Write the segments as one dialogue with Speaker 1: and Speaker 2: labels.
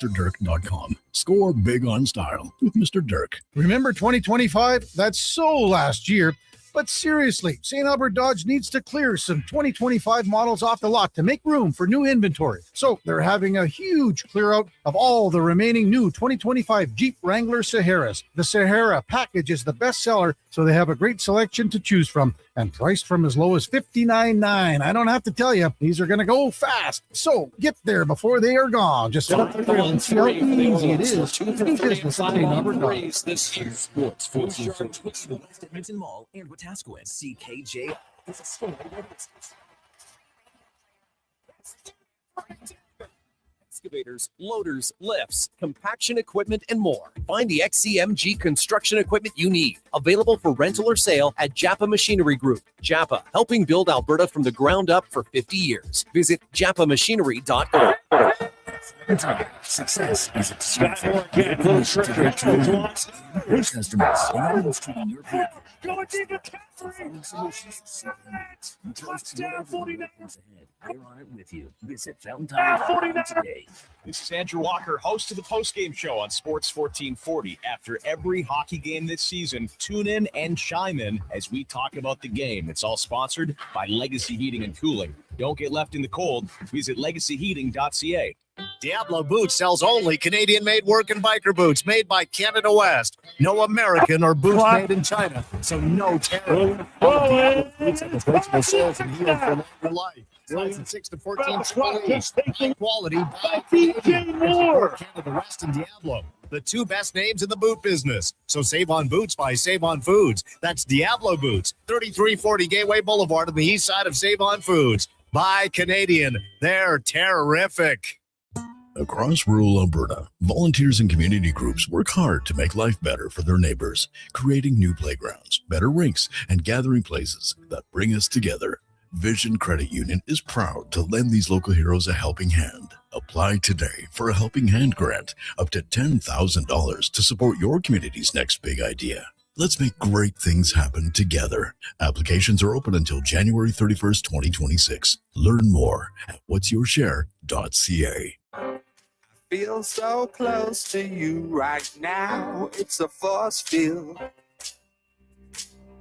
Speaker 1: MrDirk.com. Score big on style with Mr. Dirk.
Speaker 2: Remember 2025? That's so last year. But seriously, St. Albert Dodge needs to clear some 2025 models off the lot to make room for new inventory. So they're having a huge clear out of all the remaining new 2025 Jeep Wrangler Saharas. The Sahara package is the best seller, so they have a great selection to choose from and priced from as low as $59.9. I don't have to tell you, these are going to go fast. So get there before they are gone. Just set up the grill and see how easy it is to do business at St. Albert Dodge.
Speaker 3: This year, Sports 1440. West Edmonton Mall and Wetaskiwin. CKJ is a store. Excavators, loaders, lifts, compaction equipment, and more. Find the XCMG construction equipment you need. Available for rental or sale at Japa Machinery Group. Japa, helping build Alberta from the ground up for 50 years. Visit japamachinery.org.
Speaker 4: Success is customers treating your vehicle.
Speaker 5: Going deep to Catherine. Touchdown 49.
Speaker 4: We're on it with you. Visit Fountain Tire today.
Speaker 6: This is Andrew Walker, host of the postgame show on Sports 1440. After every hockey game this season, tune in and chime in as we talk about the game. It's all sponsored by Legacy Heating and Cooling. Don't get left in the cold. Visit legacyheating.ca.
Speaker 7: Diablo Boots sells only Canadian-made work and biker boots made by Canada West. No American or boots made in China, so no terror. Boots have approachable soles and heels for longer life. Size in 6 to 14 high quality by Canada West and Diablo, the two best names in the boot business. So save on boots by Save On Foods. That's Diablo Boots, 3340 Gateway Boulevard on the east side of Save On Foods. Buy Canadian. They're terrific.
Speaker 1: Across rural Alberta, volunteers and community groups work hard to make life better for their neighbors, creating new playgrounds, better rinks, and gathering places that bring us together. Vision Credit Union is proud to lend these local heroes a helping hand. Apply today for a Helping Hand grant up to $10,000 to support your community's next big idea. Let's make great things happen together. Applications are open until January 31st, 2026. Learn more at whatsyourshare.ca.
Speaker 8: Feel so close to you right now. It's a force field.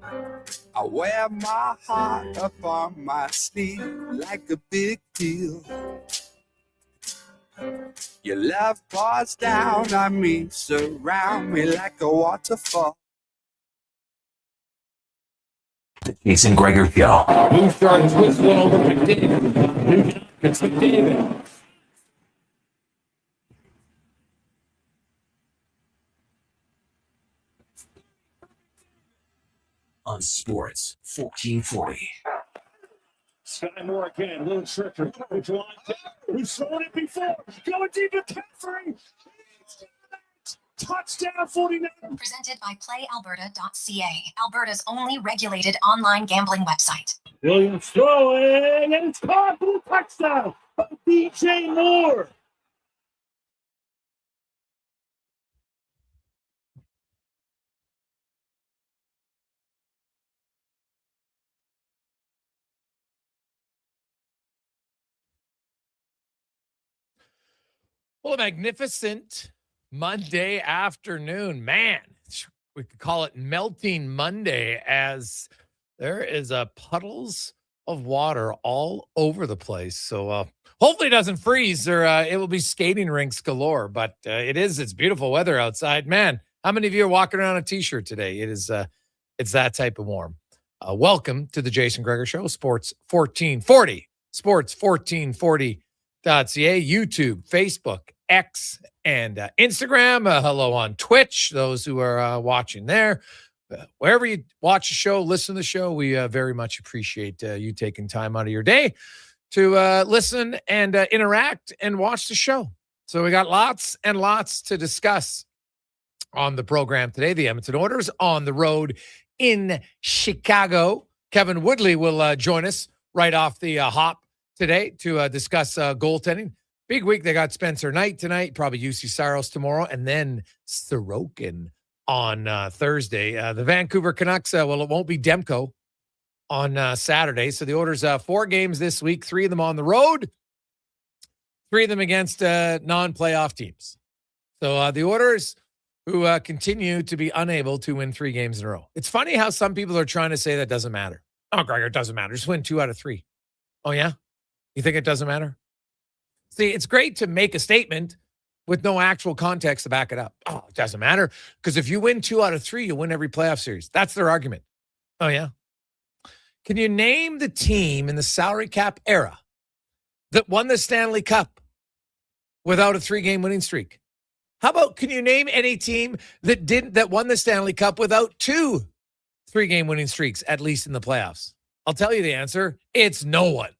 Speaker 8: I wear my heart up on my sleeve like a big deal. Your love pours down on me, surround me like a waterfall.
Speaker 4: The Jason Gregor Show.
Speaker 3: Who starts with one over McDavid? It's McDavid.
Speaker 4: On Sports 1440.
Speaker 5: Sky Moore again, little trickery. Who's thrown it before? Going deep to Catherine. Touchdown 49.
Speaker 9: Presented by PlayAlberta.ca, Alberta's only regulated online gambling website.
Speaker 5: Williams throwing, and it's caught for the touchdown by DJ Moore.
Speaker 10: Well, a magnificent Monday afternoon. Man, we could call it Melting Monday, as there is puddles of water all over the place. So hopefully it doesn't freeze, or it will be skating rinks galore. But it's beautiful weather outside. Man, how many of you are walking around in a t-shirt today? It's that type of warm. Welcome to the Jason Gregor Show, Sports 1440, sports1440.ca, YouTube, Facebook, X, and Instagram. Hello on Twitch, those who are watching there. Wherever you watch the show, listen to the show, we very much appreciate you taking time out of your day to listen and interact and watch the show. So we got lots and lots to discuss on the program today. The Edmonton Oilers on the road in Chicago. Kevin Woodley will join us right off the hop today to discuss goaltending. Big week. They got Spencer Knight tonight, probably UC Saros tomorrow, and then Sorokin on Thursday. The Vancouver Canucks, it won't be Demko on Saturday. So the Oilers, 4 games this week, 3 of them on the road. 3 of them against non-playoff teams. So the Oilers, who continue to be unable to win 3 games in a row. It's funny how some people are trying to say that doesn't matter. Oh, Gregor, it doesn't matter. Just win 2 out of 3. Oh, yeah? You think it doesn't matter? See, it's great to make a statement with no actual context to back it up. Oh, it doesn't matter. Because if you win 2 out of 3, you'll win every playoff series. That's their argument. Oh, yeah? Can you name the team in the salary cap era that won the Stanley Cup without a 3-game winning streak? How about, can you name any team that won the Stanley Cup without 2 3-game winning streaks, at least in the playoffs? I'll tell you the answer. It's no one.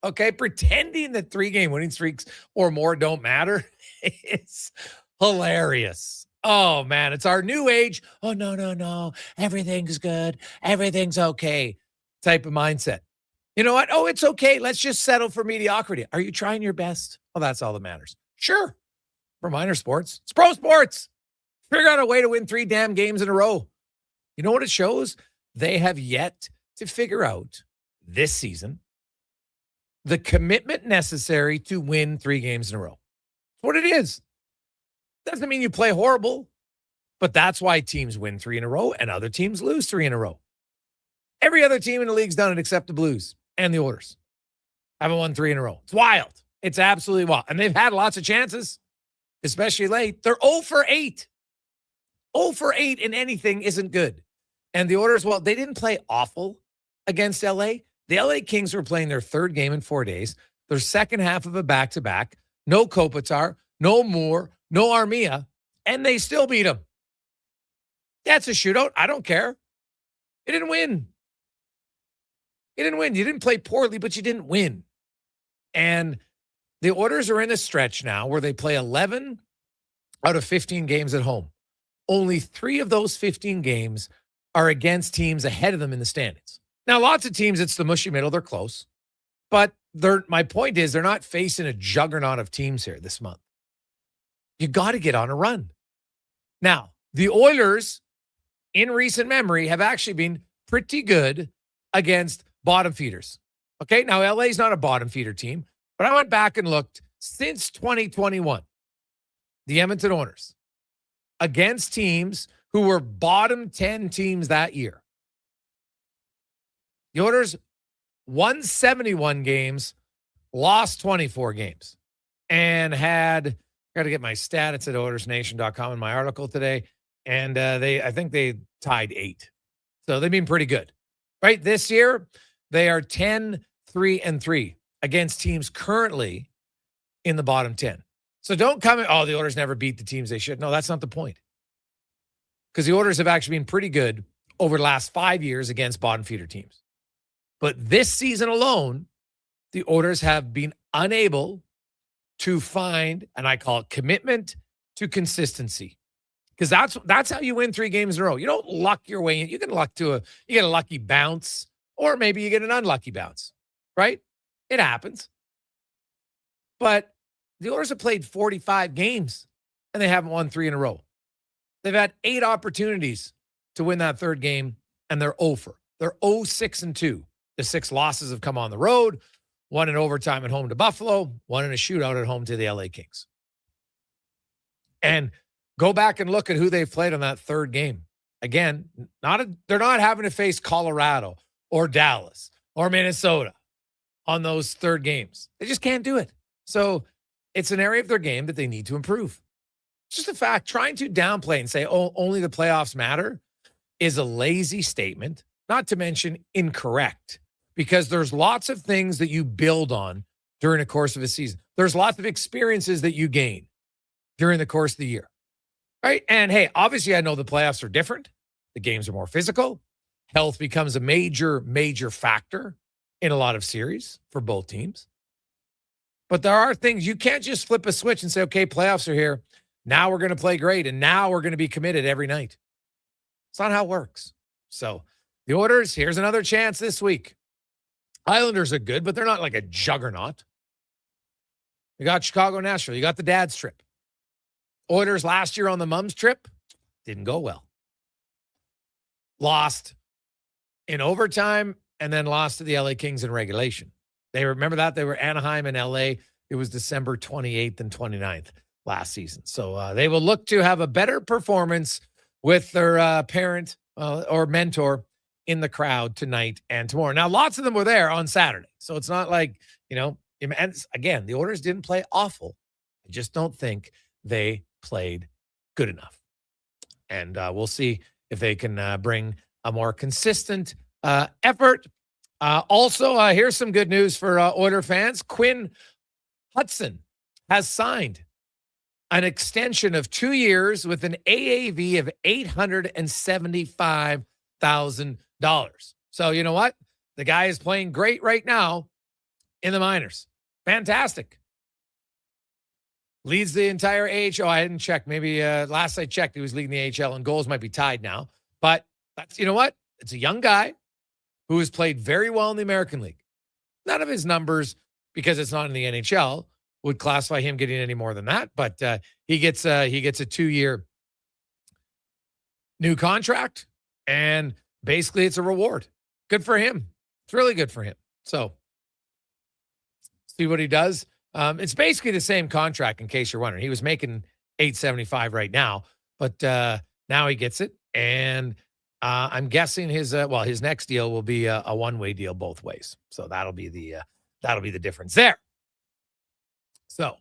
Speaker 10: Okay, pretending that 3-game winning streaks or more don't matter is hilarious. Oh, man, it's our new age. Oh, no. Everything's good. Everything's okay type of mindset. You know what? Oh, it's okay. Let's just settle for mediocrity. Are you trying your best? Well, that's all that matters. Sure. For minor sports. It's pro sports. Figure out a way to win 3 damn games in a row. You know what it shows? They have yet to figure out this season the commitment necessary to win 3 games in a row. That's what it is. Doesn't mean you play horrible, but that's why teams win 3 in a row and other teams lose 3 in a row. Every other team in the league's done it except the Blues and the Oilers. Haven't won 3 in a row. It's wild. It's absolutely wild. And they've had lots of chances, especially late. They're 0 for 8. 0 for 8 in anything isn't good. And the Oilers, well, they didn't play awful against LA. The LA Kings were playing their 3rd game in 4 days, their second half of a back-to-back. No Kopitar, no Moore, no Armia, and they still beat them. That's a shootout. I don't care. You didn't win. You didn't win. You didn't play poorly, but you didn't win. And the Oilers are in a stretch now where they play 11 out of 15 games at home. Only 3 of those 15 games are against teams ahead of them in the standings. Now, lots of teams, it's the mushy middle. They're close. But my point is they're not facing a juggernaut of teams here this month. You got to get on a run. Now, the Oilers, in recent memory, have actually been pretty good against bottom feeders. Okay, now LA's not a bottom feeder team, but I went back and looked since 2021, the Edmonton Oilers, against teams who were bottom 10 teams that year. The Oilers won 71 games, lost 24 games, and had, got to get my stats at OilersNation.com in my article today, and I think they tied 8. So they've been pretty good. Right? This year, they are 10-3-3 against teams currently in the bottom 10. So don't come, the Oilers never beat the teams they should. No, that's not the point. Because the Oilers have actually been pretty good over the last 5 years against bottom feeder teams. But this season alone, the Oilers have been unable to find, and I call it commitment to consistency. Because that's how you win 3 games in a row. You don't luck your way in. You get a lucky bounce, or maybe you get an unlucky bounce, right? It happens. But the Oilers have played 45 games, and they haven't won 3 in a row. They've had 8 opportunities to win that 3rd game, and they're 0 for. They're 0-6-2. The 6 losses have come on the road, 1 in overtime at home to Buffalo, 1 in a shootout at home to the LA Kings. And go back and look at who they've played on that 3rd game. Again, they're not having to face Colorado or Dallas or Minnesota on those 3rd games. They just can't do it. So it's an area of their game that they need to improve. It's just a fact. Trying to downplay and say, oh, only the playoffs matter is a lazy statement, not to mention incorrect, because there's lots of things that you build on during the course of a season. There's lots of experiences that you gain during the course of the year, right? And hey, obviously I know the playoffs are different. The games are more physical. Health becomes a major, major factor in a lot of series for both teams. But there are things you can't just flip a switch and say, okay, playoffs are here. Now we're going to play great, and now we're going to be committed every night. It's not how it works. So the Oilers, here's another chance this week. Islanders are good, but they're not like a juggernaut. You got Chicago, Nashville. You got the dad's trip. Oilers last year on the mom's trip didn't go well. Lost in overtime and then lost to the LA Kings in regulation. They remember that they were Anaheim and LA it was December 28th and 29th last season. So they will look to have a better performance with their parent or mentor in the crowd tonight and tomorrow. Now, lots of them were there on Saturday. So it's not like, and again, the Oilers didn't play awful. I just don't think they played good enough. And we'll see if they can bring a more consistent effort. Also, here's some good news for Oiler fans. Quinn Hudson has signed an extension of 2 years with an AAV of $875,000. So you know what? The guy is playing great right now in the minors. Fantastic. Leads the entire AHL. I didn't check. Maybe last I checked, he was leading the AHL, and goals might be tied now. But that's, you know what? It's a young guy who has played very well in the American League. None of his numbers, because it's not in the NHL, would classify him getting any more than that. But he gets a 2-year new contract, and basically it's a reward. Good for him. It's really good for him. So see what he does. It's basically the same contract, in case you're wondering. He was making $875 right now, but now he gets it. And I'm guessing his next deal will be a one-way deal both ways. So that'll be the difference there. So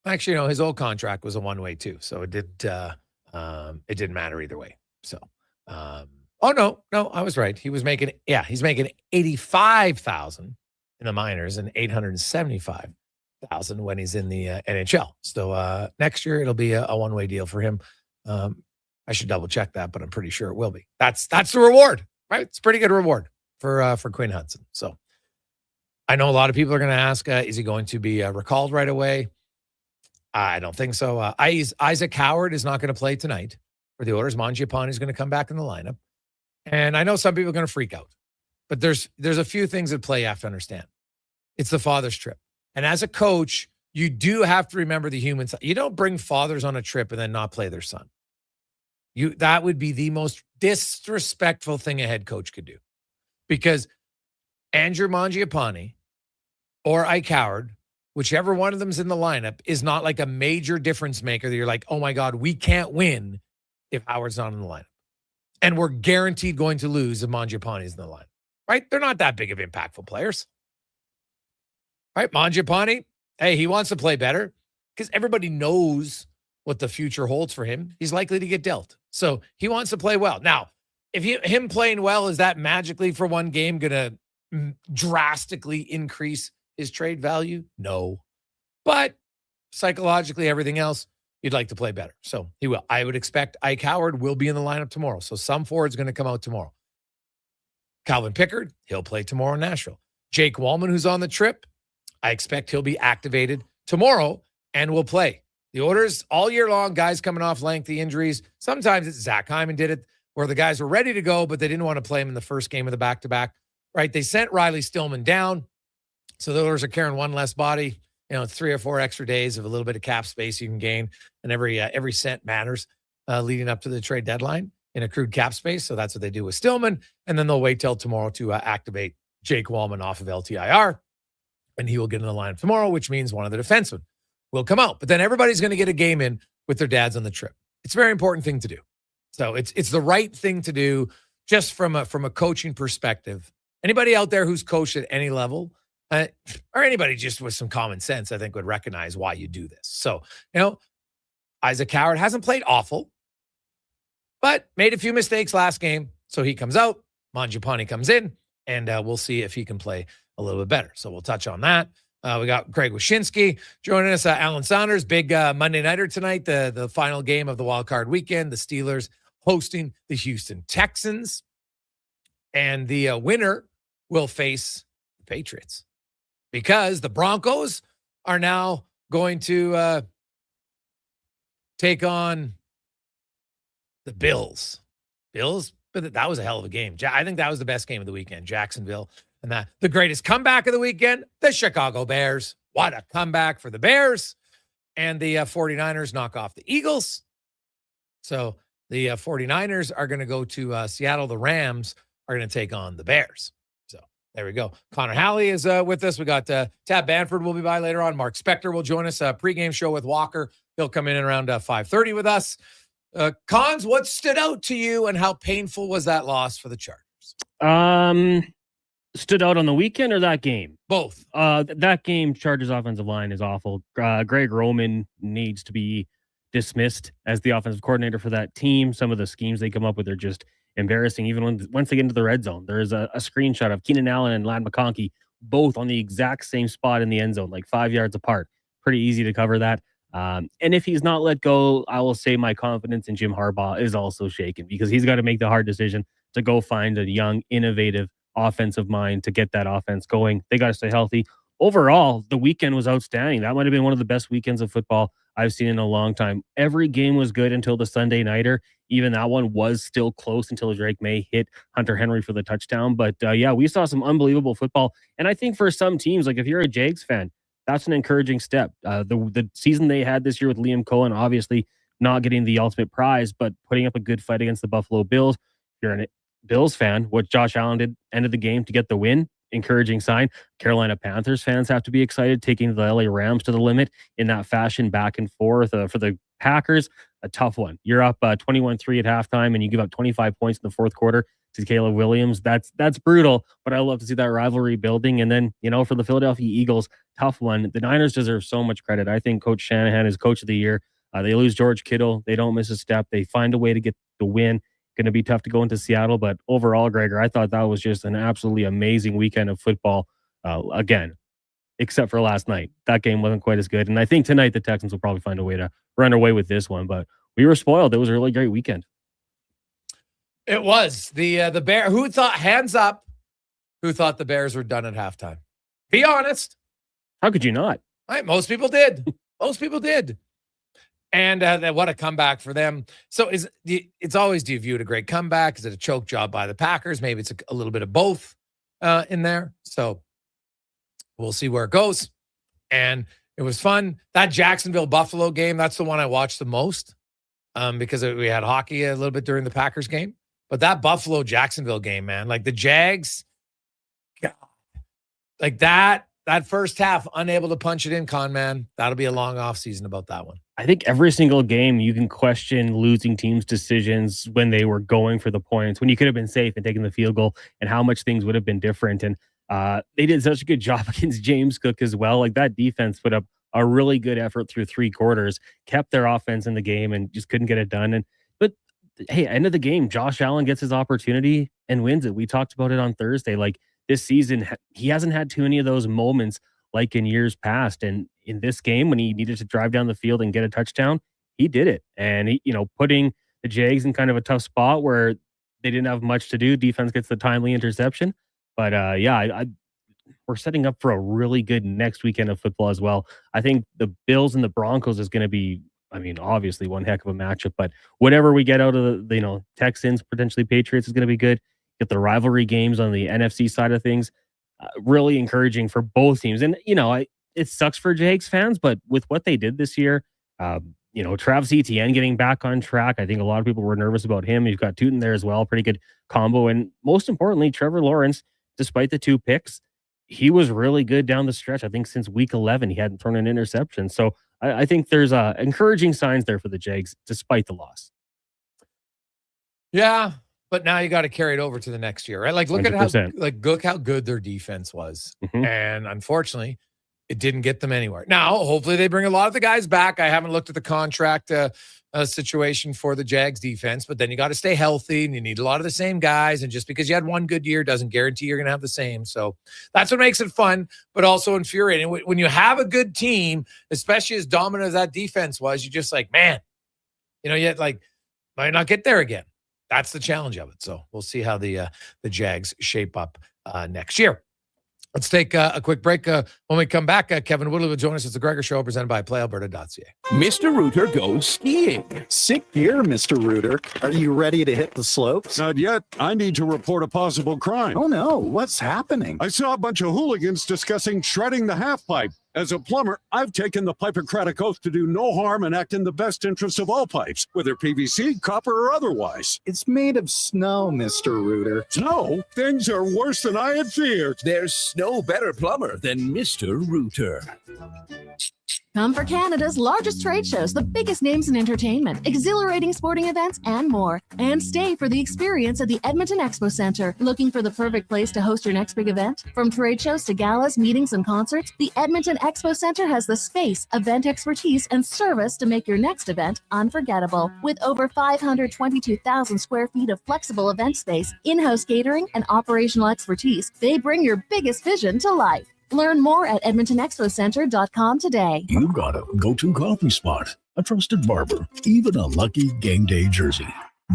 Speaker 10: actually, his old contract was a one-way too. So it didn't matter either way. So, no, I was right. He's making $85,000 in the minors and $875,000 when he's in the NHL. So next year it'll be a one-way deal for him. I should double check that, but I'm pretty sure it will be. That's the reward, right? It's a pretty good reward for Quinn Hudson. So I know a lot of people are going to ask, is he going to be recalled right away? I don't think so. Isaac Howard is not going to play tonight for the Oilers. Mangiapane is going to come back in the lineup. And I know some people are going to freak out, but there's a few things at play you have to understand. It's the father's trip. And as a coach, you do have to remember the human side. You don't bring fathers on a trip and then not play their son. That would be the most disrespectful thing a head coach could do. Because Andrew Mangiapane or Ike Howard, whichever one of them's in the lineup, is not like a major difference maker that you're like, oh my God, we can't win if Howard's not in the lineup. And we're guaranteed going to lose if Mangiapane is in the lineup. Right? They're not that big of impactful players. Right? Mangiapane, hey, he wants to play better because everybody knows what the future holds for him. He's likely to get dealt. So he wants to play well. Now, if him playing well, is that magically for one game going to drastically increase his trade value? No. But psychologically, everything else, you'd like to play better. So he will. I would expect Ike Howard will be in the lineup tomorrow. So some forward's going to come out tomorrow. Calvin Pickard, he'll play tomorrow in Nashville. Jake Wallman, who's on the trip, I expect he'll be activated tomorrow and will play. The Oilers all year long, guys coming off lengthy injuries. Sometimes it's Zach Hyman did it, where the guys were ready to go, but they didn't want to play him in the first game of the back-to-back, right? They sent Riley Stillman down. So the Oilers are carrying one less body. 3 or 4 extra days of a little bit of cap space you can gain. And every cent matters leading up to the trade deadline in accrued cap space. So that's what they do with Stillman. And then they'll wait till tomorrow to activate Jake Wallman off of LTIR. And he will get in the lineup tomorrow, which means one of the defensemen will come out. But then everybody's going to get a game in with their dads on the trip. It's a very important thing to do. So it's the right thing to do just from a coaching perspective. Anybody out there who's coached at any level, or anybody just with some common sense, I think would recognize why you do this. So, Isaac Howard hasn't played awful, but made a few mistakes last game. So he comes out, Mangiapane comes in, and we'll see if he can play a little bit better. So we'll touch on that. We got Greg Wyshynski joining us. Alan Saunders, big Monday nighter tonight, the final game of the wild card weekend. The Steelers hosting the Houston Texans. And the winner will face the Patriots because the Broncos are now going to take on the Bills. But that was a hell of a game. I think that was the best game of the weekend. Jacksonville. And the greatest comeback of the weekend, the Chicago Bears. What a comeback for the Bears. And the 49ers knock off the Eagles. So the 49ers are going to go to Seattle. The Rams are going to take on the Bears. So There we go. Connor Halley is with us. We got Tab Banford will be by later on. Mark Spector will join us. Pregame show with Walker. He'll come in around 5:30 with us. Cons, what stood out to you and how painful was that loss for the Chargers?
Speaker 11: Stood out on the weekend or that game?
Speaker 10: Both.
Speaker 11: That game, Chargers offensive line is awful. Greg Roman needs to be dismissed as the offensive coordinator for that team. Some of the schemes they come up with are just embarrassing. Even once they get into the red zone, there's a screenshot of Keenan Allen and Ladd McConkey both on the exact same spot in the end zone, like 5 yards apart. Pretty easy to cover that. And if he's not let go, I will say my confidence in Jim Harbaugh is also shaken because he's got to make the hard decision to go find a young, innovative offensive mind to get that offense going. They got to stay healthy. Overall, the weekend was outstanding. That might have been one of the best weekends of football I've seen in a long time. Every game was good until the Sunday nighter. Even that one was still close until Drake May hit Hunter Henry for the touchdown. But yeah, we saw some unbelievable football. And I think for some teams, like if you're a Jags fan, that's an encouraging step. The season they had this year with Liam Cohen, obviously not getting the ultimate prize, but putting up a good fight against the Buffalo Bills. If you're a Bills fan, what Josh Allen did ended the game to get the win. Encouraging sign. Carolina Panthers fans have to be excited, taking the LA Rams to the limit in that fashion back and forth. For the Packers, a tough one. You're up 21-3 at halftime and you give up 25 points in the fourth quarter to Caleb Williams. That's brutal, but I love to see that rivalry building. And then, for the Philadelphia Eagles, tough one. The Niners deserve so much credit. I think Coach Shanahan is coach of the year. They lose George Kittle. They don't miss a step. They find a way to get the win. Going to be tough to go into Seattle, but overall, Gregor, I thought that was just an absolutely amazing weekend of football. Again, except for last night, that game wasn't quite as good. And I think tonight the Texans will probably find a way to run away with this one. But we were spoiled. It was a really great weekend.
Speaker 10: It was the Bear. Who thought hands up? Who thought the Bears were done at halftime? Be honest.
Speaker 11: How could you not?
Speaker 10: Right, most people did. Most people did. And what a comeback for them. So it's always, do you view it a great comeback? Is it a choke job by the Packers? Maybe it's a little bit of both in there. So we'll see where it goes. And it was fun. That Jacksonville-Buffalo game, that's the one I watched the most because we had hockey a little bit during the Packers game. But that Buffalo-Jacksonville game, man, like the Jags, God, like that first half, unable to punch it in, Con, man. That'll be a long offseason about that one.
Speaker 11: I think every single game you can question losing teams' decisions when they were going for the points, when you could have been safe and taken the field goal, and how much things would have been different. And they did such a good job against James Cook as well. Like that defense put up a really good effort through 3 quarters, kept their offense in the game and just couldn't get it done. But hey, end of the game, Josh Allen gets his opportunity and wins it. We talked about it on Thursday. Like this season, he hasn't had too many of those moments like in years past. And in this game, when he needed to drive down the field and get a touchdown, he did it. And he, putting the Jags in kind of a tough spot where they didn't have much to do. Defense gets the timely interception. But we're setting up for a really good next weekend of football as well. I think the Bills and the Broncos is going to be, obviously one heck of a matchup, but whatever we get out of the Texans, potentially Patriots is going to be good. Get the rivalry games on the NFC side of things. Really encouraging for both teams. And, it sucks for Jags fans, but with what they did this year, Travis Etienne getting back on track. I think a lot of people were nervous about him. You've got Tootin there as well. Pretty good combo. And most importantly, Trevor Lawrence, despite the 2 picks, he was really good down the stretch. I think since week 11, he hadn't thrown an interception. So I think there's encouraging signs there for the Jags, despite the loss.
Speaker 10: Yeah. But now you got to carry it over to the next year, right? Like look
Speaker 11: 100%.
Speaker 10: Look how good their defense was.
Speaker 11: Mm-hmm.
Speaker 10: And unfortunately, it didn't get them anywhere. Now, hopefully they bring a lot of the guys back. I haven't looked at the contract situation for the Jags defense, but then you got to stay healthy and you need a lot of the same guys. And just because you had one good year doesn't guarantee you're going to have the same. So that's what makes it fun, but also infuriating. When you have a good team, especially as dominant as that defense was, you're just like, man, yet might not get there again. That's the challenge of it. So we'll see how the Jags shape up next year. Let's take a quick break. When we come back, Kevin Woodley will join us. It's the Gregor Show presented by PlayAlberta.ca.
Speaker 12: Mr. Rooter goes skiing. Sick gear, Mr. Rooter. Are you ready to hit the slopes?
Speaker 13: Not yet. I need to report a possible crime.
Speaker 12: Oh, no. What's happening?
Speaker 13: I saw a bunch of hooligans discussing shredding the half pipe. As a plumber, I've taken the Hippocratic Oath to do no harm and act in the best interest of all pipes, whether PVC, copper, or otherwise.
Speaker 12: It's made of snow, Mr. Rooter.
Speaker 13: Snow? Things are worse than I had feared.
Speaker 4: There's no better plumber than Mr. Rooter.
Speaker 14: Come for Canada's largest trade shows, the biggest names in entertainment, exhilarating sporting events, and more. And stay for the experience at the Edmonton Expo Centre. Looking for the perfect place to host your next big event? From trade shows to galas, meetings, and concerts, the Edmonton Expo Centre has the space, event expertise, and service to make your next event unforgettable. With over 522,000 square feet of flexible event space, in-house catering, and operational expertise, they bring your biggest vision to life. Learn more at edmontonexpocentre.com today.
Speaker 1: You got a go-to coffee spot, a trusted barber, even a lucky game day jersey.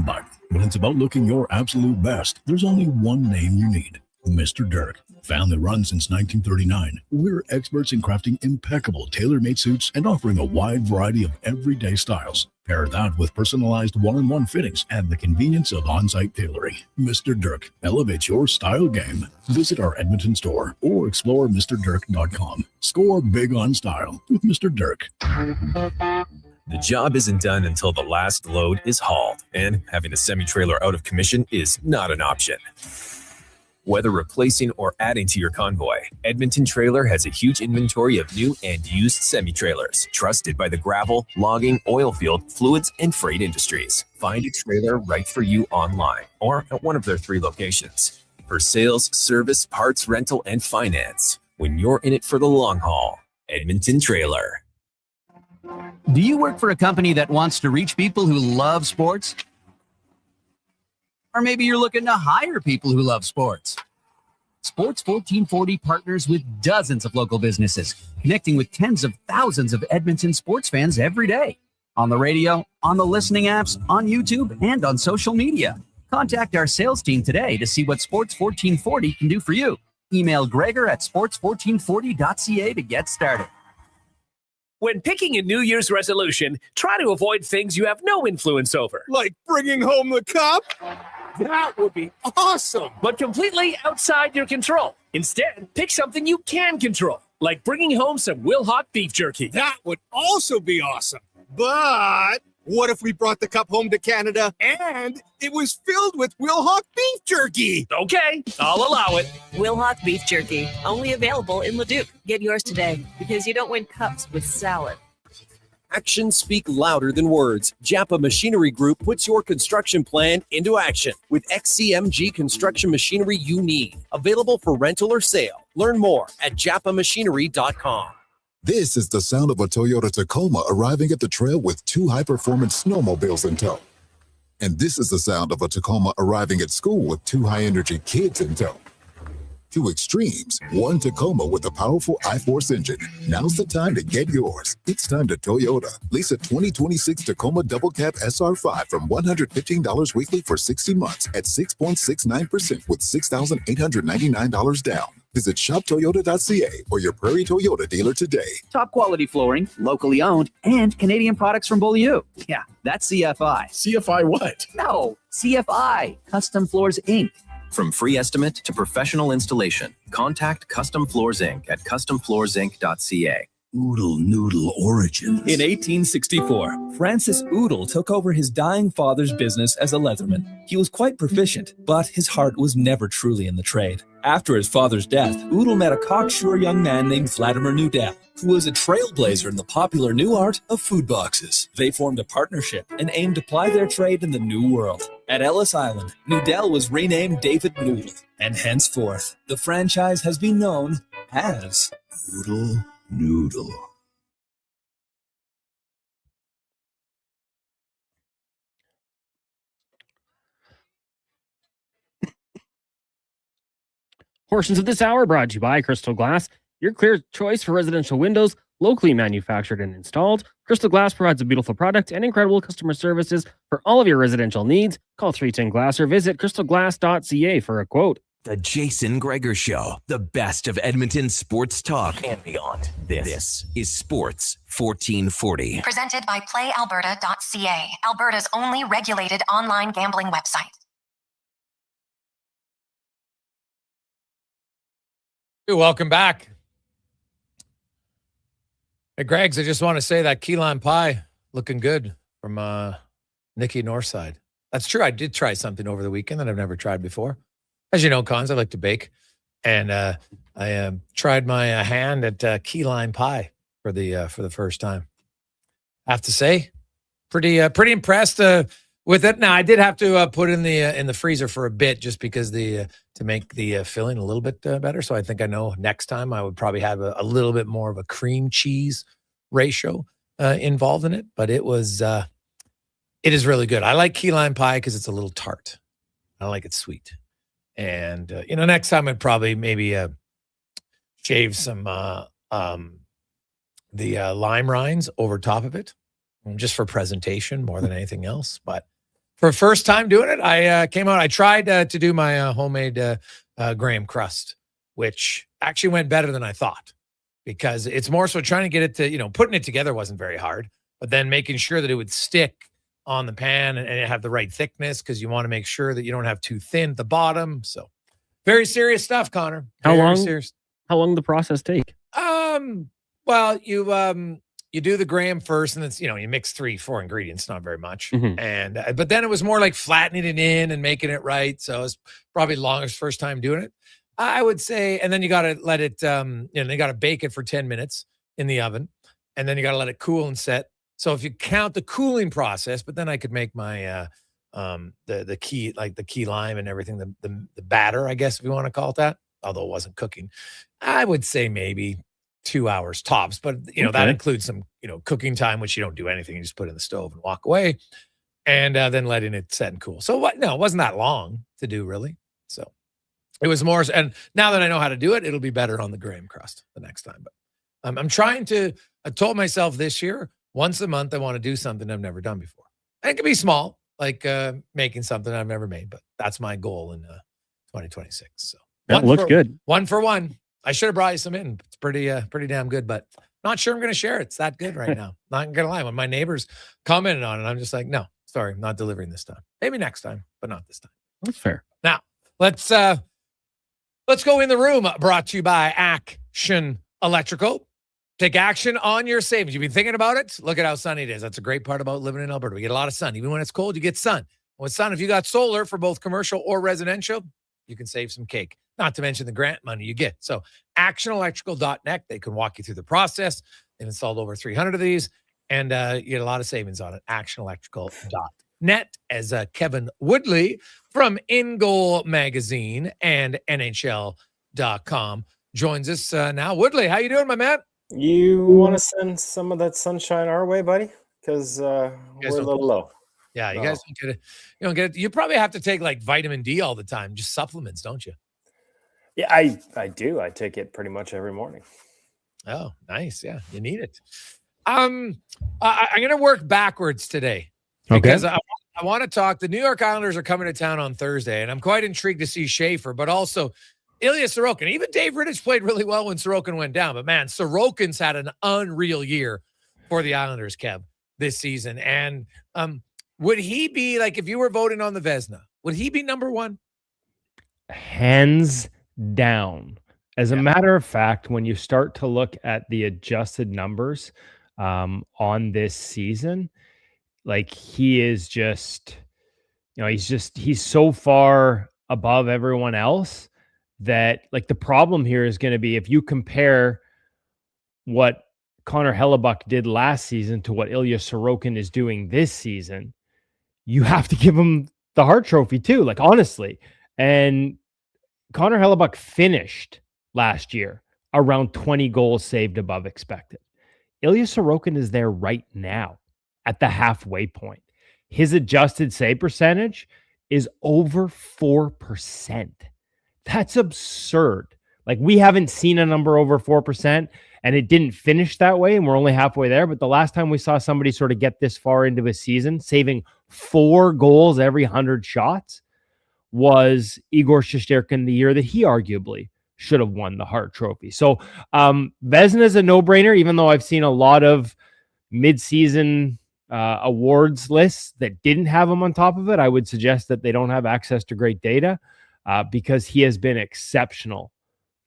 Speaker 1: But when it's about looking your absolute best, there's only one name you need: Mr. Dirk. Family run since 1939, we're experts in crafting impeccable tailor-made suits and offering a wide variety of everyday styles. Pair that with personalized one-on-one fittings and the convenience of on-site tailoring. Mr. Dirk elevates your style game. Visit our Edmonton store or explore MrDirk.com. Score big on style with Mr. Dirk.
Speaker 15: The job isn't done until the last load is hauled, and having a semi-trailer out of commission is not an option. Whether replacing or adding to your convoy, Edmonton Trailer has a huge inventory of new and used semi-trailers, trusted by the gravel, logging, oil field, fluids, and freight industries. Find a trailer right for you online or at one of their 3 locations. For sales, service, parts, rental, and finance, when you're in it for the long haul, Edmonton Trailer.
Speaker 16: Do you work for a company that wants to reach people who love sports? Or maybe you're looking to hire people who love sports. Sports 1440 partners with dozens of local businesses, connecting with tens of thousands of Edmonton sports fans every day. On the radio, on the listening apps, on YouTube, and on social media. Contact our sales team today to see what Sports 1440 can do for you. Email Gregor at sports1440.ca to get started.
Speaker 3: When picking a New Year's resolution, try to avoid things you have no influence over.
Speaker 6: Like bringing home the cup? That would be awesome.
Speaker 3: But completely outside your control. Instead, pick something you can control, like bringing home some Wilhock beef jerky.
Speaker 6: That would also be awesome. But what if we brought the cup home to Canada and it was filled with Wilhock beef jerky?
Speaker 3: Okay, I'll allow it.
Speaker 17: Wilhock beef jerky, only available in Leduc. Get yours today, because you don't win cups with salad.
Speaker 3: Actions speak louder than words. Japa Machinery Group puts your construction plan into action with XCMG construction machinery you need. Available for rental or sale. Learn more at japamachinery.com.
Speaker 18: This is the sound of a Toyota Tacoma arriving at the trail with 2 high-performance snowmobiles in tow. And this is the sound of a Tacoma arriving at school with 2 high-energy kids in tow. 2 extremes, 1 Tacoma with a powerful I-Force engine. Now's the time to get yours. It's time to Toyota. Lease a 2026 Tacoma Double Cab SR5 from $115 weekly for 60 months at 6.69% with $6,899 down. Visit shoptoyota.ca or your Prairie Toyota dealer today.
Speaker 16: Top quality flooring, locally owned, and Canadian products from Beaulieu. Yeah, that's CFI.
Speaker 1: CFI what?
Speaker 16: No, CFI, Custom Floors Inc.
Speaker 15: From free estimate to professional installation, contact Custom Floors Inc. at customfloorsinc.ca.
Speaker 4: Oodle Noodle origins.
Speaker 19: In 1864, Francis Oodle took over his dying father's business as a leatherman. He was quite proficient, but his heart was never truly in the trade. After his father's death, Oodle met a cocksure young man named Vladimir Nudel, who was a trailblazer in the popular new art of food boxes. They formed a partnership and aimed to ply their trade in the new world. At Ellis Island, Nudel was renamed David Noodle, and henceforth, the franchise has been known as
Speaker 4: Oodle Noodle.
Speaker 11: Portions of this hour brought to you by Crystal Glass, your clear choice for residential windows, locally manufactured and installed. Crystal Glass provides a beautiful product and incredible customer services for all of your residential needs. Call 310 Glass or visit crystalglass.ca for a quote.
Speaker 20: The Jason Gregor Show, the best of Edmonton sports talk and beyond. This is Sports 1440.
Speaker 9: Presented by PlayAlberta.ca, Alberta's only regulated online gambling website.
Speaker 10: Welcome back. Hey, Greg's, I just want to say that key lime pie looking good from Nikki Northside. That's true. I did try something over the weekend that I've never tried before. As you know, Cons, I like to bake. And I tried my hand at key lime pie for the first time. I have to say, pretty impressed with it. Now, I did have to put in the freezer for a bit just because to make the filling a little bit better. So I think I know next time I would probably have a little bit more of a cream cheese ratio involved in it. But it is really good. I like key lime pie because it's a little tart. I like it sweet. And next time I'd probably maybe shave some the lime rinds over top of it, just for presentation more than anything else. But for first time doing it, I tried to do my homemade graham crust, which actually went better than I thought, because it's more so trying to get it to, putting it together wasn't very hard, but then making sure that it would stick on the pan and have the right thickness, because you want to make sure that you don't have too thin at the bottom. So very serious stuff, Connor.
Speaker 11: How long did the process take?
Speaker 10: Well, you do the graham first, and it's, you mix 3-4 ingredients, not very much.
Speaker 11: Mm-hmm.
Speaker 10: And but then it was more like flattening it in and making it right. So it's probably longest first time doing it, I would say. And then you got to let it, you got to bake it for 10 minutes in the oven, and then you got to let it cool and set. So if you count the cooling process, but then I could make my the key lime and everything, the batter, I guess, if you want to call it that, although it wasn't cooking, I would say maybe 2 hours tops. But that includes some cooking time, which you don't do anything. You just put it in the stove and walk away, and then letting it set and cool. So it wasn't that long to do, really. So it was more, and now that I know how to do it, it'll be better on the graham crust the next time. But I'm trying to, I told myself this year, once a month, I want to do something I've never done before. And it can be small, like making something I've never made, but that's my goal in 2026. So
Speaker 11: that looks good.
Speaker 10: 1 for 1. I should have brought you some in. It's pretty damn good, but not sure I'm going to share it. It's that good right now. Not going to lie. When my neighbors commented on it, I'm just like, no, sorry, I'm not delivering this time. Maybe next time, but not this time.
Speaker 11: That's fair.
Speaker 10: Now, let's go in the room. Brought to you by Action Electrical. Take action on your savings. You've been thinking about it? Look at how sunny it is. That's a great part about living in Alberta. We get a lot of sun. Even when it's cold, you get sun. With sun, if you got solar for both commercial or residential, you can save some cake. Not to mention the grant money you get. So actionelectrical.net, they can walk you through the process. They've installed over 300 of these, and you get a lot of savings on it. Actionelectrical.net, as Kevin Woodley from In Goal Magazine and NHL.com joins us now. Woodley, how you doing, my man?
Speaker 21: You want to send some of that sunshine our way, buddy? Because we're a little low.
Speaker 10: Yeah, you guys don't get it. You don't get it. You probably have to take like vitamin D all the time, just supplements, don't you?
Speaker 21: Yeah, I do. I take it pretty much every morning.
Speaker 10: Oh, nice. Yeah, you need it. I'm going to work backwards today because I want to talk. The New York Islanders are coming to town on Thursday, and I'm quite intrigued to see Schaefer, but also Ilya Sorokin. Even Dave Rittich played really well when Sorokin went down, but man, Sorokin's had an unreal year for the Islanders, Kev, this season. And would he be, like, if you were voting on the Vezina, would he be number one?
Speaker 22: Hands down. As a matter of fact, when you start to look at the adjusted numbers on this season, like, he is just, he's so far above everyone else that, like, the problem here is going to be if you compare what Connor Hellebuck did last season to what Ilya Sorokin is doing this season, you have to give him the Hart Trophy too, like, honestly. And Connor Hellebuck finished last year around 20 goals saved above expected. Ilya Sorokin is there right now at the halfway point. His adjusted save percentage is over 4%. That's absurd. Like, we haven't seen a number over 4%, and it didn't finish that way, and we're only halfway there. But the last time we saw somebody sort of get this far into a season, saving 4 goals every 100 shots, was Igor Shesterkin the year that he arguably should have won the Hart Trophy. So Vezina is a no-brainer, even though I've seen a lot of mid-season awards lists that didn't have him on top of it. I would suggest that they don't have access to great data because he has been exceptional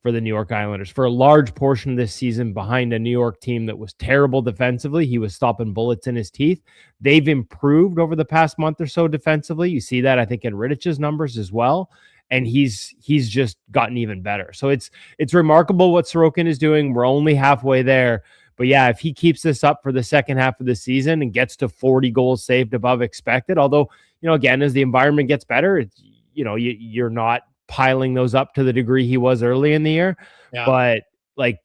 Speaker 22: for the New York Islanders. For a large portion of this season behind a New York team that was terrible defensively, he was stopping bullets in his teeth. They've improved over the past month or so defensively. You see that, I think, in Riddich's numbers as well. And he's just gotten even better. So it's remarkable what Sorokin is doing. We're only halfway there. But yeah, if he keeps this up for the second half of the season and gets to 40 goals saved above expected, although, again, as the environment gets better, you're not piling those up to the degree he was early in the year.
Speaker 10: Yeah.
Speaker 22: But like,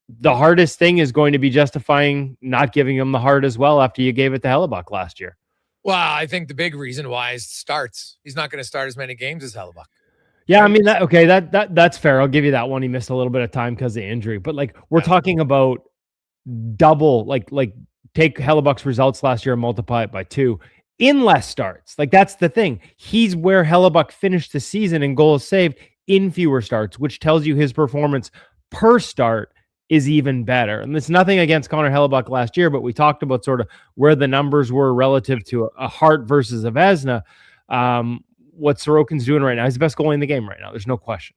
Speaker 22: the hardest thing is going to be justifying not giving him the heart as well after you gave it to Hellebuck last year.
Speaker 10: Well, I think the big reason why is starts. He's not going to start as many games as Hellebuck.
Speaker 22: Yeah, I mean, that's fair. I'll give you that one. He missed a little bit of time because of injury, but like, we're talking about double, like take Hellebuck's results last year and multiply it by 2 in less starts. Like, that's the thing. He's where Hellebuck finished the season in goals saved in fewer starts, which tells you his performance per start is even better. And it's nothing against Connor Hellebuck last year, but we talked about sort of where the numbers were relative to a Hart versus a Vezina. What Sorokin's doing right now, he's the best goalie in the game right now. There's no question.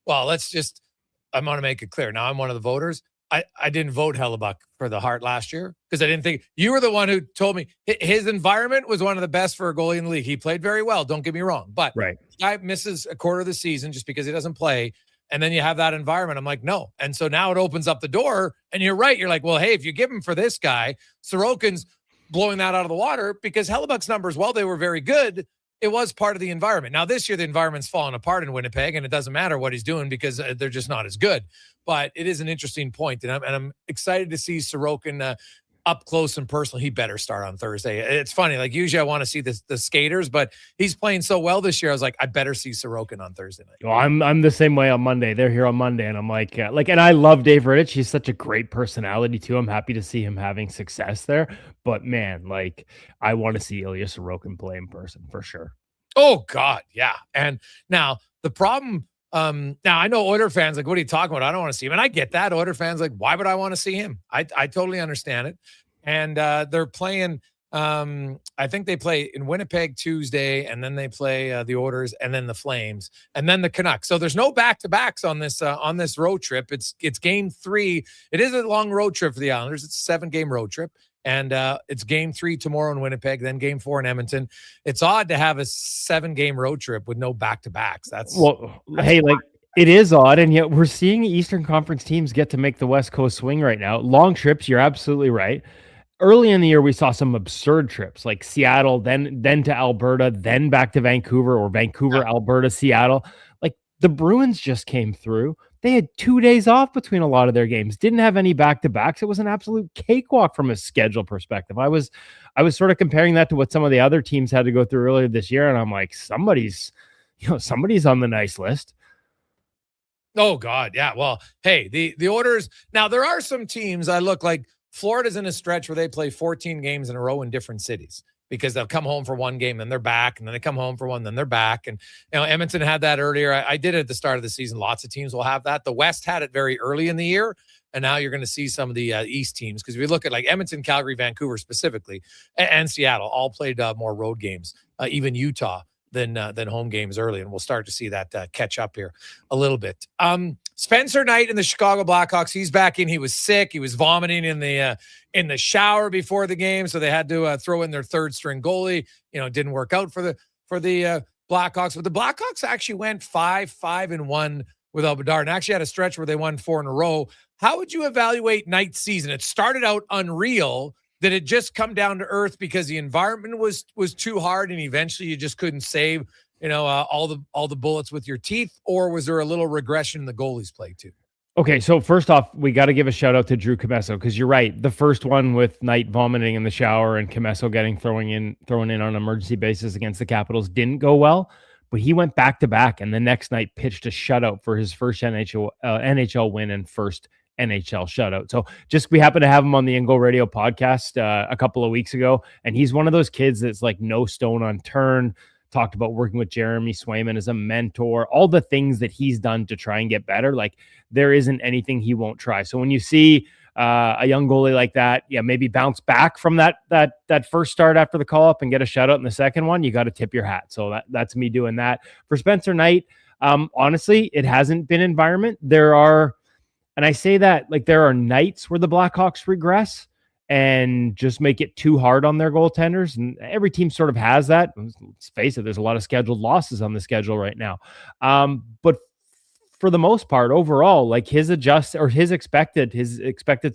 Speaker 10: Well, I want to make it clear. Now I'm one of the voters. I didn't vote Hellebuck for the Hart last year because I didn't think you were the one who told me his environment was one of the best for a goalie in the league. He played very well. Don't get me wrong, but
Speaker 22: right.
Speaker 10: guy misses a quarter of the season just because he doesn't play. And then you have that environment. I'm like, no. And so now it opens up the door. And you're right. You're like, well, hey, if you give him for this guy, Sorokin's blowing that out of the water because Hellebuck's numbers, while they were very good, it was part of the environment. Now, this year, the environment's fallen apart in Winnipeg, and it doesn't matter what he's doing because they're just not as good. But it is an interesting point, and I'm excited to see Sorokin up close and personal. He better start on Thursday. It's funny. Like, usually I want to see the skaters, but he's playing so well this year. I was like, I better see Sorokin on Thursday night.
Speaker 22: Well, I'm the same way on Monday. They're here on Monday, and I'm like, and I love Dave Rittich. He's such a great personality too. I'm happy to see him having success there. But man, like, I want to see Ilya Sorokin play in person for sure.
Speaker 10: Oh God, yeah. And now the problem. Now I know Oiler fans like, what are you talking about? I don't want to see him, and I get that. Oiler fans like, why would I want to see him? I totally understand it. And they're playing. I think they play in Winnipeg Tuesday, and then they play the Oilers, and then the Flames, and then the Canucks. So there's no back-to-backs on this road trip. It's game 3. It is a long road trip for the Islanders. It's a 7-game road trip. And it's game 3 tomorrow in Winnipeg, then game 4 in Edmonton. It's odd to have a 7-game road trip with no back-to-backs.
Speaker 22: Hey, like, it is odd, and yet we're seeing Eastern Conference teams get to make the West Coast swing right now. Long trips, you're absolutely right. Early in the year, we saw some absurd trips, like Seattle, then to Alberta, then back to Vancouver, or Vancouver, Alberta, Seattle. Like, the Bruins just came through. They had 2 days off between a lot of their games, didn't have any back-to-backs. It was an absolute cakewalk from a schedule perspective. I was sort of comparing that to what some of the other teams had to go through earlier this year, and I'm like, somebody's on the nice list.
Speaker 10: Oh God, yeah. Well, hey, the Oilers. Now there are some teams I look like. Florida's in a stretch where they play 14 games in a row in different cities because they'll come home for one game, then they're back, and then they come home for one, then they're back. And Edmonton had that earlier. I did it at the start of the season. Lots of teams will have that. The West had it very early in the year, and now you're going to see some of the East teams because if you look at like Edmonton, Calgary, Vancouver specifically, and Seattle, all played more road games. Even Utah than home games early, and we'll start to see that catch up here a little bit. Spencer Knight in the Chicago Blackhawks, he's back in. He was sick. He was vomiting in the shower before the game, so they had to throw in their third string goalie. It didn't work out for the Blackhawks, but the Blackhawks actually went 5-1 without Bedard, and actually had a stretch where they won 4 in a row. How would you evaluate Knight's season? It started out unreal. Did it just come down to earth because the environment was too hard, and eventually you just couldn't save all the bullets with your teeth, or was there a little regression in the goalies play too?
Speaker 22: Okay, so first off, we got to give a shout out to Drew Commesso because you're right. The first one with Knight vomiting in the shower and Commesso getting thrown in on an emergency basis against the Capitals didn't go well, but he went back to back, and the next night pitched a shutout for his first NHL win and first NHL shutout. So we happen to have him on the Ingo Radio podcast a couple of weeks ago, and he's one of those kids that's like no stone unturned. Talked about working with Jeremy Swayman as a mentor, all the things that he's done to try and get better. Like, there isn't anything he won't try. So when you see a young goalie like that, maybe bounce back from that first start after the call up and get a shutout in the second one, you got to tip your hat. So that's me doing that. For Spencer Knight, Honestly, it hasn't been environment. And I say that like there are nights where the Blackhawks regress and just make it too hard on their goaltenders. And every team sort of has that. Let's face it, there's a lot of scheduled losses on the schedule right now. But for the most part, overall, like his expected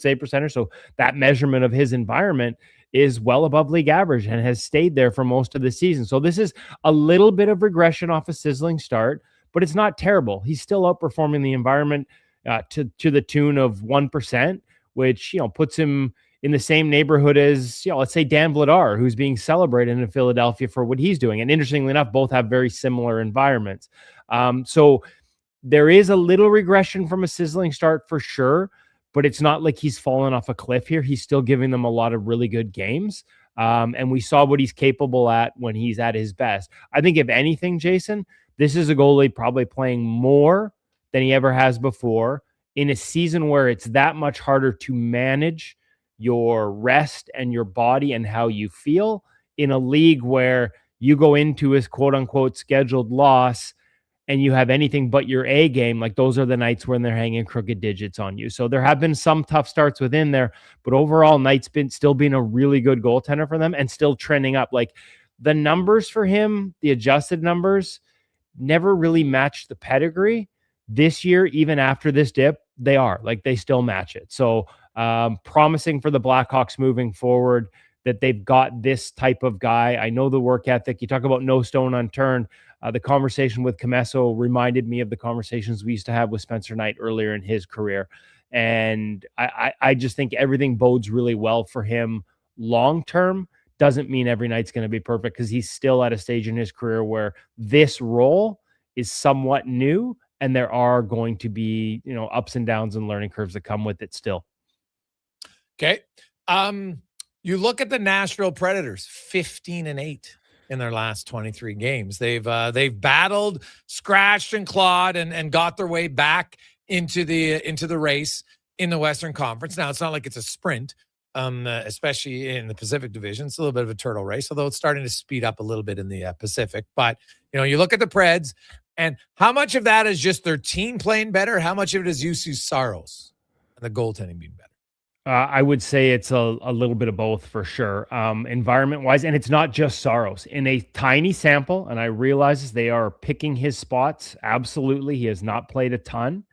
Speaker 22: save percentage, so that measurement of his environment is well above league average and has stayed there for most of the season. So this is a little bit of regression off a sizzling start, but it's not terrible. He's still outperforming the environment to the tune of 1%, which, puts him in the same neighborhood as, let's say Dan Vladar, who's being celebrated in Philadelphia for what he's doing. And interestingly enough, both have very similar environments. So there is a little regression from a sizzling start for sure, but it's not like he's fallen off a cliff here. He's still giving them a lot of really good games. And we saw what he's capable at when he's at his best. I think if anything, Jason, this is a goalie probably playing more than he ever has before in a season where it's that much harder to manage your rest and your body and how you feel in a league where you go into his quote unquote scheduled loss and you have anything but your A game. Like those are the nights when they're hanging crooked digits on you. So there have been some tough starts within there, but overall Knight's still been a really good goaltender for them and still trending up. Like the numbers for him, the adjusted numbers never really matched the pedigree. This year, even after this dip, they still match it. So promising for the Blackhawks moving forward that they've got this type of guy. I know the work ethic. You talk about no stone unturned. The conversation with Comesso reminded me of the conversations we used to have with Spencer Knight earlier in his career. And I just think everything bodes really well for him long-term. Doesn't mean every night's going to be perfect because he's still at a stage in his career where this role is somewhat new. And there are going to be, ups and downs and learning curves that come with it still.
Speaker 10: Okay. You look at the Nashville Predators, 15-8 in their last 23 games. They've battled, scratched and clawed and got their way back into the race in the Western Conference. Now, it's not like it's a sprint, especially in the Pacific Division. It's a little bit of a turtle race, although it's starting to speed up a little bit in the Pacific. But, you look at the Preds, and how much of that is just their team playing better? How much of it is Juuse Saros and the goaltending being better?
Speaker 22: I would say it's a little bit of both for sure. Environment-wise, and it's not just Saros. In a tiny sample, and I realize they are picking his spots. Absolutely. He has not played a ton.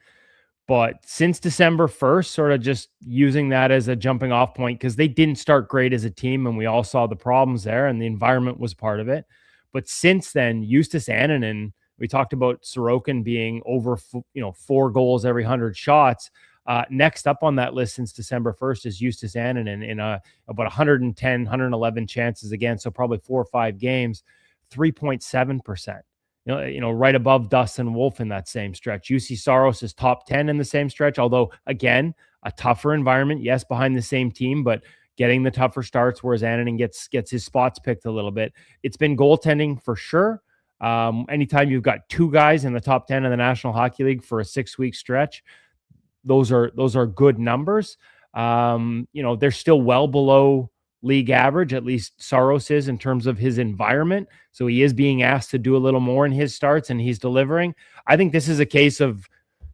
Speaker 22: But since December 1st, sort of just using that as a jumping off point, because they didn't start great as a team, and we all saw the problems there, and the environment was part of it. But since then, Justus Annunen, we talked about Sorokin being over 4 goals every 100 shots. Next up on that list since December 1st is Justus Annunen in about 110, 111 chances again. So probably 4 or 5 games, 3.7%. Right above Dustin Wolf in that same stretch. Juuse Saros is top 10 in the same stretch, although again, a tougher environment. Yes, behind the same team, but getting the tougher starts, whereas Annunen gets his spots picked a little bit. It's been goaltending for sure. Anytime you've got 2 guys in the top 10 in the National Hockey League for a 6-week stretch, those are good numbers. They're still well below league average, at least Saros is in terms of his environment. So he is being asked to do a little more in his starts and he's delivering. I think this is a case of,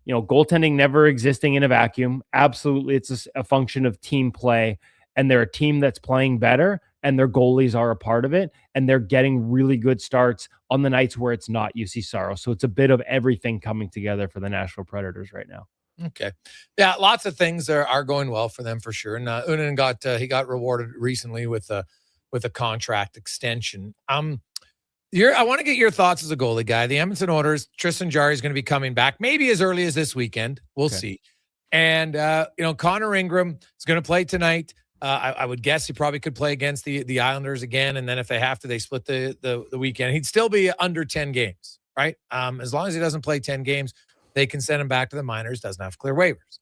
Speaker 22: goaltending never existing in a vacuum. Absolutely. It's a function of team play, and they're a team that's playing better and their goalies are a part of it. And they're getting really good starts on the nights where it's not Juuse Saros. So it's a bit of everything coming together for the Nashville Predators right now.
Speaker 10: Okay. Yeah, lots of things are going well for them for sure. And Unen got rewarded recently with a contract extension. I want to get your thoughts as a goalie guy. The Edmonton Oilers, Tristan Jarry is going to be coming back maybe as early as this weekend. We'll see. And Connor Ingram is going to play tonight. I would guess he probably could play against the Islanders again, and then if they have to, they split the weekend. He'd still be under 10 games, right? As long as he doesn't play 10 games, they can send him back to the minors. Doesn't have to clear waivers.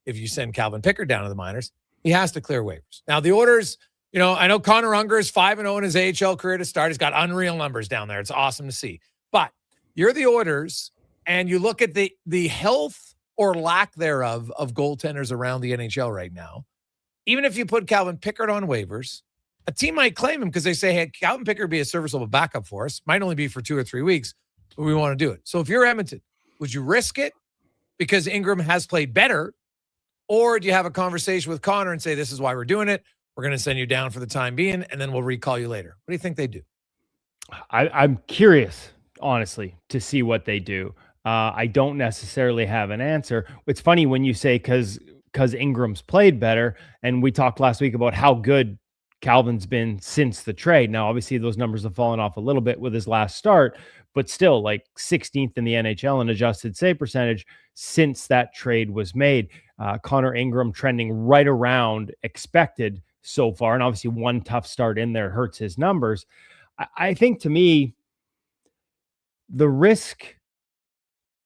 Speaker 10: If you send Calvin Pickard down to the minors, he has to clear waivers. Now the Oilers, I know Connor Unger is 5-0 in his AHL career to start. He's got unreal numbers down there. It's awesome to see. But you're the Oilers, and you look at the health or lack thereof of goaltenders around the NHL right now. Even if you put Calvin Pickard on waivers, a team might claim him because they say, hey, Calvin Pickard be a serviceable backup for us. Might only be for 2 or 3 weeks. we want to do it. So if you're Edmonton, would you risk it because Ingram has played better? Or do you have a conversation with Connor and say, this is why we're doing it. We're going to send you down for the time being, and then we'll recall you later. What do you think they do?
Speaker 22: I'm curious, honestly, to see what they do. I don't necessarily have an answer. It's funny when you say because Ingram's played better, and we talked last week about how good Calvin's been since the trade. Now, obviously, those numbers have fallen off a little bit with his last start, but still like 16th in the NHL in adjusted save percentage since that trade was made. Connor Ingram trending right around expected so far, and obviously one tough start in there hurts his numbers. I think to me, the risk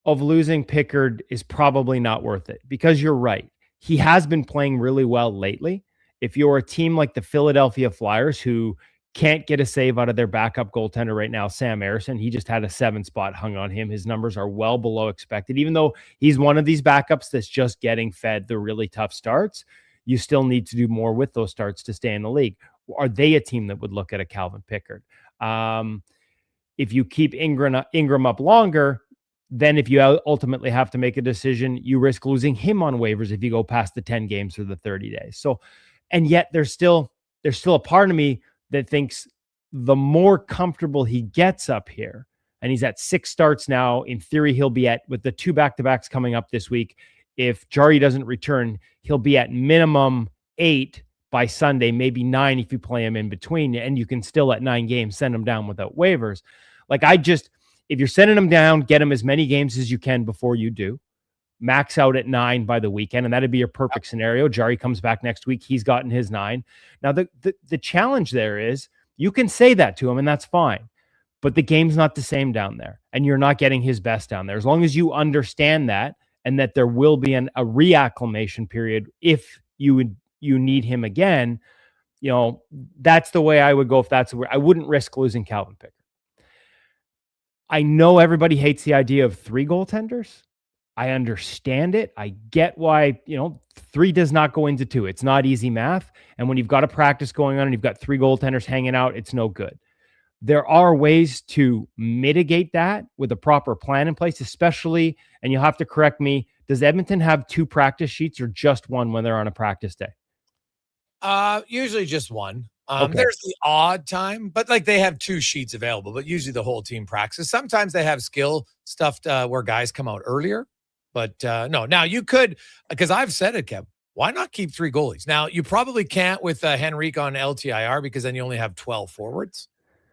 Speaker 22: of losing Pickard is probably not worth it because you're right. He has been playing really well lately. If you're a team like the Philadelphia Flyers who can't get a save out of their backup goaltender right now, Sam Ersson, he just had a 7 spot hung on him. His numbers are well below expected. Even though he's one of these backups that's just getting fed the really tough starts, you still need to do more with those starts to stay in the league. Are they a team that would look at a Calvin Pickard? If you keep Ingram up longer, then if you ultimately have to make a decision, you risk losing him on waivers if you go past the 10 games or the 30 days. So, and yet there's still a part of me that thinks the more comfortable he gets up here, and he's at 6 starts now, in theory, he'll be at, with the 2 back-to-backs coming up this week, if Jari doesn't return, he'll be at minimum 8 by Sunday, maybe 9 if you play him in between, and you can still at 9 games send him down without waivers. Like if you're sending him down, get him as many games as you can before you do. Max out at 9 by the weekend, and that'd be your perfect scenario. Jari comes back next week. He's gotten his 9. Now, the challenge there is you can say that to him, and that's fine, but the game's not the same down there, and you're not getting his best down there. As long as you understand that and that there will be a reacclimation period if you need him again, that's the way I would go. If that's where I wouldn't risk losing Calvin Pickard. I know everybody hates the idea of 3 goaltenders. I understand it. I get why, 3 does not go into 2. It's not easy math. And when you've got a practice going on and you've got 3 goaltenders hanging out, it's no good. There are ways to mitigate that with a proper plan in place, especially, and you'll have to correct me, does Edmonton have 2 practice sheets or just 1 when they're on a practice day?
Speaker 10: Usually just 1.
Speaker 22: Okay.
Speaker 10: There's the odd time, but like they have 2 sheets available, but usually the whole team practices. Sometimes they have skill stuff where guys come out earlier, but no. Now you could, because I've said it, Kev, why not keep 3 goalies? Now you probably can't with Henrique on LTIR because then you only have 12 forwards,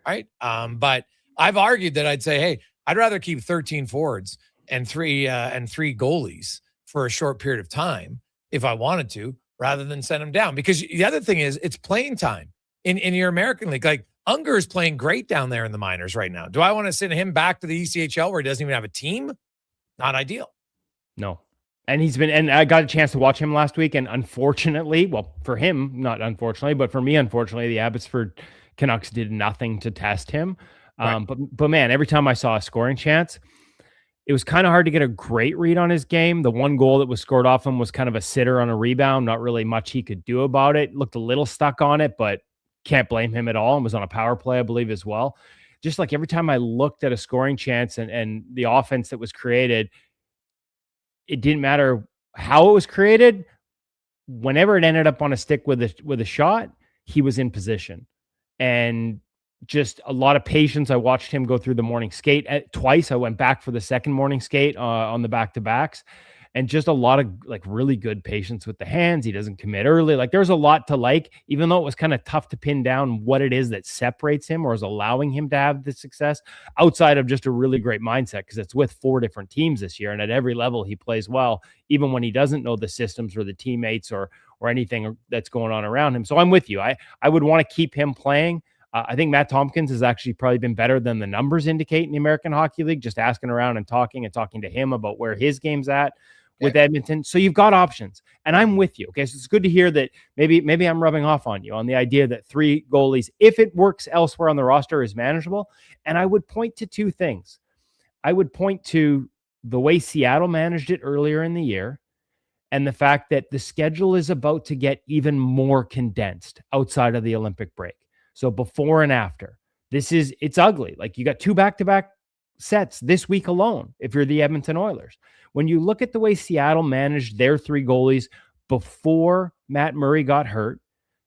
Speaker 10: right? But I've argued that I'd say, hey, I'd rather keep 13 forwards and 3 goalies for a short period of time if I wanted to, rather than send them down. Because the other thing is it's playing time. In your American League, like Unger is playing great down there in the minors right now. Do I want to send him back to the ECHL where he doesn't even have a team? Not ideal.
Speaker 22: No. And I got a chance to watch him last week. And unfortunately, well, for him, not unfortunately, but for me, unfortunately, the Abbotsford Canucks did nothing to test him.
Speaker 10: Right.
Speaker 22: But man, every time I saw a scoring chance, it was kind of hard to get a great read on his game. The 1 goal that was scored off him was kind of a sitter on a rebound. Not really much he could do about it. Looked a little stuck on it, but can't blame him at all, and was on a power play, I believe, as well. Just like every time I looked at a scoring chance and the offense that was created, it didn't matter how it was created. Whenever it ended up on a stick with a shot, he was in position. And just a lot of patience. I watched him go through the morning skate twice. I went back for the second morning skate on the back-to-backs, and just a lot of like really good patience with the hands. He doesn't commit early. Like there's a lot to like, even though it was kind of tough to pin down what it is that separates him or is allowing him to have the success outside of just a really great mindset, because it's with 4 different teams this year. And at every level he plays well, even when he doesn't know the systems or the teammates or anything that's going on around him. So I'm with you. I would want to keep him playing. I think Matt Tompkins has actually probably been better than the numbers indicate in the American Hockey League, just asking around and talking to him about where his game's at with Edmonton. So you've got options, and I'm with you. Okay. So it's good to hear that maybe I'm rubbing off on you on the idea that 3 goalies, if it works elsewhere on the roster, is manageable. And I would point to 2 things. I would point to the way Seattle managed it earlier in the year, and the fact that the schedule is about to get even more condensed outside of the Olympic break. So before and after, it's ugly. Like you got 2 back-to-back sets this week alone if you're the Edmonton Oilers. When you look at the way Seattle managed their 3 goalies before Matt Murray got hurt,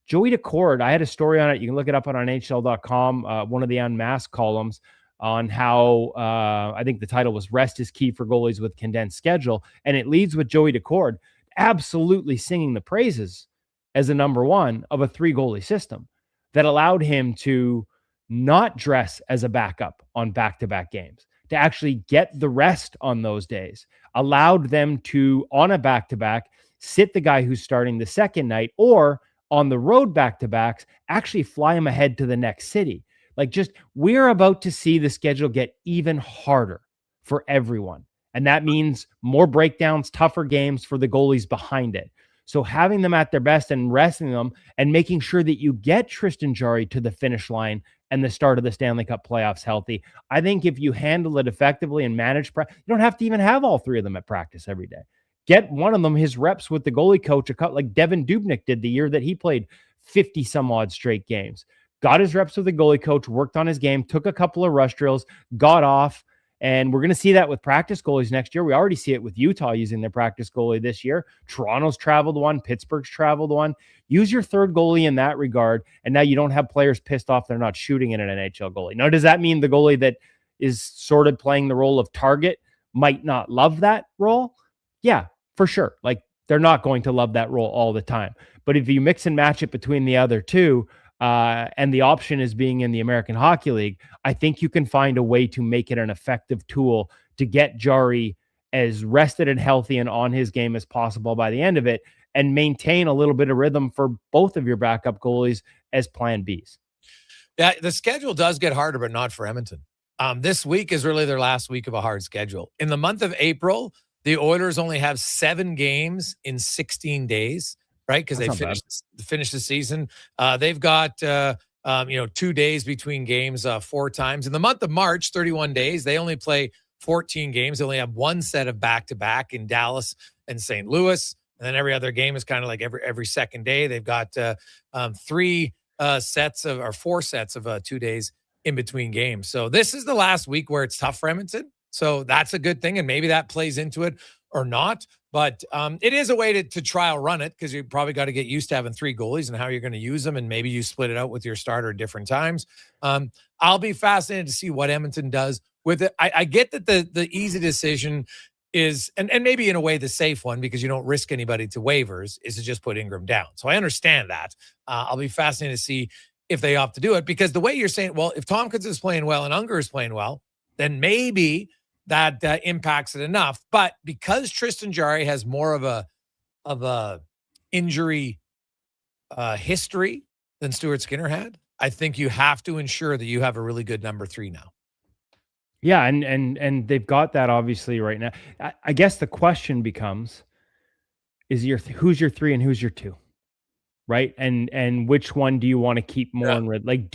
Speaker 22: Joey Decord, I had a story on it. You can look it up on NHL.com, one of the Unmasked columns, on how I think the title was "Rest is Key for Goalies with Condensed Schedule." And it leads with Joey Decord absolutely singing the praises as a number one of a 3 goalie system that allowed him to not dress as a backup on back-to-back games, to actually get the rest on those days, allowed them to, on a back-to-back, sit the guy who's starting the second night, or on the road back-to-backs, actually fly him ahead to the next city. Like, just, we're about to see the schedule get even harder for everyone. And that means more breakdowns, tougher games for the goalies behind it. So having them at their best and resting them and making sure that you get Tristan Jarry to the finish line and the start of the Stanley Cup playoffs healthy. I think if you handle it effectively and manage, you don't have to even have all 3 of them at practice every day. Get one of them his reps with the goalie coach, like Devin Dubnyk did the year that he played 50 some odd straight games. Got his reps with the goalie coach, worked on his game, took a couple of rush drills, got off. And we're going to see that with practice goalies next year. We already see it with Utah using their practice goalie this year. Toronto's traveled one. Pittsburgh's traveled one. Use your third goalie in that regard. And now you don't have players pissed off they're not shooting in an NHL goalie. Now, does that mean the goalie that is sort of playing the role of target might not love that role? Yeah, for sure. Like, they're not going to love that role all the time. But if you mix and match it between the other two, and the option is being in the American Hockey League, I think you can find a way to make it an effective tool to get Jarry as rested and healthy and on his game as possible by the end of it, and maintain a little bit of rhythm for both of your backup goalies as plan Bs.
Speaker 10: Yeah, the schedule does get harder, but not for Edmonton. This week is really their last week of a hard schedule. In the month of April, the Oilers only have 7 games in 16 days. Right, because they finished the season. They've got 2 days between games 4 times. In the month of March, 31 days, they only play 14 games. They only have 1 set of back-to-back in Dallas and St. Louis. And then every other game is kind of like every second day. They've got 4 sets of 2 days in between games. So this is the last week where it's tough for Edmonton. So that's a good thing, and maybe that plays into it or not. But it is a way to trial run it, because you probably got to get used to having 3 goalies and how you're going to use them, and maybe you split it out with your starter at different times. I'll be fascinated to see what Edmonton does with it. I get that the easy decision is, and maybe in a way the safe one, because you don't risk anybody to waivers, is to just put Ingram down. So I understand that. I'll be fascinated to see if they opt to do it, because the way you're saying, well, if Tompkins is playing well and Unger is playing well, then maybe that impacts it enough. But because Tristan Jarry has more of a injury history than Stuart Skinner had, I think you have to ensure that you have a really good number 3 now.
Speaker 22: Yeah, and they've got that obviously right now. I guess the question becomes, who's your 3 and who's your 2? Right? And which one do you want to keep more in red? Like,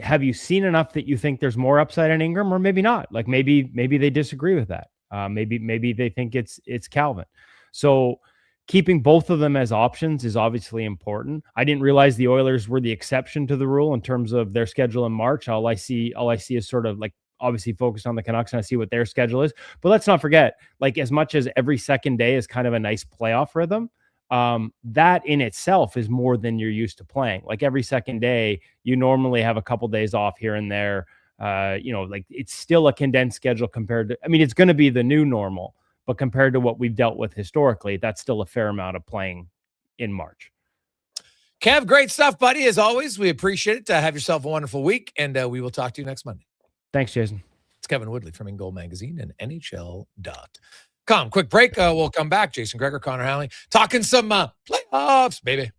Speaker 22: have you seen enough that you think there's more upside in Ingram, or maybe not? Like, maybe they disagree with that. Maybe they think it's Calvin. So keeping both of them as options is obviously important. I didn't realize the Oilers were the exception to the rule in terms of their schedule in March. All I see is sort of like, obviously focused on the Canucks, and I see what their schedule is. But let's not forget, like, as much as every second day is kind of a nice playoff rhythm, that in itself is more than you're used to playing. Like, every second day, you normally have a couple days off here and there. Like, it's still a condensed schedule compared to, it's going to be the new normal, but compared to what we've dealt with historically, that's still a fair amount of playing in March.
Speaker 10: Kev, great stuff, buddy. As always, we appreciate it. Have yourself a wonderful week, and we will talk to you next Monday.
Speaker 22: Thanks, Jason.
Speaker 10: It's Kevin Woodley from In Goal Magazine and NHL.com. Quick break. We'll come back. Jason Gregor, Connor Halley, talking some playoffs, baby.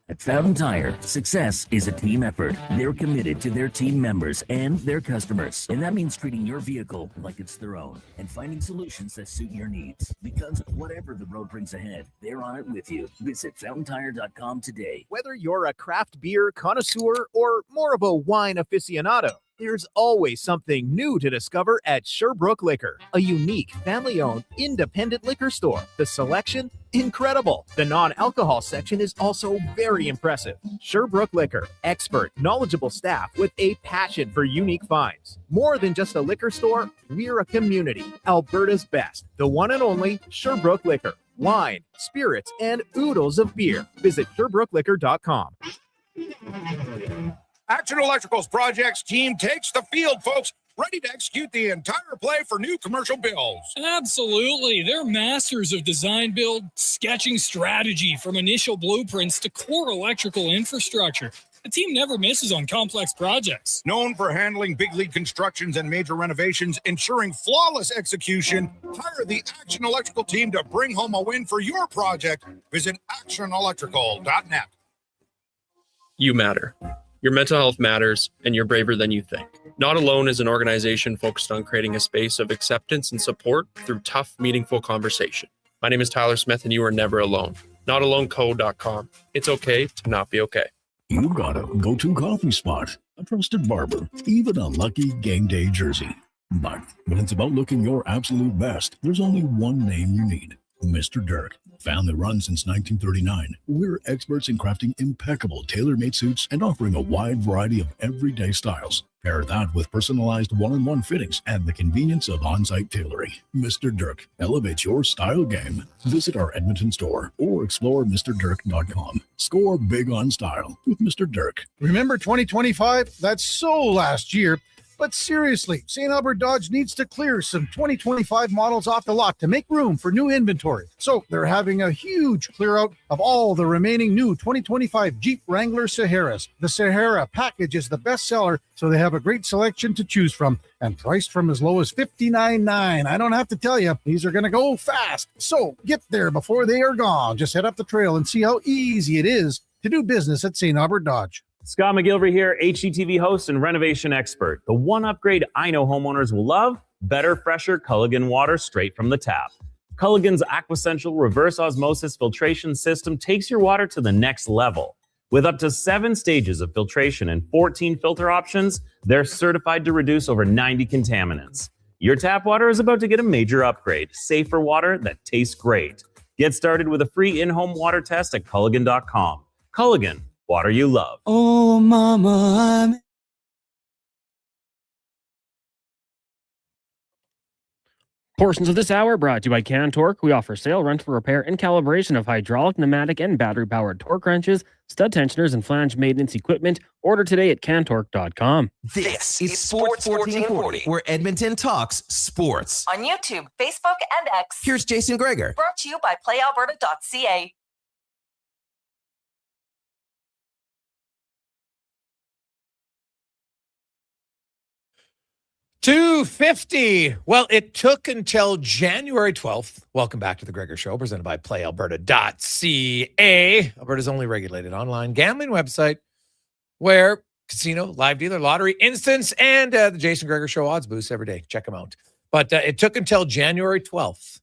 Speaker 4: At Fountain Tire, success is a team effort. They're committed to their team members and their customers. And that means treating your vehicle like it's their own and finding solutions that suit your needs. Because whatever the road brings ahead, they're on it with you. Visit FountainTire.com today.
Speaker 2: Whether you're a craft beer connoisseur or more of a wine aficionado,
Speaker 3: There's always something new to discover at Sherbrooke Liquor, a unique, family-owned, independent liquor store. The selection, incredible. The non-alcohol section is also very impressive. Sherbrooke Liquor, expert, knowledgeable staff with a passion for unique finds. More than just a liquor store, we're a community. Alberta's best, the one and only Sherbrooke Liquor. Wine, spirits, and oodles of beer. Visit SherbrookeLiquor.com.
Speaker 2: Action Electrical's projects team takes the field, folks, ready to execute the entire play for new commercial builds.
Speaker 7: Absolutely. They're masters of design build, sketching strategy from initial blueprints to core electrical infrastructure. The team never misses on complex projects.
Speaker 2: Known for handling big league constructions and major renovations, ensuring flawless execution, hire the Action Electrical team to bring home a win for your project. Visit actionelectrical.net.
Speaker 23: You matter. Your mental health matters, and you're braver than you think. Not Alone is an organization focused on creating a space of acceptance and support through tough, meaningful conversation. My name is Tyler Smith, and you are never alone. NotAloneCo.com. It's okay to not be okay.
Speaker 1: You got a go-to coffee spot, a trusted barber, even a lucky game day jersey. But when it's about looking your absolute best, there's only one name you need. Mr. Dirk. Family run since 1939, we're experts in crafting impeccable tailor-made suits and offering a wide variety of everyday styles. Pair that with personalized one-on-one fittings and the convenience of on-site tailoring. Mr. Dirk elevates your style game. Visit our Edmonton store or explore MrDirk.com. Score big on style with Mr. Dirk.
Speaker 24: Remember 2025? That's so last year. But seriously, St. Albert Dodge needs to clear some 2025 models off the lot to make room for new inventory. So they're having a huge clear out of all the remaining new 2025 Jeep Wrangler Saharas. The Sahara package is the best seller, so they have a great selection to choose from and priced from as low as $59.9. I don't have to tell you, these are going to go fast. So get there before they are gone. Just head up the trail and see how easy it is to do business at St. Albert Dodge.
Speaker 25: Scott McGilvery here, HGTV host and renovation expert. The one upgrade I know homeowners will love, better, fresher Culligan water straight from the tap. Culligan's Aquasential reverse osmosis filtration system takes your water to the next level. With up to 7 stages of filtration and 14 filter options, they're certified to reduce over 90 contaminants. Your tap water is about to get a major upgrade, safer water that tastes great. Get started with a free in-home water test at Culligan.com. Culligan. Water you love.
Speaker 26: Oh, mama,
Speaker 11: Portions of this hour brought to you by Cantork. We offer sale, rental, repair, and calibration of hydraulic, pneumatic, and battery-powered torque wrenches, stud tensioners, and flange maintenance equipment. Order today at Cantork.com.
Speaker 20: This is Sports 1440, where Edmonton talks sports.
Speaker 9: On YouTube, Facebook, and X.
Speaker 20: Here's Jason Gregor.
Speaker 9: Brought to you by PlayAlberta.ca.
Speaker 10: 250. Well, it took until January 12th. Welcome back to the Gregor Show, presented by PlayAlberta.ca, Alberta's only regulated online gambling website, where casino, live dealer, lottery, instance, and the Jason Gregor Show odds boost every day. Check them out. But it took until January 12th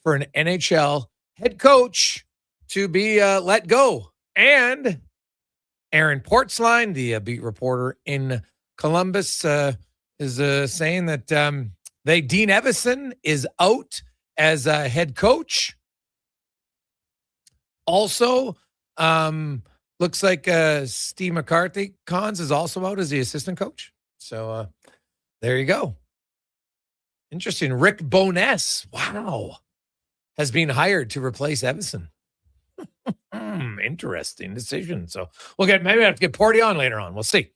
Speaker 10: for an NHL head coach to be let go. And Aaron Portzline, the beat reporter in Columbus, is saying that Dean Evason is out as a head coach. Also, looks like Steve McCarthy Cons is also out as the assistant coach. So there you go. Interesting. Rick Bowness, wow, has been hired to replace Evason. Interesting decision. So maybe I have to get Porty on later on. We'll see.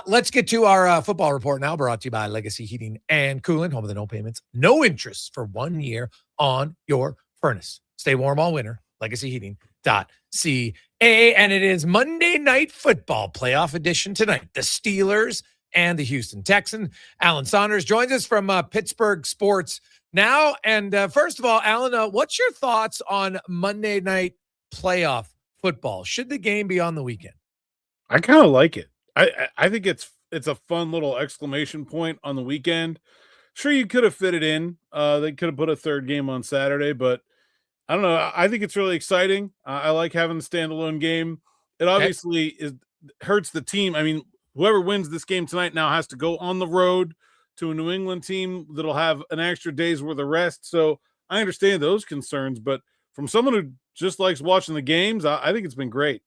Speaker 10: Let's get to our football report now, brought to you by Legacy Heating and Cooling, home of the no payments, no interest for 1 year on your furnace. Stay warm all winter. LegacyHeating.ca. And it is Monday Night Football playoff edition tonight. The Steelers and the Houston Texans. Alan Saunders joins us from Pittsburgh Sports now. And first of all, Alan, what's your thoughts on Monday Night playoff football? Should the game be on the weekend?
Speaker 27: I kind of like it. I think it's a fun little exclamation point on the weekend. Sure, you could have fit it in. They could have put a third game on Saturday, but I don't know. I think it's really exciting. I like having the standalone game. It obviously hurts the team. I mean, whoever wins this game tonight now has to go on the road to a New England team that'll have an extra day's worth of rest. So I understand those concerns, but from someone who just likes watching the games, I think it's been great.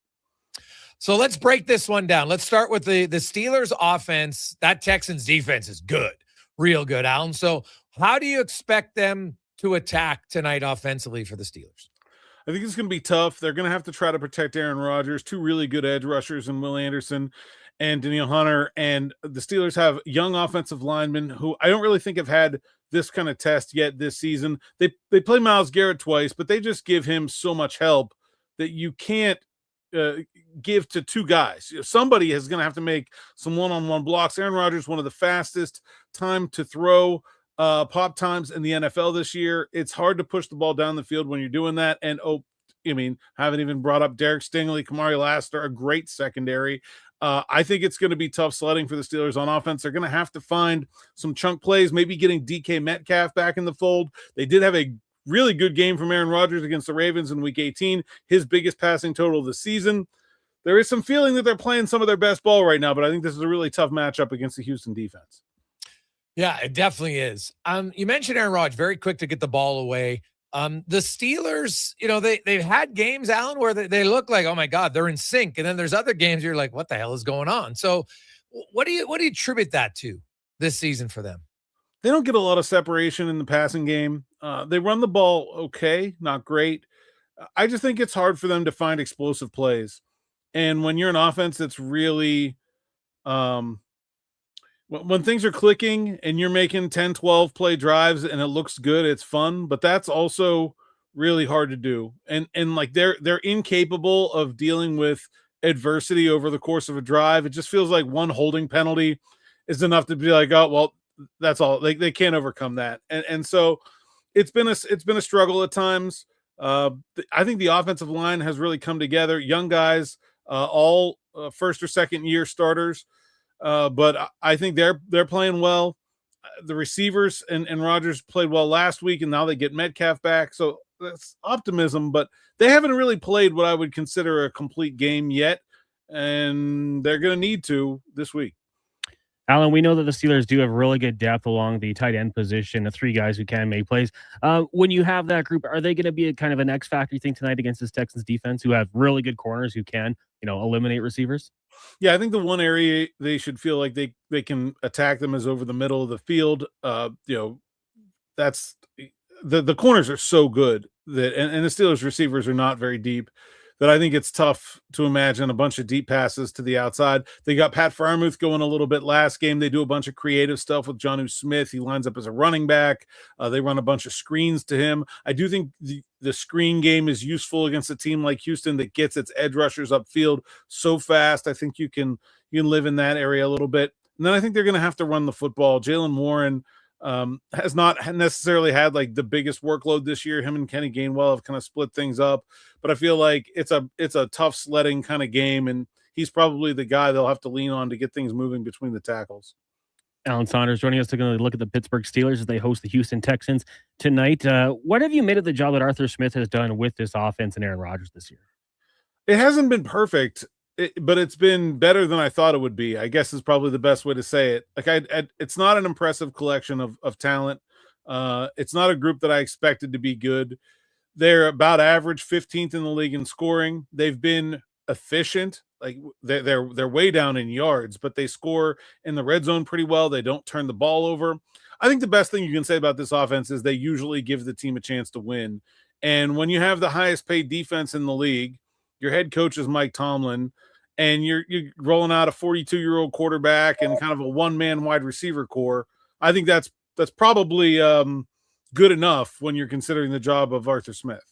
Speaker 10: So let's break this one down. Let's start with the Steelers offense. That Texans defense is good, real good, Alan. So how do you expect them to attack tonight offensively for the Steelers?
Speaker 27: I think it's going to be tough. They're going to have to try to protect Aaron Rodgers, two really good edge rushers in Will Anderson and Danielle Hunter. And the Steelers have young offensive linemen who I don't really think have had this kind of test yet this season. They play Myles Garrett twice, but they just give him so much help that you can't give to two guys. Somebody is going to have to make some one-on-one blocks. Aaron Rodgers, one of the fastest time to throw pop times in the NFL this year. It's hard to push the ball down the field when you're doing that. And haven't even brought up Derek Stingley, Kamari Lassiter, a great secondary. I think it's going to be tough sledding for the Steelers on offense. They're going to have to find some chunk plays, maybe getting DK Metcalf back in the fold. They did have a really good game from Aaron Rodgers against the Ravens in Week 18, his biggest passing total of the season. There is some feeling that they're playing some of their best ball right now, but I think this is a really tough matchup against the Houston defense.
Speaker 10: Yeah, it definitely is. You mentioned Aaron Rodgers, very quick to get the ball away. The Steelers, they've had games, Alan, where they look like, oh my God, they're in sync. And then there's other games you're like, what the hell is going on? So what do you attribute that to this season for them?
Speaker 27: They don't get a lot of separation in the passing game. They run the ball okay, not great. I just think it's hard for them to find explosive plays. And when you're an offense that's really when things are clicking and you're making 10, 12 play drives and it looks good, it's fun, but that's also really hard to do. And like they're incapable of dealing with adversity over the course of a drive. It just feels like one holding penalty is enough to be like, oh, well, that's all. They can't overcome that. And so it's been a struggle at times. I think the offensive line has really come together. Young guys, all first or second year starters. But I think they're playing well. The receivers and Rodgers played well last week, and now they get Metcalf back. So that's optimism, but they haven't really played what I would consider a complete game yet, and they're going to need to this week.
Speaker 11: Alan, we know that the Steelers do have really good depth along the tight end position, the three guys who can make plays. When you have that group, are they going to be a kind of an X factor, you think, tonight against this Texans defense, who have really good corners who can, eliminate receivers?
Speaker 27: Yeah, I think the one area they should feel like they can attack them is over the middle of the field. That's the corners are so good that, and the Steelers receivers are not very deep, that I think it's tough to imagine a bunch of deep passes to the outside. They got Pat Freiermuth going a little bit last game. They do a bunch of creative stuff with Jonnu Smith. He lines up as a running back. They run a bunch of screens to him. I do think the screen game is useful against a team like Houston that gets its edge rushers upfield so fast. I think you can live in that area a little bit. And then I think they're going to have to run the football. Jaylen Warren has not necessarily had like the biggest workload this year. Him and Kenny Gainwell have kind of split things up, but I feel like it's a tough sledding kind of game, and he's probably the guy they'll have to lean on to get things moving between the tackles.
Speaker 11: Alan Saunders joining us to look at the Pittsburgh Steelers as they host the Houston Texans tonight. What have you made of the job that Arthur Smith has done with this offense and Aaron Rodgers this year?
Speaker 27: It hasn't been perfect, but it's been better than I thought it would be, I guess is probably the best way to say it. Like it's not an impressive collection of talent. It's not a group that I expected to be good. They're about average, 15th in the league in scoring. They've been efficient. Like they're way down in yards, but they score in the red zone pretty well. They don't turn the ball over. I think the best thing you can say about this offense is they usually give the team a chance to win. And when you have the highest paid defense in the league, your head coach is Mike Tomlin, and you're rolling out a 42-year-old quarterback and kind of a one-man wide receiver core, I think that's probably good enough when you're considering the job of Arthur Smith.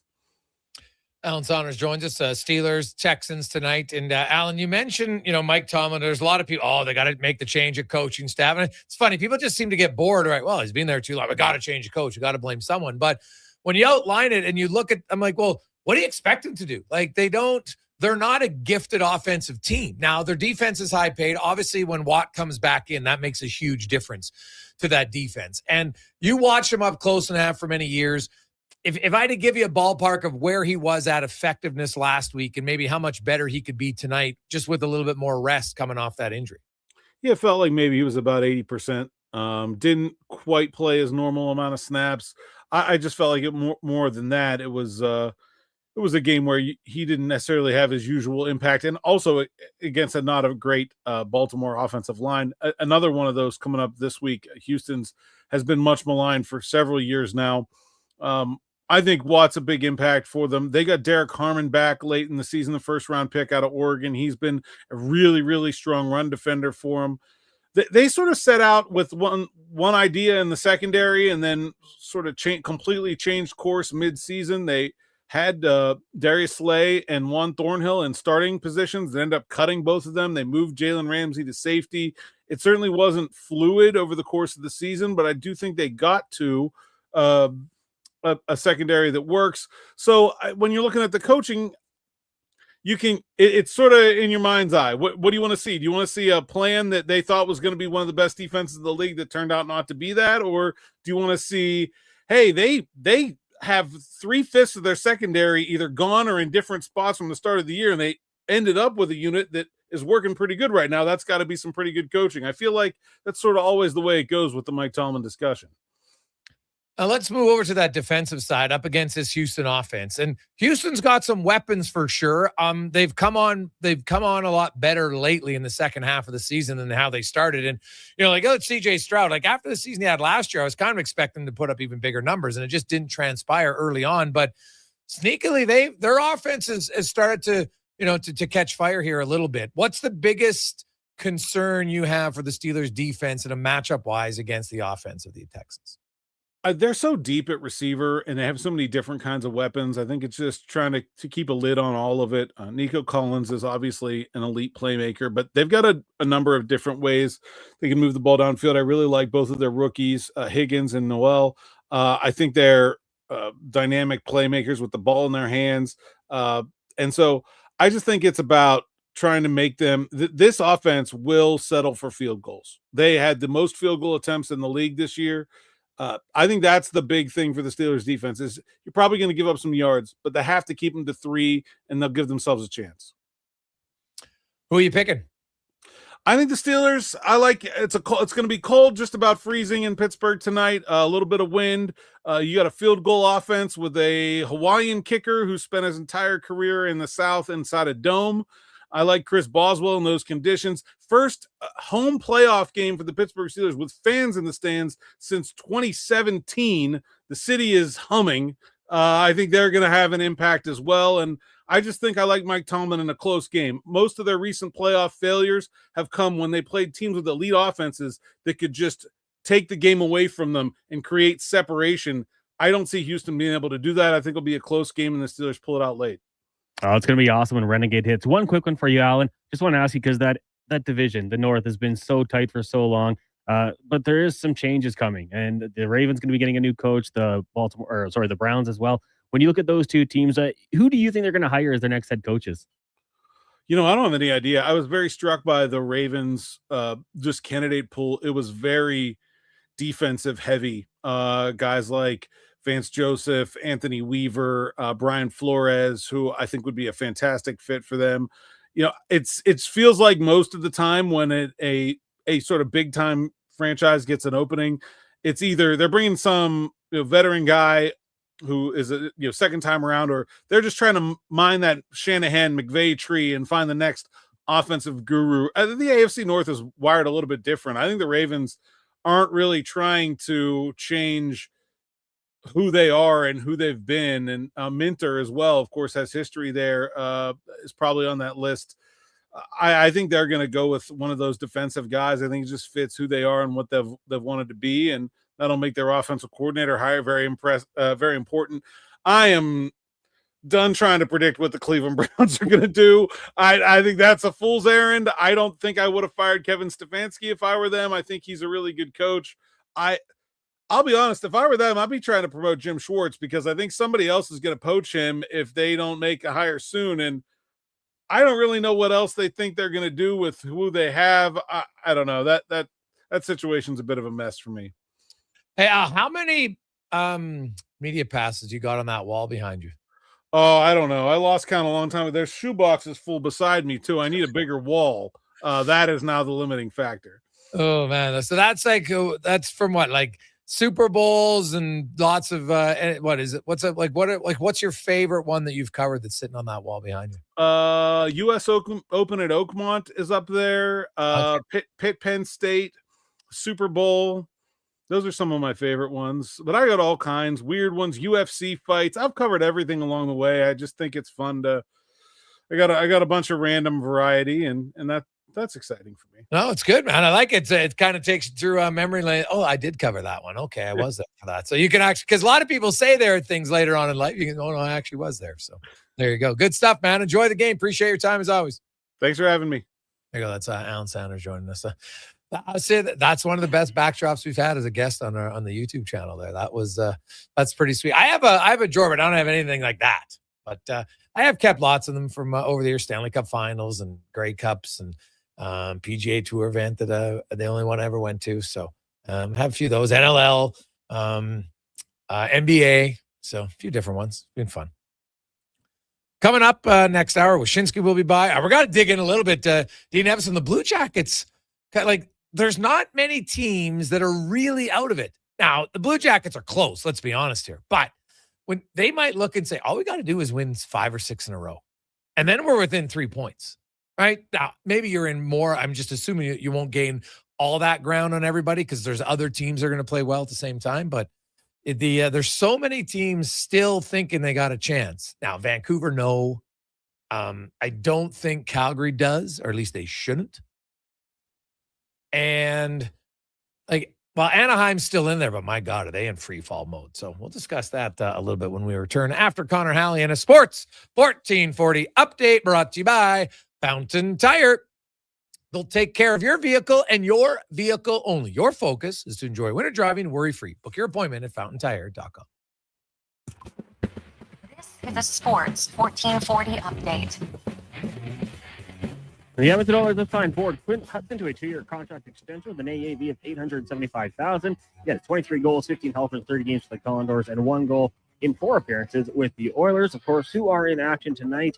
Speaker 10: Alan Saunders joins us, Steelers, Texans tonight. And Alan, you mentioned, Mike Tomlin. There's a lot of people, they got to make the change of coaching staff. And it's funny, people just seem to get bored, right? Well, he's been there too long. We got to change the coach. We got to blame someone. But when you outline it and you look at, I'm like, well, what do you expect them to do? Like, they're not a gifted offensive team. Now, their defense is high paid. Obviously, when Watt comes back in, that makes a huge difference to that defense. And you watch him up close and have for many years. If I had to give you a ballpark of where he was at effectiveness last week and maybe how much better he could be tonight, just with a little bit more rest coming off that injury.
Speaker 27: Yeah, it felt like maybe he was about 80%. Didn't quite play his normal amount of snaps. I just felt like it more than that. It was a game where he didn't necessarily have his usual impact, and also against a not a great Baltimore offensive line. Another one of those coming up this week. Houston's has been much maligned for several years now. I think Watt's a big impact for them. They got Derek Harmon back late in the season, the first round pick out of Oregon. He's been a really, really strong run defender for them. They sort of set out with one idea in the secondary, and then sort of completely changed course mid-season. They had Darius Slay and Juan Thornhill in starting positions. They ended up cutting both of them. They moved Jalen Ramsey to safety. It certainly wasn't fluid over the course of the season, but I do think they got to a secondary that works. So when you're looking at the coaching, you can it's sort of in your mind's eye. What do you want to see? Do you want to see a plan that they thought was going to be one of the best defenses in the league that turned out not to be that? Or do you want to see, hey, they have 3/5 of their secondary either gone or in different spots from the start of the year, and they ended up with a unit that is working pretty good right now? That's got to be some pretty good coaching. I feel like that's sort of always the way it goes with the Mike Tomlin discussion.
Speaker 10: Let's move over to that defensive side up against this Houston offense. And Houston's got some weapons for sure. They've come on a lot better lately in the second half of the season than how they started. And, like, CJ Stroud, like after the season he had last year, I was kind of expecting to put up even bigger numbers, and it just didn't transpire early on. But sneakily, their offense has started to catch fire here a little bit. What's the biggest concern you have for the Steelers defense and a matchup wise against the offense of the Texans?
Speaker 27: They're so deep at receiver, and they have so many different kinds of weapons. I think it's just trying to keep a lid on all of it. Nico Collins is obviously an elite playmaker, but they've got a number of different ways they can move the ball downfield. I really like both of their rookies, Higgins and Noel. I think they're dynamic playmakers with the ball in their hands. And so I just think it's about trying to make them this offense will settle for field goals. They had the most field goal attempts in the league this year. I think that's the big thing for the Steelers defense is you're probably going to give up some yards, but they have to keep them to 3, and they'll give themselves a chance.
Speaker 10: Who are you picking?
Speaker 27: I think the Steelers. I like it's going to be cold, just about freezing in Pittsburgh tonight. A little bit of wind. You got a field goal offense with a Hawaiian kicker who spent his entire career in the South inside a dome. I like Chris Boswell in those conditions. First home playoff game for the Pittsburgh Steelers with fans in the stands since 2017. The city is humming. I think they're going to have an impact as well. And I just think I like Mike Tomlin in a close game. Most of their recent playoff failures have come when they played teams with elite offenses that could just take the game away from them and create separation. I don't see Houston being able to do that. I think it'll be a close game and the Steelers pull it out late.
Speaker 11: Oh, it's going to be awesome when Renegade hits. One quick one for you, Alan. Just want to ask you, because that division, the North, has been so tight for so long. But there is some changes coming, and the Ravens going to be getting a new coach. The Browns as well. When you look at those two teams, who do you think they're going to hire as their next head coaches?
Speaker 27: I don't have any idea. I was very struck by the Ravens just candidate pool. It was very defensive heavy. Guys like Vance Joseph, Anthony Weaver, Brian Flores, who I think would be a fantastic fit for them. It feels like most of the time when a sort of big time franchise gets an opening, it's either they're bringing some veteran guy who is a second time around, or they're just trying to mine that Shanahan McVay tree and find the next offensive guru. I think the AFC North is wired a little bit different. I think the Ravens aren't really trying to change who they are and who they've been. And Minter as well, of course, has history there, is probably on that list. I think they're going to go with one of those defensive guys. I think it just fits who they are and what they've wanted to be, and that'll make their offensive coordinator hire very important. I am done trying to predict what the Cleveland Browns are going to do. I think that's a fool's errand. I don't think I would have fired Kevin Stefanski if I were them. I think he's a really good coach. I'll be honest, if I were them, I'd be trying to promote Jim Schwartz, because I think somebody else is going to poach him if they don't make a hire soon. And I don't really know what else they think they're going to do with who they have. I don't know. That situation's a bit of a mess for me.
Speaker 10: Hey, how many media passes you got on that wall behind you?
Speaker 27: Oh, I don't know. I lost count a long time ago. There's shoeboxes full beside me too. I need a bigger wall. that is now the limiting factor.
Speaker 10: Oh man, so that's like that's from what, like Super Bowls and lots of what is it? What's it like? What's your favorite one that you've covered that's sitting on that wall behind you?
Speaker 27: U.S. Open at Oakmont is up there. Pitt, Penn State, Super Bowl. Those are some of my favorite ones, but I got all kinds, weird ones, UFC fights. I've covered everything along the way. I just think it's fun to. I got a bunch of random variety, and that's exciting for me.
Speaker 10: No, it's good, man. I like it. It kind of takes you through memory lane. Oh, I did cover that one. Okay, I was there for that. So you can actually, because a lot of people say there are things later on in life. You can go, oh, no, I actually was there. So there you go. Good stuff, man. Enjoy the game. Appreciate your time as always.
Speaker 27: Thanks for having me.
Speaker 10: There you go. That's Alan Sanders joining us. I'll say that's one of the best backdrops we've had as a guest on the YouTube channel. There, that's pretty sweet. I have a drawer, but I don't have anything like that. But I have kept lots of them from over the years, Stanley Cup Finals and Grey Cups and PGA Tour event that the only one I ever went to. So have a few of those, NLL, NBA. So a few different ones. It's been fun. Coming up next hour, Wyshynski will be by. We're going to dig in a little bit. Dean Evison, the Blue Jackets, like there's not many teams that are really out of it. Now, the Blue Jackets are close, let's be honest here. But when they might look and say, all we got to do is win 5 or 6 in a row. And then we're within 3 points, right? Now, maybe you're in more. I'm just assuming you won't gain all that ground on everybody because there's other teams that are going to play well at the same time. But there's so many teams still thinking they got a chance. Now, Vancouver, no. I don't think Calgary does, or at least they shouldn't. And Anaheim's still in there, but my God, are they in free fall mode? So we'll discuss that a little bit when we return after Connor Halley and a Sports 1440 update brought to you by Fountain Tire. They'll take care of your vehicle and your vehicle only. Your focus is to enjoy winter driving worry-free. Book your appointment at fountaintire.com.
Speaker 9: This is a Sports 1440 update.
Speaker 11: The Edmonton Oilers have signed forward Quint Hudson to a 2-year contract extension with an AAV of $875,000. He had 23 goals, 15 helpers in 30 games for the Condors, and 1 goal in 4 appearances with the Oilers, of course, who are in action tonight,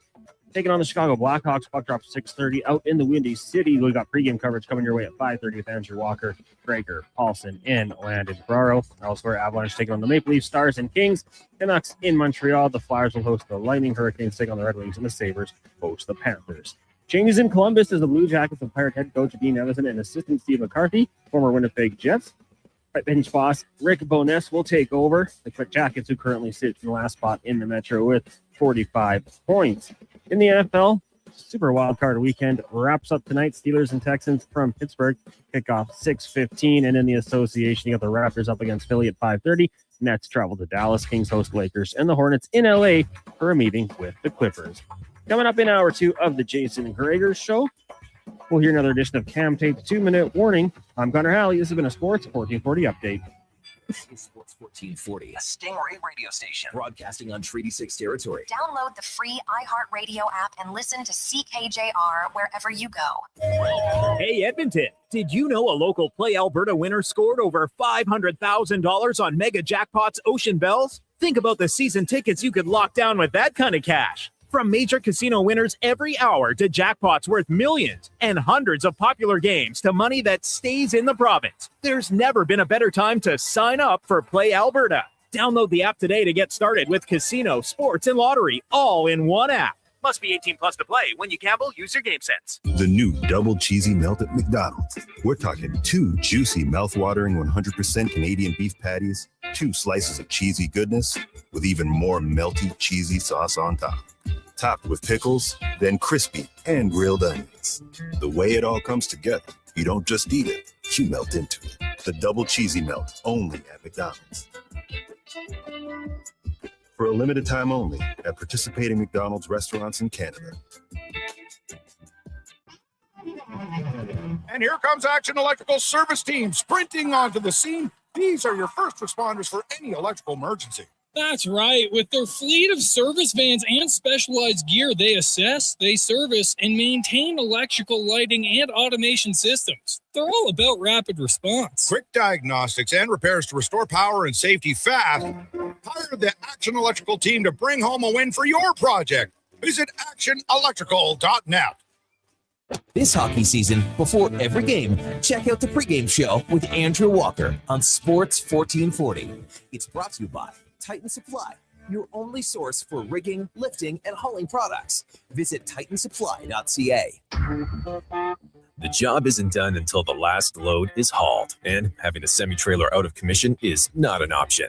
Speaker 11: taking on the Chicago Blackhawks. Puck drop 6:30 out in the Windy City. We got pregame coverage coming your way at 5:30 with Andrew Walker, Gregor, Paulson, and Landon Ferraro. Elsewhere, Avalanche taking on the Maple Leafs, Stars, and Kings. Canucks in Montreal. The Flyers will host the Lightning. Hurricanes take on the Red Wings, and the Sabres host the Panthers. Changes in Columbus as the Blue Jackets of Pirate head coach Dean Evison and assistant Steve McCarthy, former Winnipeg Jets. Bench boss Rick Bowness will take over the Jackets, who currently sit in the last spot in the Metro with 45 points. In the NFL, Super Wild Card Weekend wraps up tonight. Steelers and Texans from Pittsburgh kick off 6:15, and in the association, you got the Raptors up against Philly at 5:30. Nets travel to Dallas. Kings host Lakers, and the Hornets in LA for a meeting with the Clippers. Coming up in hour 2 of the Jason Gregor Show, we'll hear another edition of Cam Tape's 2-minute warning. I'm Connor Halley. This has been a Sports 1440 update.
Speaker 20: This is Sports 1440, a Stingray radio station broadcasting on Treaty 6 territory.
Speaker 9: Download the free iHeartRadio app and listen to CKJR wherever you go.
Speaker 5: Hey, Edmonton, did you know a local Play Alberta winner scored over $500,000 on Mega Jackpots Ocean Bells? Think about the season tickets you could lock down with that kind of cash. From major casino winners every hour to jackpots worth millions and hundreds of popular games to money that stays in the province, there's never been a better time to sign up for Play Alberta. Download the app today to get started with casino, sports, and lottery all in one app. Must be 18 plus to play. When you gamble, use your game sense.
Speaker 6: The new double cheesy melt at McDonald's. We're talking 2 juicy, mouth-watering 100% Canadian beef patties, 2 slices of cheesy goodness with even more melty, cheesy sauce on top. Topped with pickles, then crispy and grilled onions. The way it all comes together, you don't just eat it, you melt into it. The double cheesy melt, only at McDonald's. For a limited time only at participating McDonald's restaurants in Canada.
Speaker 2: And here comes Action Electrical Service Team sprinting onto the scene. These are your first responders for any electrical emergency.
Speaker 7: That's right. With their fleet of service vans and specialized gear, they assess, they service, and maintain electrical lighting and automation systems. They're all about rapid response.
Speaker 2: Quick diagnostics and repairs to restore power and safety fast. Hire the Action Electrical team to bring home a win for your project. Visit actionelectrical.net.
Speaker 20: This hockey season, before every game, check out the pregame show with Andrew Walker on Sports 1440. It's brought to you by Titan Supply, your only source for rigging, lifting, and hauling products. Visit titansupply.ca.
Speaker 15: The job isn't done until the last load is hauled, and having a semi-trailer out of commission is not an option.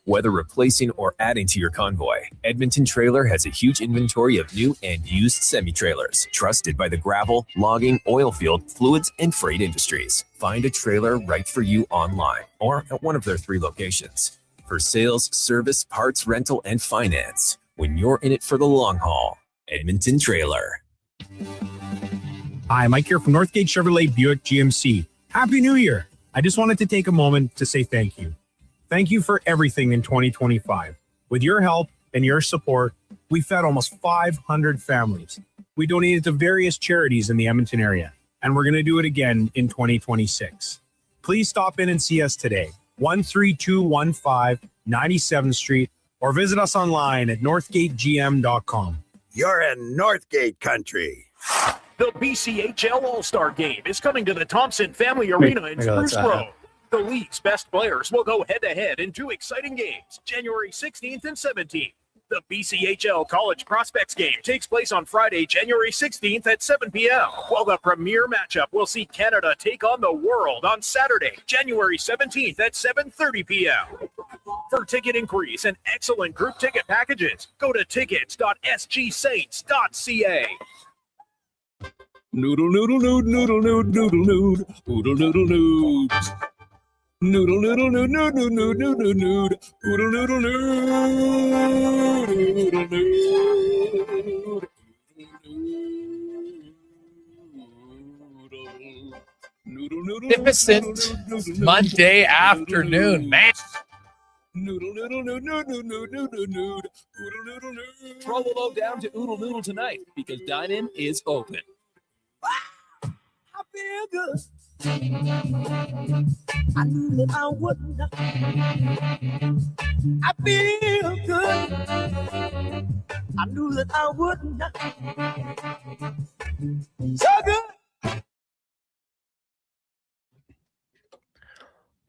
Speaker 15: Whether replacing or adding to your convoy, Edmonton Trailer has a huge inventory of new and used semi-trailers, trusted by the gravel, logging, oil field, fluids, and freight industries. Find a trailer right for you online or at one of their 3 locations. For sales, service, parts, rental, and finance, when you're in it for the long haul, Edmonton Trailer.
Speaker 8: Hi, Mike here from Northgate Chevrolet Buick GMC. Happy New Year. I just wanted to take a moment to say thank you. Thank you for everything in 2025. With your help and your support, we fed almost 500 families. We donated to various charities in the Edmonton area, and we're going to do it again in 2026. Please stop in and see us today, 13215 97th Street, or visit us online at northgategm.com.
Speaker 12: You're in Northgate country.
Speaker 5: The BCHL All-Star Game is coming to the Thompson Family Arena in Spruce Grove. The league's best players will go head-to-head in 2 exciting games, January 16th and 17th. The BCHL College Prospects Game takes place on Friday, January 16th at 7 p.m., while the premier matchup will see Canada take on the world on Saturday, January 17th at 7:30 p.m. For ticket inquiries and excellent group ticket packages, go to tickets.sgsaints.ca.
Speaker 19: Noodle, noodle, noodle, noodle, noodle, noodle, noodle, noodle, noodle, noodle. Noodle, noodle, noodle, noodle, noodle, noodle, noodle, noodle, noodle, noodle, noodle.
Speaker 10: Magnificent Monday afternoon, man.
Speaker 19: Noodle, noodle, noodle, noodle, noodle, noodle, noodle, noodle, noodle.
Speaker 3: Throw a load down to Oodle Noodle tonight because dine-in is open.
Speaker 26: I feel good. I knew that I wouldn't. I feel good. I knew that I wouldn't. So good.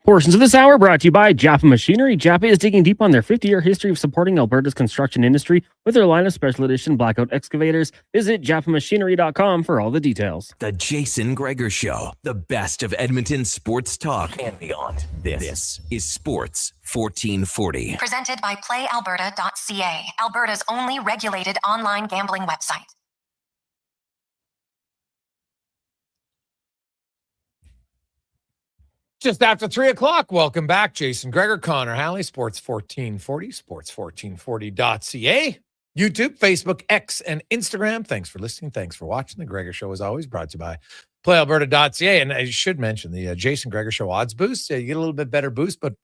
Speaker 11: Portions of this hour brought to you by Japa Machinery. Japa is digging deep on their 50-year history of supporting Alberta's construction industry with their line of special edition blackout excavators. Visit japamachinery.com for all the details.
Speaker 20: The Jason Gregor Show, the best of Edmonton sports talk and beyond. This is Sports 1440.
Speaker 9: Presented by PlayAlberta.ca, Alberta's only regulated online gambling website.
Speaker 10: Just after 3 o'clock. Welcome back. Jason Gregor, Connor Halley, Sports 1440, sports1440.ca, YouTube, Facebook, X, and Instagram. Thanks for listening. Thanks for watching. The Gregor Show is always brought to you by PlayAlberta.ca. And I should mention the Jason Gregor Show odds boost. You get a little bit better boost, but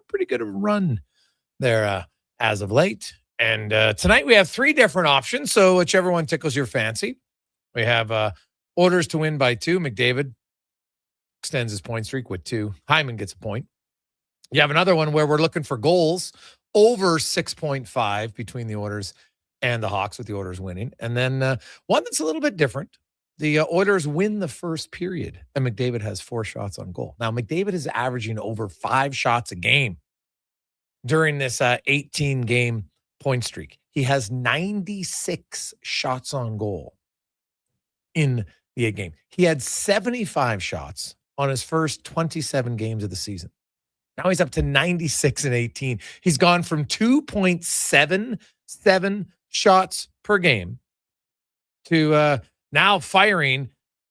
Speaker 10: pretty good of a run there as of late. And tonight we have 3 different options, so whichever one tickles your fancy. We have Oilers to win by 2. McDavid extends his point streak with 2. Hyman gets a point. You have another one where we're looking for goals over 6.5 between the Oilers and the Hawks, with the Oilers winning. And then one that's a little bit different. The Oilers win the first period, and McDavid has 4 shots on goal. Now, McDavid is averaging over 5 shots a game during this 18-game point streak. He has 96 shots on goal in the 8 game. He had 75 shots on his first 27 games of the season. Now he's up to 96 and 18. He's gone from 2.77 shots per game to now firing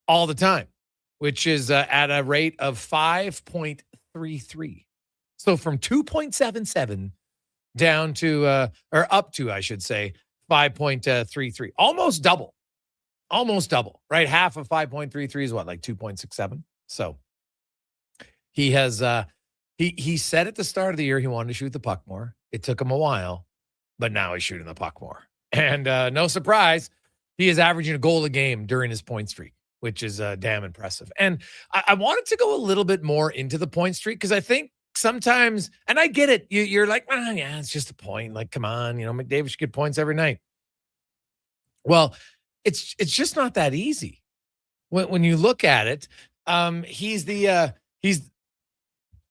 Speaker 10: all the time, which is at a rate of 5.33. So from 2.77 down to, or up to, I should say, 5.33. Almost double, right? Half of 5.33 is what, like 2.67? So he has, he said at the start of the year he wanted to shoot the puck more. It took him a while, but now he's shooting the puck more. And no surprise, he is averaging a goal a game during his point streak, which is damn impressive. And I wanted to go a little bit more into the point streak because I think sometimes, and I get it, you're like, oh, yeah, it's just a point. Like, come on, McDavid should get points every night. Well, it's just not that easy. When you look at it, he's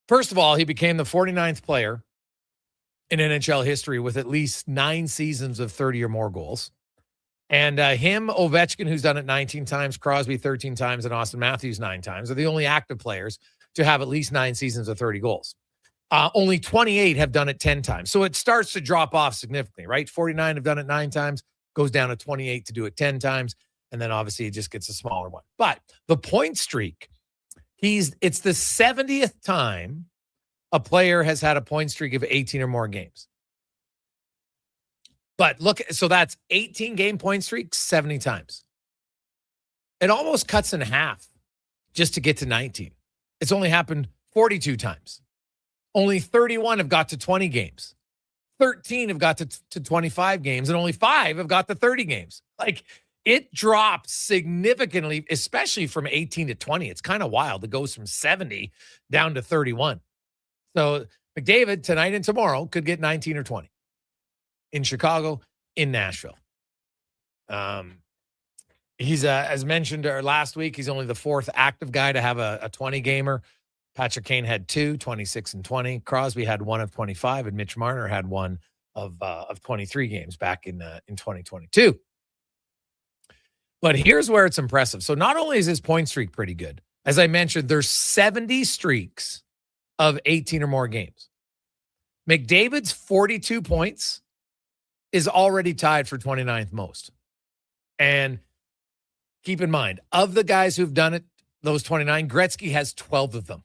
Speaker 10: first of all, he became the 49th player in NHL history with at least 9 seasons of 30 or more goals. And him, Ovechkin, who's done it 19 times, Crosby 13 times, and Austin Matthews 9 times, are the only active players to have at least 9 seasons of 30 goals. Only 28 have done it 10 times. So it starts to drop off significantly, right? 49 have done it 9 times, goes down to 28 to do it 10 times. And then obviously it just gets a smaller one. But the point streak, it's the 70th time a player has had a point streak of 18 or more games. But look, so that's 18 game point streak 70 times. It almost cuts in half just to get to 19. It's only happened 42 times. Only 31 have got to 20 games. 13 have got to 25 games, and only 5 have got to 30 games. Like, it drops significantly, especially from 18 to 20. It's kind of wild. It goes from 70 down to 31. So McDavid tonight and tomorrow could get 19 or 20 in Chicago, in Nashville. He's, as mentioned last week, he's only the 4th active guy to have a 20-gamer. Patrick Kane had 2, 26 and 20. Crosby had 1 of 25, and Mitch Marner had 1 of 23 games back in 2022. But here's where it's impressive. So not only is his point streak pretty good, as I mentioned, there's 70 streaks of 18 or more games. McDavid's 42 points is already tied for 29th most. And keep in mind, of the guys who've done it, those 29, Gretzky has 12 of them.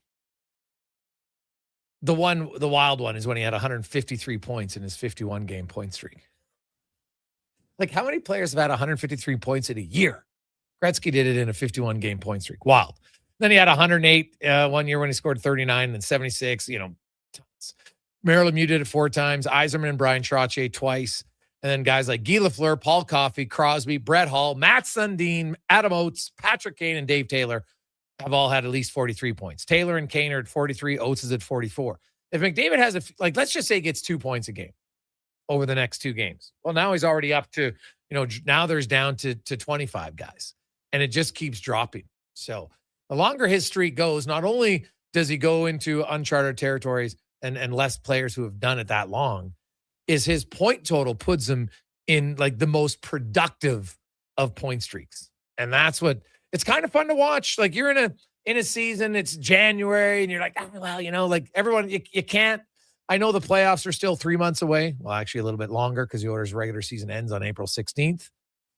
Speaker 10: The wild one is when he had 153 points in his 51-game point streak. Like, how many players have had 153 points in a year? Gretzky did it in a 51-game point streak. Wild. Then he had 108 one year when he scored 39 and 76, tons. Mario Lemieux did it 4 times. Yzerman and Brian Trottier twice. And then guys like Guy Lafleur, Paul Coffey, Crosby, Brett Hull, Matt Sundin, Adam Oates, Patrick Kane, and Dave Taylor have all had at least 43 points. Taylor and Kane are at 43. Oates is at 44. If McDavid has let's just say he gets 2 points a game over the next 2 games. Well, now he's already up to, now there's down to 25 guys, and it just keeps dropping. So the longer his streak goes, not only does he go into uncharted territories and less players who have done it that long, is his point total puts him in like the most productive of point streaks. And that's what it's kind of fun to watch. Like, you're in a season, it's January, and you're like, like everyone, you can't. I know the playoffs are still 3 months away. Well, actually a little bit longer because the Oilers' regular season ends on April 16th.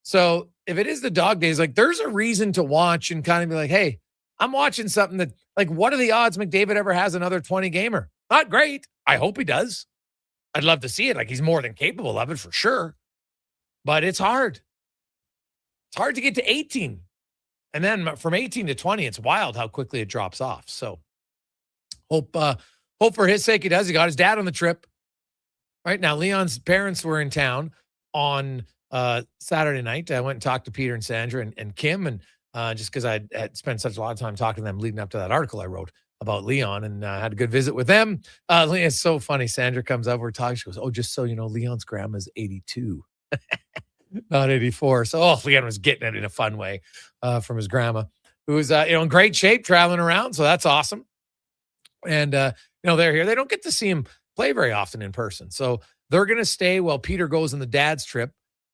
Speaker 10: So if it is the dog days, like, there's a reason to watch and kind of be like, hey, I'm watching something that, like, what are the odds McDavid ever has another 20-gamer? Not great. I hope he does. I'd love to see it. Like, he's more than capable of it for sure. But it's hard. It's hard to get to 18. And then from 18 to 20, it's wild how quickly it drops off. So hope for his sake he does. He got his dad on the trip. Right now, Leon's parents were in town on Saturday night. I went and talked to Peter and Sandra and Kim, and just because I had spent such a lot of time talking to them leading up to that article I wrote about Leon, and had a good visit with them. It's so funny. Sandra comes over, talks. She goes, "Oh, just so you know, Leon's grandma's 82, not 84." So, Leon was getting it in a fun way from his grandma, who's in great shape, traveling around. So that's awesome. And they're here. They don't get to see him play very often in person, so they're going to stay while Peter goes on the dad's trip,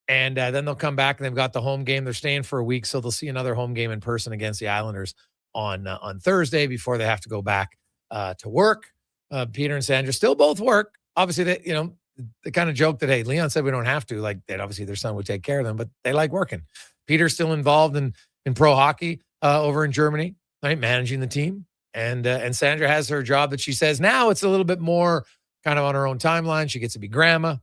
Speaker 10: and then they'll come back and they've got the home game. They're staying for a week, so they'll see another home game in person against the Islanders on Thursday before they have to go back to work. Peter and Sandra still both work. Obviously, they kind of joke that, hey, Leon said we don't have to. Like, that obviously their son would take care of them, but they like working. Peter's still involved in pro hockey over in Germany, right, managing the team. And Sandra has her job that she says now it's a little bit more kind of on her own timeline. She gets to be grandma,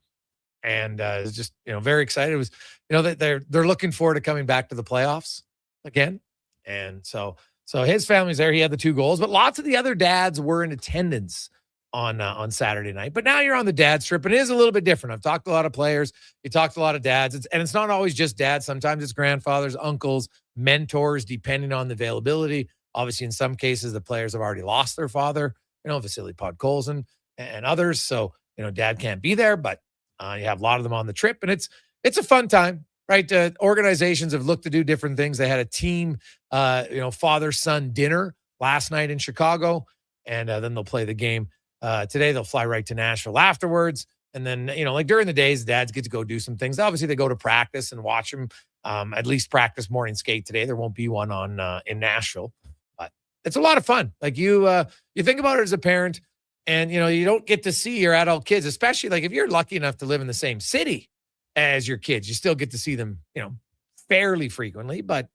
Speaker 10: and is just very excited. It was that they're looking forward to coming back to the playoffs again, and so his family's there. He had the 2 goals, but lots of the other dads were in attendance on Saturday night. But now you're on the dad's trip, and it is a little bit different. I've talked to a lot of players. You talked to a lot of dads, and it's not always just dads. Sometimes it's grandfathers, uncles, mentors, depending on the availability. Obviously, in some cases, the players have already lost their father, Vasily Podkolzin and others. So, dad can't be there, but you have a lot of them on the trip, and it's a fun time. right? Organizations have looked to do different things. They had a team, father-son dinner last night in Chicago, and then they'll play the game today. They'll fly right to Nashville afterwards. And then, like during the days, dads get to go do some things. Obviously, they go to practice and watch them, at least practice morning skate today. There won't be one on in Nashville, but it's a lot of fun. Like you think about it as a parent, and, you don't get to see your adult kids, especially like if you're lucky enough to live in the same city as your kids, you still get to see them, fairly frequently. But,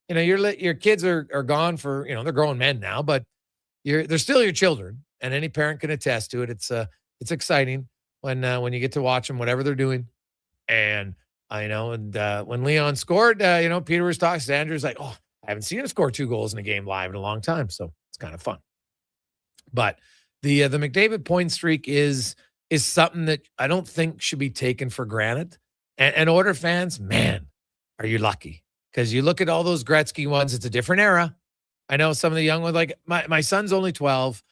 Speaker 10: your kids are gone for, they're grown men now, but they're still your children, and any parent can attest to it. It's exciting when you get to watch them, whatever they're doing. And when Leon scored, Peter was talking to Andrew's like, oh, I haven't seen him score 2 goals in a game live in a long time. So it's kind of fun. But the McDavid point streak is something that I don't think should be taken for granted. And Oiler fans, man, are you lucky? Because you look at all those Gretzky ones, it's a different era. I know some of the young ones, like my son's only 12.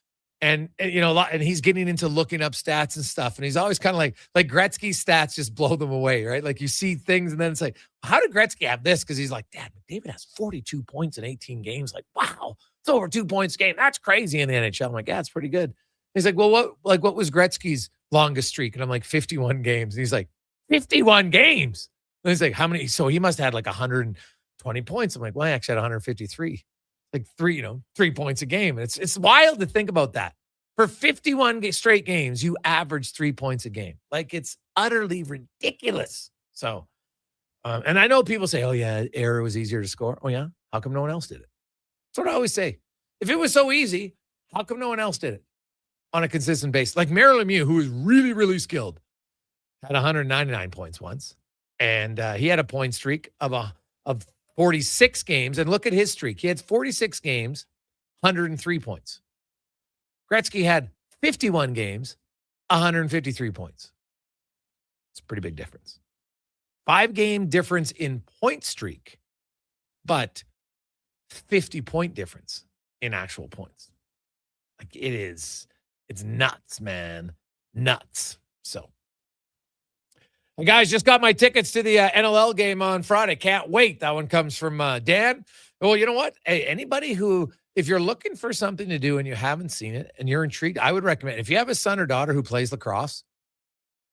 Speaker 10: And and he's getting into looking up stats and stuff. And he's always kind of like Gretzky's stats just blow them away, right? Like you see things and then it's like, how did Gretzky have this? Because he's like, Dad, McDavid has 42 points in 18 games. Like, wow, it's over 2 points a game. That's crazy in the NHL. I'm like, yeah, it's pretty good. He's like, well, what was Gretzky's longest streak? And I'm like, 51 games. And he's like, 51 games. And he's like, how many? So he must have had like 120 points. I'm like, well, I actually had 153. Like 3 points a game. And it's wild to think about that. For 51 straight games, you average 3 points a game. Like it's utterly ridiculous. So, and I know people say, oh yeah, Era was easier to score. Oh yeah? How come no one else did it? That's what I always say. If it was so easy, how come no one else did it on a consistent basis? Like Marilyn Lemieux, who is really, really skilled, had 199 points once. And he had a point streak of 46 games. And look at his streak. He had 46 games, 103 points. Gretzky had 51 games, 153 points. It's a pretty big difference. 5-game difference in point streak, but 50-point difference in actual points. Like it's nuts, man. Nuts. So, hey guys, just got my tickets to the NLL game on Friday. Can't wait. That one comes from Dan. Well, you know what? Hey, anybody who, if you're looking for something to do and you haven't seen it and you're intrigued, I would recommend, if you have a son or daughter who plays lacrosse,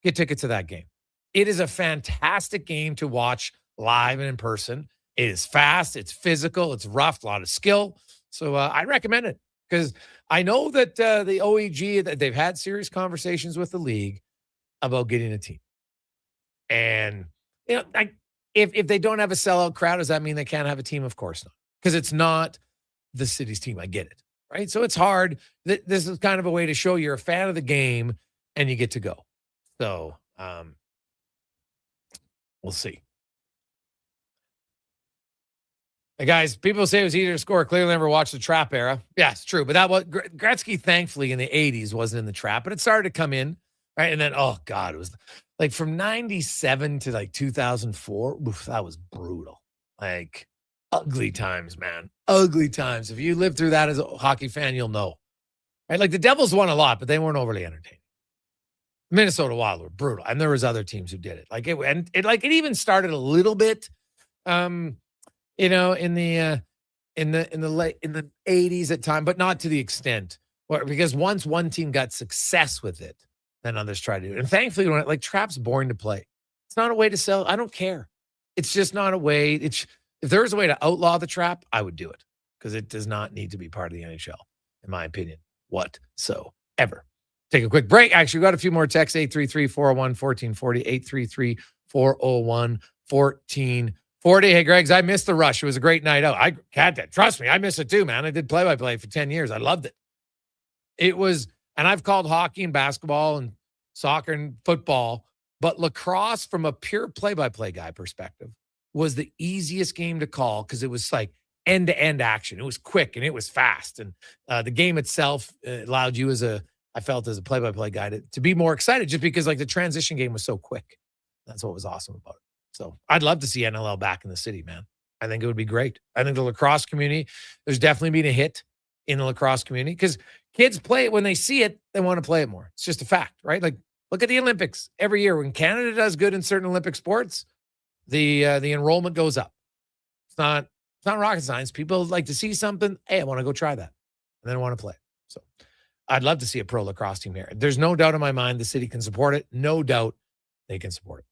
Speaker 10: get tickets to that game. It is a fantastic game to watch live and in person. It is fast, it's physical, it's rough, a lot of skill. So I recommend it because I know that the OEG, that they've had serious conversations with the league about getting a team. And, if they don't have a sellout crowd, does that mean they can't have a team? Of course not, because it's not the city's team. I get it, right? So it's hard. This is kind of a way to show you're a fan of the game and you get to go. So we'll see. Hey guys, people say it was easier to score. Clearly never watched the Trap era. Yeah, it's true. But that was Gretzky, thankfully, in the 80s wasn't in the Trap, but it started to come in, right? And then, oh God, it was like from 97 to like 2004. Oof, that was brutal. Like ugly times, man. Ugly times. If you lived through that as a hockey fan, you'll know. Right? Like the Devils won a lot, but they weren't overly entertaining. Minnesota Wild were brutal. And there was other teams who did it. Like it even started a little bit in the 80s at time, but not to the extent because once one team got success with it, then others try to do it. And thankfully, like Trap's boring to play. It's not a way to sell. I don't care. It's just not a way. If there was a way to outlaw the Trap, I would do it because it does not need to be part of the NHL, in my opinion, whatsoever. Take a quick break. Actually, we got a few more texts. 833-401-1440, 833-401-1440. Hey, Greggs, I missed the rush. It was a great night out. I had that. Trust me, I miss it too, man. I did play-by-play for 10 years. I loved it. It was, and I've called hockey and basketball and soccer and football, but lacrosse from a pure play-by-play guy perspective was the easiest game to call because it was like end-to-end action. It was quick and it was fast. And the game itself allowed you I felt as a play-by-play guy to be more excited just because like the transition game was so quick. That's what was awesome about it. So I'd love to see NLL back in the city, man. I think it would be great. I think the lacrosse community, there's definitely been a hit in the lacrosse community because kids play it when they see it, they want to play it more. It's just a fact, right? Like look at the Olympics every year when Canada does good in certain Olympic sports, the enrollment goes up. It's not rocket science. People like to see something. Hey, I want to go try that. And then I want to play. So I'd love to see a pro lacrosse team here. There's no doubt in my mind the city can support it. No doubt they can support it.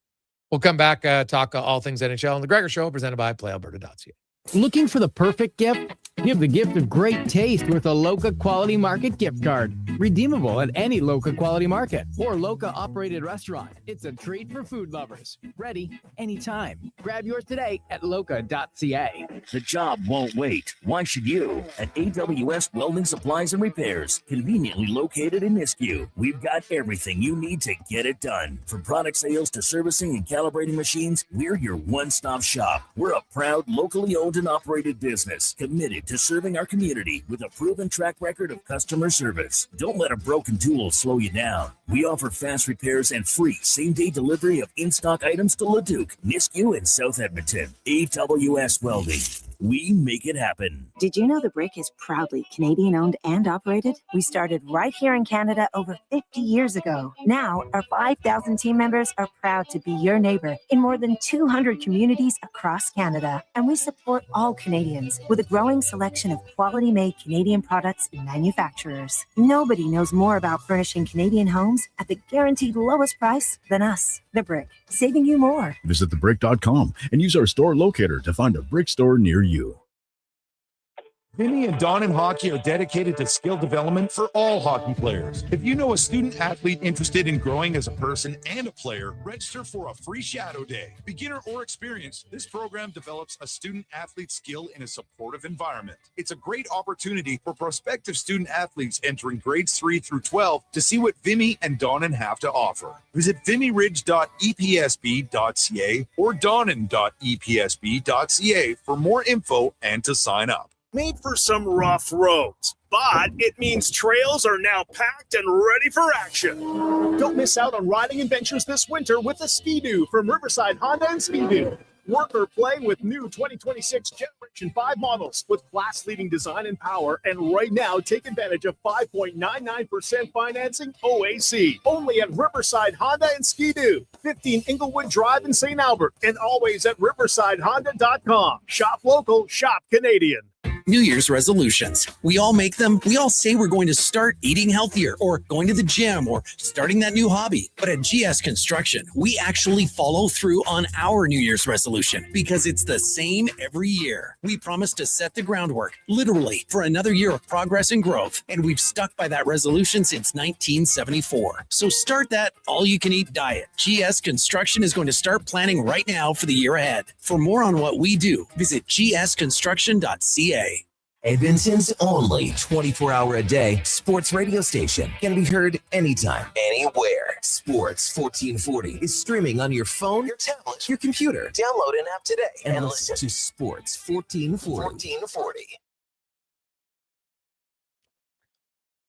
Speaker 10: We'll come back, talk all things NHL on the Gregor Show, presented by PlayAlberta.ca.
Speaker 13: Looking for the perfect gift? Give the gift of great taste with a Loca Quality Market gift card. Redeemable at any Loca Quality Market or Loca operated restaurant. It's a treat for food lovers. Ready anytime. Grab yours today at loca.ca.
Speaker 4: The job won't wait. Why should you? At AWS Welding Supplies and Repairs, conveniently located in Nisku, we've got everything you need to get it done. From product sales to servicing and calibrating machines, we're your one-stop shop. We're a proud, locally owned and operated business committed to serving our community with a proven track record of customer service. Don't let a broken tool slow you down. We offer fast repairs and free same-day delivery of in-stock items to Leduc, Nisku, and South Edmonton. AWS Welding. We make it happen.
Speaker 14: Did you know the Brick is proudly Canadian owned and operated? We started right here in Canada over 50 years ago. Now, our 5,000 team members are proud to be your neighbor in more than 200 communities across Canada. And we support all Canadians with a growing selection of quality made Canadian products and manufacturers. Nobody knows more about furnishing Canadian homes at the guaranteed lowest price than us. The Brick, saving you more.
Speaker 1: Visit thebrick.com and use our store locator to find a Brick store near you.
Speaker 2: Vinny and Don in Hockey are dedicated to skill development for all hockey players. If you know a student athlete interested in growing as a person and a player, register for a free shadow day. Beginner or experienced, this program develops a student athlete skill in a supportive environment. It's a great opportunity for prospective student athletes entering grades 3 through 12 to see what Vinny and Donnan have to offer. Visit vinnyridge.epsb.ca or donnan.epsb.ca for more info and to sign up.
Speaker 16: Made for some rough roads, but it means trails are now packed and ready for action. Don't miss out on riding adventures this winter with a Ski-Doo from Riverside Honda and Ski-Doo. Work or play with new 2026 Generation 5 models with class-leading design and power. And right now, take advantage of 5.99% financing OAC. Only at Riverside Honda and Ski-Doo. 15 Inglewood Drive in St. Albert. And always at riversidehonda.com. Shop local, shop Canadian.
Speaker 17: New Year's resolutions. We all make them. We all say we're going to start eating healthier or going to the gym or starting that new hobby. But at GS Construction, we actually follow through on our New Year's resolution because it's the same every year. We promise to set the groundwork, literally, for another year of progress and growth. And we've stuck by that resolution since 1974. So start that all-you-can-eat diet. GS Construction is going to start planning right now for the year ahead. For more on what we do, visit gsconstruction.ca.
Speaker 20: Edmonton's only 24-hour-a-day sports radio station can be heard anytime, anywhere. Sports 1440 is streaming on your phone, your tablet, your computer. Download an app today and listen to Sports 1440.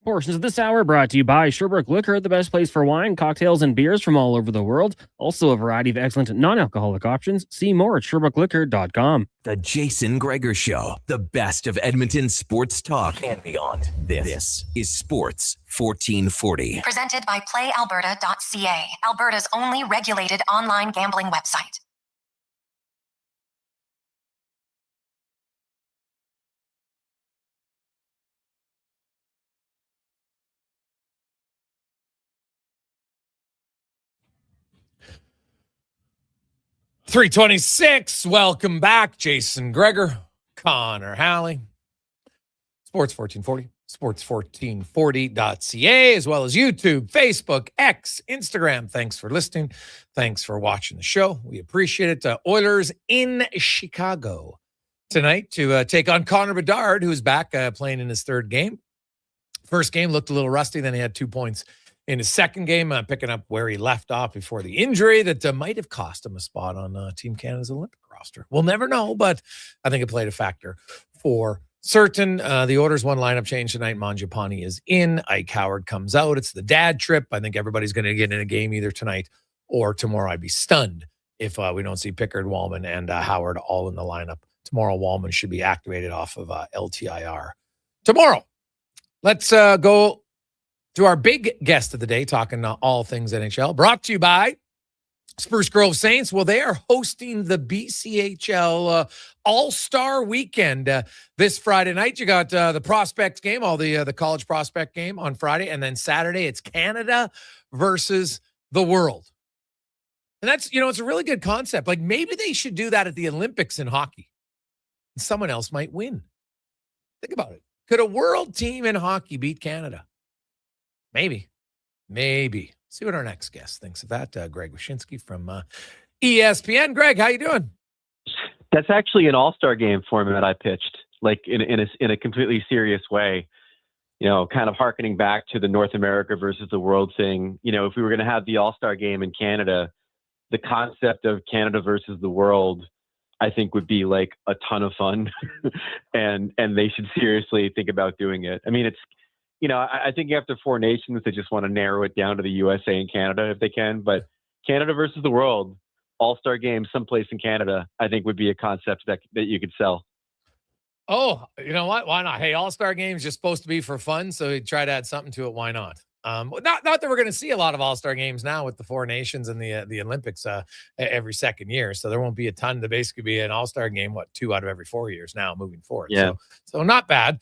Speaker 11: Portions of this hour brought to you by Sherbrooke Liquor, the best place for wine, cocktails, and beers from all over the world. Also a variety of excellent non-alcoholic options. See more at SherbrookeLiquor.com.
Speaker 20: The Jason Gregor Show, the best of Edmonton sports talk and beyond. This is Sports 1440.
Speaker 9: Presented by PlayAlberta.ca, Alberta's only regulated online gambling website.
Speaker 10: .326. Welcome back, Jason Gregor, Connor Halley, Sports 1440, sports1440.ca, as well as YouTube, Facebook, X, Instagram. Thanks for listening. Thanks for watching the show. We appreciate it. Oilers in Chicago tonight to take on Connor Bedard, who's back playing in his third game. First game looked a little rusty, then he had 2 points in his second game, picking up where he left off before the injury that might have cost him a spot on Team Canada's Olympic roster. We'll never know, but I think it played a factor for certain. The Oilers one lineup change tonight. Mangiapane is in. Ike Howard comes out. It's the dad trip. I think everybody's going to get in a game either tonight or tomorrow. I'd be stunned if we don't see Pickard, Wallman, and Howard all in the lineup. Tomorrow, Wallman should be activated off of LTIR. Tomorrow, let's go to our big guest of the day, talking all things NHL, brought to you by Spruce Grove Saints, well, they are hosting the BCHL All-Star Weekend this Friday night. You got the prospects game, all the college prospect game on Friday, and then Saturday it's Canada versus the world. And that's, it's a really good concept. Like maybe they should do that at the Olympics in hockey. Someone else might win. Think about it. Could a world team in hockey beat Canada? Maybe. See what our next guest thinks of that. Greg Wyshynski from ESPN. Greg, how you doing?
Speaker 18: That's actually an all-star game format I pitched, like in a completely serious way. Kind of hearkening back to the North America versus the world thing. If we were going to have the all-star game in Canada, the concept of Canada versus the world, I think would be like a ton of fun, and they should seriously think about doing it. I mean, it's. I think after Four Nations, they just want to narrow it down to the USA and Canada if they can. But Canada versus the world, all-star game someplace in Canada, I think would be a concept that you could sell.
Speaker 10: Oh, you know what? Why not? Hey, all-star games just supposed to be for fun, so you try to add something to it. Why not? Not that we're going to see a lot of all-star games now with the Four Nations and the Olympics every second year, so there won't be a ton to basically be an all-star game. 2 out of every 4 years now moving forward.
Speaker 18: Yeah.
Speaker 10: So not bad.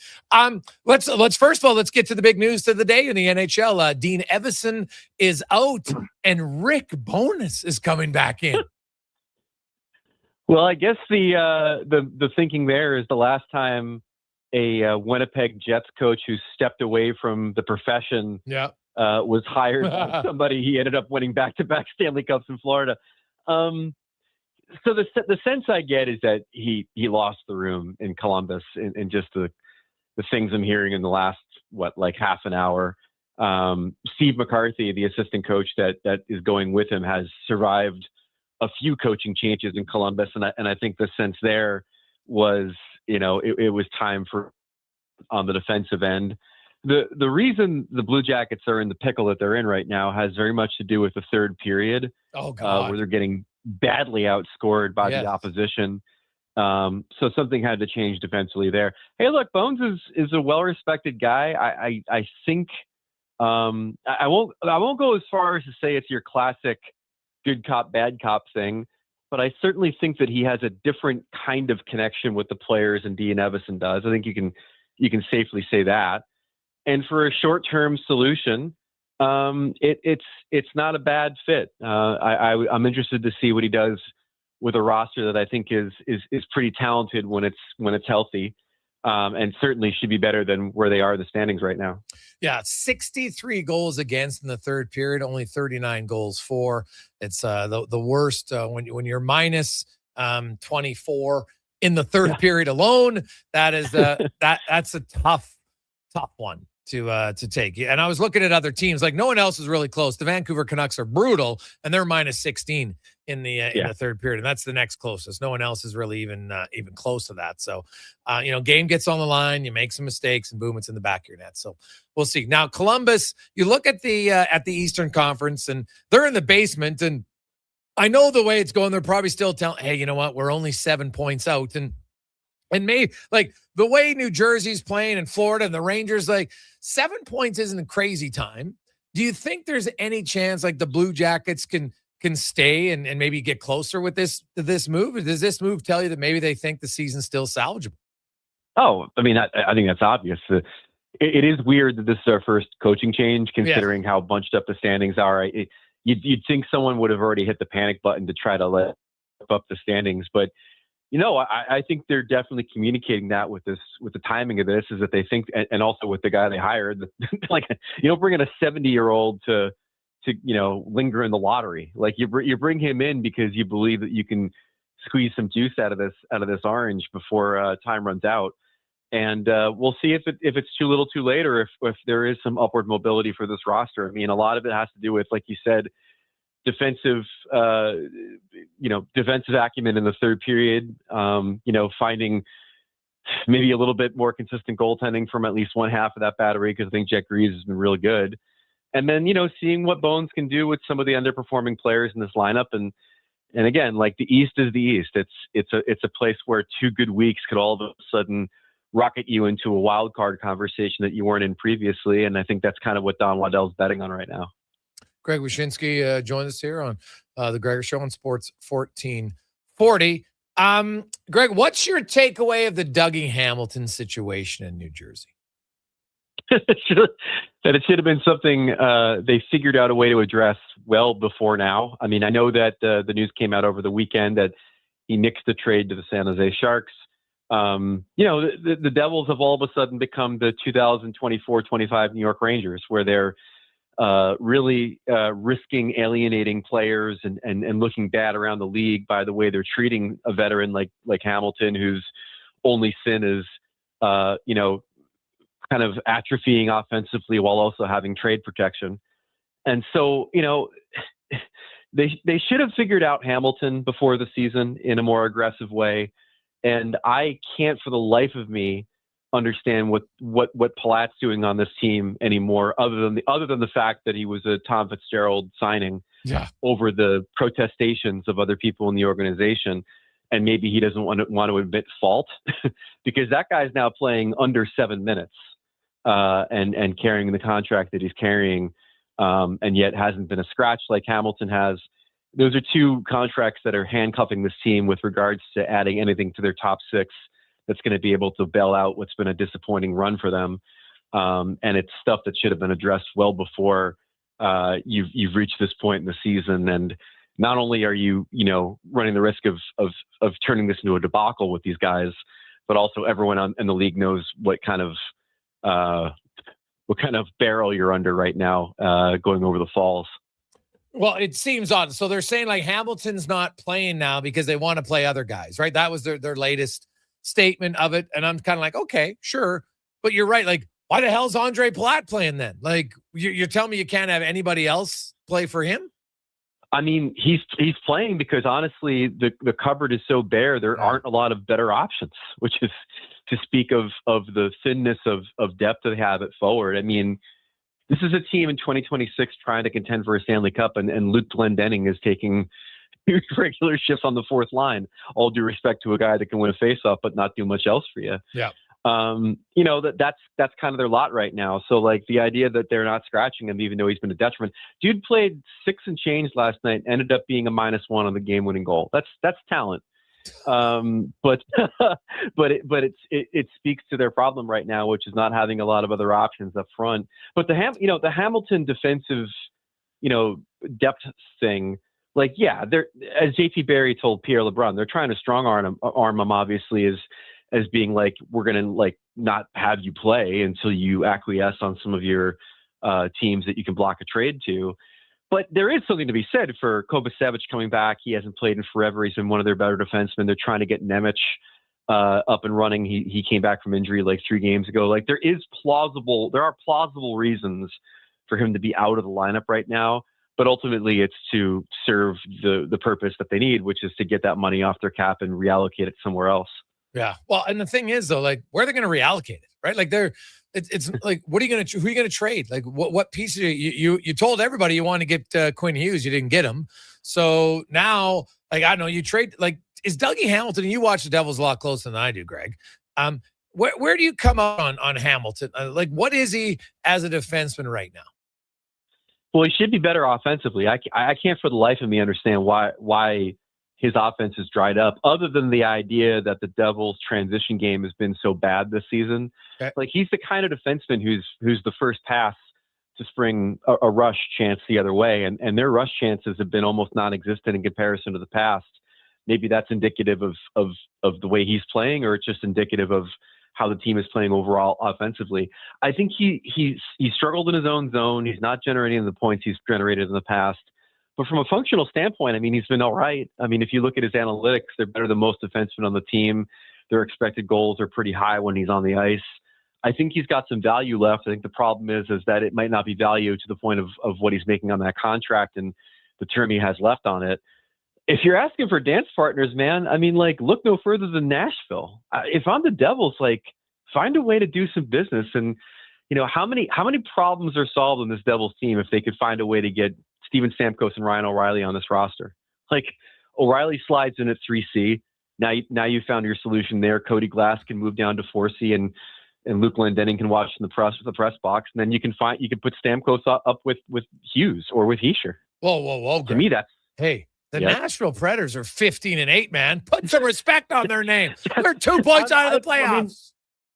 Speaker 10: Let's first of all let's get to the big news of the day in the NHL. Dean Evason is out, and Rick Bowness is coming back in.
Speaker 18: Well, I guess the thinking there is the last time a Winnipeg Jets coach who stepped away from the profession was hired by somebody, he ended up winning back-to-back Stanley Cups in Florida. So the sense I get is that he lost the room in Columbus in just the things I'm hearing in the last, half an hour. Steve McCarthy, the assistant coach that is going with him, has survived a few coaching changes in Columbus. And I think the sense there was, it was time for on the defensive end. The reason the Blue Jackets are in the pickle that they're in right now has very much to do with the third period, where they're getting badly outscored by the opposition. So something had to change defensively there. Hey, look, Bones is a well-respected guy. I think I won't go as far as to say it's your classic good cop, bad cop thing, but I certainly think that he has a different kind of connection with the players than Dean Evason does. I think you can safely say that. And for a short-term solution, it's not a bad fit. I'm interested to see what he does with a roster that I think is pretty talented when it's healthy, and certainly should be better than where they are in the standings right now.
Speaker 10: Yeah, 63 goals against in the third period, only 39 goals for. It's the worst when you're minus 24 in the third period alone. That is that's a tough one to take. And I was looking at other teams, like no one else is really close. The Vancouver Canucks are brutal, and they're minus 16 in the third period, and that's the next closest. No one else is really even close to that. So, game gets on the line, you make some mistakes, and boom, it's in the back of your net. So we'll see. Now, Columbus, you look at the Eastern Conference, and they're in the basement. And I know the way it's going, they're probably still telling, hey, you know what? We're only 7 points out, and maybe like the way New Jersey's playing and Florida and the Rangers, like 7 points isn't a crazy time. Do you think there's any chance like the Blue Jackets can stay and maybe get closer with this move? Or does this move tell you that maybe they think the season's still salvageable?
Speaker 18: Oh, I mean, I think that's obvious. It is weird that this is our first coaching change, considering how bunched up the standings are. You'd think someone would have already hit the panic button to try to let up the standings, but I think they're definitely communicating that with the timing of this, is that they think, and also with the guy they hired, like you don't bring in a 70-year-old to linger in the lottery. Like you bring him in because you believe that you can squeeze some juice out of this orange before time runs out. And we'll see if it's too little too late, or if there is some upward mobility for this roster. I mean, a lot of it has to do with, like you said, defensive acumen in the third period, finding maybe a little bit more consistent goaltending from at least one half of that battery, because I think Jack Greaves has been really good. And then, seeing what Bones can do with some of the underperforming players in this lineup. And again, like the East is the East. It's a place where 2 good weeks could all of a sudden rocket you into a wild card conversation that you weren't in previously. And I think that's kind of what Don Waddell's betting on right now.
Speaker 10: Greg Wyshynski joined us here on The Gregor Show on Sports 1440. Greg, what's your takeaway of the Dougie Hamilton situation in New Jersey?
Speaker 18: That it should have been something they figured out a way to address well before now. I mean, I know that the news came out over the weekend that he nixed the trade to the San Jose Sharks. The Devils have all of a sudden become the 2024-25 New York Rangers, where they're really risking alienating players and looking bad around the league by the way they're treating a veteran like Hamilton, whose only sin is, kind of atrophying offensively while also having trade protection. And so, they should have figured out Hamilton before the season in a more aggressive way. And I can't for the life of me understand what Palat's doing on this team anymore, other than the fact that he was a Tom Fitzgerald signing over the protestations of other people in the organization. And maybe he doesn't want to admit fault because that guy's now playing under 7 minutes and carrying the contract that he's carrying, and yet hasn't been a scratch like Hamilton has. Those are two contracts that are handcuffing this team with regards to adding anything to their top six that's going to be able to bail out what's been a disappointing run for them. And it's stuff that should have been addressed well before you've reached this point in the season. And not only are you running the risk of turning this into a debacle with these guys, but also everyone in the league knows what kind of barrel you're under right now, going over the falls.
Speaker 10: Well, it seems odd. So they're saying like Hamilton's not playing now because they want to play other guys, right? That was their latest statement of it. And I'm kind of like, okay, sure. But you're right. Like, why the hell's Andre Palat playing then? Like, you're telling me you can't have anybody else play for him?
Speaker 18: I mean, he's playing because honestly, the cupboard is so bare. There aren't a lot of better options, which is to speak of the thinness of depth they have at forward. I mean, this is a team in 2026 trying to contend for a Stanley Cup, and Luke Glendening is taking regular shifts on the fourth line. All due respect to a guy that can win a faceoff, but not do much else for you.
Speaker 10: Yeah.
Speaker 18: That's kind of their lot right now. So like the idea that they're not scratching him, even though he's been a detriment. Dude played 6 and change last night, ended up being a -1 on the game-winning goal. That's talent. But it speaks to their problem right now, which is not having a lot of other options up front. But the Hamilton defensive, depth thing, like, yeah, they're, as JT Barry told Pierre LeBrun, they're trying to strong arm him obviously as being like, we're going to like not have you play until you acquiesce on some of your teams that you can block a trade to. But there is something to be said for Kovacevic coming back. He hasn't played in forever. He's been one of their better defensemen. They're trying to get Nemec up and running. He came back from injury like 3 games ago. Like there are plausible reasons for him to be out of the lineup right now. But ultimately, it's to serve the purpose that they need, which is to get that money off their cap and reallocate it somewhere else.
Speaker 10: Yeah. Well, and the thing is though, like, where are they going to reallocate it, right? Like it's like, who are you going to trade? Like what piece of you told everybody you want to get Quinn Hughes, you didn't get him. So now, like, I don't know, you trade, like, is Dougie Hamilton, and you watch the Devils a lot closer than I do, Greg. Where do you come up on Hamilton? Like, what is he as a defenseman right now?
Speaker 18: Well, he should be better offensively. I can't for the life of me understand why his offense has dried up, other than the idea that the Devils' transition game has been so bad this season. Okay. Like, he's the kind of defenseman who's the first pass to spring a rush chance the other way, and their rush chances have been almost non-existent in comparison to the past. Maybe that's indicative of the way he's playing, or it's just indicative of how the team is playing overall offensively. I think he struggled in his own zone. He's not generating the points he's generated in the past. But from a functional standpoint, I mean, he's been all right. I mean, if you look at his analytics, they're better than most defensemen on the team. Their expected goals are pretty high when he's on the ice. I think he's got some value left. I think the problem is that it might not be value to the point of what he's making on that contract and the term he has left on it. If you're asking for dance partners, man, I mean, like, look no further than Nashville. If I'm the Devils, like, find a way to do some business. And, how many problems are solved in this Devils team if they could find a way to get Steven Stamkos and Ryan O'Reilly on this roster? Like, O'Reilly slides in at 3C. Now you found your solution there. Cody Glass can move down to 4C, and Luke Glendening can watch in the press box. And then you can put Stamkos up with Hughes or with Hischier.
Speaker 10: Whoa, Greg.
Speaker 18: To me, that's...
Speaker 10: Hey, The Nashville Predators are 15-8, man. Put some respect on their name. They're 2 points out of the playoffs.
Speaker 18: I mean,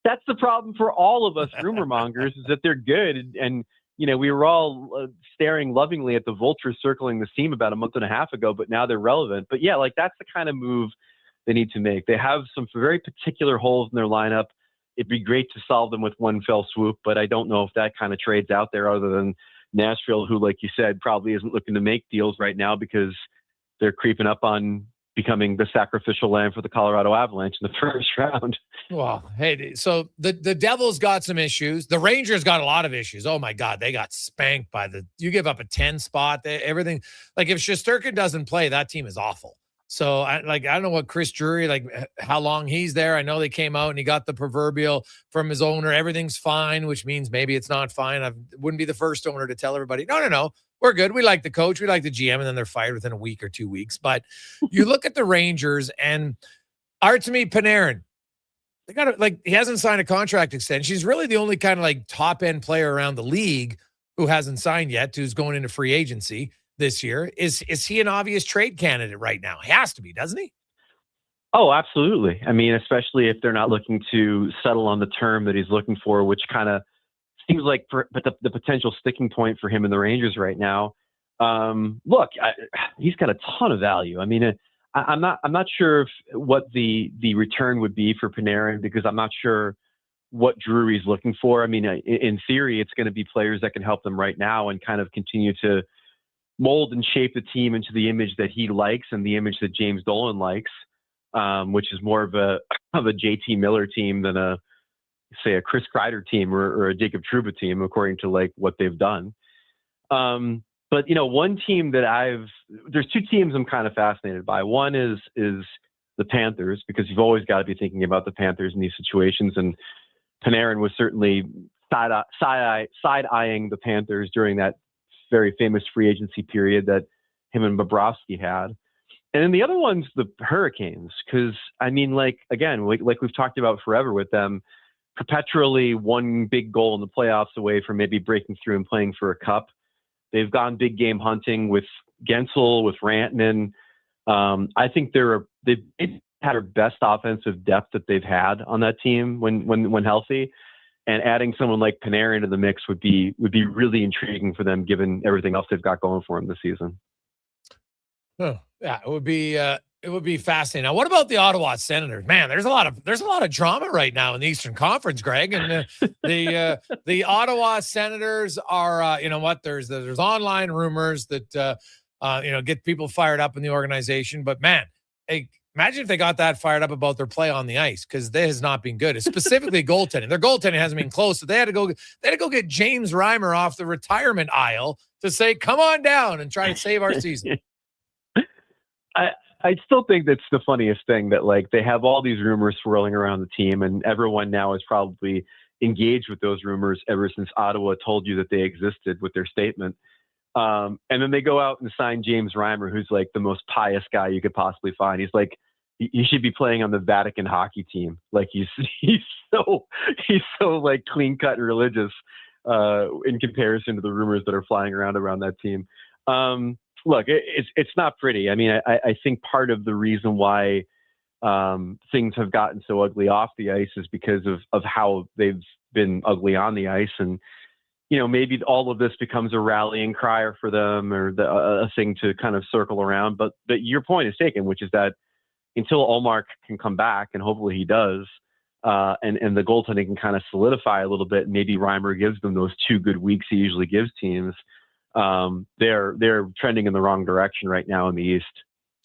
Speaker 18: that's the problem for all of us rumor mongers is that they're good. And we were all staring lovingly at the vultures circling the seam about a month and a half ago, but now they're relevant. But yeah, like that's the kind of move they need to make. They have some very particular holes in their lineup. It'd be great to solve them with one fell swoop, but I don't know if that kind of trade's out there other than Nashville, who, like you said, probably isn't looking to make deals right now because they're creeping up on becoming the sacrificial lamb for the Colorado Avalanche in the first round.
Speaker 10: Well, hey, so the Devils got some issues. The Rangers got a lot of issues. Oh my God, they got spanked by you give up a 10 spot, everything. Like if Shesterkin doesn't play, that team is awful. So I don't know what Chris Drury, how long he's there. I know they came out and he got the proverbial from his owner. Everything's fine, which means maybe it's not fine. I wouldn't be the first owner to tell everybody, no. We're good. We like the coach. We like the GM. And then they're fired within a week or 2 weeks. But you look at the Rangers and Artemi Panarin, they got he hasn't signed a contract extension. He's really the only kind of top end player around the league who hasn't signed yet, who's going into free agency this year. Is he an obvious trade candidate right now? He has to be, doesn't he?
Speaker 18: Oh, absolutely. I mean, especially if they're not looking to settle on the term that he's looking for, which kind of seems like the potential sticking point for him in the Rangers right now. Look, he's got a ton of value. I mean, I'm not sure what the return would be for Panarin because I'm not sure what Drury's looking for. I mean, in theory, it's going to be players that can help them right now and kind of continue to mold and shape the team into the image that he likes and the image that James Dolan likes, which is more of a JT Miller team than a Chris Kreider team or a Jacob Trouba team, according to what they've done. But one team that there's two teams I'm kind of fascinated by. One is the Panthers, because you've always got to be thinking about the Panthers in these situations. And Panarin was certainly side-eyeing the Panthers during that very famous free agency period that him and Bobrovsky had. And then the other one's the Hurricanes, because I mean, again, like we've talked about forever with them, perpetually one big goal in the playoffs away from maybe breaking through and playing for a cup. They've gone big game hunting with Gensel, with Rantanen. I think they've had their best offensive depth that they've had on that team when healthy. And adding someone like Panarin to the mix would be really intriguing for them, given everything else they've got going for them this season.
Speaker 10: Oh, yeah, it would be fascinating. Now, what about the Ottawa Senators? Man, there's a lot of drama right now in the Eastern Conference, Greg. And the Ottawa Senators are, there's online rumors that get people fired up in the organization. But man, imagine if they got that fired up about their play on the ice, because that has not been good. It's specifically goaltending. Their goaltending hasn't been close. So they had to go get James Reimer off the retirement aisle to say, "Come on down and try to save our season."
Speaker 18: I still think that's the funniest thing, that they have all these rumors swirling around the team, and everyone now is probably engaged with those rumors ever since Ottawa told you that they existed with their statement. And then they go out and sign James Reimer, who's the most pious guy you could possibly find. He's he should be playing on the Vatican hockey team. He's so clean cut and religious in comparison to the rumors that are flying around that team. Look, it's not pretty. I mean, I think part of the reason why things have gotten so ugly off the ice is because of how they've been ugly on the ice. And, maybe all of this becomes a rallying cry for them, or a thing to kind of circle around. But your point is taken, which is that until Ullmark can come back, and hopefully he does, and the goaltending can kind of solidify a little bit, maybe Reimer gives them those 2 good weeks he usually gives teams. They're trending in the wrong direction right now in the East.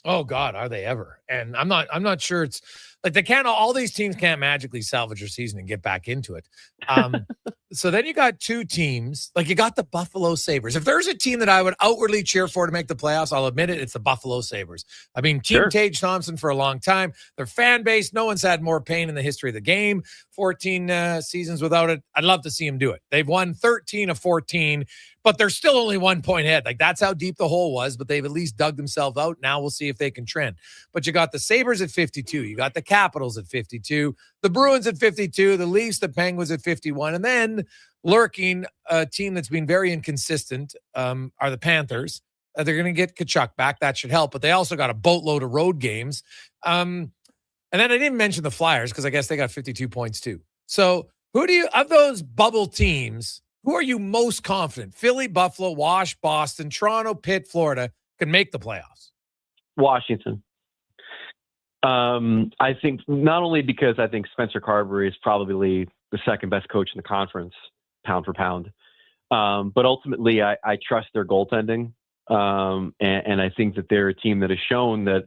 Speaker 10: Oh God, are they ever? And I'm not sure it's all these teams can't magically salvage their season and get back into it. So then you got 2 teams, you got the Buffalo Sabres. If there's a team that I would outwardly cheer for to make the playoffs, I'll admit it, it's the Buffalo Sabres. I mean, Team Tage Thompson for a long time. Their fan base, no one's had more pain in the history of the game. 14 seasons without it. I'd love to see them do it. They've won 13 of 14, but they're still only 1 point ahead. That's how deep the hole was, but they've at least dug themselves out. Now we'll see if they can trend. But you got the Sabres at 52. You got the Capitals at 52. The Bruins at 52. The Leafs, the Penguins at 51. And then lurking, a team that's been very inconsistent are the Panthers. They're going to get Tkachuk back. That should help. But they also got a boatload of road games. And then I didn't mention the Flyers because I guess they got 52 points too. So who do you, of those bubble teams, who are you most confident? Philly, Buffalo, Wash, Boston, Toronto, Pitt, Florida can make the playoffs?
Speaker 18: Washington. I think not only because I think Spencer Carberry is probably the second best coach in the conference, pound for pound. But ultimately, I trust their goaltending. And I think that they're a team that has shown that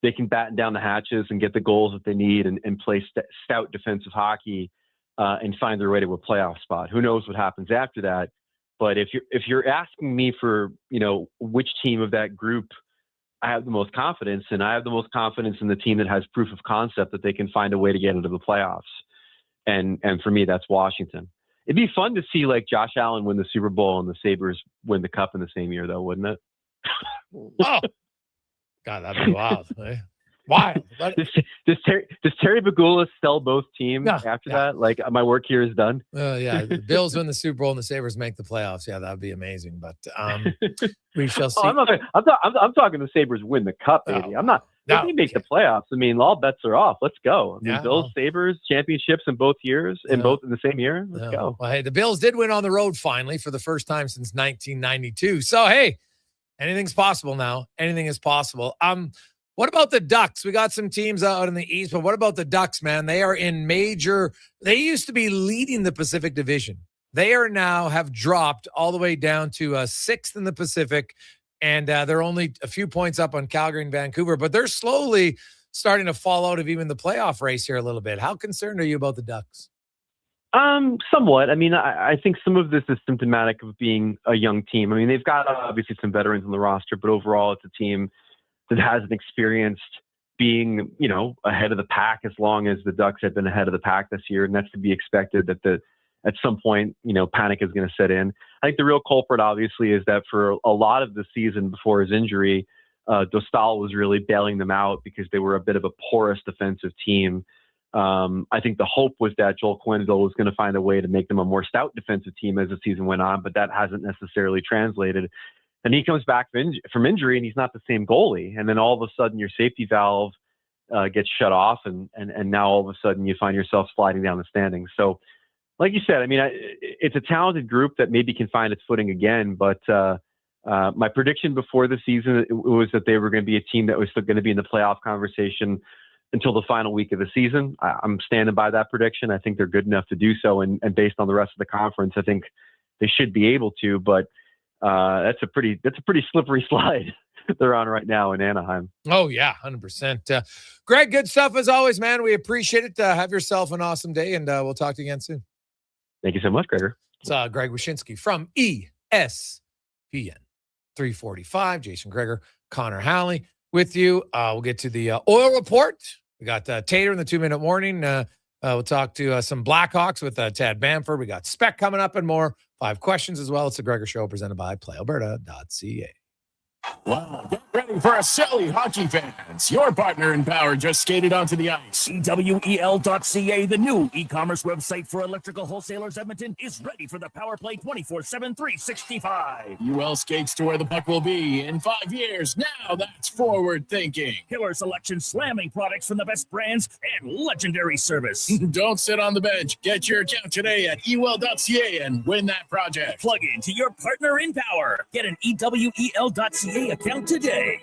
Speaker 18: they can batten down the hatches and get the goals that they need and play stout defensive hockey and find their way to a playoff spot. Who knows what happens after that? But if you're asking me for, which team of that group I have the most confidence in, I have the most confidence in the team that has proof of concept that they can find a way to get into the playoffs. And for me, that's Washington. It'd be fun to see like Josh Allen win the Super Bowl and the Sabres win the Cup in the same year, though, wouldn't it?
Speaker 10: Oh, God, that'd be wild. Wild.
Speaker 18: Does Terry Bagulas sell both teams after that? Like, my work here is done.
Speaker 10: Yeah, the Bills win the Super Bowl and the Sabres make the playoffs. Yeah, that'd be amazing. But we shall see.
Speaker 18: I'm talking the Sabres win the Cup, baby. I'm not. If they make the playoffs, I mean, all bets are off. Let's go. I mean, Bills, Sabres, championships in both years, both in the same year. Let's go.
Speaker 10: Well, hey, the Bills did win on the road finally for the first time since 1992. So, hey, anything's possible now. Anything is possible. What about the Ducks? We got some teams out in the East, but what about the Ducks, man? They are in they used to be leading the Pacific Division. They are now have dropped all the way down to sixth in the Pacific, and they're only a few points up on Calgary and Vancouver, but they're slowly starting to fall out of even the playoff race here a little bit. How concerned are you about the Ducks?
Speaker 18: Somewhat. I mean, I think some of this is symptomatic of being a young team. I mean, they've got obviously some veterans on the roster, but overall it's a team that hasn't experienced being, ahead of the pack as long as the Ducks have been ahead of the pack this year. And that's to be expected that at some point, panic is going to set in. I think the real culprit, obviously, is that for a lot of the season before his injury, Dostal was really bailing them out because they were a bit of a porous defensive team. I think the hope was that Joel Quenneville was going to find a way to make them a more stout defensive team as the season went on, but that hasn't necessarily translated. And he comes back from injury and he's not the same goalie. And then all of a sudden your safety valve gets shut off and now all of a sudden you find yourself sliding down the standings. So like you said, I mean, it's a talented group that maybe can find its footing again. But my prediction before the season was that they were going to be a team that was still going to be in the playoff conversation until the final week of the season. I'm standing by that prediction. I think they're good enough to do so. And based on the rest of the conference, I think they should be able to. But that's a pretty slippery slide they're on right now in Anaheim.
Speaker 10: Oh yeah, 100%. Greg, good stuff as always, man. We appreciate it. Have yourself an awesome day, and we'll talk to you again soon.
Speaker 18: Thank you so much, Gregor.
Speaker 10: It's Greg Wyshynski from ESPN 345. Jason Gregor, Connor Halley with you. We'll get to the oil report. We got Tater in the 2-minute warning. We'll talk to some Blackhawks with Tad Bamford. We got Spec coming up and more. 5 questions as well. It's the Gregor Show presented by PlayAlberta.ca.
Speaker 6: Wow, get ready for a silly hockey fans. Your partner in power just skated onto the ice.
Speaker 4: EWEL.ca, the new e-commerce website for electrical wholesalers Edmonton, is ready for the Power Play 24/7 365.
Speaker 6: UL skates to where the puck will be in 5 years. Now that's forward thinking.
Speaker 4: Killer selection, slamming products from the best brands, and legendary service.
Speaker 6: Don't sit on the bench. Get your account today at EWEL.ca and win that project.
Speaker 4: Plug into your partner in power. Get an EWEL.ca account today.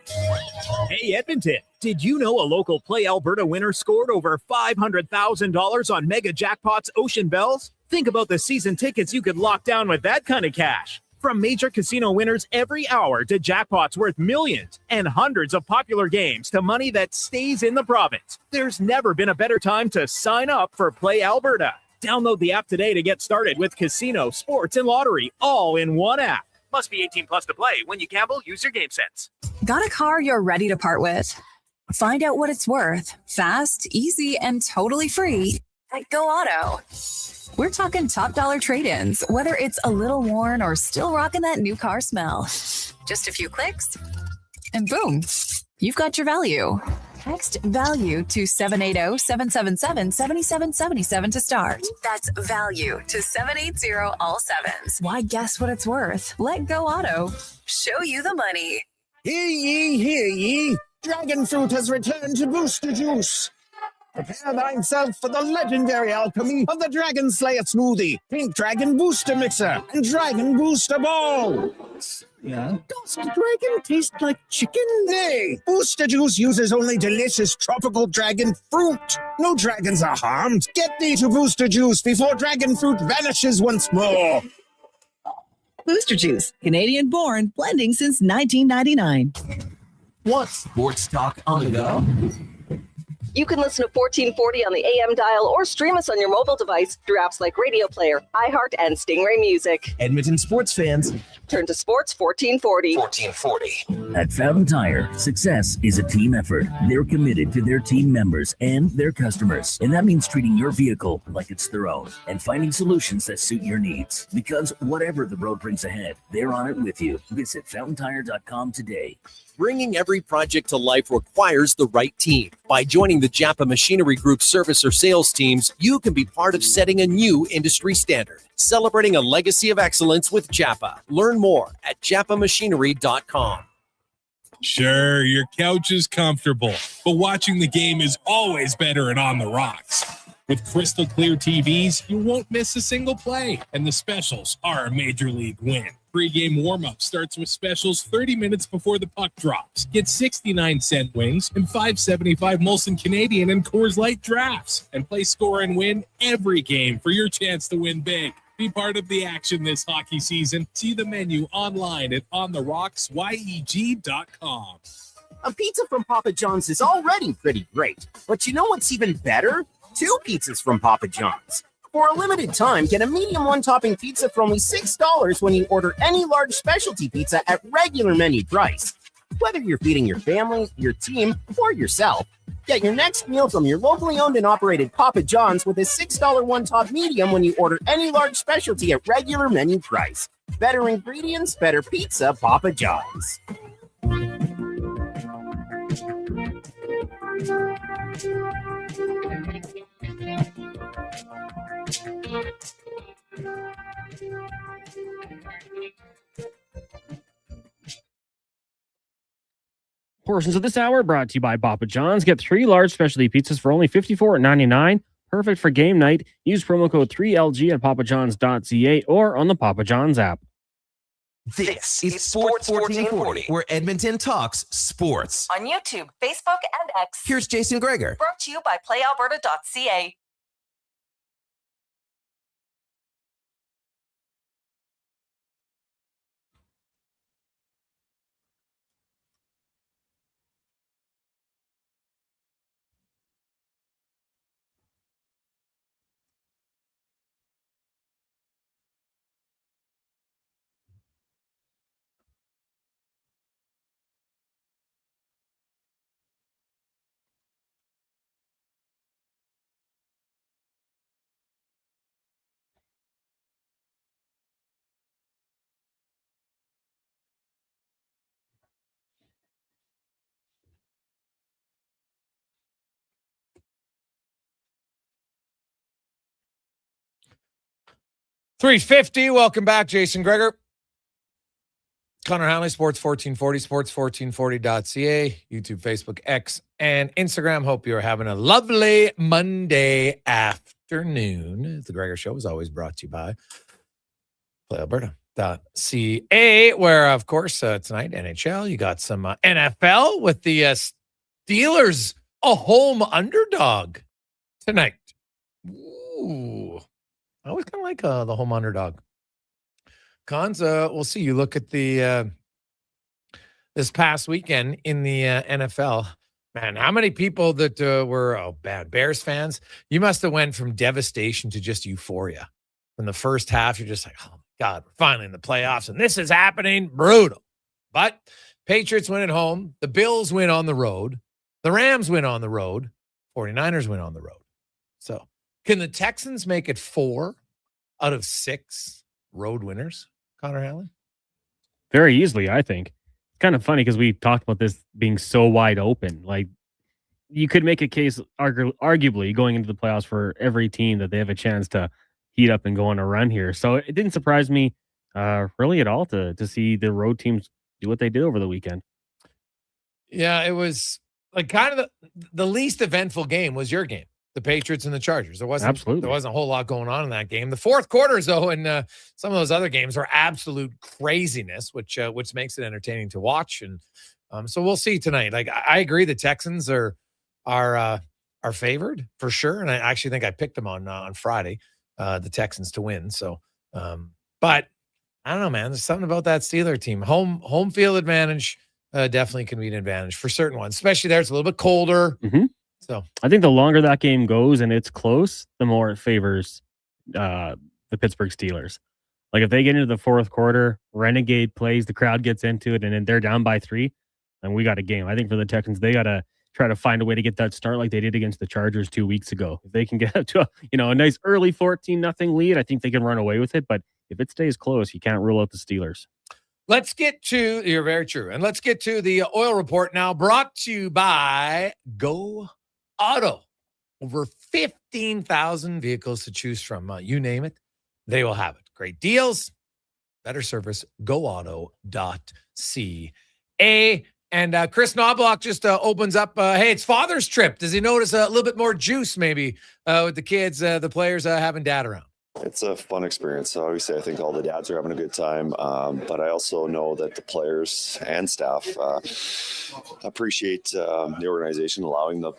Speaker 4: Hey, Edmonton, did you know a local Play Alberta winner scored over $500,000 on Mega Jackpots Ocean Bells? Think about the season tickets you could lock down with that kind of cash. From major casino winners every hour to jackpots worth millions and hundreds of popular games to money that stays in the province, there's never been a better time to sign up for Play Alberta. Download the app today to get started with casino, sports, and lottery all in one app. Must be 18 plus to play. When you gamble, use your game sense.
Speaker 21: Got a car you're ready to part with? Find out what it's worth. Fast, easy, and totally free at Go Auto. We're talking top dollar trade-ins, whether it's a little worn or still rocking that new car smell. Just a few clicks, and boom, you've got your value. Text VALUE to 780-777-7777 to start. That's VALUE to 780 all sevens. Why, guess what it's worth? Let Go Auto show you the money.
Speaker 16: Hear ye, hear ye. Dragon fruit has returned to Booster Juice. Prepare thyself for the legendary alchemy of the Dragon Slayer smoothie, Pink Dragon Booster Mixer, and Dragon Booster Ball. Yeah. Does the dragon taste like chicken? Nay, Booster Juice uses only delicious tropical dragon fruit. No dragons are harmed. Get thee to Booster Juice before dragon fruit vanishes once more.
Speaker 7: Booster Juice, Canadian born, blending since 1999.
Speaker 20: Want sports talk on the go?
Speaker 15: You can listen to 1440 on the AM dial or stream us on your mobile device through apps like Radio Player, iHeart, and Stingray Music.
Speaker 20: Edmonton sports fans,
Speaker 15: turn to Sports 1440.
Speaker 20: 1440.
Speaker 4: At Fountain Tire, success is a team effort. They're committed to their team members and their customers. And that means treating your vehicle like it's their own and finding solutions that suit your needs. Because whatever the road brings ahead, they're on it with you. Visit fountaintire.com today.
Speaker 3: Bringing every project to life requires the right team. By joining the Japa Machinery Group service or sales teams, you can be part of setting a new industry standard. Celebrating a legacy of excellence with Japa. Learn more at japamachinery.com.
Speaker 22: Sure, your couch is comfortable, but watching the game is always better and on the rocks. With crystal clear TVs, you won't miss a single play, and the specials are a major league win. Pre-game warm-up starts with specials 30 minutes before the puck drops. Get 69-cent wings and $5.75 Molson Canadian and Coors Light drafts. And play score and win every game for your chance to win big. Be part of the action this hockey season. See the menu online at ontherocksyeg.com.
Speaker 23: A pizza from Papa John's is already pretty great. But you know what's even better? 2 pizzas from Papa John's. For a limited time, get a medium one-topping pizza for only $6 when you order any large specialty pizza at regular menu price. Whether you're feeding your family, your team, or yourself, get your next meal from your locally owned and operated Papa John's with a $6 one-top medium when you order any large specialty at regular menu price. Better ingredients, better pizza, Papa John's.
Speaker 11: Portions of this hour brought to you by Papa John's. Get 3 large specialty pizzas for only $54.99. Perfect for game night. Use promo code 3LG at papajohns.ca or on the Papa John's app.
Speaker 20: This is Sports 1440, where Edmonton talks sports.
Speaker 24: On YouTube, Facebook, and X.
Speaker 20: Here's Jason Gregor.
Speaker 24: Brought to you by playalberta.ca.
Speaker 10: $350. Welcome back, Jason Gregor. Connor Hanley, Sports 1440, sports1440.ca, YouTube, Facebook, X, and Instagram. Hope you're having a lovely Monday afternoon. The Gregor Show is always brought to you by playalberta.ca, where, of course, tonight, NHL, you got some NFL with the Steelers, a home underdog tonight. Ooh. I always kind of like the home underdog. Cons, we'll see. You look at the this past weekend in the NFL. Man, how many people that were bad Bears fans? You must have went from devastation to just euphoria. In the first half, you're just like, oh my God, we're finally in the playoffs, and this is happening. Brutal. But Patriots win at home. The Bills win on the road. The Rams win on the road. 49ers win on the road. So can the Texans make it 4 out of 6 road winners, Connor Hanley?
Speaker 11: Very easily, I think. It's kind of funny because we talked about this being so wide open. Like, you could make a case, arguably, going into the playoffs for every team that they have a chance to heat up and go on a run here. So it didn't surprise me really at all to see the road teams do what they did over the weekend.
Speaker 10: Yeah, it was like kind of the least eventful game was your game, the Patriots and the Chargers. There wasn't a whole lot going on in that game. The fourth quarters, though, and some of those other games were absolute craziness, which makes it entertaining to watch. And so we'll see tonight. Like I agree, the Texans are favored for sure, and I actually think I picked them on Friday, the Texans to win. So, but I don't know, man. There's something about that Steeler team. Home field advantage definitely can be an advantage for certain ones, especially there. It's a little bit colder.
Speaker 11: Mm-hmm.
Speaker 10: So
Speaker 11: I think the longer that game goes and it's close, the more it favors the Pittsburgh Steelers. Like if they get into the fourth quarter, Renegade plays, the crowd gets into it, and then they're down by 3, then we got a game. I think for the Texans, they got to try to find a way to get that start like they did against the Chargers 2 weeks ago. If they can get up to a nice early 14-0 lead, I think they can run away with it. But if it stays close, you can't rule out the Steelers.
Speaker 10: Let's get to, you're very true. And let's get to the oil report now, brought to you by Go Auto. Over 15,000 vehicles to choose from. You name it, they will have it. Great deals, better service, goauto.ca. And Chris Knobloch just opens up, hey, it's Father's Trip. Does he notice a little bit more juice maybe with the kids, the players having dad around?
Speaker 5: It's a fun experience. So obviously, I think all the dads are having a good time, but I also know that the players and staff appreciate the organization allowing the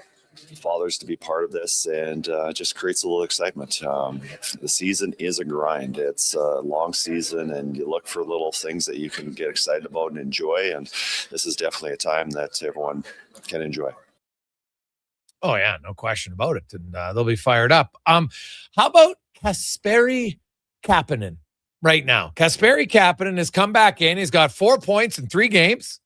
Speaker 5: fathers to be part of this, and just creates a little excitement. The season is a grind. It's a long season, and you look for little things that you can get excited about and enjoy, and this is definitely a time that everyone can enjoy.
Speaker 10: Oh, yeah, no question about it. And they'll be fired up. How about Kasperi Kapanen right now? Kasperi Kapanen has come back in. He's got 4 points in 3 games.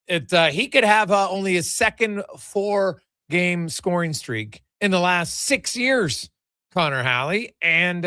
Speaker 10: He could have only his second 4-game scoring streak in the last 6 years, Connor Halley. And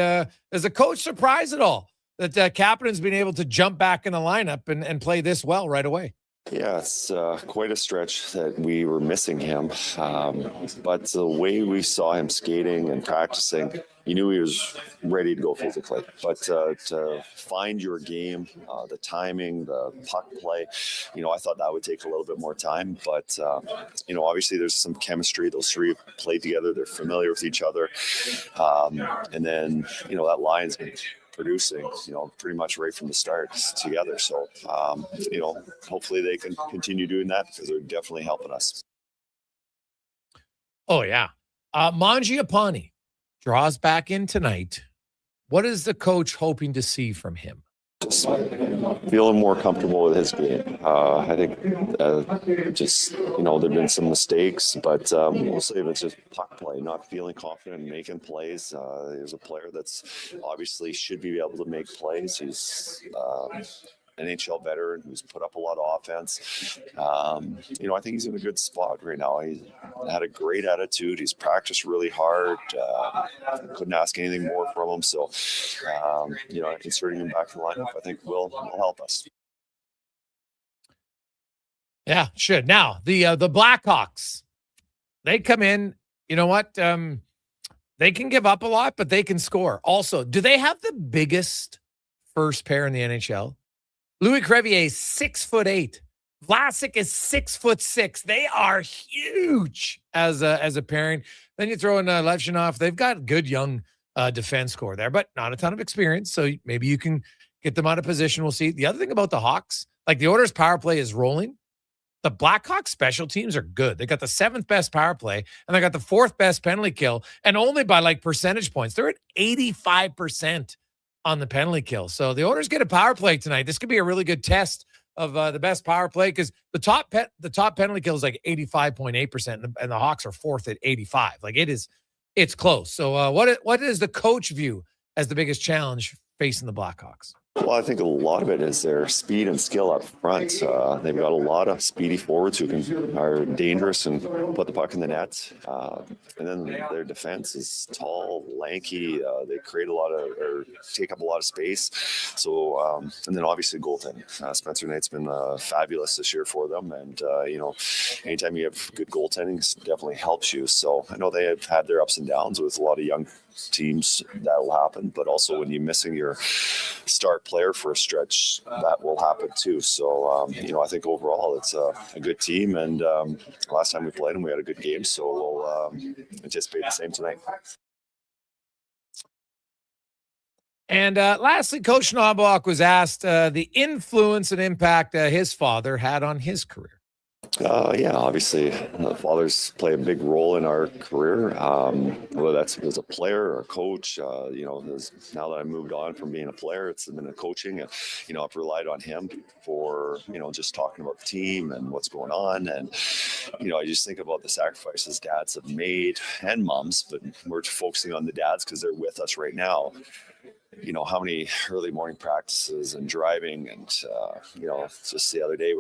Speaker 10: is a coach surprised at all that Kapanen's been able to jump back in the lineup and play this well right away?
Speaker 5: Yeah, it's quite a stretch that we were missing him. But the way we saw him skating and practicing, you knew he was ready to go physically. But to find your game, the timing, the puck play, I thought that would take a little bit more time. But, obviously there's some chemistry. Those three have played together. They're familiar with each other. And then, that line's been producing, pretty much right from the start together. So, hopefully they can continue doing that because they're definitely helping us.
Speaker 10: Oh, yeah. Mangiapane draws back in tonight. What is the coach hoping to see from him?
Speaker 5: Just feeling more comfortable with his game. I think there've been some mistakes, but mostly it's just puck play, not feeling confident in making plays. He's a player that's obviously should be able to make plays. He's NHL veteran who's put up a lot of offense. I think he's in a good spot right now. He's had a great attitude. He's practiced really hard. Couldn't ask anything more from him. So, inserting him back in the lineup, I think will help us.
Speaker 10: Yeah, should. Now, the Blackhawks, they come in, you know what? They can give up a lot, but they can score. Also, do they have the biggest first pair in the NHL? Louis Crevier is 6'8". Vlasic is 6'6". They are huge as a pairing. Then you throw in Levchinov. They've got good young defense core there, but not a ton of experience. So maybe you can get them out of position. We'll see. The other thing about the Hawks, like the Oilers' power play is rolling. The Blackhawks special teams are good. They got the 7th best power play, and they got the 4th best penalty kill, and only by percentage points. They're at 85%. On the penalty kill. So the Oilers get a power play tonight. This could be a really good test of the best power play because the top penalty kill is 85.8%, and the Hawks are 4th at 85. It's close. So what is the coach view as the biggest challenge facing the Blackhawks?
Speaker 5: Well, I think a lot of it is their speed and skill up front. They've got a lot of speedy forwards who are dangerous and put the puck in the net. And then their defense is tall, lanky. They create or take up a lot of space. So, and then obviously goaltending. Spencer Knight's been fabulous this year for them. And, anytime you have good goaltending, it definitely helps you. So I know they have had their ups and downs with a lot of young teams. That will happen. But also when you're missing your star player for a stretch, that will happen too. So, I think overall it's a good team. And last time we played them, we had a good game. So we'll anticipate the same tonight.
Speaker 10: And lastly, Coach Knobloch was asked the influence and impact his father had on his career.
Speaker 5: Yeah, obviously, fathers play a big role in our career, whether that's as a player or a coach. Now that I moved on from being a player, it's been a coaching. And, I've relied on him for, just talking about the team and what's going on. And, I just think about the sacrifices dads have made and moms, but we're focusing on the dads because they're with us right now. How many early morning practices and driving and, just the other day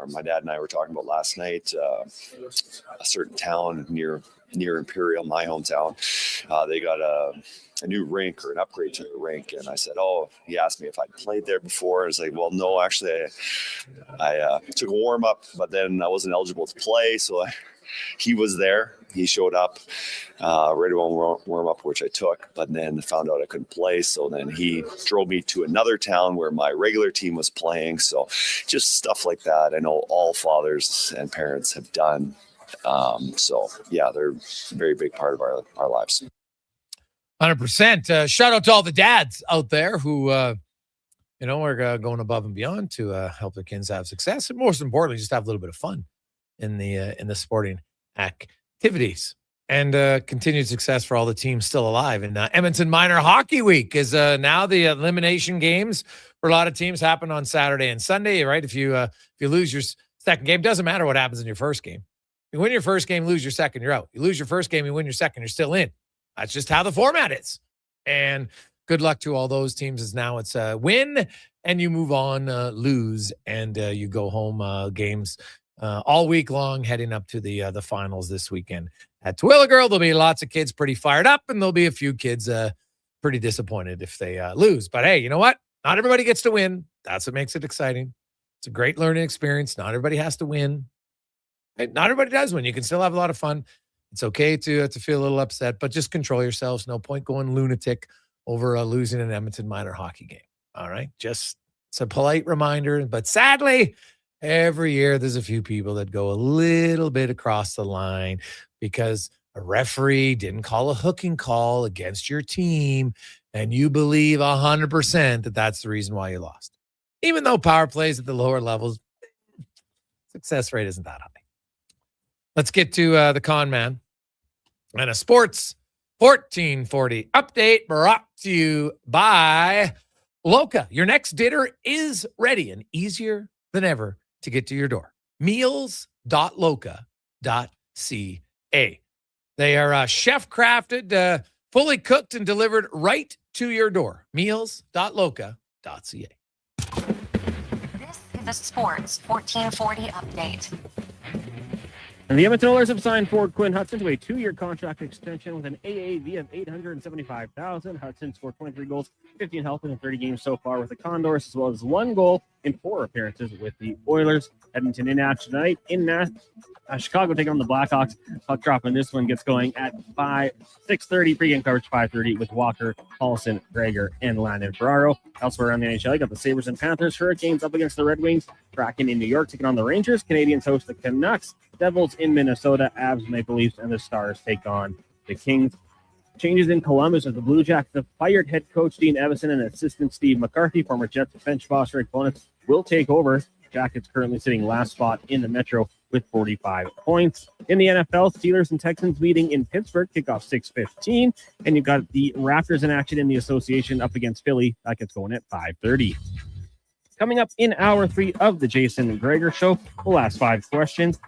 Speaker 5: my dad and I were talking about last night, a certain town near Imperial, my hometown, they got a new rink or an upgrade to the rink. And I said, he asked me if I'd played there before. I was like, well, no, actually I took a warm up, but then I wasn't eligible to play. So he was there. He showed up right around warm up, which I took, but then found out I couldn't play. So then he drove me to another town where my regular team was playing. So just stuff like that. I know all fathers and parents have done. So yeah, they're a very big part of our lives.
Speaker 10: 100%. Shout out to all the dads out there who, are going above and beyond to help their kids have success, and most importantly, just have a little bit of fun in the sporting activities. And continued success for all the teams still alive. And Edmonton Minor Hockey Week is now the elimination games for a lot of teams happen on Saturday and Sunday, right? If you lose your second game, doesn't matter what happens in your first game. You win your first game, lose your second, you're out. You lose your first game, you win your second, you're still in. That's just how the format is. And good luck to all those teams, as now it's win and you move on, lose, and you go home games all week long, heading up to the finals this weekend at Terwilliger. There'll be lots of kids pretty fired up, and there'll be a few kids pretty disappointed if they lose. But hey, you know what? Not everybody gets to win. That's what makes it exciting. It's a great learning experience. Not everybody has to win. Right? Not everybody does win. You can still have a lot of fun. It's okay to feel a little upset, but just control yourselves. No point going lunatic over losing an Edmonton Minor hockey game. All right? Just, it's a polite reminder. But sadly, every year there's a few people that go a little bit across the line because a referee didn't call a hooking call against your team, and you believe 100% that that's the reason why you lost. Even though power plays at the lower levels, success rate isn't that high. Let's get to the con man and a sports 1440 update brought to you by Loca. Your next dinner is ready and easier than ever to get to your door. Meals.loca.ca. They are chef-crafted, fully cooked, and delivered right to your door. Meals.loca.ca.
Speaker 9: This is the Sports 1440 update.
Speaker 11: And the Edmonton Oilers have signed forward Quinn Hudson to a 2-year contract extension with an AAV of $875,000. Hudson scored 23 goals, 15 helping in 30 games so far with the Condors, as well as 1 goal in 4 appearances with the Oilers. Edmonton in action tonight in Chicago taking on the Blackhawks. Puck drop in this one gets going at 6:30. Pregame coverage 5:30 with Walker, Paulson, Gregor, and Landon Ferraro. Elsewhere around the NHL, you got the Sabres and Panthers. Hurricanes up against the Red Wings. Kraken in New York taking on the Rangers. Canadians host the Canucks. Devils in Minnesota. Avs, Maple Leafs, and the Stars take on the Kings. Changes in Columbus as the Blue Jackets have fired head coach Dean Evison and assistant Steve McCarthy. Former Jets bench boss Rick Bowness will take over. Jackets currently sitting last spot in the Metro with 45 points. In the NFL, Steelers and Texans meeting in Pittsburgh, kickoff 6:15. And you've got the Raptors in action in the association up against Philly. That gets going at 5:30. Coming up in hour 3 of the Jason and Gregor Show, we'll ask 5 questions.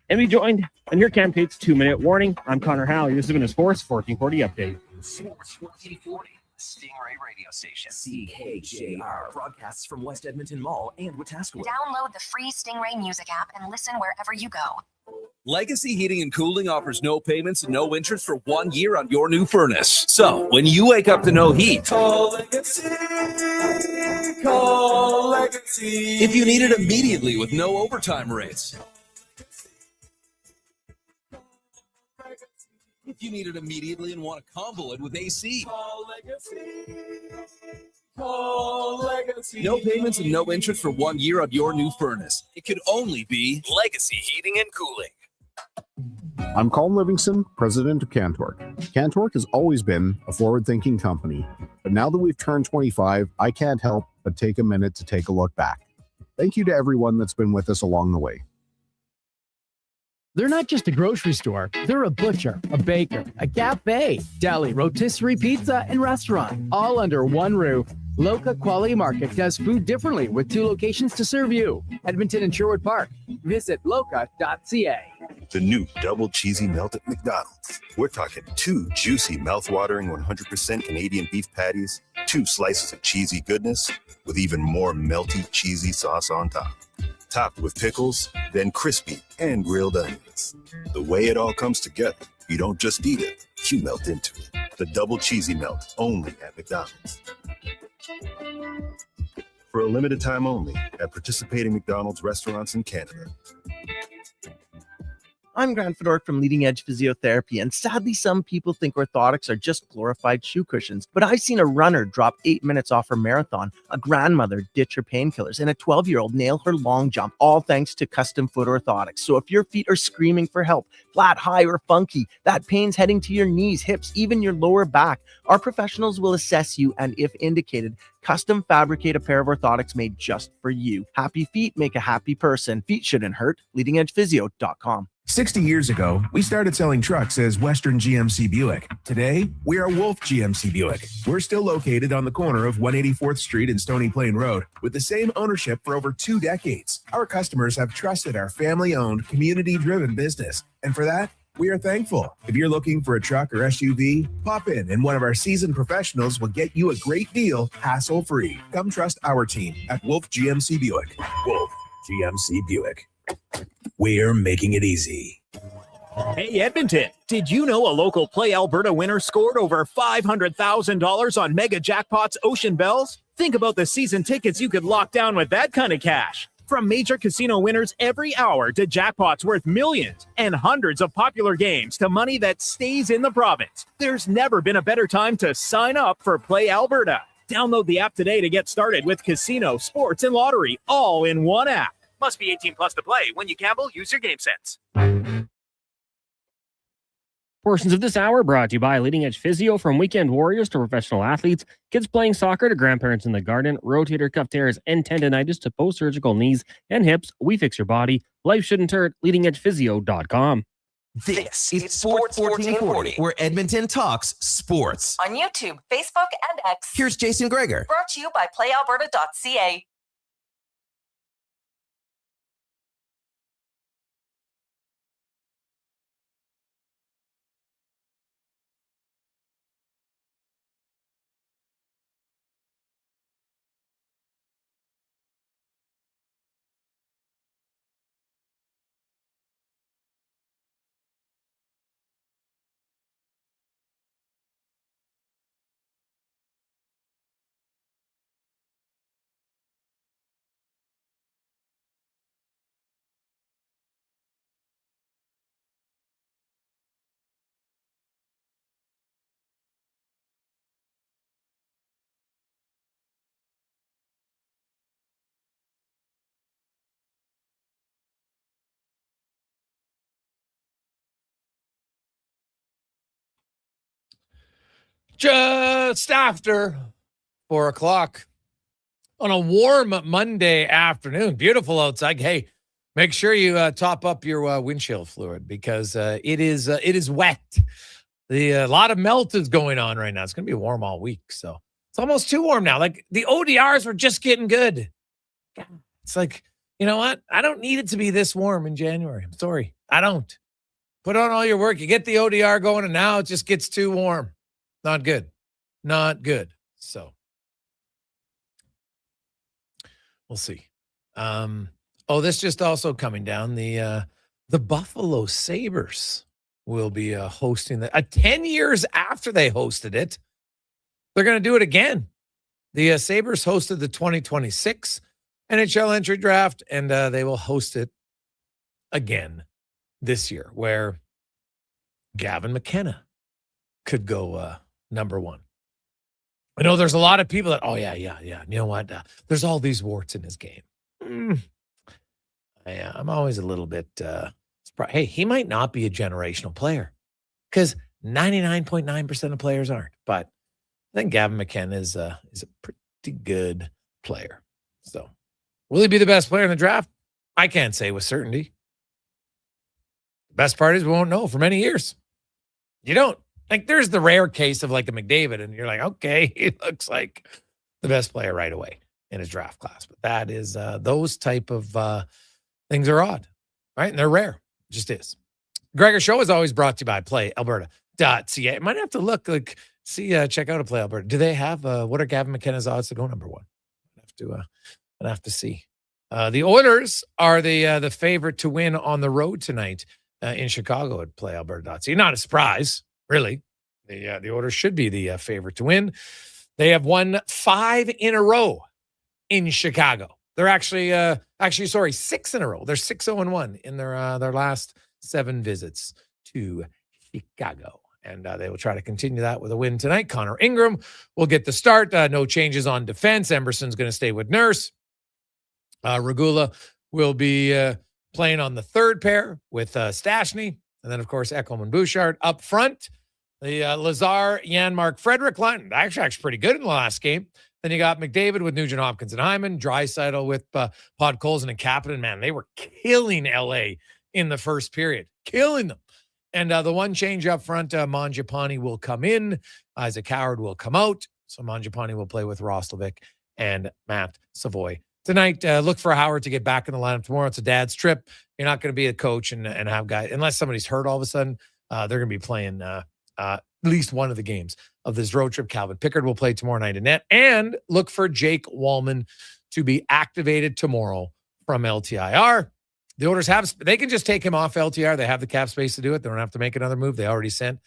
Speaker 11: And we joined on your Campaigns 2-minute warning. I'm Connor Halley. This has been a Sports 1440 update.
Speaker 20: Sports 1440 Stingray radio station. CKJR broadcasts from West Edmonton Mall and Wetaskiwin.
Speaker 9: Download the free Stingray music app and listen wherever you go.
Speaker 20: Legacy Heating and Cooling offers no payments and no interest for 1 year on your new furnace. So when you wake up to no heat, call Legacy. Call Legacy. If you need it immediately with no overtime rates. If you need it immediately and want to combo it with AC. Call Legacy. Call Legacy. No payments and no interest for 1 year on your new furnace. It could only be Legacy Heating and Cooling.
Speaker 8: I'm Colin Livingston, president of Cantork. Cantork has always been a forward-thinking company, but now that we've turned 25, I can't help but take a minute to take a look back. Thank you to everyone that's been with us along the way.
Speaker 12: They're not just a grocery store. They're a butcher, a baker, a cafe, deli, rotisserie pizza, and restaurant, all under one roof. Loca Quality Market does food differently with 2 locations to serve you. Edmonton and Sherwood Park. Visit loca.ca.
Speaker 13: The new double cheesy melt at McDonald's. We're talking 2 juicy, mouth-watering 100% Canadian beef patties, 2 slices of cheesy goodness, with even more melty, cheesy sauce on top. Topped with pickles, then crispy and grilled onions. The way it all comes together, you don't just eat it, you melt into it. The double cheesy melt, only at McDonald's. For a limited time only at participating McDonald's restaurants in Canada.
Speaker 19: I'm Grant Fedork from Leading Edge Physiotherapy, and sadly, some people think orthotics are just glorified shoe cushions. But I've seen a runner drop 8 minutes off her marathon, a grandmother ditch her painkillers, and a 12-year-old nail her long jump, all thanks to custom foot orthotics. So if your feet are screaming for help, flat, high, or funky, that pain's heading to your knees, hips, even your lower back, our professionals will assess you and, if indicated, custom fabricate a pair of orthotics made just for you. Happy feet make a happy person. Feet shouldn't hurt. LeadingEdgePhysio.com.
Speaker 25: 60 years ago, we started selling trucks as Western GMC Buick. Today, we are Wolf GMC Buick. We're still located on the corner of 184th Street and Stony Plain Road with the same ownership for over 2 decades. Our customers have trusted our family-owned, community-driven business, and for that, we are thankful. If you're looking for a truck or SUV, pop in and one of our seasoned professionals will get you a great deal, hassle-free. Come trust our team at Wolf GMC Buick. Wolf GMC Buick. We're making it easy.
Speaker 16: Hey, Edmonton, did you know a local Play Alberta winner scored over $500,000 on Mega Jackpots Ocean Bells? Think about the season tickets you could lock down with that kind of cash. From major casino winners every hour to jackpots worth millions and hundreds of popular games to money that stays in the province, there's never been a better time to sign up for Play Alberta. Download the app today to get started with casino, sports, and lottery all in one app. Must be 18 plus to play. When you gamble, use your game sense.
Speaker 11: Portions of this hour brought to you by Leading Edge Physio, from weekend warriors to professional athletes, kids playing soccer to grandparents in the garden, rotator cuff tears and tendonitis to post-surgical knees and hips. We fix your body. Life shouldn't hurt. LeadingEdgePhysio.com.
Speaker 20: This is Sports 1440, where Edmonton talks sports.
Speaker 24: On YouTube, Facebook, and X.
Speaker 20: Here's Jason Gregor.
Speaker 24: Brought to you by PlayAlberta.ca.
Speaker 10: Just after 4 o'clock on a warm Monday afternoon. Beautiful outside. Hey, make sure you top up your windshield fluid because it is wet. A lot of melt is going on right now. It's going to be warm all week. So it's almost too warm now. Like the ODRs were just getting good. It's like, you know what? I don't need it to be this warm in January. I'm sorry. I don't. Put on all your work. You get the ODR going and now it just gets too warm. Not good. not good. So we'll see. This just also coming down. The Buffalo Sabres will be hosting 10 years after they hosted it. They're going to do it again. The Sabres hosted the 2026 NHL entry draft, and they will host it again this year, where Gavin McKenna could go number one. I know there's a lot of people that, yeah. You know what? There's all these warts in his game. I'm always a little bit surprised. Hey, he might not be a generational player because 99.9% of players aren't. But I think Gavin McKenna is a pretty good player. So will he be the best player in the draft? I can't say with certainty. The best part is we won't know for many years. You don't. Like, there's the rare case of like a McDavid, and you're like, okay, he looks like the best player right away in his draft class. But that is those type of things are odd, right? And they're rare. It just is. Gregor Show is always brought to you by PlayAlberta.ca. I might have to look, check out a Play Alberta. Do they have, what are Gavin McKenna's odds to go number one? I'd have to see. The Oilers are the favorite to win on the road tonight in Chicago at PlayAlberta.ca. Not a surprise, really. The Oilers should be the favorite to win. They have won 5 in a row in Chicago. They're actually 6 in a row. They're 6-0-1 in their last 7 visits to Chicago. And they will try to continue that with a win tonight. Connor Ingram will get the start. No changes on defense. Emerson's going to stay with Nurse. Regula will be playing on the third pair with Stashny. And then, of course, Ekholm and Bouchard up front. The Lazar, Janmark, Frederick line actually pretty good in the last game. Then you got McDavid with Nugent Hopkins and Hyman, Draisaitl with Podkolzin and Kapanen. Man, they were killing LA in the first period. Killing them. And the one change up front, Mangiapane will come in. Isaac Howard will come out. So Mangiapane will play with Roslovic and Matt Savoy. Tonight, look for Howard to get back in the lineup tomorrow. It's a dad's trip. You're not going to be a coach and have guys, unless somebody's hurt all of a sudden, they're going to be playing at least one of the games of this road trip. Calvin Pickard will play tomorrow night in net. And look for Jake Wallman to be activated tomorrow from LTIR. The Oilers they can just take him off LTR. They have the cap space to do it. They don't have to make another move. They already sent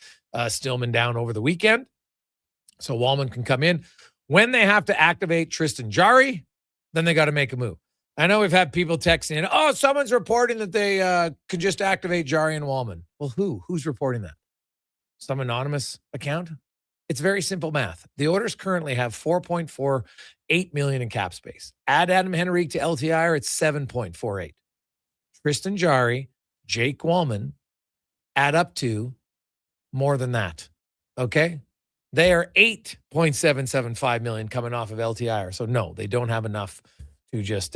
Speaker 10: Stillman down over the weekend. So Wallman can come in. When they have to activate Tristan Jarry, then they got to make a move. I know we've had people texting in, someone's reporting that they could just activate Jarry and Wallman. Well, who's reporting that? Some anonymous account? It's very simple math. The Oilers currently have $4.48 million in cap space. Add Adam Henrique to LTIR, it's $7.48. Tristan Jarry, Jake Wallman add up to more than that. Okay? They are $8.775 million coming off of LTIR. So no, they don't have enough to just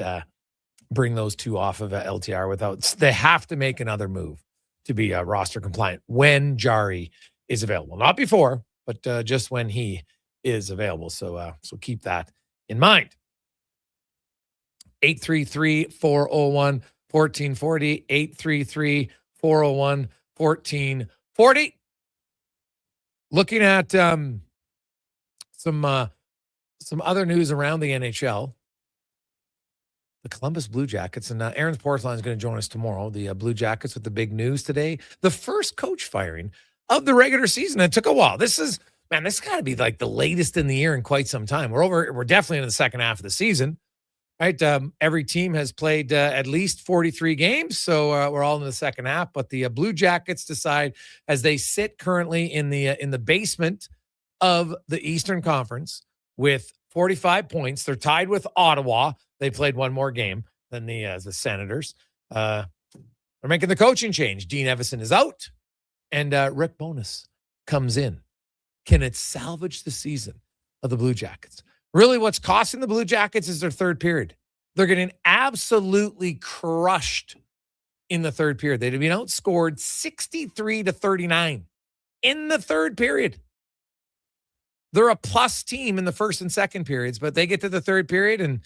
Speaker 10: bring those two off of LTIR without. They have to make another move to be roster compliant when Jarry is available. Not before, but just when he is available. So keep that in mind. 833-401-1440, 833-401-1440. Looking at some other news around the NHL. The Columbus Blue Jackets, and Aaron Portline is going to join us tomorrow. The Blue Jackets with the big news today. The first coach firing of the regular season. It took a while. This got to be like the latest in the year in quite some time. We're definitely in the second half of the season. Right, every team has played at least 43 games, so we're all in the second half. But the Blue Jackets decide, as they sit currently in the basement of the Eastern Conference with 45 points, they're tied with Ottawa. They played one more game than the Senators. They're making the coaching change. Dean Evison is out, and Rick Bowness comes in. Can it salvage the season of the Blue Jackets? Really, what's costing the Blue Jackets is their third period. They're getting absolutely crushed in the third period. They've been outscored 63-39 in the third period. They're a plus team in the first and second periods, but they get to the third period and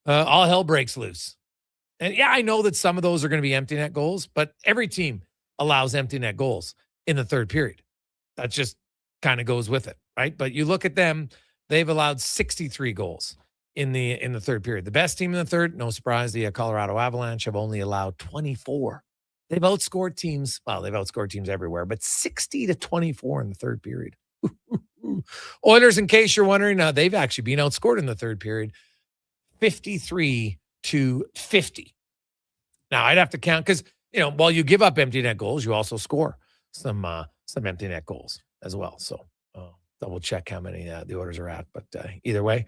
Speaker 10: all hell breaks loose. And yeah, I know that some of those are going to be empty net goals, but every team allows empty net goals in the third period. That's just kind of goes with it, right? But you look at them, they've allowed 63 goals in the third period. The best team in the third, no surprise, the Colorado Avalanche have only allowed 24. They've outscored teams. Well, they've outscored teams everywhere, but 60-24 in the third period. Oilers, in case you're wondering, they've actually been outscored in the third period, 53-50. Now, I'd have to count because, while you give up empty net goals, you also score some empty net goals as well. So double check how many the Oilers are at. But either way,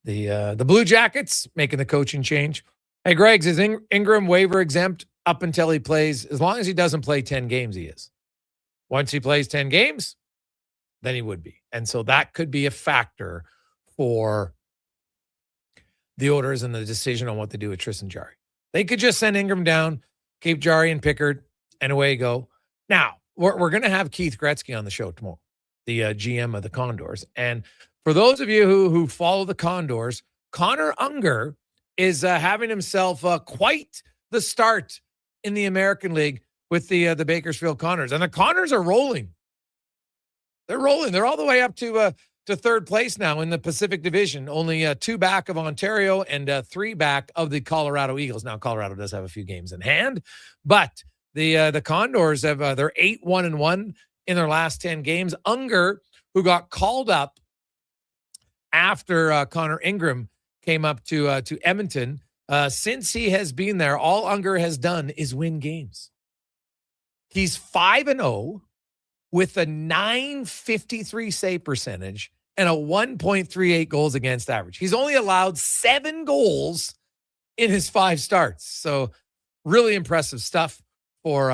Speaker 10: the Blue Jackets making the coaching change. Hey, Greg's, is Ingram waiver exempt up until he plays? As long as he doesn't play 10 games, he is. Once he plays 10 games, then he would be. And so that could be a factor for the Oilers and the decision on what to do with Tristan Jarry. They could just send Ingram down, keep Jarry and Pickard, and away you go. Now, we're going to have Keith Gretzky on the show tomorrow, the GM of the Condors. And for those of you who follow the Condors, Connor Unger is having himself quite the start in the American League with the Bakersfield Condors. And the Condors are rolling. They're rolling. They're all the way up to third place now in the Pacific Division, only 2 back of Ontario and 3 back of the Colorado Eagles. Now, Colorado does have a few games in hand, but the Condors have they're 8-1-1 in their last 10 games. Unger, who got called up after Connor Ingram came up to Edmonton, since he has been there, all Unger has done is win games. He's 5-0 with a .953 save percentage and a 1.38 goals against average. He's only allowed 7 goals in his 5 starts. So really impressive stuff for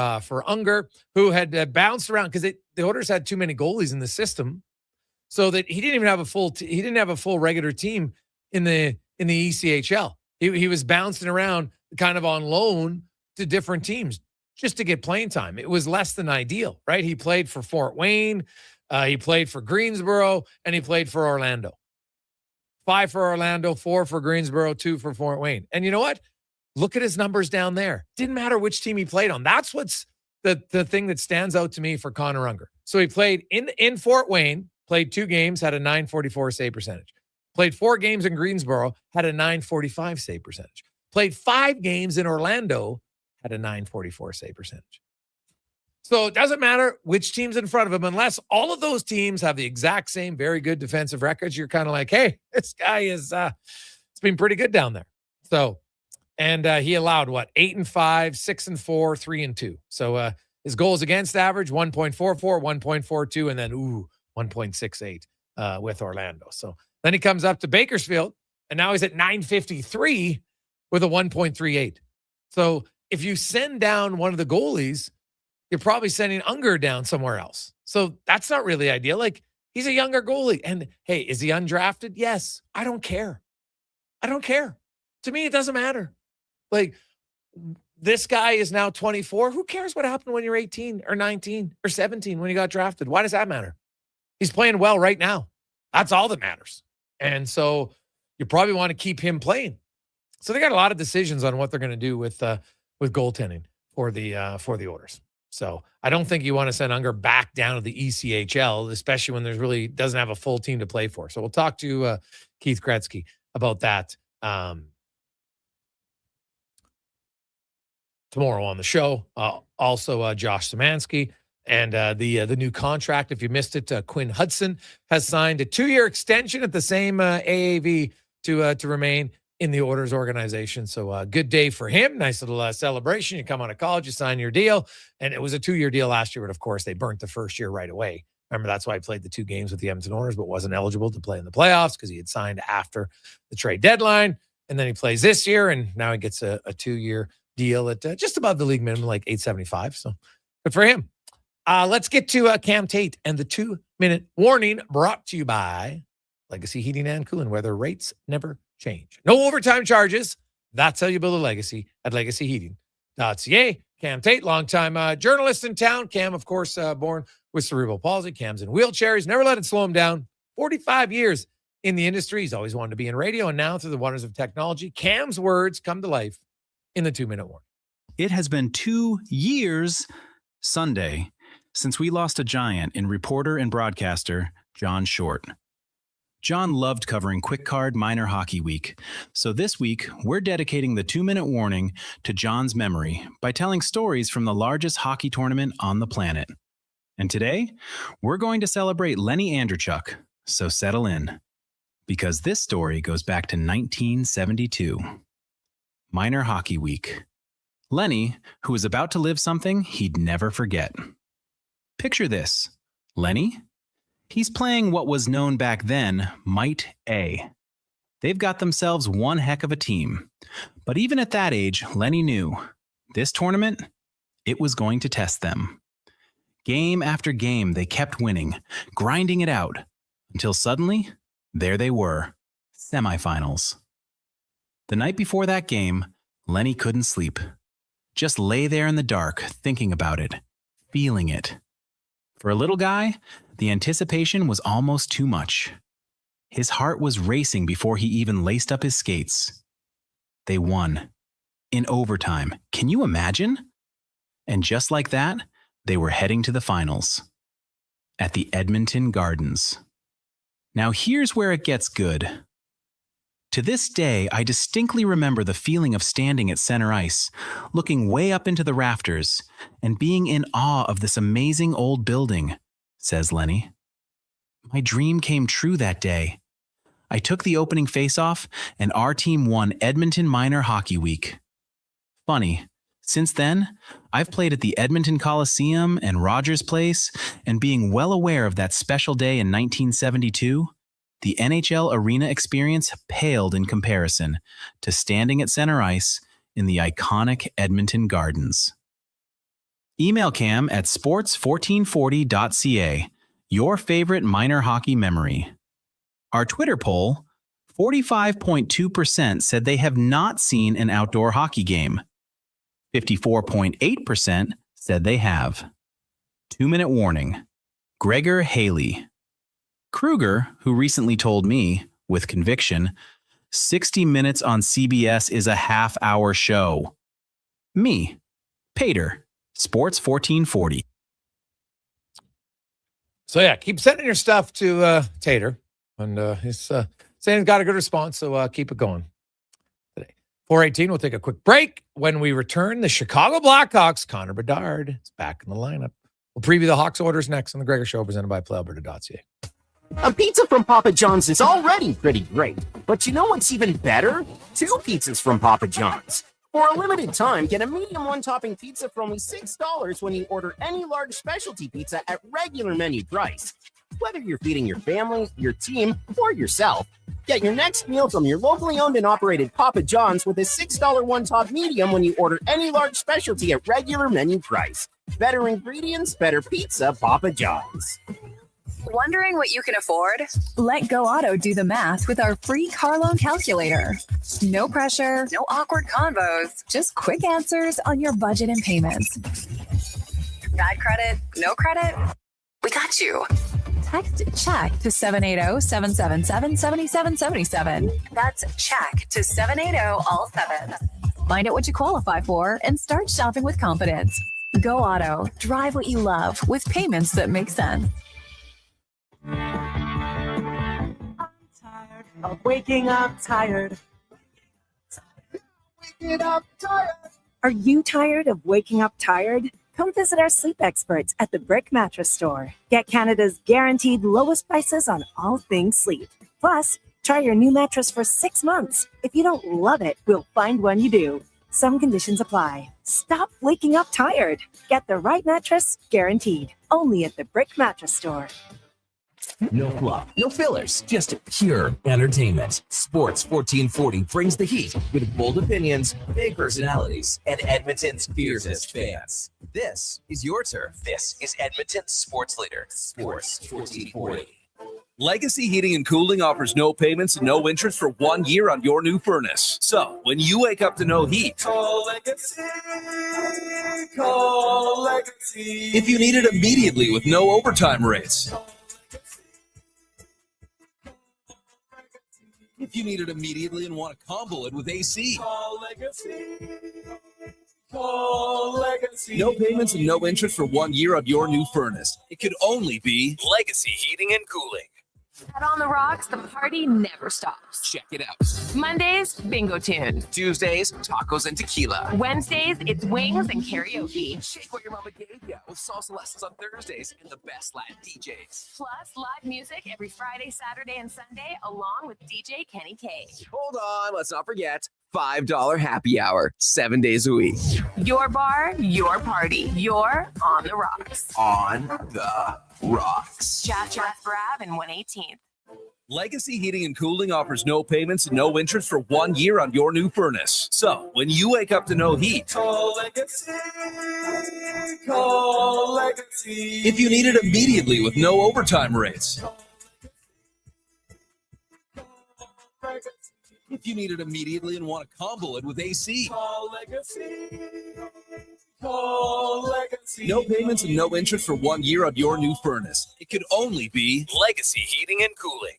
Speaker 10: Unger, who had bounced around because the Oilers had too many goalies in the system, so that he didn't even have a full regular team in the ECHL. He was bouncing around kind of on loan to different teams just to get playing time. It was less than ideal, right? He played for Fort Wayne, he played for Greensboro, and he played for Orlando. 5 for Orlando, 4 for Greensboro, 2 for Fort Wayne. And you know what? Look at his numbers down there. Didn't matter which team he played on. That's what's the thing that stands out to me for Connor Unger. So he played in Fort Wayne, played 2 games, had a .944 save percentage. Played 4 games in Greensboro, had a .945 save percentage. Played 5 games in Orlando, had a .944 save percentage. So it doesn't matter which team's in front of him, unless all of those teams have the exact same very good defensive records. You're kind of like, hey, this guy is it's been pretty good down there. So, and he allowed 8-5, 6-4, 3-2. So his goals against average 1.44, 1.42, and then 1.68 with Orlando. So then he comes up to Bakersfield, and now he's at .953 with a 1.38. So if you send down one of the goalies, you're probably sending Unger down somewhere else. So that's not really ideal. Like, he's a younger goalie. And hey, is he undrafted? Yes. I don't care. To me, it doesn't matter. Like, this guy is now 24. Who cares what happened when you're 18 or 19 or 17 when you got drafted? Why does that matter? He's playing well right now. That's all that matters. And so you probably want to keep him playing. So they got a lot of decisions on what they're going to do with goaltending for the Oilers. So I don't think you want to send Unger back down to the ECHL, especially when there's really doesn't have a full team to play for. So we'll talk to Keith Gretzky about that tomorrow on the show. Also, Josh Szymanski and the new contract. If you missed it, Quinn Hudson has signed a 2-year extension at the same AAV to remain in the Oilers organization. So good day for him. Nice little celebration. You come out of college, you sign your deal. And it was a 2-year deal last year, but of course they burnt the first year right away. Remember, that's why he played the 2 games with the Edmonton Oilers, but wasn't eligible to play in the playoffs because he had signed after the trade deadline. And then he plays this year, and now he gets a 2-year deal at just above the league minimum, like $875. So good for him. Let's get to Cam Tate and the 2-minute warning, brought to you by Legacy Heating and Cooling, where their rates never change. No overtime charges. That's how you build a legacy at legacyheating.ca. Cam Tate, longtime journalist in town. Cam, of course, born with cerebral palsy. Cam's in wheelchairs. Never let it slow him down. 45 years in the industry. He's always wanted to be in radio, and now through the wonders of technology, Cam's words come to life in the 2-minute warning.
Speaker 1: It has been 2 years Sunday since we lost a giant in reporter and broadcaster John Short. John loved covering Quick Card Minor Hockey Week, so this week we're dedicating the 2-minute warning to John's memory by telling stories from the largest hockey tournament on the planet. And today, we're going to celebrate Lenny Andrechuk, so settle in, because this story goes back to 1972. Minor Hockey Week. Lenny, who was about to live something he'd never forget. Picture this. Lenny? He's playing what was known back then Might A. They've got themselves one heck of a team. But even at that age, Lenny knew this tournament, it was going to test them. Game after game, they kept winning, grinding it out, until suddenly, there they were, semifinals. The night before that game, Lenny couldn't sleep. Just lay there in the dark, thinking about it, feeling it. For a little guy, the anticipation was almost too much. His heart was racing before he even laced up his skates. They won. In overtime. Can you imagine? And just like that, they were heading to the finals. At the Edmonton Gardens. Now here's where it gets good. To this day, I distinctly remember the feeling of standing at center ice, looking way up into the rafters, and being in awe of this amazing old building, says Lenny. My dream came true that day. I took the opening faceoff, and our team won Edmonton Minor Hockey Week. Funny, since then, I've played at the Edmonton Coliseum and Rogers Place, and being well aware of that special day in 1972, the NHL arena experience paled in comparison to standing at center ice in the iconic Edmonton Gardens. Email Cam at sports1440.ca, your favorite minor hockey memory. Our Twitter poll, 45.2% said they have not seen an outdoor hockey game. 54.8% said they have. 2-minute warning. Gregor Haley. Kruger, who recently told me, with conviction, 60 Minutes on CBS is a half-hour show. Me, Pater, Sports 1440.
Speaker 10: So yeah, keep sending your stuff to Tater. And he's saying he's got a good response, so keep it going. Today, 4:18, we'll take a quick break. When we return, the Chicago Blackhawks, Connor Bedard, is back in the lineup. We'll preview the Hawks orders next on the Gregor Show, presented by PlayAlberta.ca.
Speaker 23: A pizza from Papa John's is already pretty great, but you know what's even better? 2 pizzas from Papa John's. For a limited time, get a medium one-topping pizza for only $6 when you order any large specialty pizza at regular menu price. Whether you're feeding your family, your team, or yourself, get your next meal from your locally owned and operated Papa John's with a $6 one-top medium when you order any large specialty at regular menu price. Better ingredients, better pizza, Papa John's.
Speaker 21: Wondering what you can afford? Let Go Auto do the math with our free car loan calculator. No pressure, no awkward convos, just quick answers on your budget and payments. Bad credit? No credit? We got you. Text CHECK to 780-777-7777. That's CHECK to 780-all-7. Find out what you qualify for and start shopping with confidence. Go Auto. Drive what you love with payments that make sense.
Speaker 2: I'm tired of waking up tired. Waking up tired. Are you tired of waking up tired? Come visit our sleep experts at the Brick Mattress Store. Get Canada's guaranteed lowest prices on all things sleep. Plus, try your new mattress for 6 months. If you don't love it, we'll find one you do. Some conditions apply. Stop waking up tired. Get the right mattress guaranteed. Only at the Brick Mattress Store.
Speaker 20: No fluff, no fillers, just pure entertainment. Sports 1440 brings the heat with bold opinions, big personalities, and Edmonton's fiercest fans. This is your turf. This is Edmonton's sports leader, Sports 1440.
Speaker 14: Legacy Heating and Cooling offers no payments and no interest for 1 year on your new furnace. So, when you wake up to no heat, call Legacy. Call Legacy. If you need it immediately with no overtime rates. If you need it immediately and want to combo it with AC. Call Legacy. No payments and no interest for 1 year on your new furnace. It could only be Legacy Heating and Cooling.
Speaker 6: At On the Rocks, the party never stops.
Speaker 14: Check it out.
Speaker 6: Mondays, bingo tune.
Speaker 14: Tuesdays, tacos and tequila.
Speaker 6: Wednesdays, it's wings and karaoke.
Speaker 14: Shake what your mama gave ya with salsa lessons on Thursdays and the best Latin DJs.
Speaker 6: Plus, live music every Friday, Saturday, and Sunday, along with DJ Kenny K.
Speaker 14: Hold on, let's not forget $5 happy hour, 7 days a week.
Speaker 6: Your bar, your party. You're On the Rocks.
Speaker 14: On the Rocks.
Speaker 6: Chat Brav and 118th.
Speaker 14: Legacy Heating and Cooling offers no payments and no interest for 1 year on your new furnace. So when you wake up to no heat, call Legacy. Call Legacy. If you need it immediately with no overtime rates. If you need it immediately and want to combo it with AC. Call Legacy. Call Legacy. No payments and no interest for 1 year on your new furnace. It could only be Legacy Heating and Cooling.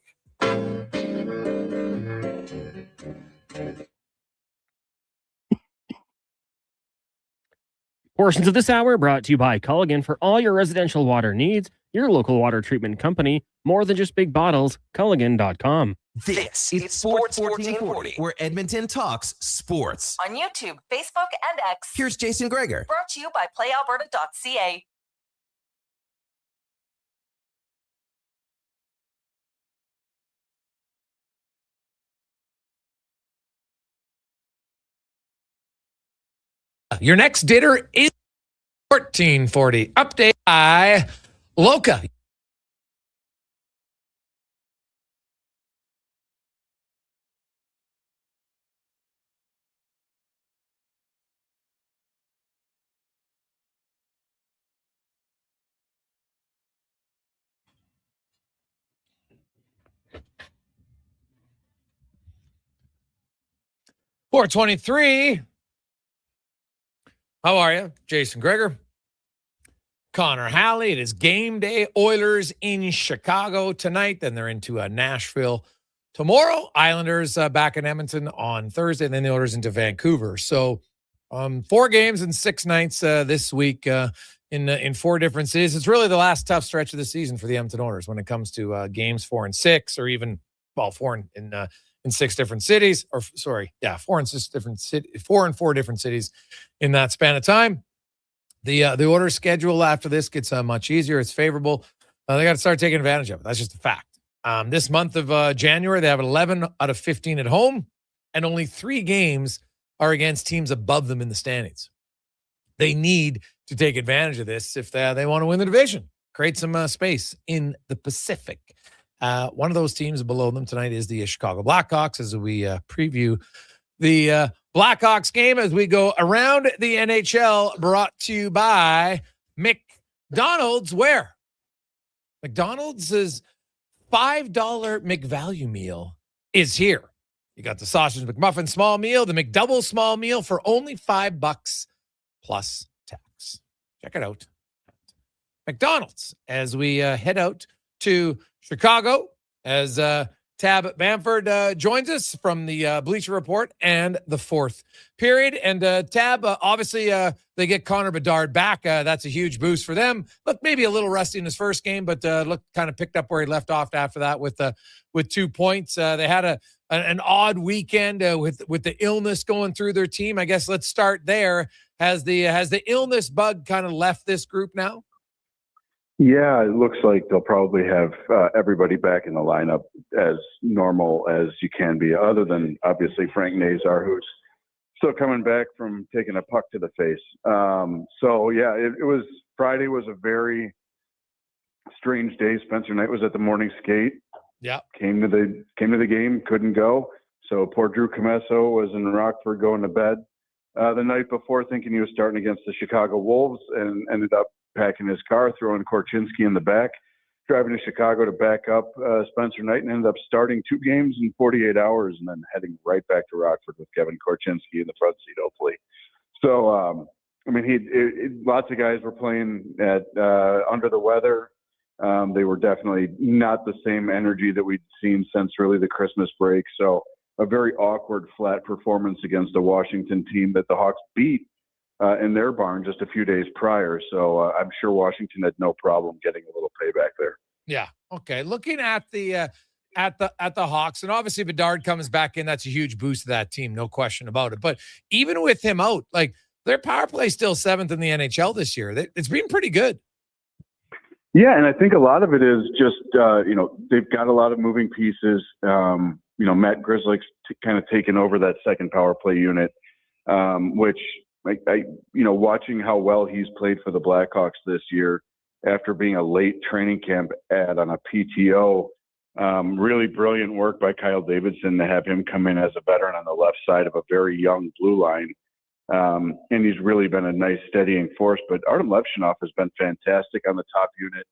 Speaker 11: Portions of this hour brought to you by Culligan for all your residential water needs. Your local water treatment company. More than just big bottles. Culligan.com.
Speaker 20: This is Sports 1440, where Edmonton talks sports.
Speaker 24: On YouTube, Facebook, and X.
Speaker 20: Here's Jason Gregor.
Speaker 24: Brought to you by playalberta.ca.
Speaker 10: Your next dinner is 1440. Update by Loca. $423. How are you? Jason Gregor. Connor Halley. It is game day. Oilers in Chicago tonight. Then they're into Nashville tomorrow. Islanders back in Edmonton on Thursday. And then the Oilers into Vancouver. So 4 games and 6 nights this week in 4 different cities. It's really the last tough stretch of the season for the Edmonton Oilers when it comes to games 4 and 6, or even, well, 4 in 6 different cities, or sorry, yeah, 4 and 6 different cities, 4 and 4 different cities in that span of time. The order schedule after this gets much easier. It's favorable. They got to start taking advantage of it. That's just a fact. This month of January, they have 11 out of 15 at home, and only 3 games are against teams above them in the standings. They need to take advantage of this if they want to win the division, create some space in the Pacific. One of those teams below them tonight is the Chicago Blackhawks, as we preview the Blackhawks game as we go around the NHL, brought to you by McDonald's. Where? McDonald's is $5 McValue meal is here. You got the sausage McMuffin small meal, the McDouble small meal for only $5 plus tax. Check it out. McDonald's as we head out to Chicago, as Tab Bamford joins us from the Bleacher Report and the 4th period. And Tab, obviously, they get Connor Bedard back. That's a huge boost for them. Looked maybe a little rusty in his first game, but looked kind of picked up where he left off after that with 2 points. They had an odd weekend with the illness going through their team. I guess let's start there. Has the illness bug kind of left this group now?
Speaker 7: Yeah, it looks like they'll probably have everybody back in the lineup as normal as you can be, other than obviously Frank Nazar, who's still coming back from taking a puck to the face. So yeah, it was Friday was a very strange day. Spencer Knight was at the morning skate.
Speaker 10: Yeah,
Speaker 7: came to the game, couldn't go. So poor Drew Comesso was in Rockford going to bed the night before, thinking he was starting against the Chicago Wolves, and ended up packing his car, throwing Korchinski in the back, driving to Chicago to back up Spencer Knight, and ended up starting 2 games in 48 hours and then heading right back to Rockford with Kevin Korchinski in the front seat, hopefully. So, I mean, lots of guys were playing at under the weather. They were definitely not the same energy that we'd seen since really the Christmas break. So a very awkward, flat performance against a Washington team that the Hawks beat in their barn just a few days prior. So I'm sure Washington had no problem getting a little payback there.
Speaker 10: Yeah. Okay. Looking at the Hawks, and obviously Bedard comes back in. That's a huge boost to that team, no question about it. But even with him out, like their power play is still 7th in the NHL this year. It's been pretty good.
Speaker 7: Yeah, and I think a lot of it is just they've got a lot of moving pieces. Matt Grzelcyk's kind of taken over that second power play unit, which watching how well he's played for the Blackhawks this year after being a late training camp ad on a PTO. Really brilliant work by Kyle Davidson to have him come in as a veteran on the left side of a very young blue line. And he's really been a nice steadying force. But Artem Levshunov has been fantastic on the top unit.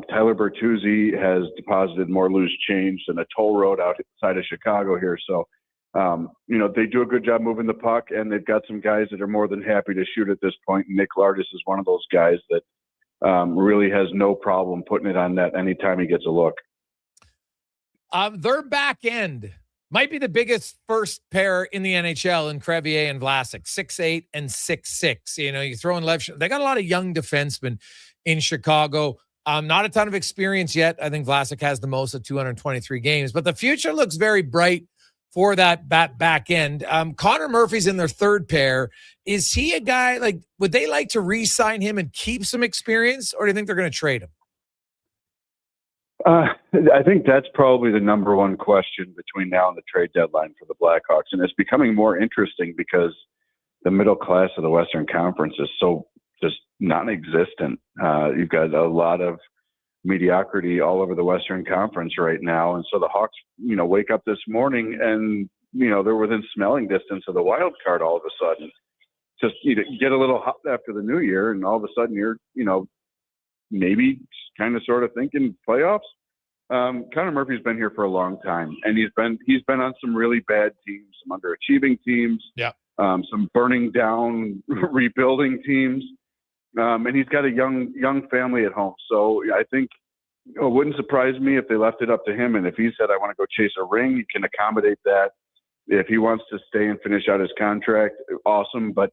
Speaker 7: Tyler Bertuzzi has deposited more loose change than a toll road outside of Chicago here. So, they do a good job moving the puck, and they've got some guys that are more than happy to shoot at this point. Nick Lardis is one of those guys that really has no problem putting it on net anytime he gets a look.
Speaker 10: Their back end might be the biggest first pair in the NHL in Crevier and Vlasic, 6'8" and 6'6". You throw in Lev. They got a lot of young defensemen in Chicago. Not a ton of experience yet. I think Vlasic has the most at 223 games, but the future looks very bright for that back end. Connor Murphy's in their third pair. Is he a guy, would they like to re-sign him and keep some experience, or do you think they're going to trade him?
Speaker 7: I think that's probably the number one question between now and the trade deadline for the Blackhawks. And it's becoming more interesting because the middle class of the Western Conference is so just non-existent. You've got a lot of mediocrity all over the Western Conference right now. And so the Hawks, wake up this morning and, they're within smelling distance of the wild card all of a sudden. Just get a little hot after the new year, and all of a sudden you're, maybe kind of sort of thinking playoffs. Connor Murphy's been here for a long time, and he's been on some really bad teams, some underachieving teams, some burning down, rebuilding teams. And he's got a young family at home. So I think it wouldn't surprise me if they left it up to him. And if he said, I want to go chase a ring, he can accommodate that. If he wants to stay and finish out his contract, awesome. But,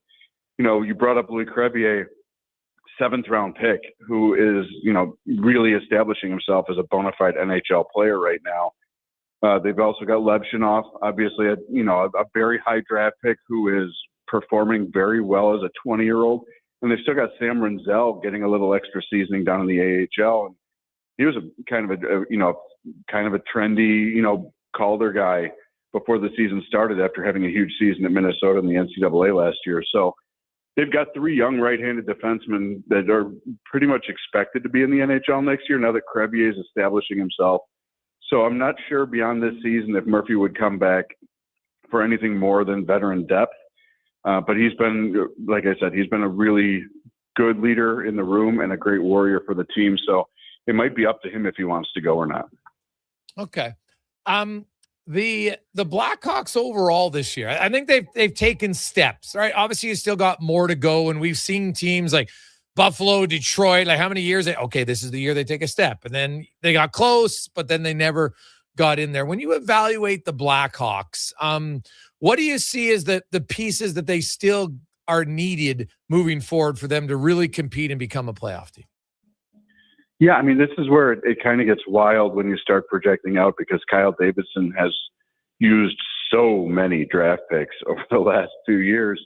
Speaker 7: you brought up Louis Crevier, 7th round pick, who is, really establishing himself as a bona fide NHL player right now. They've also got Levshunov, obviously, a very high draft pick who is performing very well as a 20-year-old. And they've still got Sam Renzel getting a little extra seasoning down in the AHL. And he was a kind of a trendy, Calder guy before the season started after having a huge season at Minnesota in the NCAA last year. So they've got 3 young right-handed defensemen that are pretty much expected to be in the NHL next year now that Crevier is establishing himself. So I'm not sure beyond this season if Murphy would come back for anything more than veteran depth. But he's been, like I said, he's been a really good leader in the room and a great warrior for the team. So it might be up to him if he wants to go or not.
Speaker 10: Okay. The Blackhawks overall this year, I think they've taken steps, right? Obviously, you still got more to go, and we've seen teams like Buffalo, Detroit, like how many years? This is the year they take a step, and then they got close, but then they never got in there. When you evaluate the Blackhawks, what do you see as the pieces that they still are needed moving forward for them to really compete and become a playoff team?
Speaker 7: Yeah, I mean, this is where it kind of gets wild when you start projecting out, because Kyle Davidson has used so many draft picks over the last 2 years.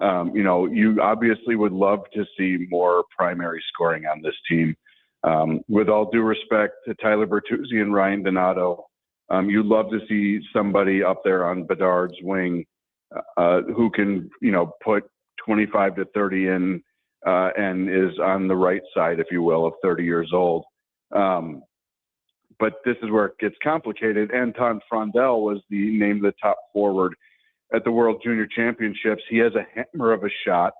Speaker 7: You obviously would love to see more primary scoring on this team. With all due respect to Tyler Bertuzzi and Ryan Donato, you'd love to see somebody up there on Bedard's wing who can, put 25 to 30 in and is on the right side, if you will, of 30 years old. But this is where it gets complicated. Anton Frondel was named the top forward at the World Junior Championships. He has a hammer of a shot,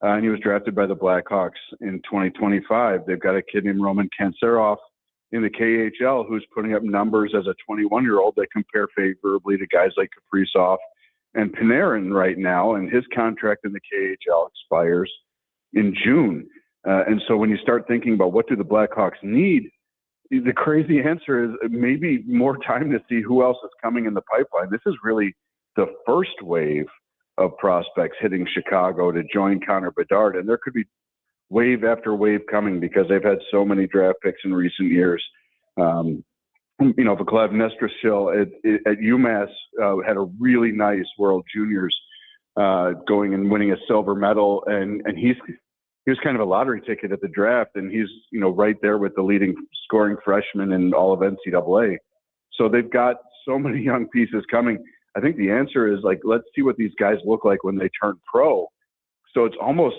Speaker 7: and he was drafted by the Blackhawks in 2025. They've got a kid named Roman Kanserov in the KHL who's putting up numbers as a 21-year-old that compare favorably to guys like Kaprizov and Panarin right now, and his contract in the KHL expires in June. And so when you start thinking about what do the Blackhawks need, the crazy answer is maybe more time to see who else is coming in the pipeline. This is really the first wave of prospects hitting Chicago to join Connor Bedard, and there could be wave after wave coming because they've had so many draft picks in recent years. Vaclav Nestrasil at UMass had a really nice World Juniors going and winning a silver medal, and he was kind of a lottery ticket at the draft, and he's right there with the leading scoring freshman in all of NCAA. So they've got so many young pieces coming. I think the answer is let's see what these guys look like when they turn pro. So it's almost,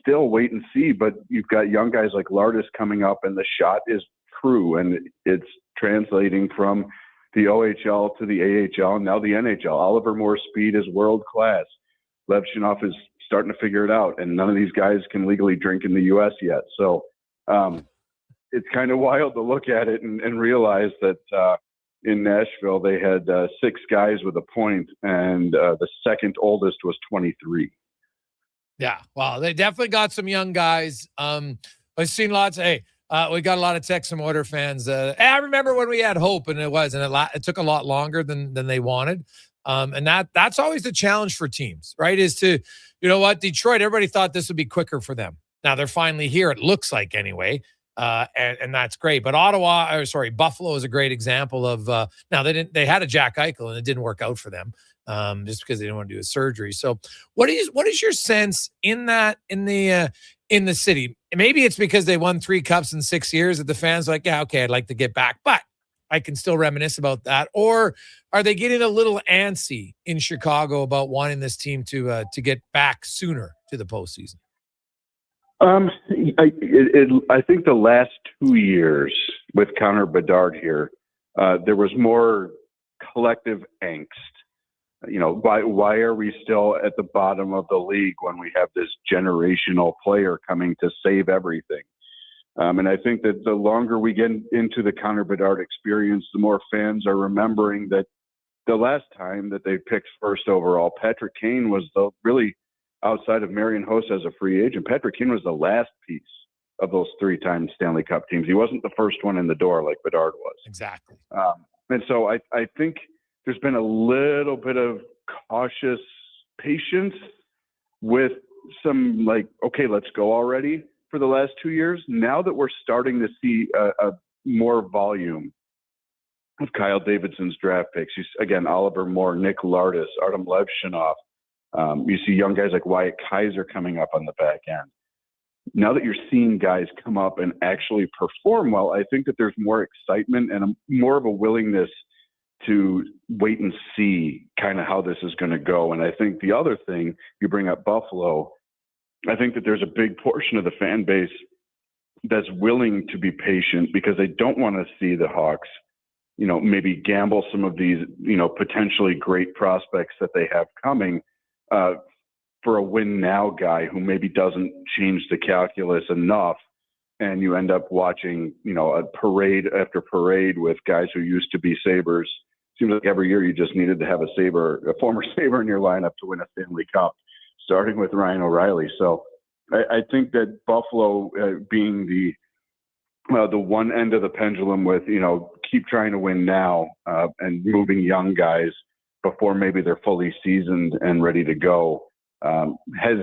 Speaker 7: still wait and see, but you've got young guys like Lardis coming up, and the shot is true, and it's translating from the OHL to the AHL and now the NHL. Oliver Moore's speed is world class. Levshunov is starting to figure it out, and none of these guys can legally drink in the U.S. yet. So it's kind of wild to look at it and realize that in Nashville they had 6 guys with a point, and the second oldest was 23.
Speaker 10: Yeah, well, they definitely got some young guys. I've seen lots. We got a lot of texts from Oilers fans. I remember when we had hope, and it took a lot longer than they wanted. And that's always the challenge for teams, right? Is to, Detroit, everybody thought this would be quicker for them. Now they're finally here, it looks like anyway. And that's great. But Buffalo is a great example of, now they had a Jack Eichel and it didn't work out for them. Just because they didn't want to do a surgery. So what is your sense in the city? Maybe it's because they won 3 cups in 6 years that the fans are like, yeah, okay, I'd like to get back, but I can still reminisce about that. Or are they getting a little antsy in Chicago about wanting this team to get back sooner to the postseason?
Speaker 7: I think the last 2 years with Connor Bedard here, there was more collective angst. Why are we still at the bottom of the league when we have this generational player coming to save everything? And I think that the longer we get into the Connor Bedard experience, the more fans are remembering that the last time that they picked first overall, Patrick Kane was really outside of Marian Hossa as a free agent. Patrick Kane was the last piece of those 3-time Stanley Cup teams. He wasn't the first one in the door like Bedard was.
Speaker 10: Exactly.
Speaker 7: And so I think there's been a little bit of cautious patience with some okay, let's go already for the last 2 years. Now that we're starting to see a more volume of Kyle Davidson's draft picks, again, Oliver Moore, Nick Lardis, Artem Levshunov. You see young guys like Wyatt Kaiser coming up on the back end. Now that you're seeing guys come up and actually perform well, I think that there's more excitement and more of a willingness to wait and see kind of how this is going to go. And I think the other thing, you bring up Buffalo, I think that there's a big portion of the fan base that's willing to be patient because they don't want to see the Hawks, maybe gamble some of these, potentially great prospects that they have coming for a win now guy who maybe doesn't change the calculus enough. And you end up watching, a parade after parade with guys who used to be Sabres. Seems like every year you just needed to have a former Sabre in your lineup to win a Stanley Cup, starting with Ryan O'Reilly. So I think that Buffalo being the one end of the pendulum with, keep trying to win now and moving young guys before maybe they're fully seasoned and ready to go has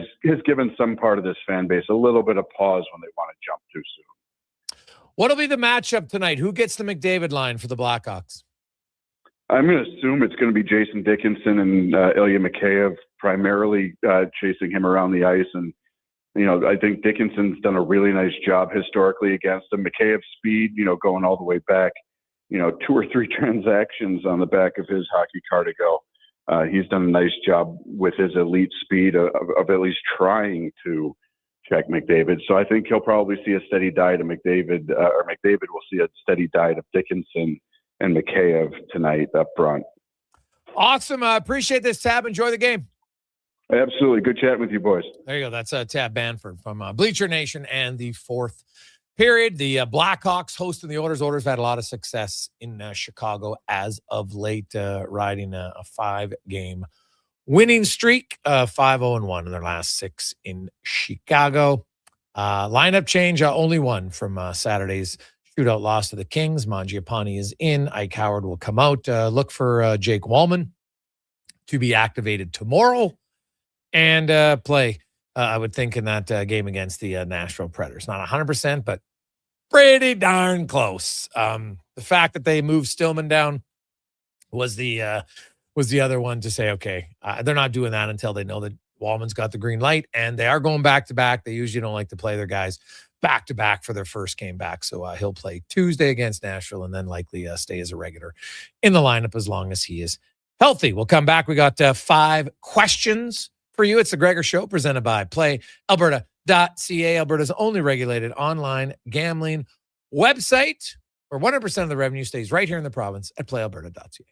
Speaker 7: given some part of this fan base a little bit of pause when they want to jump too soon.
Speaker 10: What'll be the matchup tonight? Who gets the McDavid line for the Blackhawks?
Speaker 7: I'm going to assume it's going to be Jason Dickinson and Ilya Mikheyev primarily chasing him around the ice. And, I think Dickinson's done a really nice job historically against him. Mikheyev's speed, going all the way back, 2 or 3 transactions on the back of his hockey card ago. He's done a nice job with his elite speed of at least trying to check McDavid. So I think he'll probably see a steady diet of McDavid, or McDavid will see a steady diet of Dickinson and Mikheyev tonight up front.
Speaker 10: Awesome. Appreciate this, Tab. Enjoy the game.
Speaker 7: Absolutely. Good chatting with you, boys.
Speaker 10: There you go. That's Tab Banford from Bleacher Nation and the fourth period. The Blackhawks hosting the Oilers. Oilers have had a lot of success in Chicago as of late, riding a 5-game winning streak, 5-0-1 in their last 6 in Chicago. Lineup change, only one from Saturday's shootout loss to the Kings. Mangiapane is in. Ike Howard will come out. Look for Jake Wallman to be activated tomorrow. and play, I would think, in that game against the Nashville Predators. Not 100%, but pretty darn close. The fact that they moved Stillman down was the other one to say, okay, they're not doing that until they know that Wallman's got the green light, and they are going back-to-back. They usually don't like to play their guys back-to-back for their first game back, so he'll play Tuesday against Nashville and then likely stay as a regular in the lineup as long as he is healthy. We'll come back. We got 5 questions for you. It's the Gregor Show presented by PlayAlberta.ca, Alberta's only regulated online gambling website, where 100% of the revenue stays right here in the province at PlayAlberta.ca.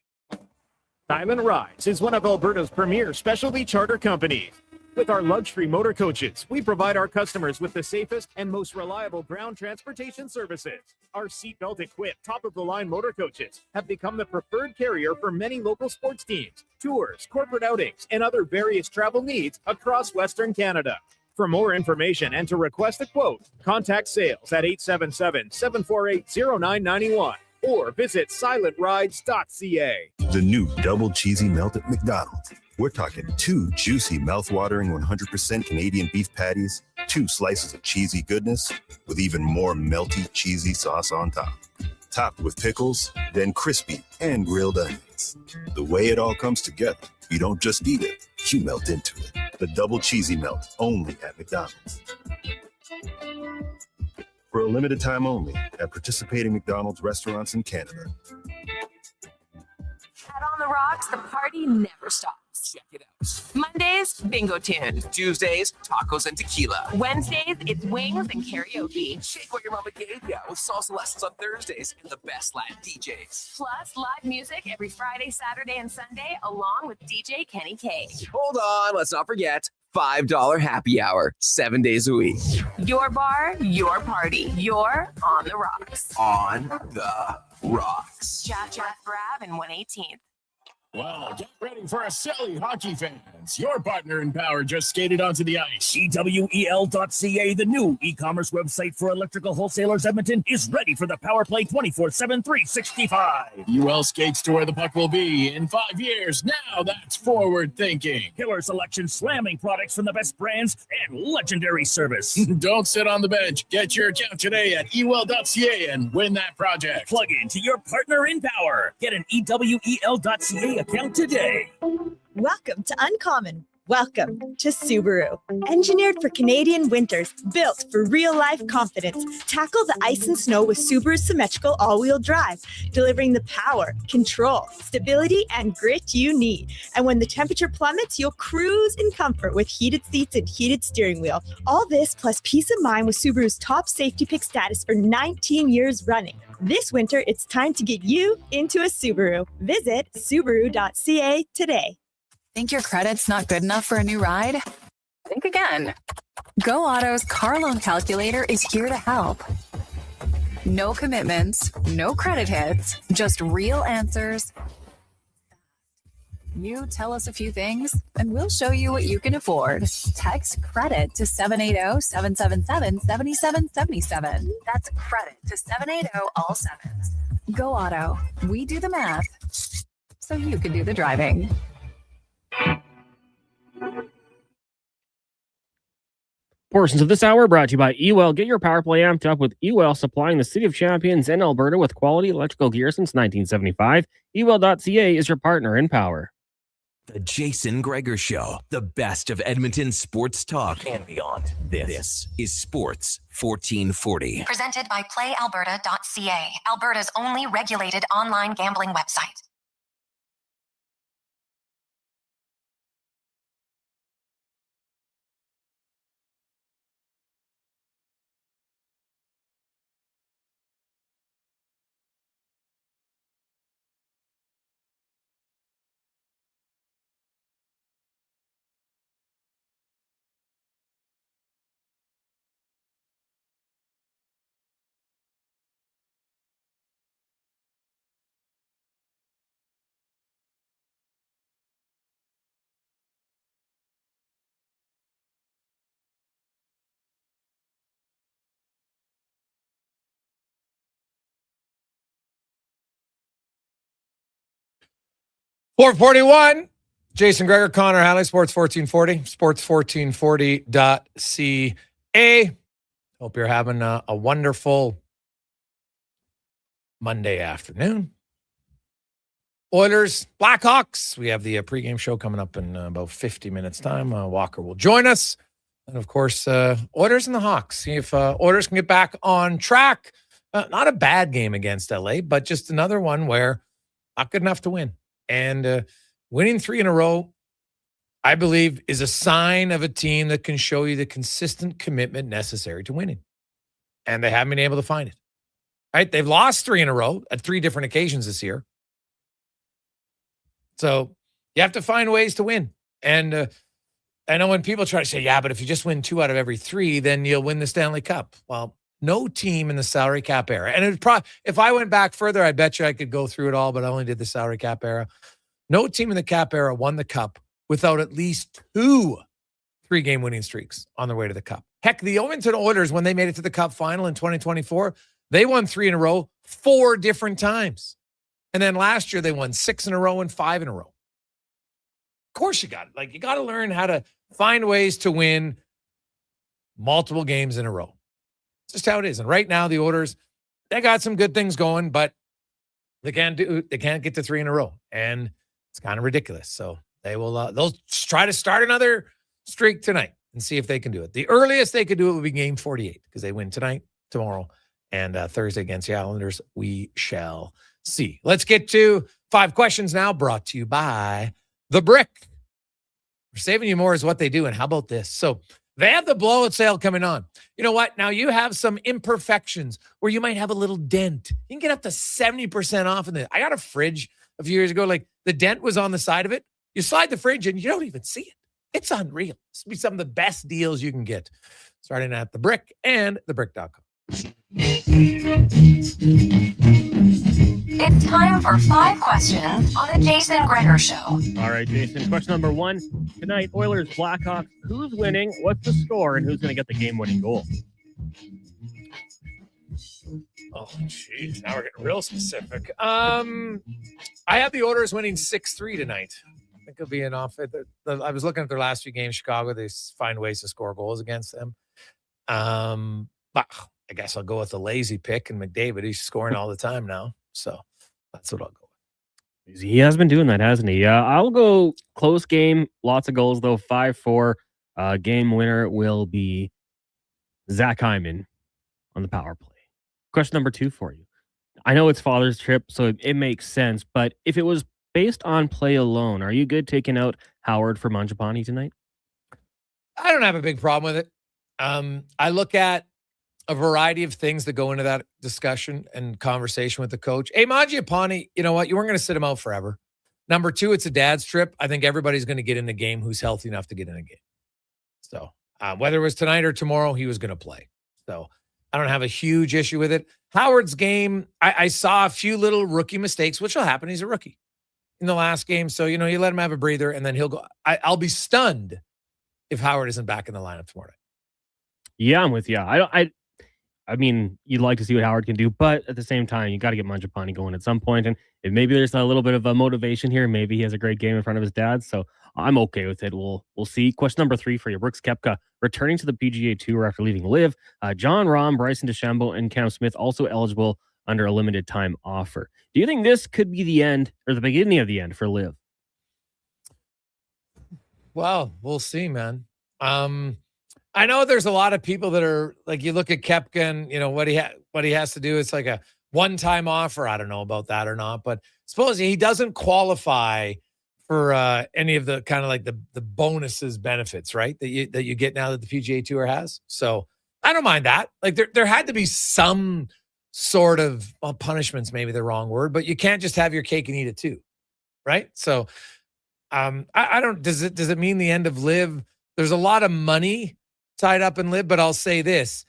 Speaker 16: Diamond Rides is one of Alberta's premier specialty charter companies. With our luxury motor coaches, we provide our customers with the safest and most reliable ground transportation services. Our seatbelt equipped, top-of-the-line motor coaches have become the preferred carrier for many local sports teams, tours, corporate outings, and other various travel needs across Western Canada. For more information and to request a quote, contact sales at 877-748-0991 or visit silentrides.ca.
Speaker 13: The new double cheesy melt at McDonald's. We're talking 2 juicy, mouth-watering 100% Canadian beef patties, 2 slices of cheesy goodness, with even more melty, cheesy sauce on top. Topped with pickles, then crispy and grilled onions. The way it all comes together, you don't just eat it, you melt into it. The double cheesy melt, only at McDonald's. For a limited time only at participating McDonald's restaurants in Canada.
Speaker 6: At On the Rocks, the party never stops.
Speaker 14: Check it out.
Speaker 6: Mondays, bingo tune.
Speaker 14: Tuesdays, tacos and tequila.
Speaker 6: Wednesdays, it's wings and karaoke.
Speaker 14: Shake what your mama gave ya with salsa lessons on Thursdays and the best Latin DJs.
Speaker 6: Plus, live music every Friday, Saturday, and Sunday, along with DJ Kenny K.
Speaker 14: Hold on, let's not forget $5 happy hour, 7 days a week.
Speaker 6: Your bar, your party. You're On the Rocks.
Speaker 14: On the Rocks.
Speaker 6: Jeff Brab and 118th.
Speaker 22: Well, get ready for a silly hockey fans. Your partner in power just skated onto the ice.
Speaker 3: EWEL.ca, the new e-commerce website for electrical wholesalers Edmonton, is ready for the power play 24/7, 365.
Speaker 22: UL skates to where the puck will be in 5 years. Now that's forward thinking.
Speaker 3: Killer selection, slamming products from the best brands, and legendary service.
Speaker 22: Don't sit on the bench. Get your account today at EWEL.ca and win that project.
Speaker 3: Plug into your partner in power. Get an EWEL.ca account today.
Speaker 4: Welcome to Uncommon. Welcome to Subaru. Engineered for Canadian winters, built for real-life confidence. Tackle the ice and snow with Subaru's symmetrical all-wheel drive, delivering the power, control, stability, and grit you need. And when the temperature plummets, you'll cruise in comfort with heated seats and heated steering wheel. All this plus peace of mind with Subaru's top safety pick status for 19 years running. This winter, it's time to get you into a Subaru. Visit Subaru.ca today.
Speaker 21: Think your credit's not good enough for a new ride? Think again. Go Auto's car loan calculator is here to help. No commitments, no credit hits, just real answers. You tell us a few things, and we'll show you what you can afford. Text credit to 780-777-7777. That's credit to 780 all sevens. Go Auto. We do the math, so you can do the driving.
Speaker 11: Portions of this hour brought to you by EWEL. Get your power play amped up with EWEL, supplying the City of Champions and Alberta with quality electrical gear since 1975. EWEL.ca is your partner in power.
Speaker 20: The Jason Gregor Show, the best of Edmonton sports talk and beyond. This is Sports 1440.
Speaker 9: Presented by PlayAlberta.ca, Alberta's only regulated online gambling website.
Speaker 10: .441, Jason Gregor, Connor Halley, Sports 1440, sports1440.ca. Hope you're having a wonderful Monday afternoon. Oilers, Blackhawks. We have the pregame show coming up in about 50 minutes time. Walker will join us. And, of course, Oilers and the Hawks. See if Oilers can get back on track. Not a bad game against LA, but just another one where not good enough to win. And winning 3 in a row, I believe, is a sign of a team that can show you the consistent commitment necessary to winning. And they haven't been able to find it. Right? They've lost 3 in a row at 3 different occasions this year. So you have to find ways to win. And I know when people try to say, yeah, but if you just win 2 out of every 3, then you'll win the Stanley Cup. Well, no team in the salary cap era. And if I went back further, I bet you I could go through it all, but I only did the salary cap era. No team in the cap era won the cup without at least 2 3-game winning streaks on their way to the cup. Heck, the Edmonton Oilers, when they made it to the cup final in 2024, they won 3 in a row 4 different times. And then last year, they won 6 in a row and 5 in a row. Of course you got it. Like, you got to learn how to find ways to win multiple games in a row. It's just how it is. And right now, the Oilers, they got some good things going, but they can't get to 3 in a row. And it's kind of ridiculous. So they'll try to start another streak tonight and see if they can do it. The earliest they could do it would be game 48 because they win tonight, tomorrow, and Thursday against the Islanders. We shall see. Let's get to 5 questions now, brought to you by The Brick. We're saving you more is what they do. And how about this? So they have the blowout sale coming on. You know what? Now you have some imperfections where you might have a little dent. You can get up to 70% off in this. I got a fridge a few years ago. Like, the dent was on the side of it. You slide the fridge and you don't even see it. It's unreal. This will be some of the best deals you can get. Starting at The Brick and thebrick.com.
Speaker 9: It's time for 5 questions on the Jason Gregor Show.
Speaker 11: All right, Jason. Question number 1 tonight: Oilers, Blackhawks. Who's winning? What's the score? And who's going to get the game-winning goal?
Speaker 10: Oh, jeez. Now we're getting real specific. I have the Oilers winning 6-3 tonight. I think it'll be an off. I was looking at their last few games. Chicago, they find ways to score goals against them. But I guess I'll go with the lazy pick and McDavid. He's scoring all the time now. So that's what I'll go with.
Speaker 11: He has been doing that, hasn't he? I'll go close game. Lots of goals, though. 5-4. Game winner will be Zach Hyman on the power play. Question number 2 for you. I know it's Father's Trip, so it makes sense. But if it was based on play alone, are you good taking out Howard for Mangiapane tonight?
Speaker 10: I don't have a big problem with it. I look at a variety of things that go into that discussion and conversation with the coach. Hey, Mangiapane, you know what? You weren't going to sit him out forever. Number 2, it's a dad's trip. I think everybody's going to get in the game who's healthy enough to get in a game. So whether it was tonight or tomorrow, he was going to play. So I don't have a huge issue with it. Howard's game, I saw a few little rookie mistakes, which will happen. He's a rookie in the last game. So, you let him have a breather and then he'll go. I'll be stunned if Howard isn't back in the lineup tomorrow night.
Speaker 11: Yeah, I'm with you. I mean, you'd like to see what Howard can do, but at the same time, you got to get Mangiapane going at some point. And if maybe there's a little bit of a motivation here, maybe he has a great game in front of his dad. So I'm okay with it. We'll see. Question number 3 for you. Brooks Koepka returning to the PGA Tour after leaving LIV. John Rahm, Bryson DeChambeau, and Cam Smith also eligible under a limited time offer. Do you think this could be the end or the beginning of the end for LIV?
Speaker 10: Well, we'll see, man. I know there's a lot of people that are like, you look at Koepka and what he has to do. It's like a one-time offer. I don't know about that or not, but suppose he doesn't qualify for any of the kind of like the bonuses benefits, right? That you get now that the PGA Tour has. So I don't mind that. Like there had to be some sort of punishments, maybe the wrong word, but you can't just have your cake and eat it too, right? So I don't. Does it mean the end of LIV? There's a lot of money tied up in LIV, but I'll say this: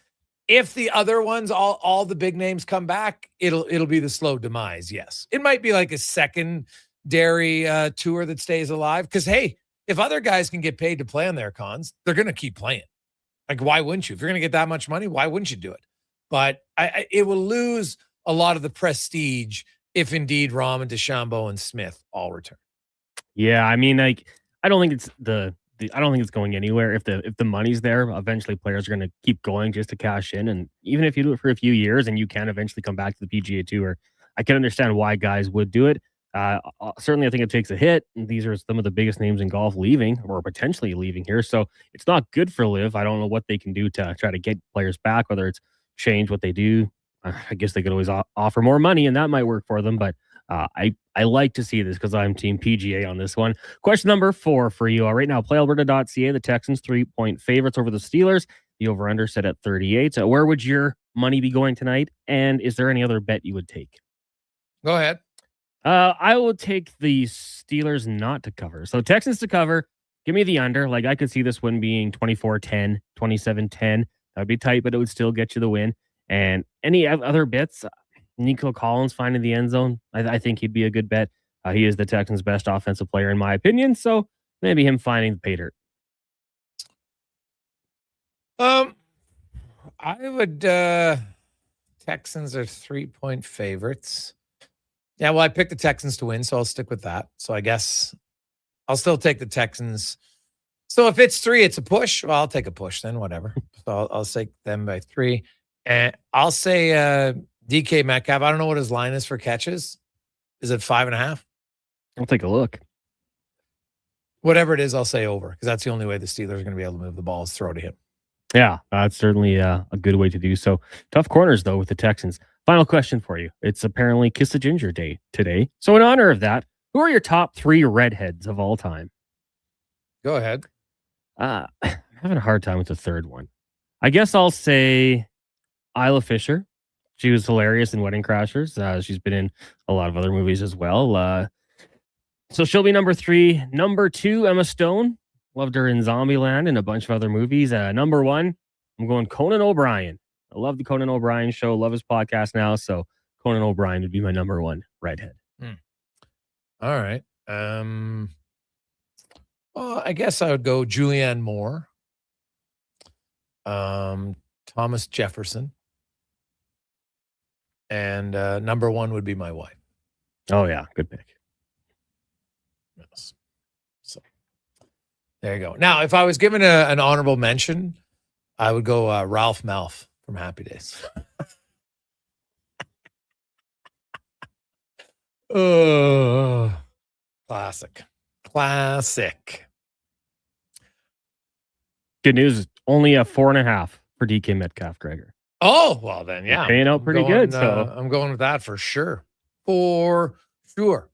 Speaker 10: if the other ones, all the big names come back, it'll be the slow demise. Yes, it might be like a secondary tour that stays alive. Because hey, if other guys can get paid to play on their cons, they're going to keep playing. Like, why wouldn't you? If you're going to get that much money, why wouldn't you do it? But it will lose a lot of the prestige if indeed Rahm and DeChambeau and Smith all return.
Speaker 11: Yeah, I mean, like I don't think it's I don't think it's going anywhere. If the money's there, eventually players are going to keep going just to cash in. And even if you do it for a few years and you can eventually come back to the PGA Tour, I can understand why guys would do it. Certainly, I think it takes a hit. And these are some of the biggest names in golf leaving or potentially leaving here. So it's not good for LIV. I don't know what they can do to try to get players back, whether it's change what they do. I guess they could always offer more money, and that might work for them. But I like to see this because I'm team PGA on this one. Question number 4 for you. Right now, playalberta.ca, the Texans 3-point favorites over the Steelers. The over-under set at 38. So where would your money be going tonight? And is there any other bet you would take?
Speaker 10: Go ahead.
Speaker 11: I will take the Steelers not to cover. So Texans to cover. Give me the under. Like I could see this one being 24-10, 27-10. That would be tight, but it would still get you the win. And any other bets? Nico Collins finding the end zone. I think he'd be a good bet. He is the Texans' best offensive player, in my opinion. So maybe him finding the pay dirt.
Speaker 10: I would. Texans are 3-point favorites. Yeah, well, I picked the Texans to win, so I'll stick with that. So I guess I'll still take the Texans. So if it's 3, it's a push. Well, I'll take a push then, whatever. So I'll take them by 3. And I'll say DK Metcalf. I don't know what his line is for catches. Is it 5.5?
Speaker 11: I'll take a look.
Speaker 10: Whatever it is, I'll say over because that's the only way the Steelers are going to be able to move the ball is throw to him.
Speaker 11: Yeah, that's certainly a good way to do so. Tough corners, though, with the Texans. Final question for you. It's apparently Kiss the Ginger Day today. So in honor of that, who are your top 3 redheads of all time?
Speaker 10: Go ahead.
Speaker 11: I'm having a hard time with the third one. I guess I'll say Isla Fisher. She was hilarious in Wedding Crashers. She's been in a lot of other movies as well. So she'll be number 3. Number 2, Emma Stone. Loved her in Zombieland and a bunch of other movies. Number 1, I'm going Conan O'Brien. I love the Conan O'Brien show. Love his podcast now. So Conan O'Brien would be my number 1 redhead.
Speaker 10: All right. Well, I guess I would go Julianne Moore. Thomas Jefferson. And number 1 would be my wife.
Speaker 11: Oh, yeah. Good pick.
Speaker 10: Yes. So there you go. Now, if I was given an honorable mention, I would go Ralph Malph from Happy Days. Oh, classic.
Speaker 11: Good news. Only a 4.5 for DK Metcalf, Gregor.
Speaker 10: Oh, well then, yeah.
Speaker 11: You're paying out pretty good. So
Speaker 10: I'm going with that for sure. For sure.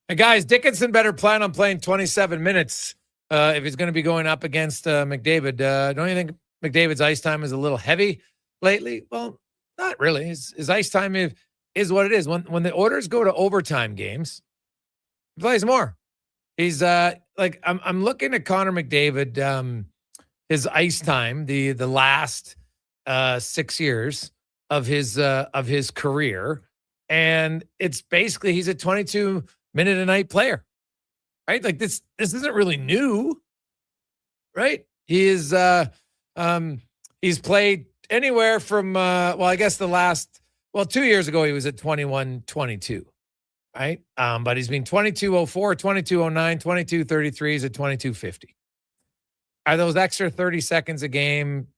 Speaker 10: Hey, guys, Dickinson better plan on playing 27 minutes if he's going to be going up against McDavid. Don't you think McDavid's ice time is a little heavy lately? Well, not really. His ice time is what it is. When the Oilers go to overtime games, he plays more. He's I'm looking at Connor McDavid, his ice time, the last 6 years of his career, and it's basically he's a 22-minute a night player, right? Like this isn't really new, right? He is he's played anywhere from I guess the last 2 years ago he was at 21-22, right? But he's been 22-04, 22-09, 22-33. He's at 22-50. Are those extra 30 seconds a game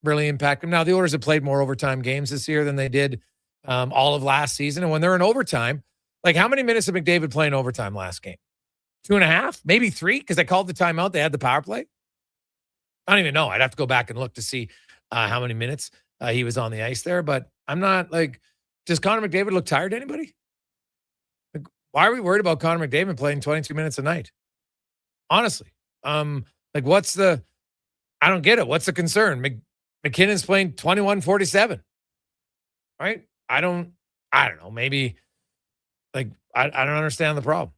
Speaker 10: really impact him? Now, the Oilers have played more overtime games this year than they did all of last season. And when they're in overtime, like how many minutes did McDavid play in overtime last game? 2.5, maybe 3, because they called the timeout. They had the power play. I don't even know. I'd have to go back and look to see how many minutes he was on the ice there. But I'm not like, does Connor McDavid look tired to anybody? Like, why are we worried about Connor McDavid playing 22 minutes a night? Honestly. Like I don't get it. What's the concern? McKinnon's playing 21-47. Right? I don't know. Maybe like I don't understand the problem.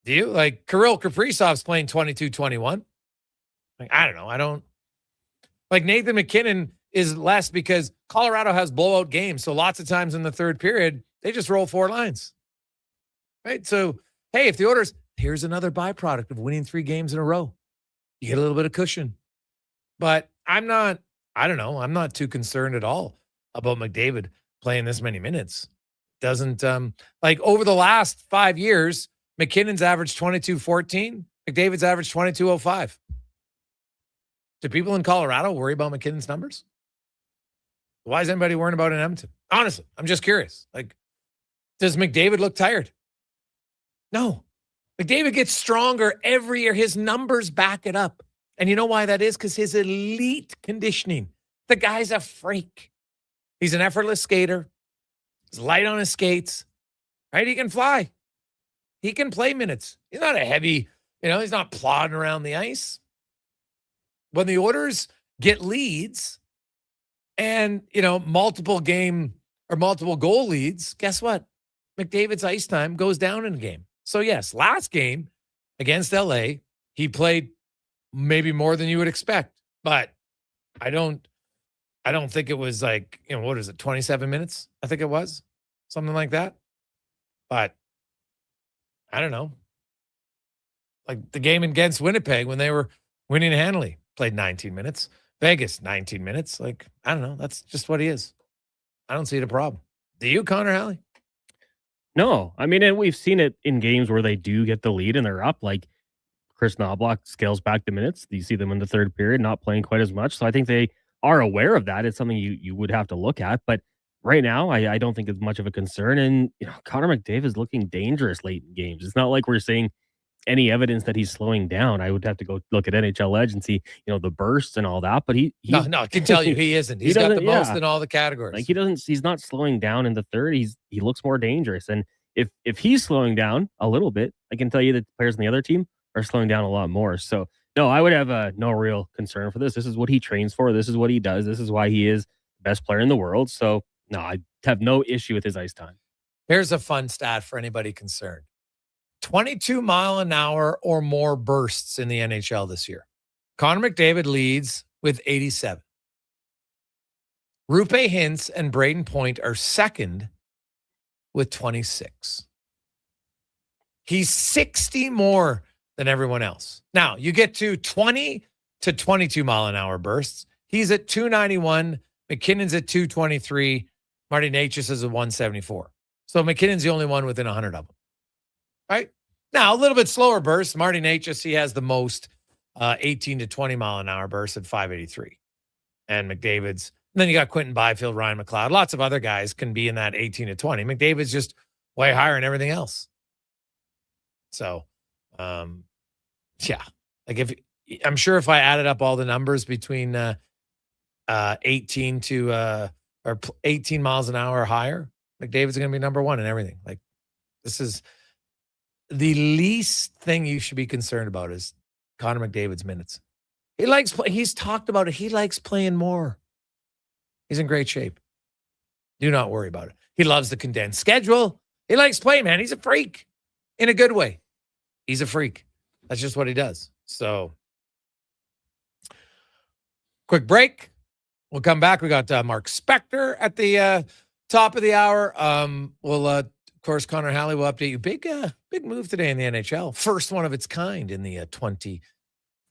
Speaker 10: Do you? Like Kirill Kaprizov's playing 22-21. Like, I don't know. I don't like Nathan McKinnon is less because Colorado has blowout games. So lots of times in the third period, they just roll 4 lines. Right? So, hey, if the Oilers, here's another byproduct of winning 3 games in a row. You get a little bit of cushion. But I'm not too concerned at all about McDavid playing this many minutes. Doesn't like over the last 5 years, McKinnon's averaged 22.14. McDavid's averaged 22.05. Do people in Colorado worry about McKinnon's numbers? Why is anybody worrying about it in Edmonton? Honestly, I'm just curious. Like, does McDavid look tired? No. McDavid gets stronger every year. His numbers back it up. And you know why that is? Because his elite conditioning. The guy's a freak. He's an effortless skater. He's light on his skates. Right? He can fly. He can play minutes. He's not a heavy, he's not plodding around the ice. When the Oilers get leads and, multiple game or multiple goal leads, guess what? McDavid's ice time goes down in a game. So, yes, last game against LA, he played maybe more than you would expect. But I don't think it was like, what is it, 27 minutes? I think it was. Something like that. But I don't know. Like the game against Winnipeg when they were winning handily, played 19 minutes. Vegas, 19 minutes. Like, I don't know. That's just what he is. I don't see it a problem. Do you, Connor Halley?
Speaker 11: No. I mean, and we've seen it in games where they do get the lead and they're up. Like Chris Knobloch scales back the minutes. You see them in the third period not playing quite as much. So I think they are aware of that. It's something you would have to look at. But right now, I don't think it's much of a concern. And, Connor McDavid is looking dangerous late in games. It's not like we're seeing any evidence that he's slowing down. I would have to go look at NHL Edge and see, the bursts and all that. But he
Speaker 10: no, I can tell you he isn't. He's got the most in all the categories.
Speaker 11: Like he's not slowing down in the third. He looks more dangerous. And if he's slowing down a little bit, I can tell you that the players on the other team are slowing down a lot more. So no, I would have no real concern for this. This is what he trains for. This is what he does. This is why he is the best player in the world. So no, I have no issue with his ice time.
Speaker 10: Here's a fun stat for anybody concerned. 22 mile an hour or more bursts in the NHL this year. Connor McDavid leads with 87. Rupe Hintz and Braden Point are second with 26. He's 60 more than everyone else. Now, you get to 20 to 22 mile an hour bursts. He's at 291. McKinnon's at 223. Marty Necas is at 174. So McKinnon's the only one within 100 of them. Right? Now, a little bit slower burst. Marty Necas, he has the most 18 to 20 mile an hour burst at 583. And McDavid's, and then you got Quentin Byfield, Ryan McLeod. Lots of other guys can be in that 18 to 20. McDavid's just way higher in everything else. So, yeah. Like I'm sure if I added up all the numbers between 18 to or 18 miles an hour or higher, McDavid's going to be number one in everything. Like, this is the least thing you should be concerned about is Connor McDavid's minutes. He's talked about it. He likes playing more. He's in great shape. Do not worry about it. He loves the condensed schedule. He likes playing, man. He's a freak in a good way. He's a freak. That's just what he does. So, quick break. We'll come back. We got Mark Spector at the top of the hour. Of course, Connor Halley will update you. Big move today in the NHL. First one of its kind in the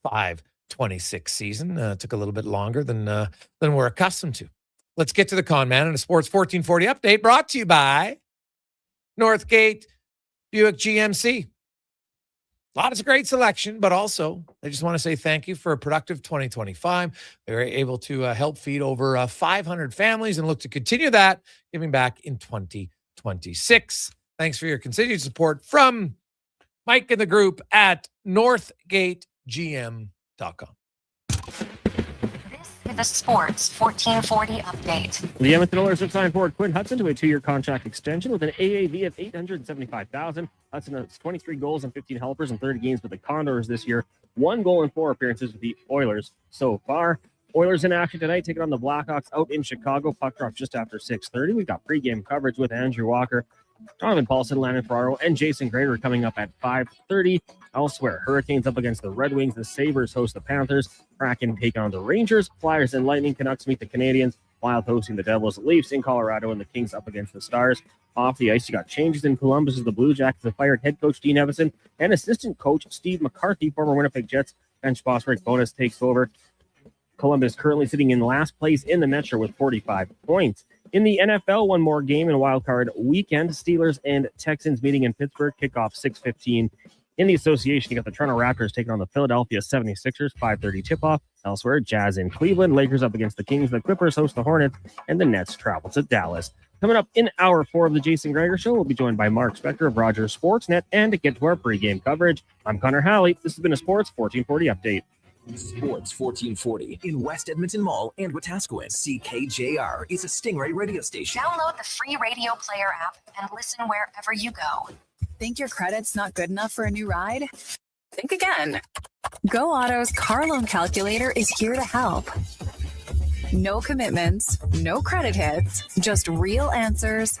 Speaker 10: 25-26 season. Took a little bit longer than we're accustomed to. Let's get to the Con Man and a Sports 1440 update brought to you by Northgate Buick GMC. Lots of great selection, but also I just want to say thank you for a productive 2025. They were able to help feed over 500 families and look to continue that, giving back in 2026. Thanks for your continued support from Mike and the group at NorthgateGM.com.
Speaker 9: The Sports 1440 update.
Speaker 11: The Edmonton Oilers have signed forward Quinn Hudson to a 2-year contract extension with an AAV of $875,000. Hudson has 23 goals and 15 helpers in 30 games with the Condors this year. 1 goal in 4 appearances with the Oilers so far. Oilers in action tonight, taking on the Blackhawks out in Chicago. Puck drop just after 6:30. We've got pregame coverage with Andrew Walker, Donovan Paulson, Landon Ferraro, and Jason Gregor coming up at 5:30. Elsewhere, Hurricanes up against the Red Wings. The Sabres host the Panthers. Kraken take on the Rangers. Flyers and Lightning. Canucks meet the Canadians. Wild hosting the Devils. Leafs in Colorado, and the Kings up against the Stars. Off the ice, you got changes in Columbus as the Blue Jackets have fired head coach Dean Evison and assistant coach Steve McCarthy. Former Winnipeg Jets bench boss Rick Bowness takes over. Columbus currently sitting in last place in the Metro with 45 points. In the NFL, one more game in Wild Card weekend. Steelers and Texans meeting in Pittsburgh. Kickoff 6:15. In the association, you got the Toronto Raptors taking on the Philadelphia 76ers. 5:30 tip-off. Elsewhere, Jazz in Cleveland. Lakers up against the Kings. The Clippers host the Hornets. And the Nets travel to Dallas. Coming up in hour 4 of the Jason Gregor Show, we'll be joined by Mark Spector of Rogers Sportsnet. And to get to our pregame coverage, I'm Connor Halley. This has been a Sports 1440 update.
Speaker 20: Sports 1440 in West Edmonton Mall and Wetaskiwin. CKJR is a Stingray radio station.
Speaker 9: Download the free radio player app and listen wherever you go.
Speaker 21: Think your credit's not good enough for a new ride? Think again. Go Auto's car loan calculator is here to help. No commitments, no credit hits, just real answers.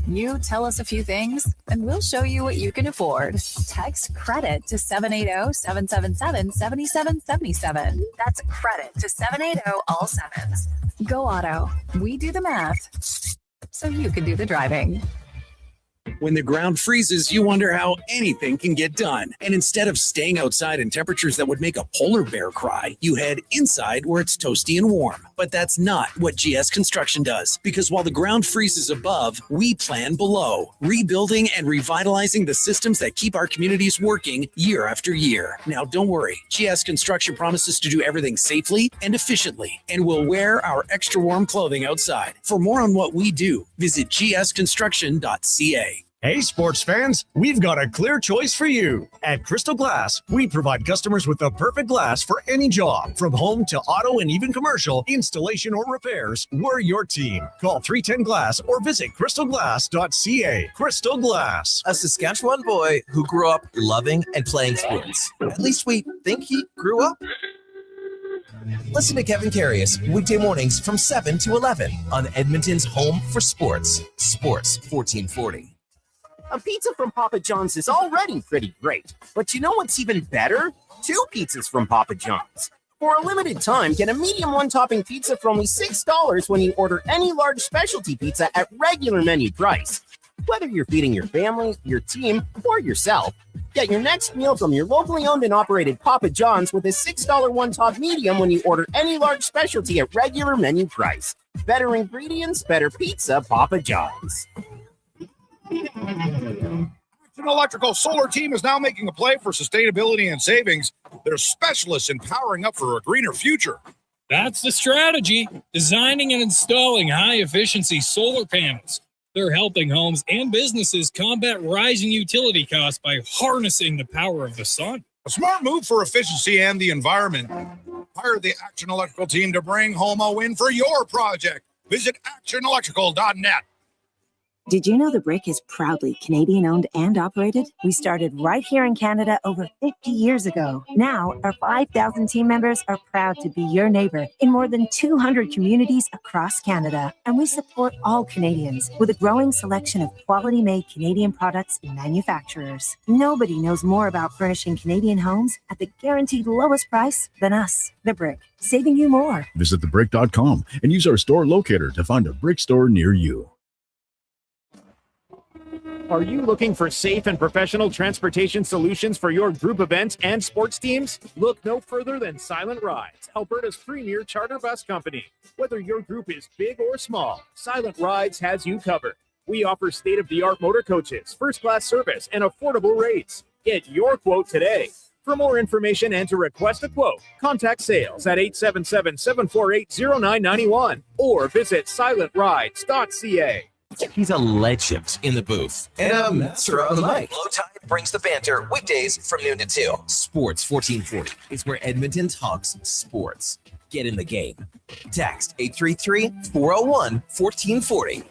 Speaker 21: You tell us a few things, and we'll show you what you can afford. Text credit to 780-777-7777. That's credit to 780 all sevens. Go Auto. We do the math, so you can do the driving.
Speaker 5: When the ground freezes, you wonder how anything can get done. And instead of staying outside in temperatures that would make a polar bear cry, you head inside where it's toasty and warm. But that's not what GS Construction does. Because while the ground freezes above, we plan below, rebuilding and revitalizing the systems that keep our communities working year after year. Now, don't worry. GS Construction promises to do everything safely and efficiently, and we'll wear our extra warm clothing outside. For more on what we do, visit gsconstruction.ca.
Speaker 16: Hey, sports fans, we've got a clear choice for you. At Crystal Glass, we provide customers with the perfect glass for any job. From home to auto and even commercial, installation or repairs, we're your team. Call 310 Glass or visit crystalglass.ca. Crystal Glass.
Speaker 20: A Saskatchewan boy who grew up loving and playing sports. At least we think he grew up. Listen to Kevin Carius weekday mornings from 7 to 11 on Edmonton's home for sports. Sports 1440.
Speaker 23: A pizza from Papa John's is already pretty great. But you know what's even better? 2 pizzas from Papa John's. For a limited time, get a medium one-topping pizza for only $6 when you order any large specialty pizza at regular menu price. Whether you're feeding your family, your team, or yourself, get your next meal from your locally owned and operated Papa John's with a $6 one-top medium when you order any large specialty at regular menu price. Better ingredients, better pizza, Papa John's.
Speaker 8: An electrical solar team is now making a play for sustainability and savings. They're specialists in powering up for a greener future.
Speaker 22: That's the strategy. Designing and installing high-efficiency solar panels. They're helping homes and businesses combat rising utility costs by harnessing the power of the sun.
Speaker 8: A smart move for efficiency and the environment. Hire the Action Electrical team to bring home a win for your project. Visit actionelectrical.net.
Speaker 2: Did you know The Brick is proudly Canadian-owned and operated? We started right here in Canada over 50 years ago. Now, our 5,000 team members are proud to be your neighbor in more than 200 communities across Canada. And we support all Canadians with a growing selection of quality-made Canadian products and manufacturers. Nobody knows more about furnishing Canadian homes at the guaranteed lowest price than us. The Brick, saving you more.
Speaker 15: Visit thebrick.com and use our store locator to find a Brick store near you.
Speaker 17: Are you looking for safe and professional transportation solutions for your group events and sports teams? Look no further than Silent Rides, Alberta's premier charter bus company. Whether your group is big or small, Silent Rides has you covered. We offer state-of-the-art motor coaches, first-class service, and affordable rates. Get your quote today. For more information and to request a quote, contact sales at 877-748-0991 or visit silentrides.ca.
Speaker 20: He's a legend in the booth and a master on the mic. Low Tide brings the banter weekdays from noon to 2. Sports 1440 is where Edmonton talks sports. Get in the game. Text 833-401-1440.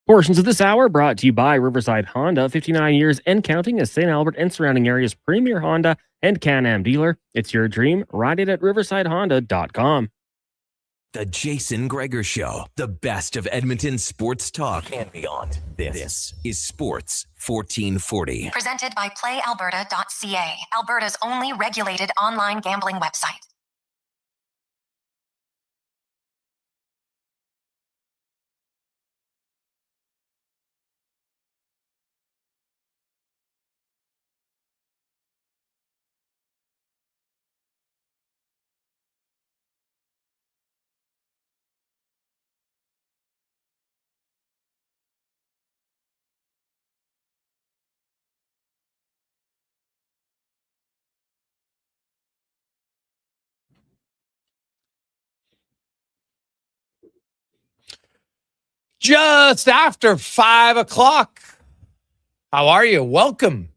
Speaker 11: Portions of this hour brought to you by Riverside Honda, 59 years and counting as St. Albert and surrounding areas' premier Honda and Can-Am dealer. It's your dream. Ride it at riversidehonda.com.
Speaker 20: The Jason Gregor Show, the best of Edmonton sports talk and beyond. This is Sports 1440.
Speaker 9: Presented by PlayAlberta.ca, Alberta's only regulated online gambling website.
Speaker 10: just after 5 o'clock. How are you? Welcome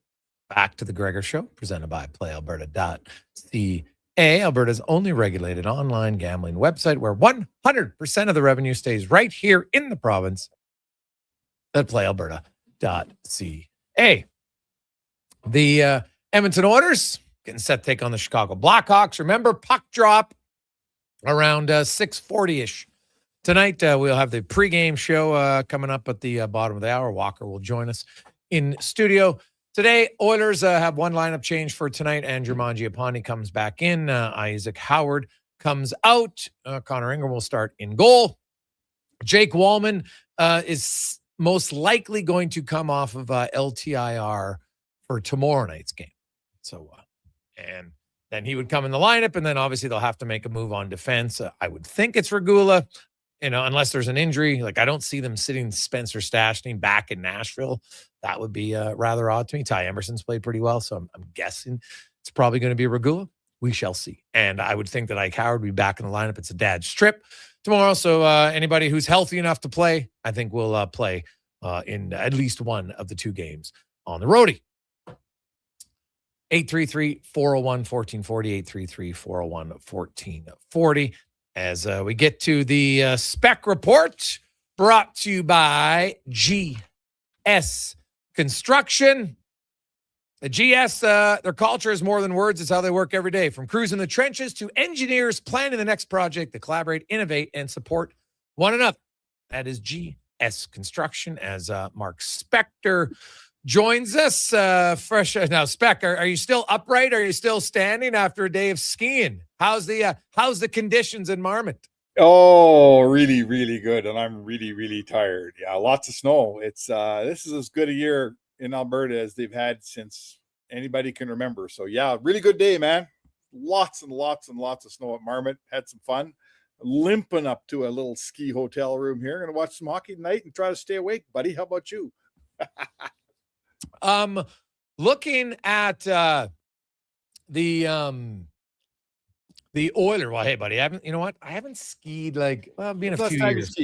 Speaker 10: back to the Gregor Show, presented by PlayAlberta.ca, Alberta's only regulated online gambling website where 100% of the revenue stays right here in the province at PlayAlberta.ca. The Edmonton Oilers getting set to take on the Chicago Blackhawks. Remember, puck drop around 6:40-ish. Tonight, we'll have the pregame show coming up at the bottom of the hour. Walker will join us in studio. Today, Oilers have one lineup change for tonight. Andrew Mangiapane comes back in. Isaac Howard comes out. Connor Ingram will start in goal. Jake Wallman is most likely going to come off of LTIR for tomorrow night's game. So, and then he would come in the lineup, and then obviously they'll have to make a move on defense. I would think it's Regula. Unless there's an injury. Like, I don't see them sitting Spencer Stastny back in Nashville. That would be rather odd to me. Ty Emerson's played pretty well, so I'm guessing it's probably going to be Regula. We shall see. And I would think that Ike Howard would be back in the lineup. It's a dad's trip tomorrow, so anybody who's healthy enough to play, I think will play in at least one of the two games on the roadie. 833-401-1440, 833-401-1440. As we get to the spec report, brought to you by GS Construction. The GS, their culture is more than words. It's how they work every day. From crews in the trenches to engineers planning the next project, to collaborate, innovate, and support one another. That is GS Construction. As Mark Spector joins us fresh. Now, Spec, are you still upright? Are you still standing after a day of skiing? How's the conditions in Marmot?
Speaker 1: Oh, really, really good. And I'm really, really tired. Yeah, lots of snow. It's this is as good a year in Alberta as they've had since anybody can remember. So yeah, really good day, man. Lots and lots and lots of snow at Marmot. Had some fun. Limping up to a little ski hotel room here. Gonna watch some hockey tonight and try to stay awake, buddy. How about you?
Speaker 10: Looking at the Oilers. Well, hey, buddy, I haven't skied been a few years.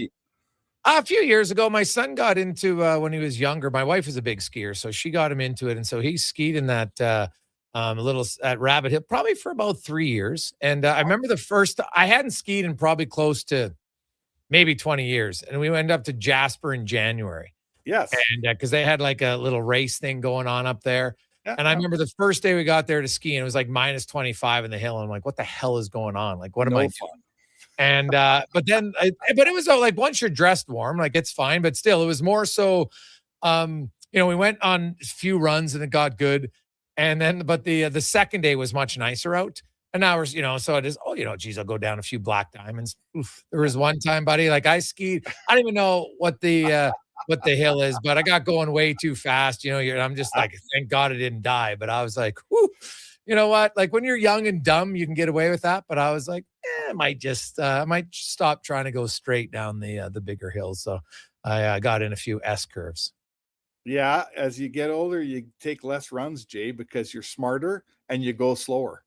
Speaker 10: A few years ago, my son got into when he was younger. My wife is a big skier, so she got him into it, and so he skied in that little at Rabbit Hill probably for about 3 years. And I remember I hadn't skied in probably close to maybe 20 years, and we went up to Jasper in January.
Speaker 1: Yes.
Speaker 10: And because they had like a little race thing going on up there. Yeah. And I remember the first day we got there to ski, and it was like minus 25 in the hill. And I'm like, what the hell is going on? Like, what am I doing? And but it was like once you're dressed warm, like it's fine. But still, it was more so, we went on a few runs and it got good. And then, but the second day was much nicer out. And now we're, so it is, geez, I'll go down a few black diamonds. Oof. There was one time, buddy, like I skied. I don't even know what the hill is, but I got going way too fast. I'm just like, thank God I didn't die. But I was like, whoo, you know what? Like when you're young and dumb, you can get away with that. But I was like, I might stop trying to go straight down the bigger hills. So I got in a few S curves.
Speaker 1: Yeah, as you get older, you take less runs, Jay, because you're smarter and you go slower,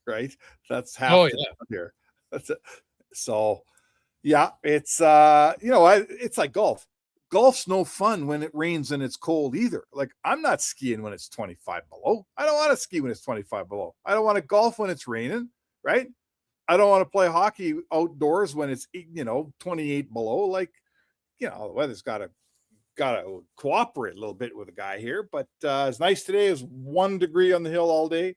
Speaker 1: right? That's half here. That's it. So, yeah, it's it's like golf. Golf's no fun when it rains and it's cold either. Like I'm not skiing when it's 25 below. I don't want to ski when it's 25 below. I don't want to golf when it's raining, right? I don't want to play hockey outdoors when it's 28 below. Like, the weather's got to cooperate a little bit with a guy here. But it's nice today. It's 1 degree on the hill all day.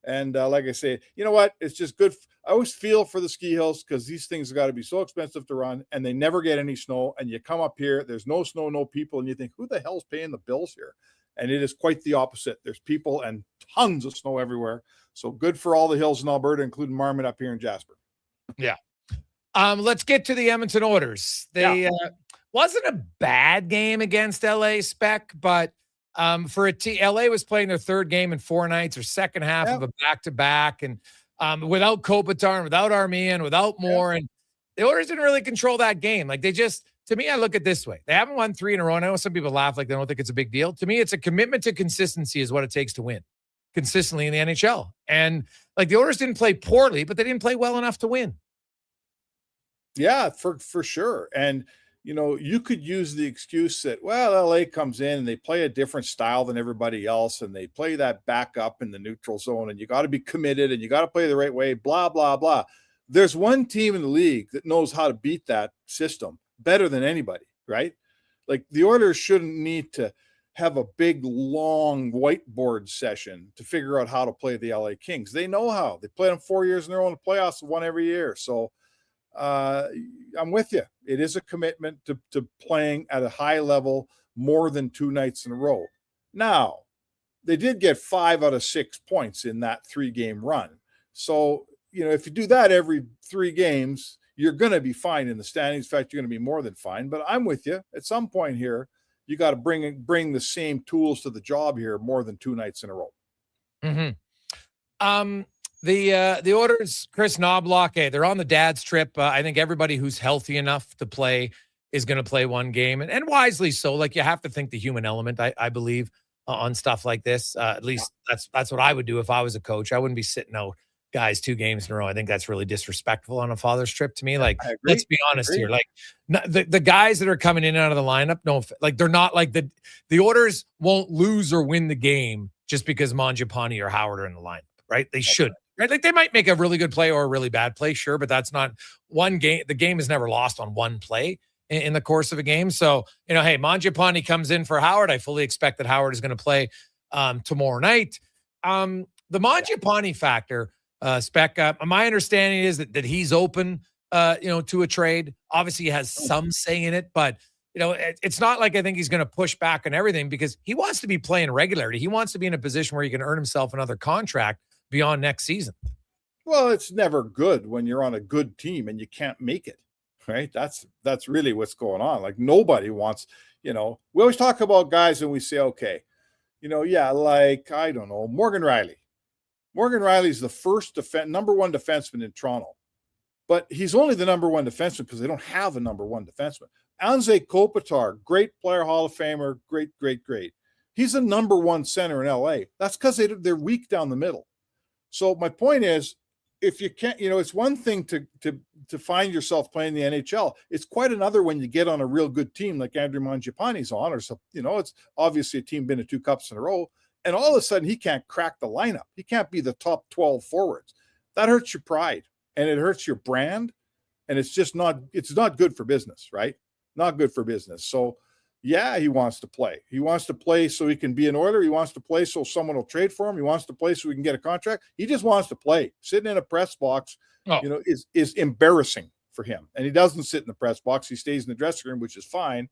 Speaker 1: And like I say, you know what? It's just good. I always feel for the ski hills because these things have got to be so expensive to run and they never get any snow. And you come up here, there's no snow, no people. And you think, who the hell's paying the bills here? And it is quite the opposite. There's people and tons of snow everywhere. So good for all the hills in Alberta, including Marmot up here in Jasper.
Speaker 10: Yeah. Let's get to the Edmonton Oilers. They wasn't a bad game against LA, Spec, but for LA was playing their third game in 4 nights or second half of a back-to-back, and without Kopitar and without Armia, without Moore, and the Oilers didn't really control that game. Like to me, I look at it this way. They haven't won 3 in a row. I know some people laugh like they don't think it's a big deal. To me, it's a commitment to consistency is what it takes to win consistently in the NHL. And like the Oilers didn't play poorly, but they didn't play well enough to win.
Speaker 1: Yeah, for sure. And you could use the excuse that, well, LA comes in and they play a different style than everybody else, and they play that back up in the neutral zone, and you got to be committed and you got to play the right way, blah, blah, blah. There's one team in the league that knows how to beat that system better than anybody, right? Like the Oilers shouldn't need to have a big, long whiteboard session to figure out how to play the LA Kings. They know how. They played them 4 years in a row in the playoffs, won every year. So I'm with you. It is a commitment to playing at a high level more than 2 nights in a row. Now, they did get 5 out of 6 points in that 3-game run. So, if you do that every 3 games, you're going to be fine in the standings. In fact, you're going to be more than fine. But I'm with you. At some point here, you got to bring the same tools to the job here more than 2 nights in a row.
Speaker 10: Mm-hmm. The Oilers, Chris Knobloch, they're on the dad's trip. I think everybody who's healthy enough to play is going to play 1 game, and wisely so. Like, you have to think the human element, I believe, on stuff like this. At least that's what I would do if I was a coach. I wouldn't be sitting out guys 2 games in a row. I think that's really disrespectful on a father's trip to me. Like, let's be honest here. Like, the guys that are coming in and out of the lineup, they're not like the Oilers won't lose or win the game just because Mangiapane or Howard are in the lineup, right? They should. Right? Like, they might make a really good play or a really bad play, sure, but that's not one game. The game is never lost on one play in the course of a game. So, hey, Mangiapane comes in for Howard. I fully expect that Howard is going to play tomorrow night. The Mangiapane factor, Spec, my understanding is that he's open, to a trade. Obviously, he has some say in it, but it's not like I think he's going to push back on everything, because he wants to be playing regularly. He wants to be in a position where he can earn himself another contract beyond next season.
Speaker 1: Well, it's never good when you're on a good team and you can't make it, right? That's really what's going on. Like, nobody wants, we always talk about guys and we say, okay, like, I don't know, Morgan Riley. Morgan Riley's the first number 1 defenseman in Toronto, but he's only the number 1 defenseman because they don't have a number 1 defenseman. Anze Kopitar, great player, Hall of Famer, great. He's a number 1 center in LA. That's because they're weak down the middle. So my point is, if you can't, it's one thing to find yourself playing the NHL. It's quite another when you get on a real good team like Andrew Mangiapane's on, or so, it's obviously a team been to 2 cups in a row, and all of a sudden he can't crack the lineup. He can't be the top 12 forwards. That hurts your pride and it hurts your brand, and it's not good for business, right? Not good for business. So yeah, he wants to play. He wants to play so he can be an Oiler. He wants to play so someone will trade for him. He wants to play so he can get a contract. He just wants to play. Sitting in a press box, is embarrassing for him. And he doesn't sit in the press box. He stays in the dressing room, which is fine.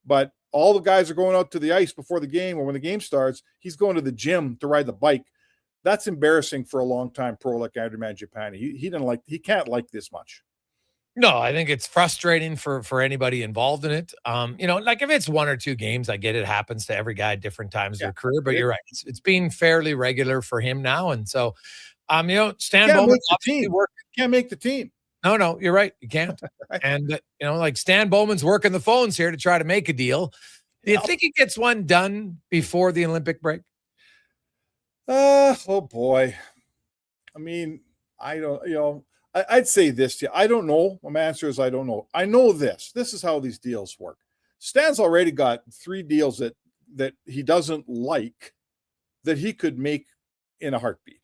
Speaker 1: But all the guys are going out to the ice before the game, or when the game starts, he's going to the gym to ride the bike. That's embarrassing for a long-time pro like Andrew Mangiapane. He can't like this much.
Speaker 10: No, I think it's frustrating for anybody involved in it. Like, if it's 1 or 2 games, I get it happens to every guy at different times of their career, but you're right. It's being fairly regular for him now. And so, Stan Bowman
Speaker 1: can't make the team.
Speaker 10: No, you're right. You can't. And, like, Stan Bowman's working the phones here to try to make a deal. Do you think he gets one done before the Olympic break?
Speaker 1: Oh boy. I mean, I don't, I'd say this to you. I don't know. My answer is I don't know. I know this. This is how these deals work. Stan's already got 3 deals that he doesn't like that he could make in a heartbeat,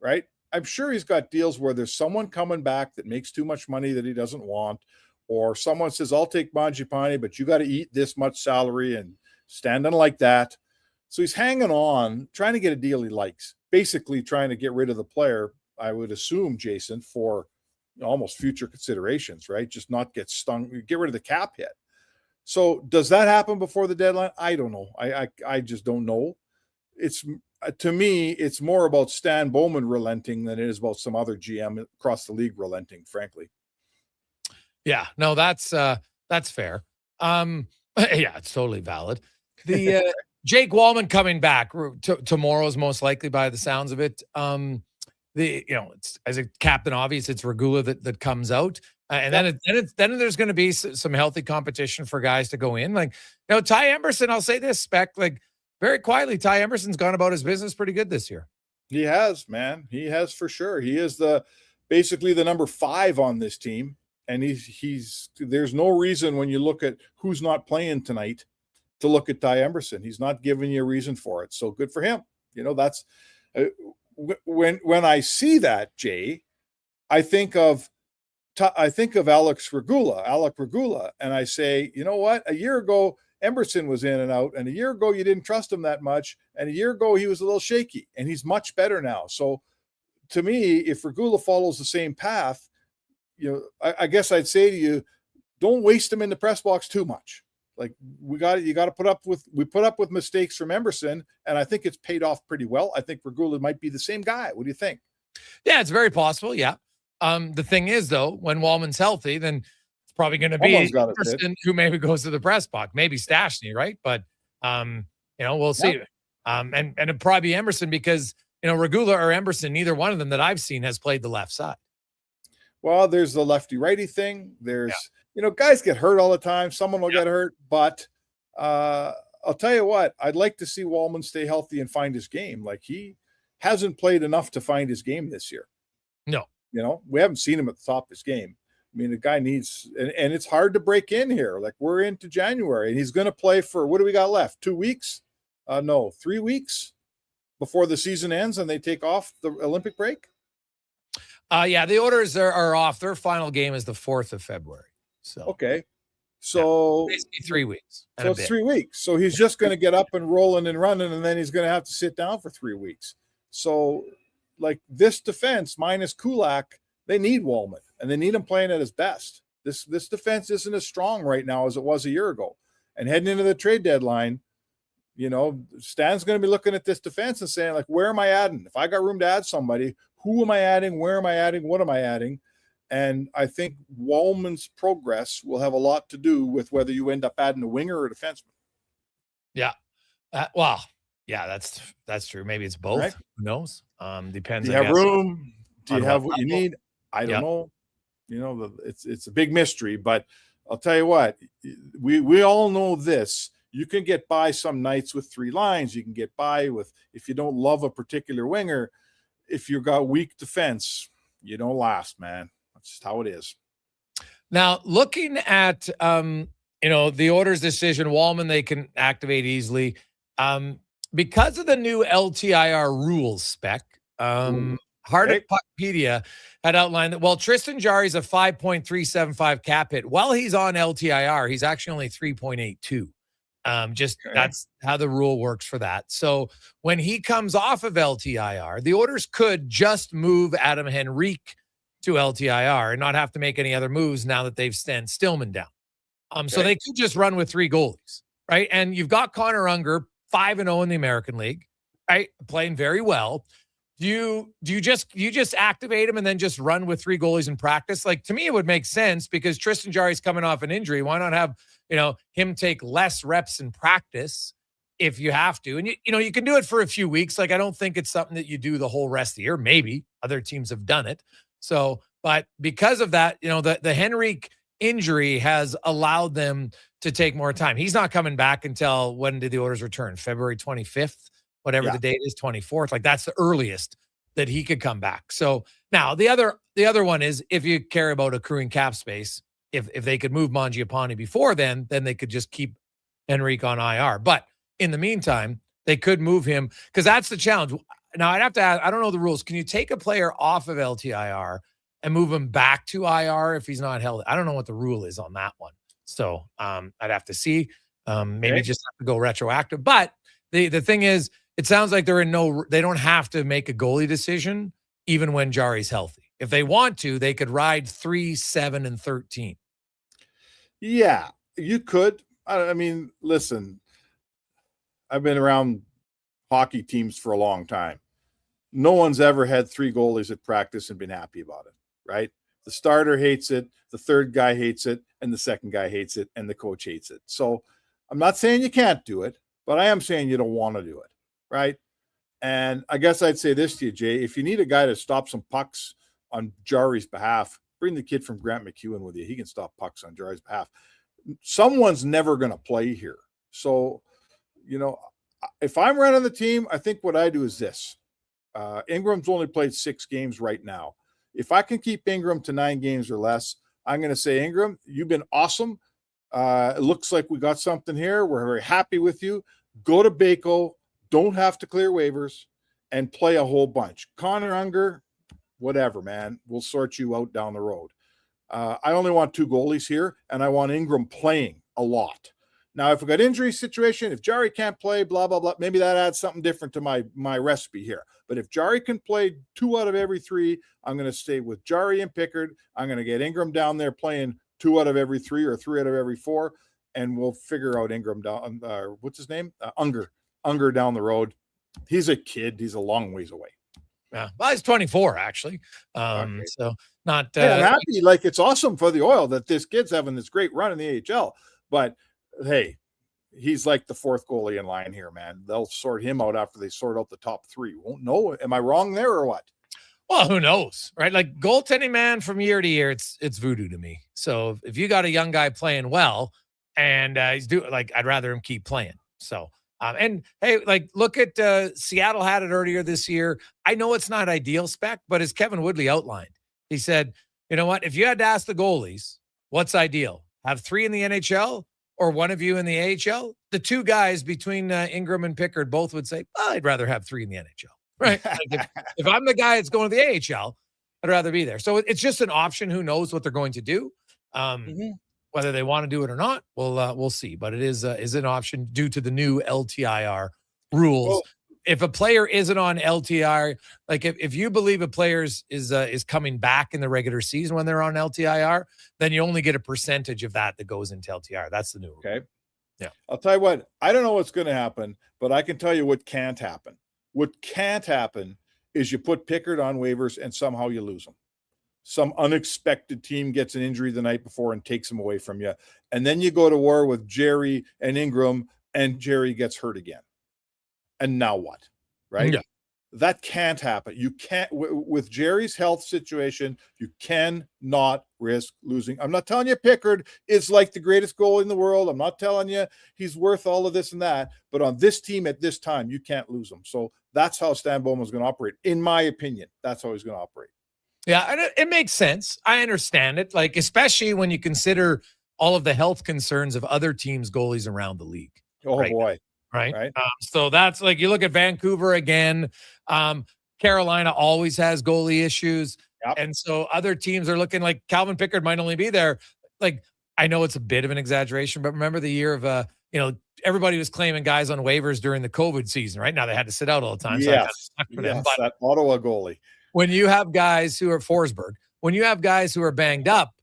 Speaker 1: right? I'm sure he's got deals where there's someone coming back that makes too much money that he doesn't want, or someone says, I'll take Mangiapane, but you got to eat this much salary, and Stan doesn't like that. So he's hanging on, trying to get a deal he likes, basically trying to get rid of the player, I would assume, Jason, for almost future considerations, right? Just not get stung, get rid of the cap hit. So does that happen before the deadline? I don't know. I just don't know. To me, it's more about Stan Bowman relenting than it is about some other GM across the league relenting, frankly.
Speaker 10: Yeah, no, that's fair. Yeah, it's totally valid. The Jake Wallman coming back tomorrow is most likely, by the sounds of it. It's, as a captain obvious, it's Regula that comes out, and then there's going to be some healthy competition for guys to go in. Like, Ty Emberson, I'll say this, Spec, like, very quietly, Ty Emberson's gone about his business pretty good this year.
Speaker 1: He has, man. He has, for sure. He is basically the number 5 on this team. And there's no reason when you look at who's not playing tonight to look at Ty Emberson. He's not giving you a reason for it. So good for him. That's when I see that, Jay, I think of Alec Regula, and I say, you know what? A year ago, Emberson was in and out, and a year ago you didn't trust him that much, and a year ago he was a little shaky, and he's much better now. So to me, if Regula follows the same path, I guess I'd say to you, don't waste him in the press box too much. Like we put up with mistakes from Emberson, and I think it's paid off pretty well. I think Regula might be the same guy. What do you think?
Speaker 10: Yeah, it's very possible. Yeah. The thing is, though, when Wallman's healthy, then it's probably going to be Emberson who maybe goes to the press box, maybe Stastny, right? But we'll see. And it'd probably be Emberson because Regula or Emberson, neither one of them that I've seen has played the left side.
Speaker 1: Well, there's the lefty-righty thing. There's, guys get hurt all the time. Someone will get hurt. But I'll tell you what, I'd like to see Wallman stay healthy and find his game. Like he hasn't played enough to find his game this year.
Speaker 10: No.
Speaker 1: We haven't seen him at the top of his game. I mean, the guy needs, and it's hard to break in here. Like we're into January and he's going to play for, what do we got left? 2 weeks? No, 3 weeks before the season ends and they take off the Olympic break.
Speaker 10: The Oilers are off. Their final game is the 4th of February. So
Speaker 1: okay. So
Speaker 10: basically 3 weeks.
Speaker 1: So it's 3 weeks. So he's just going to get up and rolling and running, and then he's going to have to sit down for 3 weeks. So like this defense minus Kulak, they need Wallman and they need him playing at his best. This defense isn't as strong right now as it was a year ago. And heading into the trade deadline, Stan's going to be looking at this defense and saying, like, where am I adding? If I got room to add somebody, who am I adding? Where am I adding? What am I adding? And I think Wallman's progress will have a lot to do with whether you end up adding a winger or a defenseman.
Speaker 10: Yeah. That's true. Maybe it's both. Right? Who knows? Depends.
Speaker 1: Do you have room? Do you have what you need? I don't know. It's a big mystery, but I'll tell you what, we all know this. You can get by some nights with 3 lines. You can get by with, if you don't love a particular winger, if you've got weak defense, you don't last, man. That's just how it is.
Speaker 10: Now, looking at, the Oilers' decision, Wallman, they can activate easily. Because of the new LTIR rules spec, Hardick Puckpedia had outlined that while Tristan Jarry's a 5.375 cap hit, while he's on LTIR, he's actually only 3.82. That's how the rule works for that. So when he comes off of LTIR, the Oilers could just move Adam Henrique to LTIR and not have to make any other moves now that they've sent Stillman down. So they could just run with 3 goalies, right? And you've got Connor Unger, 5-0 in the American League, right? Playing very well. Do you just activate him and then just run with 3 goalies in practice? Like, to me, it would make sense because Tristan Jarry's coming off an injury. Why not have, him take less reps in practice if you have to? And you can do it for a few weeks. Like, I don't think it's something that you do the whole rest of the year. Maybe other teams have done it. So, but because of that, the Henrique injury has allowed them to take more time. He's not coming back until, when did the Oilers return? February 25th, whatever the date is, 24th. Like, that's the earliest that he could come back. So now the other one is, if you care about accruing cap space, if they could move Mangiapane before then they could just keep Henrique on IR. But in the meantime, they could move him, because that's the challenge. Now, I'd have to ask, I don't know the rules. Can you take a player off of LTIR and move him back to IR if he's not held? I don't know what the rule is on that one. So I'd have to see. Maybe just have to go retroactive. But the thing is, it sounds like they don't have to make a goalie decision even when Jarry's healthy. If they want to, they could ride 3, 7, and 13.
Speaker 1: Yeah, you could. I mean, listen, I've been around hockey teams for a long time. No one's ever had 3 goalies at practice and been happy about it, right? The starter hates it, the third guy hates it, and the second guy hates it, and the coach hates it. So I'm not saying you can't do it, but I am saying you don't want to do it, right? And I guess I'd say this to you, Jay. If you need a guy to stop some pucks on Jarry's behalf, bring the kid from Grant McEwen with you. He can stop pucks on Jarry's behalf. Someone's never going to play here. So, if I'm running the team, I think what I do is this. Ingram's only played 6 games right now. If I can keep Ingram to 9 games or less, I'm going to say, Ingram, you've been awesome. It looks like we got something here. We're very happy with you. Go to Baco. Don't have to clear waivers and play a whole bunch. Connor Unger, whatever, man. We'll sort you out down the road. I only want 2 goalies here, and I want Ingram playing a lot. Now, if we got injury situation, if Jari can't play, blah, blah, blah, maybe that adds something different to my recipe here. But if Jari can play 2 out of every 3, I'm going to stay with Jari and Pickard. I'm going to get Ingram down there playing 2 out of every 3 or 3 out of every 4, and we'll figure out Ingram down. What's his name? Unger down the road. He's a kid. He's a long ways away.
Speaker 10: Yeah, well, he's 24 actually. So not.
Speaker 1: I'm happy. Like, it's awesome for the Oil that this kid's having this great run in the AHL. But hey, he's like the 4th goalie in line here, man. They'll sort him out after they sort out the top 3. Won't know. Am I wrong there or what?
Speaker 10: Well, who knows, right? Like, goaltending, man, from year to year, it's voodoo to me. So if you got a young guy playing well and he's doing, like, I'd rather him keep playing. So. And hey, like, look at Seattle had it earlier this year. I know it's not ideal spec, but as Kevin Woodley outlined, he said, you know what? If you had to ask the goalies, what's ideal? Have 3 in the NHL or one of you in the AHL? The 2 guys between Ingram and Pickard both would say, oh, I'd rather have 3 in the NHL, right? Like, if I'm the guy that's going to the AHL, I'd rather be there. So it's just an option. Who knows what they're going to do? Whether they want to do it or not, we'll see. But it is an option due to the new LTIR rules. Well, if a player isn't on LTIR, like if you believe a player is coming back in the regular season when they're on LTIR, then you only get a percentage of that goes into LTIR. That's the new rule.
Speaker 1: Okay.
Speaker 10: Yeah.
Speaker 1: I'll tell you what, I don't know what's going to happen, but I can tell you what can't happen. What can't happen is you put Pickard on waivers and somehow you lose him. Some unexpected team gets an injury the night before and takes him away from you. And then you go to war with Jerry and Ingram and Jerry gets hurt again. And now what? Right?
Speaker 10: Yeah.
Speaker 1: That can't happen. You can't, with Jerry's health situation, you cannot risk losing. I'm not telling you Pickard is like the greatest goalie in the world. I'm not telling you he's worth all of this and that. But on this team at this time, you can't lose him. So that's how Stan Bowman's going to operate. In my opinion, that's how he's going to operate.
Speaker 10: Yeah, and it makes sense. I understand it. Like, especially when you consider all of the health concerns of other teams' goalies around the league.
Speaker 1: Oh, right boy.
Speaker 10: Right. So that's like, you look at Vancouver again. Carolina always has goalie issues.
Speaker 1: Yep.
Speaker 10: And so other teams are looking like Calvin Pickard might only be there. Like, I know it's a bit of an exaggeration, but remember the year of, everybody was claiming guys on waivers during the COVID season, right? Now they had to sit out all the time.
Speaker 1: Yes.
Speaker 10: So them.
Speaker 1: But that Ottawa goalie.
Speaker 10: When you have guys who are Forsberg, when you have guys who are banged up,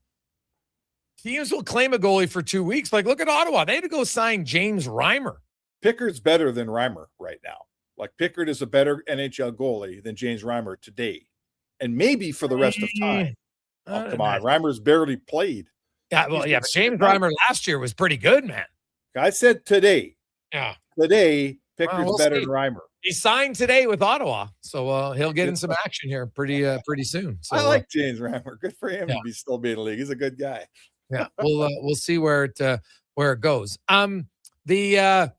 Speaker 10: teams will claim a goalie for 2 weeks. Like, look at Ottawa. They had to go sign James Reimer.
Speaker 1: Pickard's better than Reimer right now. Like, Pickard is a better NHL goalie than James Reimer today. And maybe for the rest of time. Oh, come on. Reimer's barely played.
Speaker 10: Yeah, well, yeah, but James Reimer last year was pretty good, man.
Speaker 1: I said today.
Speaker 10: Yeah.
Speaker 1: Today, Pickard's better than Reimer.
Speaker 10: He signed today with Ottawa, so he'll get in some action here pretty soon. So,
Speaker 1: I like James Reimer. Good for him to be still being in the league. He's a good guy.
Speaker 10: Yeah, we'll see where it goes. The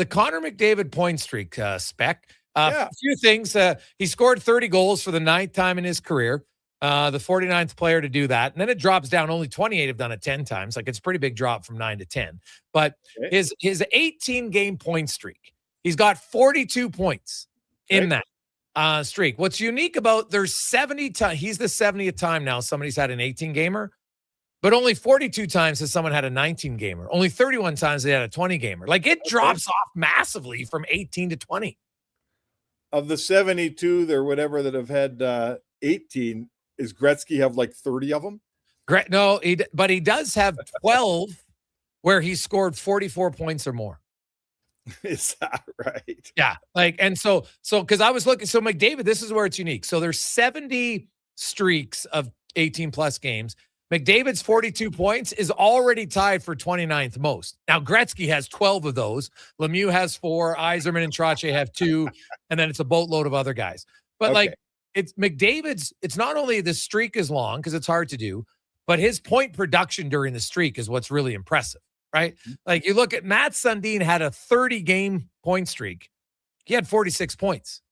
Speaker 10: Connor McDavid point streak spec. A few things. He scored 30 goals for the 9th time in his career. The 49th player to do that. And then it drops down. Only 28 have done it 10 times. Like, it's a pretty big drop from 9 to 10. But his 18-game point streak, he's got 42 points in that streak. What's unique about there's 70 times, he's the 70th time now somebody's had an 18-gamer, but only 42 times has someone had a 19-gamer. Only 31 times they had a 20-gamer. Like, it drops off massively from 18 to 20.
Speaker 1: Of the 72 there, whatever, that have had 18, is Gretzky have like 30 of them?
Speaker 10: No, but he does have 12 where he scored 44 points or more.
Speaker 1: Is that right?
Speaker 10: Yeah. Like, and so because I was looking, so McDavid, this is where it's unique. So there's 70 streaks of 18 plus games. McDavid's 42 points is already tied for 29th most. Now, Gretzky has 12 of those. Lemieux has 4. Yzerman and Trottier have 2. And then it's a boatload of other guys. But like, it's McDavid's, it's not only the streak is long because it's hard to do, but his point production during the streak is what's really impressive, right? Like, you look at Matt Sundin had a 30-game point streak. He had 46 points.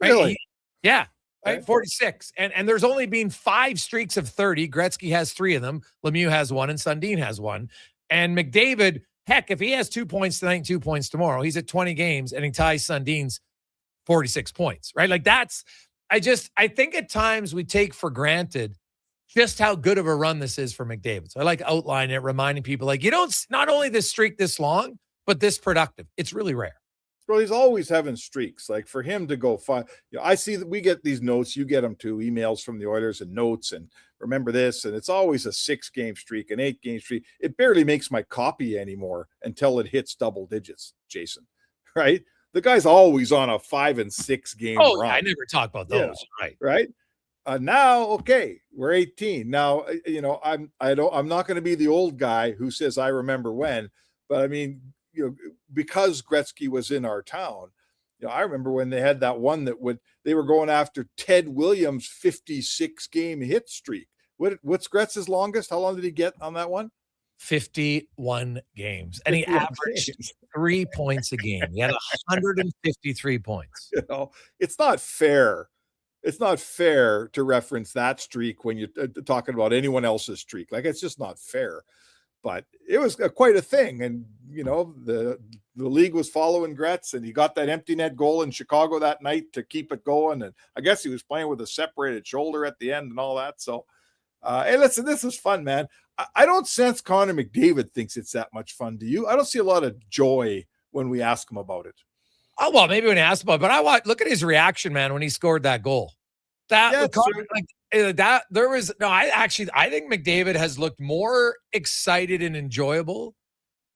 Speaker 10: Right?
Speaker 1: Really?
Speaker 10: Yeah. Right, 46. And there's only been 5 streaks of 30. Gretzky has 3 of them. Lemieux has 1, and Sundin has 1. And McDavid, heck, if he has 2 points tonight and 2 points tomorrow, he's at 20 games and he ties Sundin's 46 points, right? Like I think at times we take for granted just how good of a run this is for McDavid. So I like outlining it, reminding people like, not only this streak this long, but this productive. It's really rare.
Speaker 1: Well, he's always having streaks. Like for him to go 5, I see that we get these notes. You get them too, emails from the Oilers and notes. And remember this, and it's always a 6-game streak, an 8-game streak. It barely makes my copy anymore until it hits double digits, Jason. Right? The guy's always on a 5 and 6 game run.
Speaker 10: Yeah, I never talk about those.
Speaker 1: Right. Now, okay, we're 18. Now, I'm not going to be the old guy who says I remember when, but I mean, because Gretzky was in our town, I remember when they had that one they were going after Ted Williams' 56-game hit streak. What's Gretz's longest? How long did he get on that one?
Speaker 10: 51 games. And he averaged 3 points a game. He had 153 points.
Speaker 1: It's not fair. It's not fair to reference that streak when you're talking about anyone else's streak. Like, it's just not fair. But it was quite a thing. And, the league was following Gretz, and he got that empty net goal in Chicago that night to keep it going. And I guess he was playing with a separated shoulder at the end and all that. So, hey, listen, this is fun, man. I don't sense Connor McDavid thinks it's that much fun. Do you? I don't see a lot of joy when we ask him about it.
Speaker 10: Oh, well, maybe when he asked about it, but look at his reaction, man, when he scored that goal. I think McDavid has looked more excited and enjoyable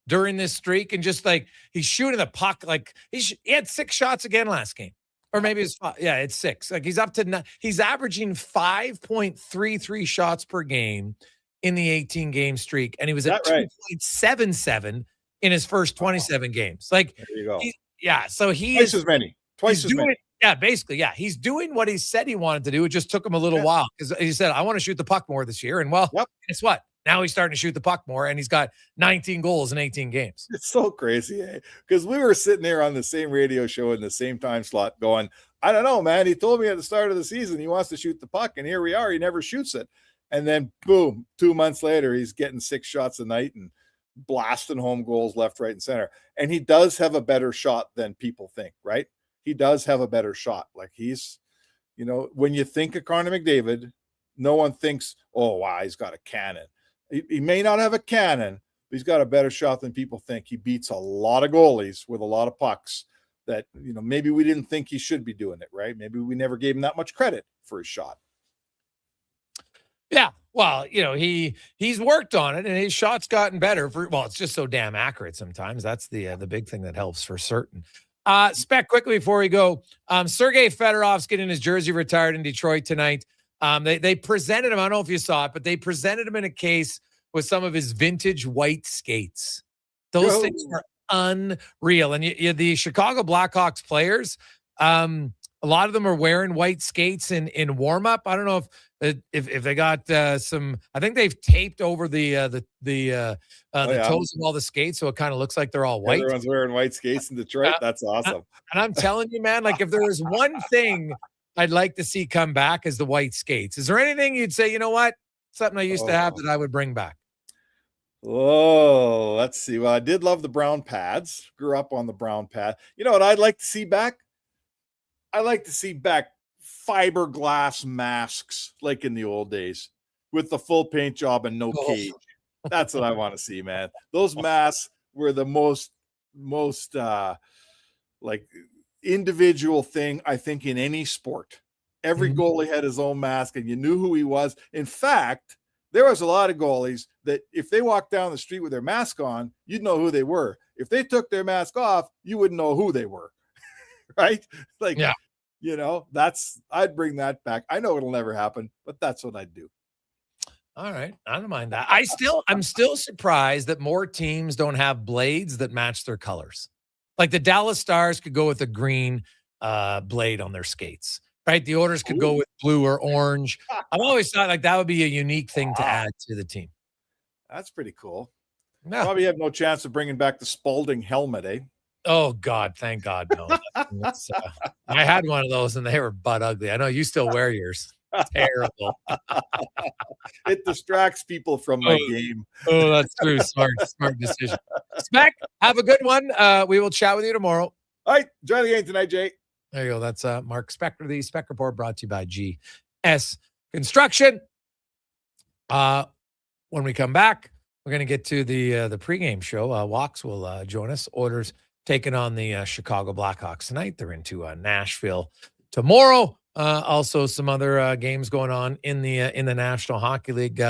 Speaker 10: during this streak, and just like he's shooting the puck, like he had 6 shots again last game, or maybe it's 5. Yeah, it's 6. Like he's averaging 5.33 shots per game in the 18-game streak, and he was at 2.77 in his first 27 games. Like,
Speaker 1: there you go.
Speaker 10: So
Speaker 1: twice as many.
Speaker 10: Yeah, basically, yeah. He's doing what he said he wanted to do. It just took him a little while because he said, I want to shoot the puck more this year. And guess what? Now he's starting to shoot the puck more, and he's got 19 goals in 18 games.
Speaker 1: It's so crazy, because we were sitting there on the same radio show in the same time slot going, I don't know, man. He told me at the start of the season he wants to shoot the puck, and here we are. He never shoots it. And then, boom, 2 months later, he's getting 6 shots a night and blasting home goals left, right, and center. And he does have a better shot than people think, right? He does have a better shot. Like he's, when you think of Connor McDavid, no one thinks, oh, wow, he's got a cannon. He may not have a cannon, but he's got a better shot than people think. He beats a lot of goalies with a lot of pucks that, maybe we didn't think he should be doing it, right? Maybe we never gave him that much credit for his shot.
Speaker 10: Yeah. Well, he's worked on it, and his shot's gotten better. It's just so damn accurate sometimes. That's the big thing that helps for certain. Spec, quickly before we go, Sergei Fedorov's getting his jersey retired in Detroit tonight. They presented him, I don't know if you saw it, but they presented him in a case with some of his vintage white skates. Those things are unreal. And the Chicago Blackhawks players, a lot of them are wearing white skates in warm-up. I don't know if they got some. I think they've taped over the toes of all the skates, so it kind of looks like they're all white.
Speaker 1: Everyone's wearing white skates in Detroit. That's awesome.
Speaker 10: And I'm telling you, man, like if there was one thing I'd like to see come back is the white skates. Is there anything you'd say, you know what, something I used to have that I would bring back?
Speaker 1: Oh, let's see. Well, I did love the brown pads. Grew up on the brown pad. You know what I'd like to see back? I'd like to see back fiberglass masks like in the old days with the full paint job and no cage. That's what I want to see, man. Those masks were the most like individual thing, I think, in any sport. Every goalie had his own mask and you knew who he was. In fact, there was a lot of goalies that if they walked down the street with their mask on, you'd know who they were. If they took their mask off, you wouldn't know who they were. Right? Like,
Speaker 10: yeah.
Speaker 1: I'd bring that back. I know it'll never happen, but that's what I'd do.
Speaker 10: All right. I don't mind that. I'm still surprised that more teams don't have blades that match their colors. Like the Dallas Stars could go with a green blade on their skates, right? The Oilers could go with blue or orange. I've always thought like that would be a unique thing to add to the team.
Speaker 1: That's pretty cool.
Speaker 10: Yeah.
Speaker 1: Probably have no chance of bringing back the Spalding helmet, eh?
Speaker 10: Oh God, thank God, no. I had one of those and they were butt ugly. I know you still wear yours. Terrible.
Speaker 1: It distracts people from my game.
Speaker 10: Oh, that's true. Smart decision. Spec, have a good one. We will chat with you tomorrow.
Speaker 1: All right, enjoy the game tonight, Jay.
Speaker 10: There you go. That's Mark Spector, the Spec Report, brought to you by GS Construction. When we come back, we're going to get to the pregame show. Walks will join us. Oilers taking on the Chicago Blackhawks tonight. They're into Nashville tomorrow. Also, some other games going on in the National Hockey League.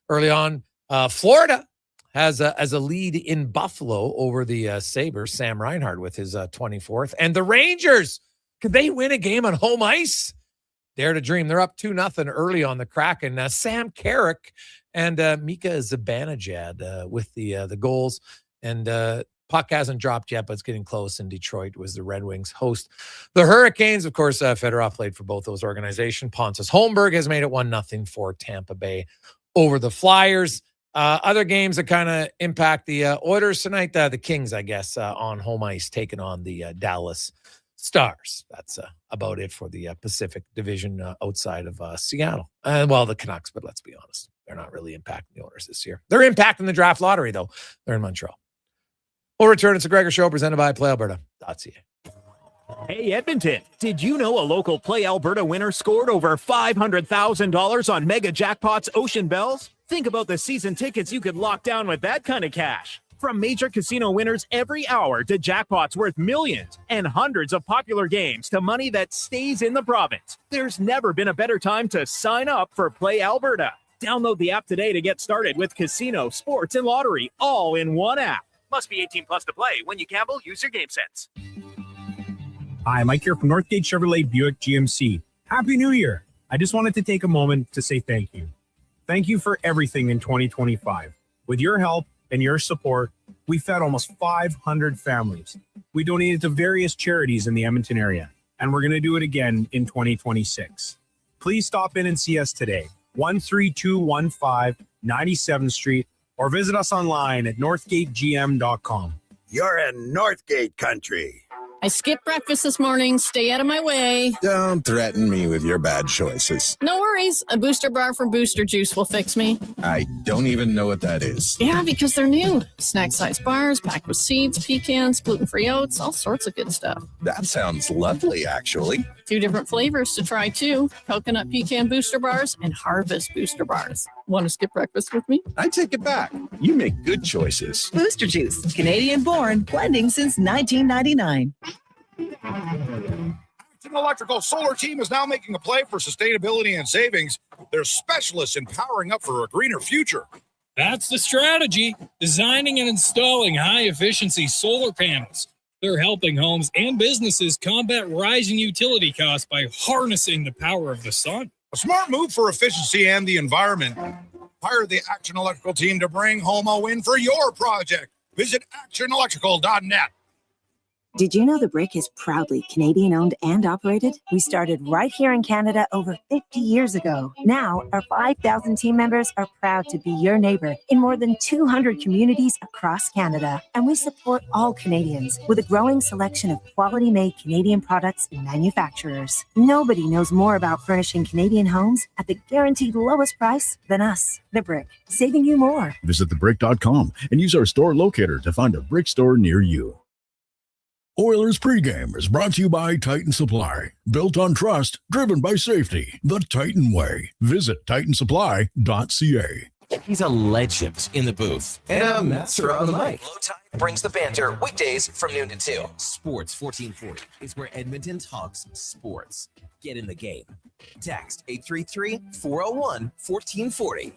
Speaker 10: Early on, Florida has a lead in Buffalo over the Sabres. Sam Reinhart with his 24th, and the Rangers, could they win a game on home ice? Dare to dream. They're up 2-0 early on the Kraken. Sam Carrick and Mika Zibanejad with the goals. And puck hasn't dropped yet, but it's getting close. In Detroit was the Red Wings host the Hurricanes. Of course, Fedorov played for both those organizations. Pontus Holmberg has made it 1-0 for Tampa Bay over the Flyers. Other games that kind of impact the Oilers tonight, the Kings, I guess, on home ice, taking on the Dallas Stars. That's about it for the Pacific Division outside of Seattle. Well, the Canucks, but let's be honest, they're not really impacting the Oilers this year. They're impacting the draft lottery, though. They're in Montreal. We'll return. It's a Gregor Show presented by PlayAlberta.ca.
Speaker 17: Hey, Edmonton, did you know a local Play Alberta winner scored over $500,000 on Mega Jackpots Ocean Bells? Think about the season tickets you could lock down with that kind of cash. From major casino winners every hour to jackpots worth millions and hundreds of popular games to money that stays in the province, there's never been a better time to sign up for Play Alberta. Download the app today to get started with casino, sports, and lottery all in one app. Must be 18 plus to play. When you gamble, use your game sense.
Speaker 12: Hi, Mike here from Northgate Chevrolet Buick GMC. Happy New Year. I just wanted to take a moment to say thank you. Thank you for everything in 2025. With your help and your support, we fed almost 500 families. We donated to various charities in the Edmonton area, and we're going to do it again in 2026. Please stop in and see us today, 13215 97th Street, or visit us online at northgategm.com.
Speaker 18: You're in Northgate country.
Speaker 19: I skipped breakfast this morning. Stay out of my way.
Speaker 18: Don't threaten me with your bad choices.
Speaker 19: No worries. A booster bar from Booster Juice will fix me.
Speaker 18: I don't even know what that is.
Speaker 19: Yeah, because they're new. Snack-sized bars packed with seeds, pecans, gluten-free oats, all sorts of good stuff.
Speaker 18: That sounds lovely, actually.
Speaker 19: 2 different flavors to try, too. Coconut pecan booster bars and harvest booster bars. Want to skip breakfast with me?
Speaker 18: I take it back. You make good choices.
Speaker 24: Booster Juice, Canadian-born, blending since 1999.
Speaker 8: Edmonton Electrical Solar Team is now making a play for sustainability and savings. They're specialists in powering up for a greener future.
Speaker 22: That's the strategy, designing and installing high-efficiency solar panels. They're helping homes and businesses combat rising utility costs by harnessing the power of the sun.
Speaker 8: A smart move for efficiency and the environment. Hire the Action Electrical team to bring home a win for your project. Visit actionelectrical.net.
Speaker 2: Did you know The Brick is proudly Canadian-owned and operated? We started right here in Canada over 50 years ago. Now, our 5,000 team members are proud to be your neighbor in more than 200 communities across Canada. And we support all Canadians with a growing selection of quality-made Canadian products and manufacturers. Nobody knows more about furnishing Canadian homes at the guaranteed lowest price than us. The Brick, saving you more.
Speaker 15: Visit thebrick.com and use our store locator to find a Brick store near you. Oilers pregame is brought to you by Titan Supply. Built on trust, driven by safety. The Titan way. Visit titansupply.ca.
Speaker 20: He's a legend in the booth and a master on the mic. Low Tide brings the banter weekdays from noon to 2. Sports 1440 is where Edmonton talks sports. Get in the game. Text 833-401-1440.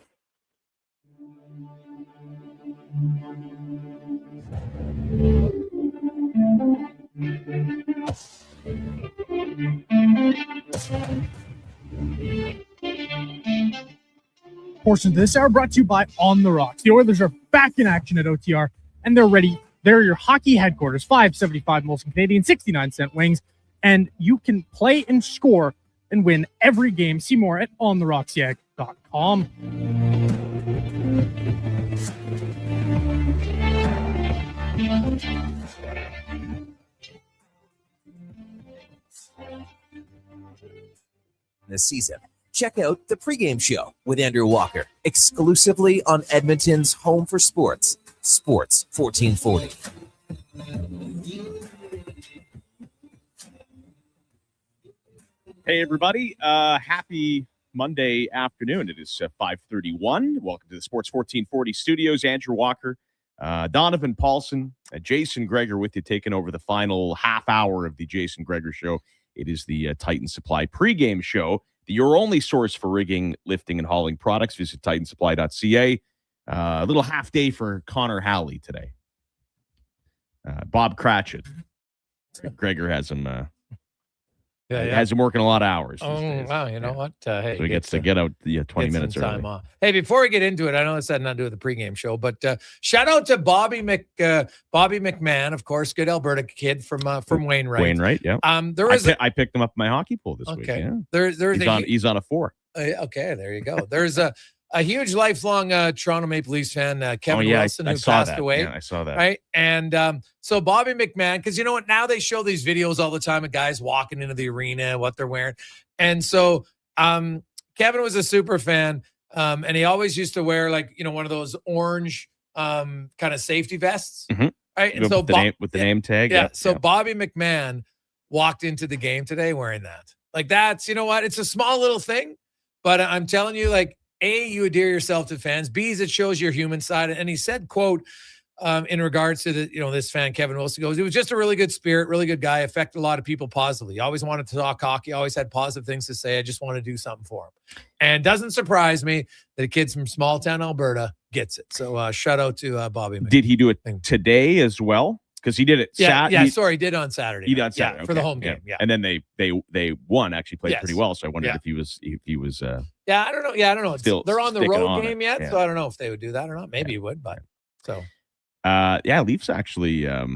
Speaker 25: Portion of this hour brought to you by On the Rocks. The Oilers are back in action at OTR, and they're ready. They're your hockey headquarters. $5.75 Molson Canadian, 69-cent wings, and you can play and score and win every game. See more at ontherocksiag.com.
Speaker 20: this season. Check out the pregame show with Andrew Walker, exclusively on Edmonton's home for sports, Sports 1440.
Speaker 3: Hey, everybody. Happy Monday afternoon. It is 5:31. Welcome to the Sports 1440 studios. Andrew Walker, Donovan Paulson, Jason Gregor with you, taking over the final half hour of the Jason Gregor show. It is the Titan Supply pregame show, your only source for rigging, lifting, and hauling products. Visit titansupply.ca. A little half day for Connor Halley today. Bob Cratchit. Gregor has him. Has him working a lot of hours.
Speaker 10: Wow, you know what? Hey,
Speaker 3: so he gets to get out the 20 minutes early.
Speaker 10: Time off. Hey, before we get into it, I know this had nothing to do with the pregame show, but shout out to Bobby McMahon, of course, good Alberta kid from Wainwright.
Speaker 3: Wainwright, yeah. I picked him up in my hockey pool this week. Yeah. He's on a 4.
Speaker 10: Okay, there you go. There's a huge lifelong Toronto Maple Leafs fan, Kevin Wilson, who passed away.
Speaker 3: Yeah, I saw that.
Speaker 10: Right. And so Bobby McMahon, because you know what? Now they show these videos all the time of guys walking into the arena, what they're wearing. And so Kevin was a super fan. And he always used to wear one of those orange kind of safety vests.
Speaker 3: Mm-hmm.
Speaker 10: Right. And so
Speaker 3: with the name tag.
Speaker 10: Yeah. So Bobby McMahon walked into the game today wearing that. That's, you know what? It's a small little thing, but I'm telling you, A, you endear yourself to fans. B, it shows your human side. And he said, quote, in regards to this fan, Kevin Wilson goes, it was just a really good spirit, really good guy, affected a lot of people positively. He always wanted to talk hockey, always had positive things to say. I just want to do something for him. And doesn't surprise me that a kid from small town Alberta gets it. So shout out to Bobby McMahon.
Speaker 3: Did he do it today as well? Because he did it.
Speaker 10: He did on Saturday.
Speaker 3: He did on Saturday
Speaker 10: for the home game. Yeah.
Speaker 3: And then they won, actually played pretty well. So I wondered if he was
Speaker 10: I don't know. Yeah, I don't know. They're on the road game yet,
Speaker 3: yeah.
Speaker 10: So I don't know if they would do that or not. Maybe he would, but so.
Speaker 3: Leafs actually. I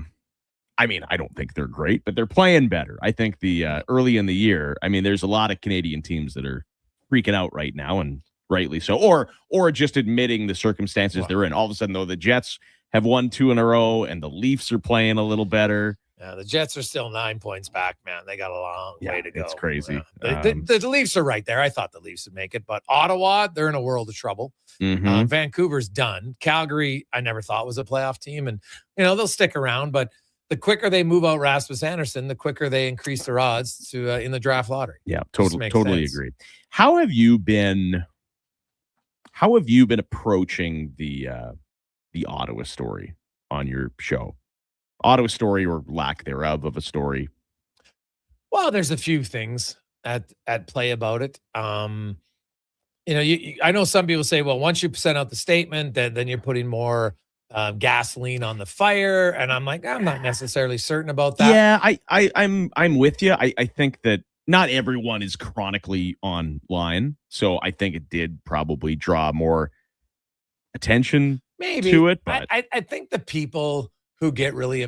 Speaker 3: don't think they're great, but they're playing better. I think the early in the year. There's a lot of Canadian teams that are freaking out right now, and rightly so, or just admitting the circumstances they're in. All of a sudden, though, the Jets have won 2 in a row, and the Leafs are playing a little better.
Speaker 10: Yeah, the Jets are still 9 points back, man. They got a long way to go.
Speaker 3: It's crazy.
Speaker 10: Yeah. The Leafs are right there. I thought the Leafs would make it, but Ottawa, they're in a world of trouble.
Speaker 3: Mm-hmm.
Speaker 10: Vancouver's done. Calgary, I never thought was a playoff team, and they'll stick around. But the quicker they move out Rasmus Anderson, the quicker they increase their odds to in the draft lottery.
Speaker 3: Yeah, totally agree. How have you been approaching the Ottawa story on your show? Ottawa story, or lack thereof of a story?
Speaker 10: Well, there's a few things at play about it. I know some people say, well, once you send out the statement, then you're putting more gasoline on the fire, and I'm like, I'm not necessarily certain about that.
Speaker 3: Yeah, I'm with you. I think that not everyone is chronically online, so I think it did probably draw more attention to it. But
Speaker 10: I think the people who get really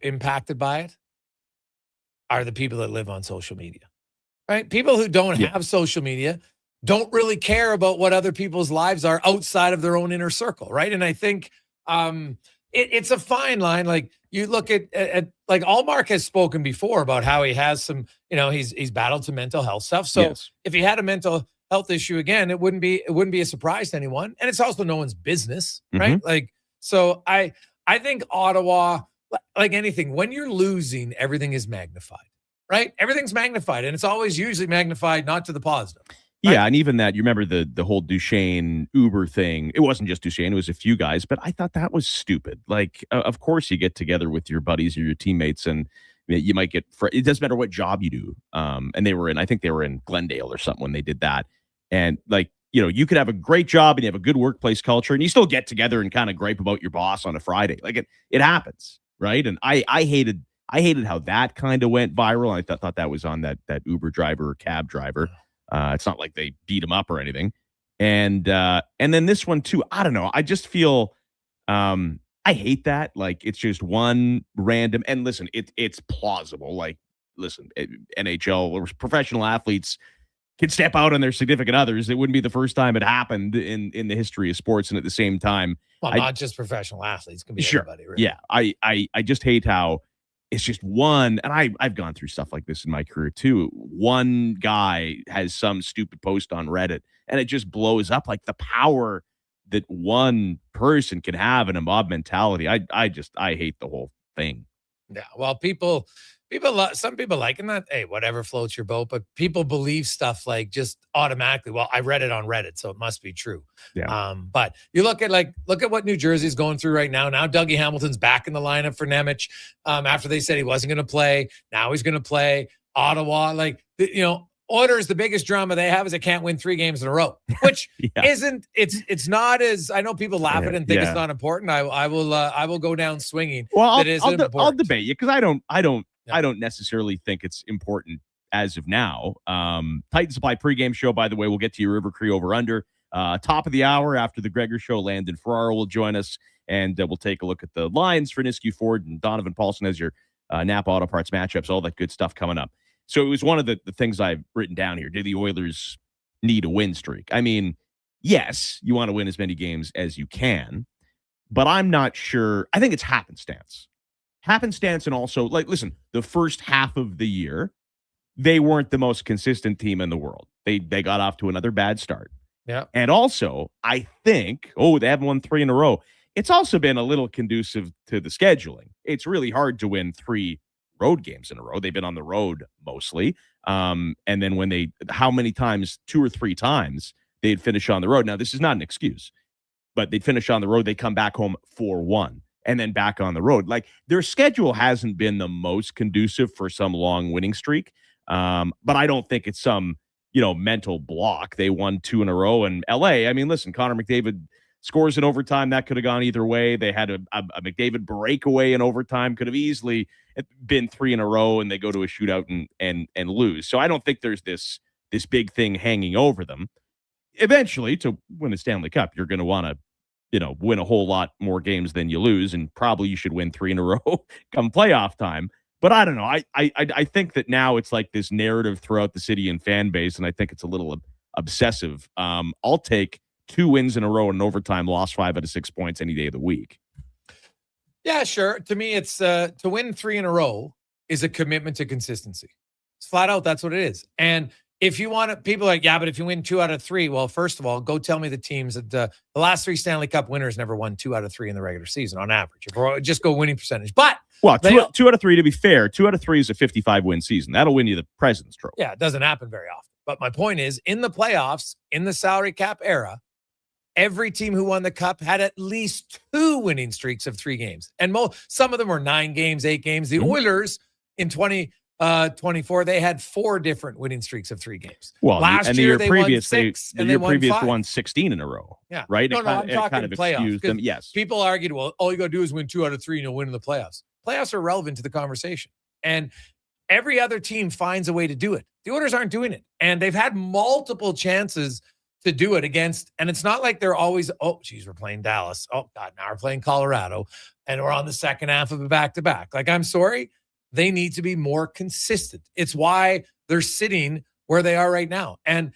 Speaker 10: impacted by it are the people that live on social media, right? People who don't have social media don't really care about what other people's lives are outside of their own inner circle, right? And I think it's a fine line. Like you look at Allmark has spoken before about how he has some, he's battled some mental health stuff. So if he had a mental health issue again, it wouldn't be a surprise to anyone, and it's also no one's business, right?
Speaker 3: Mm-hmm.
Speaker 10: So I think Ottawa, like anything, when you're losing, everything is magnified, right? Everything's magnified, and it's always usually magnified not to the positive. Right?
Speaker 3: Yeah, and even that, you remember the whole Duchesne Uber thing. It wasn't just Duchesne, it was a few guys, but I thought that was stupid. Like, of course you get together with your buddies or your teammates, and you might get, it doesn't matter what job you do. And I think they were in Glendale or something when they did that. And you could have a great job and you have a good workplace culture, and you still get together and kind of gripe about your boss on a Friday. Like it happens, right? And I hated how that kind of went viral. I thought that was on that Uber driver or cab driver. It's not like they beat him up or anything. And then this one too. I don't know. I just feel I hate that. Like it's just one random. And listen, it's plausible. Like listen, NHL or professional athletes can step out on their significant others. It wouldn't be the first time it happened in the history of sports. And at the same time,
Speaker 10: well, not just professional athletes, it can be anybody, right?
Speaker 3: Yeah. I just hate how It's just one, and I've gone through stuff like this in my career too. One guy has some stupid post on Reddit, and it just blows up. Like the power that one person can have in a mob mentality. I hate the whole thing.
Speaker 10: Yeah, well, some people liking that. Hey, whatever floats your boat. But people believe stuff like just automatically. Well, I read it on Reddit, so it must be true.
Speaker 3: Yeah.
Speaker 10: But you look at what New Jersey's going through right now. Now Dougie Hamilton's back in the lineup for Nemec. After they said he wasn't going to play, now he's going to play. Ottawa, Oilers, the biggest drama they have is they can't win 3 games in a row, which isn't. It's not as, I know people laugh at it and think it's not important. I will go down swinging.
Speaker 3: Well,
Speaker 10: I'll
Speaker 3: debate you because I don't necessarily think it's important as of now. Titan Supply pregame show, by the way, we'll get to your River Cree over under. Top of the hour after the Gregor show, Landon Ferraro will join us, and we'll take a look at the lines for Niski Ford and Donovan Paulson as your Napa Auto Parts matchups, all that good stuff coming up. So it was one of the things I've written down here. Do the Oilers need a win streak? I mean, yes, you want to win as many games as you can, but I'm not sure. I think it's happenstance. Happenstance, and also, listen, the first half of the year, they weren't the most consistent team in the world. They got off to another bad start.
Speaker 10: Yeah.
Speaker 3: And also, I think, they haven't won 3 in a row. It's also been a little conducive to the scheduling. It's really hard to win 3 road games in a row. They've been on the road mostly. And then how many times, 2 or 3 times, they'd finish on the road. Now, this is not an excuse, but they'd finish on the road. They come back home 4-1 and then back on the road. Like, their schedule hasn't been the most conducive for some long winning streak. But I don't think it's some, mental block. They won 2 in a row in LA. I mean, listen, Connor McDavid scores in overtime. That could have gone either way. They had a McDavid breakaway in overtime. Could have easily been 3 in a row, and they go to a shootout and lose. So I don't think there's this big thing hanging over them. Eventually, to win the Stanley Cup, you're going to want to, win a whole lot more games than you lose, and probably you should win 3 in a row come playoff time. But I don't know. I think that now it's like this narrative throughout the city and fan base, and I think it's a little obsessive. I'll take 2 wins in a row in overtime, lost 5 out of 6 points any day of the week.
Speaker 10: Yeah, sure. To me, it's to win 3 in a row is a commitment to consistency. It's flat out. That's what it is. And if you want to, people are like, yeah, but if you win 2 out of 3, well, first of all, go tell me the teams that the last 3 Stanley Cup winners never won 2 out of 3 in the regular season on average. Just go winning percentage. But
Speaker 3: 2 out of 3, to be fair, 2 out of 3 is a 55 win season. That'll win you the President's Trophy.
Speaker 10: Yeah, it doesn't happen very often. But my point is, in the playoffs, in the salary cap era, every team who won the cup had at least 2 winning streaks of 3 games. And some of them were 9 games, 8 games. The Oilers in 2024, they had 4 different winning streaks of 3 games.
Speaker 3: Well,
Speaker 10: last year they won 6 and they won 5.
Speaker 3: Won 16 in a row.
Speaker 10: Yeah.
Speaker 3: Right?
Speaker 10: No, I'm talking
Speaker 3: kind of
Speaker 10: playoffs.
Speaker 3: Them. Yes.
Speaker 10: People argued, well, all you got to do is win 2 out of 3 and you'll win in the playoffs. Playoffs are relevant to the conversation. And every other team finds a way to do it. The Oilers aren't doing it. And they've had multiple chances to do it against, and it's not like they're always, we're playing Dallas. Oh, God, now we're playing Colorado, and we're on the second half of a back-to-back. Like, I'm sorry, they need to be more consistent. It's why they're sitting where they are right now. And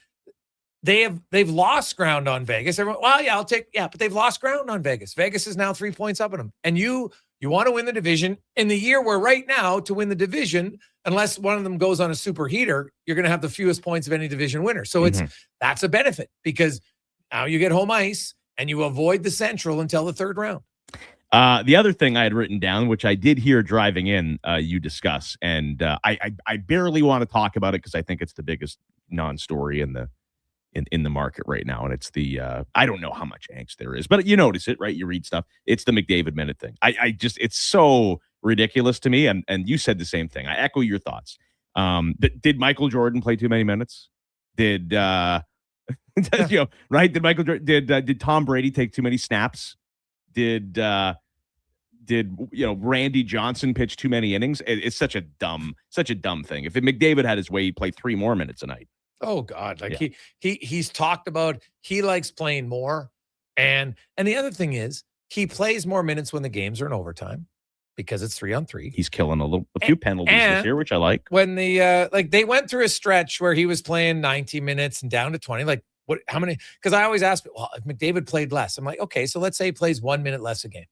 Speaker 10: they've lost ground on Vegas. Everyone, but they've lost ground on Vegas. Vegas is now 3 points up on them. And you want to win the division in the year where right now, to win the division, unless one of them goes on a super heater, you're going to have the fewest points of any division winner. So that's a benefit because now you get home ice and you avoid the Central until the 3rd round.
Speaker 3: The other thing I had written down, which I did hear driving in, you discuss, and I barely want to talk about it because I think it's the biggest non-story in the market right now. And it's the, I don't know how much angst there is, but you notice it, right? You read stuff. It's the McDavid minute thing. It's so ridiculous to me. And you said the same thing. I echo your thoughts. Did Michael Jordan play too many minutes? Did, right? Did Michael Jordan, did Tom Brady take too many snaps? Did Randy Johnson pitch too many innings? It's such a dumb thing. If McDavid had his way, he'd play 3 more minutes a night.
Speaker 10: Oh God. He's talked about, he likes playing more. And the other thing is he plays more minutes when the games are in overtime because it's 3-on-3.
Speaker 3: He's killing a few penalties this year, which I like.
Speaker 10: When they went through a stretch where he was playing 90 minutes and down to 20, how many? Because I always ask, well, if McDavid played less, I'm like, okay, so let's say he plays 1 minute less a game.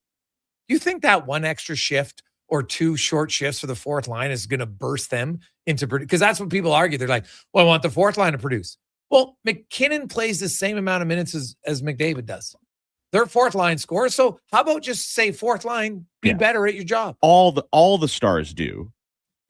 Speaker 10: You think that one extra shift or 2 short shifts for the fourth line is going to burst them into, because that's what people argue. They're like, well, I want the fourth line to produce. Well, McKinnon plays the same amount of minutes as McDavid does. They're fourth line scorers. So how about just say fourth line, be better at your job?
Speaker 3: All the stars do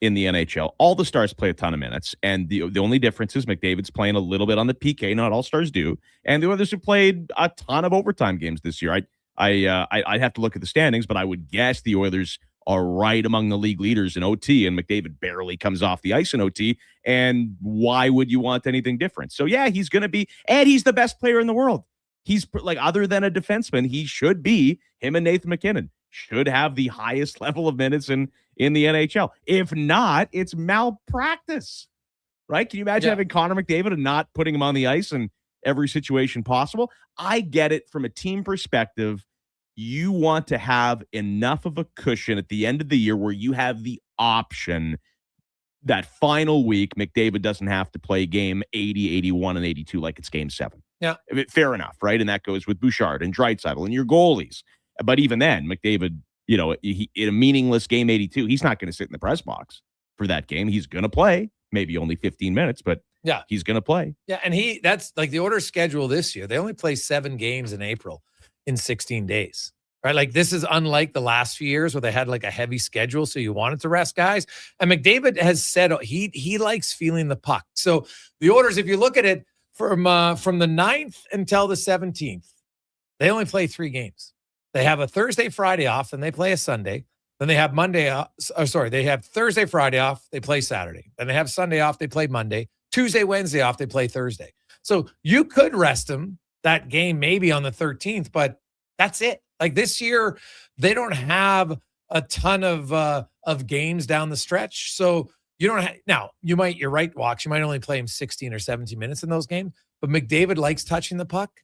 Speaker 3: in the NHL. All the stars play a ton of minutes. And the only difference is McDavid's playing a little bit on the PK. Not all stars do. And the others have played a ton of overtime games this year. I'd have to look at the standings, but I would guess the Oilers are right among the league leaders in OT, and McDavid barely comes off the ice in OT. And why would you want anything different? So yeah, he's going to be, and he's the best player in the world. He's like, other than a defenseman, he should be, him and Nathan McKinnon should have the highest level of minutes in the NHL. If not, it's malpractice, right? Can you imagine having Connor McDavid and not putting him on the ice in every situation possible? I get it from a team perspective. You want to have enough of a cushion at the end of the year where you have the option that final week, McDavid doesn't have to play game 80, 81, and 82 like it's game 7.
Speaker 10: Yeah.
Speaker 3: Fair enough, right? And that goes with Bouchard and Draisaitl and your goalies. But even then, McDavid, in a meaningless game 82, he's not going to sit in the press box for that game. He's going to play, maybe only 15 minutes, but he's going to play.
Speaker 10: Yeah, and that's like the Oilers' schedule this year. They only play 7 games in April in 16 days, right? Like, this is unlike the last few years where they had like a heavy schedule, so you wanted to rest guys. And McDavid has said he likes feeling the puck. So the Oilers, if you look at it from the 9th until the 17th, they only play 3 games. They have a Thursday, Friday off, then they play a Sunday. Then they have they have Thursday, Friday off, they play Saturday. Then they have Sunday off, they play Monday. Tuesday, Wednesday off, they play Thursday. So you could rest them that game maybe on the 13th, but that's it. Like, this year, they don't have a ton of games down the stretch. So you don't now you're right, Walks. You might only play him 16 or 17 minutes in those games, but McDavid likes touching the puck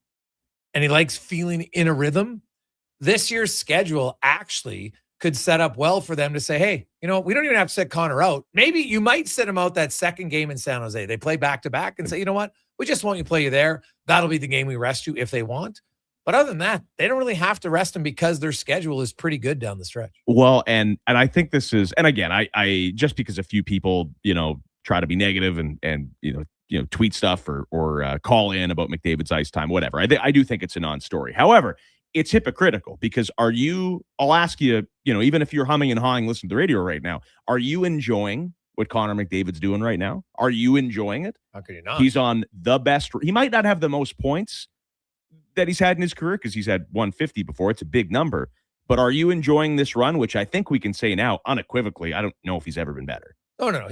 Speaker 10: and he likes feeling in a rhythm. This year's schedule actually could set up well for them to say, hey, we don't even have to set Connor out. Maybe you might set him out that second game in San Jose. They play back-to-back and say, you know what? We just want you to play you there. That'll be the game we rest you if they want. But other than that, they don't really have to rest him because their schedule is pretty good down the stretch.
Speaker 3: Well, and I think this is, and again, I just because a few people, try to be negative and tweet stuff or call in about McDavid's ice time, whatever. I do think it's a non-story. However, it's hypocritical because I'll ask you, even if you're humming and hawing, listen to the radio right now, are you enjoying what Connor McDavid's doing right now? Are you enjoying it?
Speaker 10: How could you not?
Speaker 3: He's on the best. He might not have the most points that he's had in his career because he's had 150 before. It's a big number. But are you enjoying this run, which I think we can say now unequivocally, I don't know if he's ever been better.
Speaker 10: Oh, no.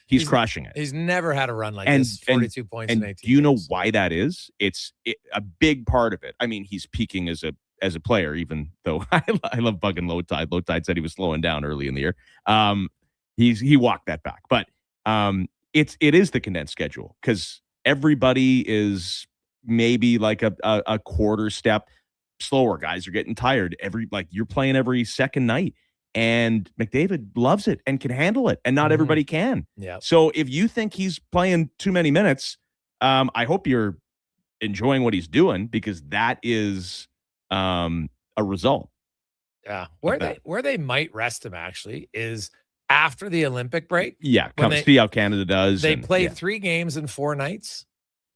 Speaker 10: He's
Speaker 3: crushing it.
Speaker 10: He's never had a run like this, 42 points in 18
Speaker 3: do you know
Speaker 10: games.
Speaker 3: why that is? It's a big part of it. I mean, he's peaking as a player, even though I love bugging Low Tide. Low Tide said he was slowing down early in the year. He walked that back. But it is the condensed schedule because everybody is maybe like a quarter step slower. Guys are getting tired. You're playing every second night. And McDavid loves it and can handle it, and not everybody can.
Speaker 10: Yeah.
Speaker 3: So if you think he's playing too many minutes, I hope you're enjoying what he's doing because that is a result.
Speaker 10: Yeah. Where they might rest him actually is after the Olympic break.
Speaker 3: Yeah. See how Canada does.
Speaker 10: They played 3 games in 4 nights.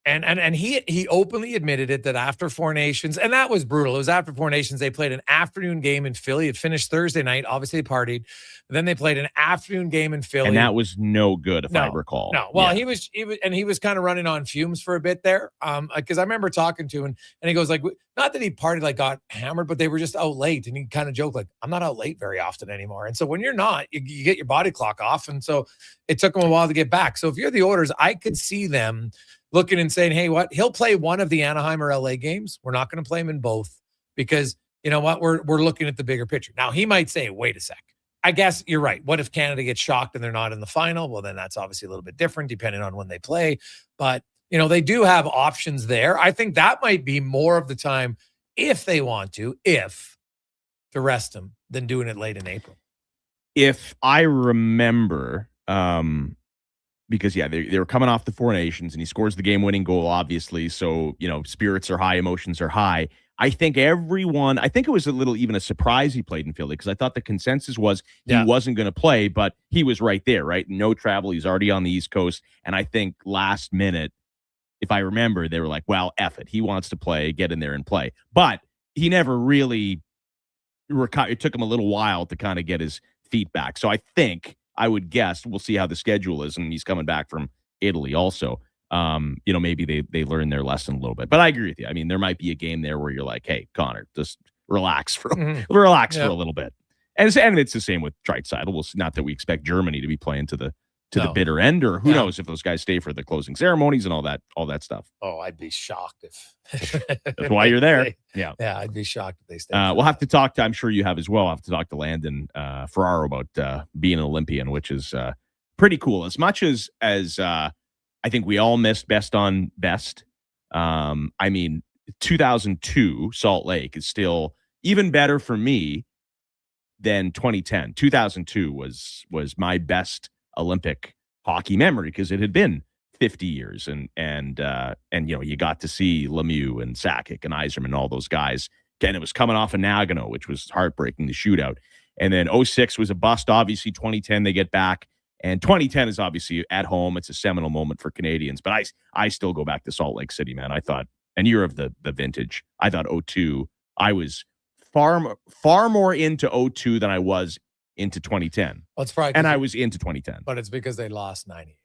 Speaker 10: And he openly admitted it that after 4 Nations, and that was brutal. It was after 4 Nations. They played an afternoon game in Philly. It finished Thursday night. Obviously, they partied. Then they played an afternoon game in Philly,
Speaker 3: and that was no good, if I recall.
Speaker 10: No, well, he was kind of running on fumes for a bit there. Because I remember talking to him, and he goes like, not that he partied like got hammered, but they were just out late, and he kind of joked like, I'm not out late very often anymore. And so when you're not, you get your body clock off, and so it took him a while to get back. So if you're the Oilers, I could see them looking and saying, hey, what? He'll play one of the Anaheim or LA games. We're not going to play him in both because, you know what? We're looking at the bigger picture. Now, he might say, wait a sec. I guess you're right. What if Canada gets shocked and they're not in the final? Well, then that's obviously a little bit different depending on when they play. But, they do have options there. I think that might be more of the time if they want to rest him than doing it late in April.
Speaker 3: If I remember, because they were coming off the 4 Nations and he scores the game-winning goal, obviously. So, spirits are high, emotions are high. I think it was even a surprise he played in Philly because I thought the consensus was he wasn't going to play, but he was right there, right? No travel. He's already on the East Coast. And I think last minute, if I remember, they were like, well, F it. He wants to play, get in there and play. But he never really it took him a little while to kind of get his feet back. So I would guess we'll see how the schedule is. And he's coming back from Italy also. Maybe they learned their lesson a little bit. But I agree with you. I mean, there might be a game there where you're like, hey, Connor, just relax for a little bit. And it's the same with Draisaitl. Not that we expect Germany to be playing to the bitter end, or who knows if those guys stay for the closing ceremonies and all that stuff.
Speaker 10: Oh, I'd be shocked if
Speaker 3: that's why you're there.
Speaker 10: Yeah, I'd be shocked if they stay.
Speaker 3: We'll have to talk to, I'm sure you have as well. I'll have to talk to Landon Ferraro about being an Olympian, which is pretty cool. As much as I think we all missed best on best. 2002 Salt Lake is still even better for me than 2010. 2002 was my best Olympic hockey memory because it had been 50 years and you got to see Lemieux and Sakic and Yzerman and all those guys. Again, it was coming off of Nagano, which was heartbreaking, the shootout. And then 06 was a bust. Obviously 2010 they get back, and 2010 is obviously at home. It's a seminal moment for Canadians, but I still go back to Salt Lake City, man. I thought, and you're of the vintage, I thought 02, I was far more into 02 than I was into 2010.
Speaker 10: Well, it's probably,
Speaker 3: and I was into 2010,
Speaker 10: but it's because they lost 98,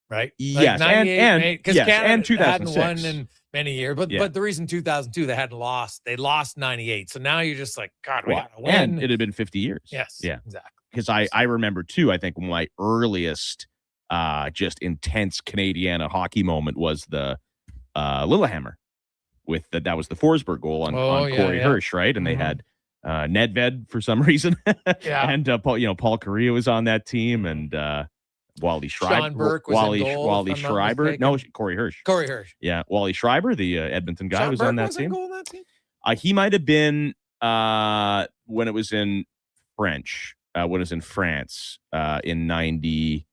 Speaker 10: right?
Speaker 3: Yes,
Speaker 10: like 98, because Canada
Speaker 3: and 2006
Speaker 10: hadn't won in many years. But the reason 2002 they hadn't lost, they lost 98. So now you're just like, God, we gotta win.
Speaker 3: And it had been 50 years.
Speaker 10: Yes,
Speaker 3: yeah,
Speaker 10: exactly.
Speaker 3: Because I remember too. I think my earliest just intense Canadiana hockey moment was the Lillehammer with that was the Forsberg goal on Corey Hirsch, right? And they had Nedved for some reason. And Paul Correa was on that team, and Wally Schreiber.
Speaker 10: Sean Burke was in goal,
Speaker 3: Wally Schreiber. No, Corey Hirsch.
Speaker 10: Corey Hirsch.
Speaker 3: Yeah, Wally Schreiber, the Edmonton guy,
Speaker 10: Sean
Speaker 3: was
Speaker 10: Burke
Speaker 3: on that
Speaker 10: was
Speaker 3: team.
Speaker 10: in goal on that team?
Speaker 3: He might have been when it was in French. When it was in France in 90.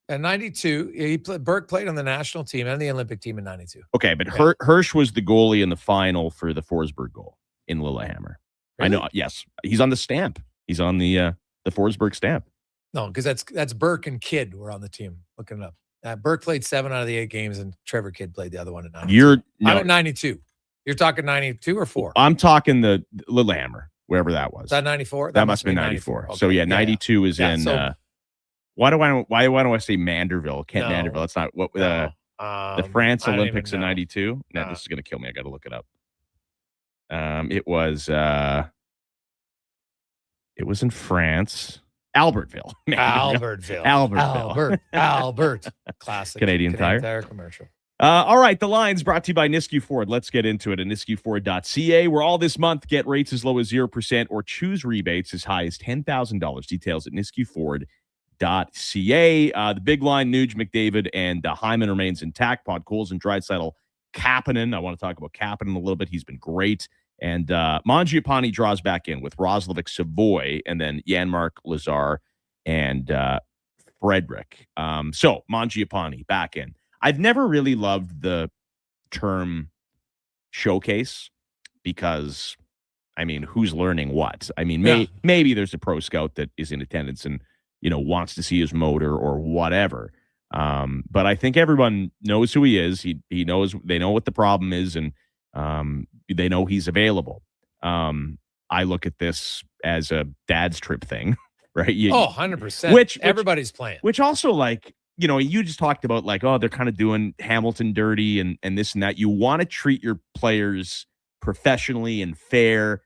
Speaker 10: And 92, Burke played on the national team and the Olympic team in 92.
Speaker 3: Okay, but Hirsch was the goalie in the final for the Forsberg goal in Lillehammer. Really? I know. Yes, he's on the stamp. He's on the Forsberg stamp.
Speaker 10: No, because that's Burke and Kidd were on the team. Looking it up. Burke played 7 out of the 8 games, and Trevor Kidd played the other one at 92. I'm at 92. You're talking 92 or 4?
Speaker 3: I'm talking the Lillehammer, wherever that was.
Speaker 10: Is that 94?
Speaker 3: That must have been 94. Okay. So 92 is in. Why do I say Manderville? Manderville. That's not what the France Olympics in 92. No, this is gonna kill me. I got to look it up. It was in France. Albertville.
Speaker 10: Albert. Classic
Speaker 3: Canadian Tire
Speaker 10: commercial.
Speaker 3: All right, the line's brought to you by Nisku Ford. Let's get into it at niskuford.ca, where all this month get rates as low as 0% or choose rebates as high as $10,000. Details at niskuford.ca. The big line, Nuge, McDavid, and Hyman remains intact. Podkolzin and Draisaitl, Kapanen. I want to talk about Kapanen a little bit. He's been great. And Mangiapane draws back in with Roslovic, Savoy, and then Janmark, Lazar, and Frederick. So Mangiapane back in. I've never really loved the term showcase because, who's learning what? Maybe there's a pro scout that is in attendance and, wants to see his motor or whatever. But I think everyone knows who he is. He knows, they know what the problem is, and they know he's available. I look at this as a dad's trip thing, right?
Speaker 10: 100%. Which everybody's playing.
Speaker 3: Which also, you just talked about they're kind of doing Hamilton dirty and this and that. You want to treat your players professionally and fair.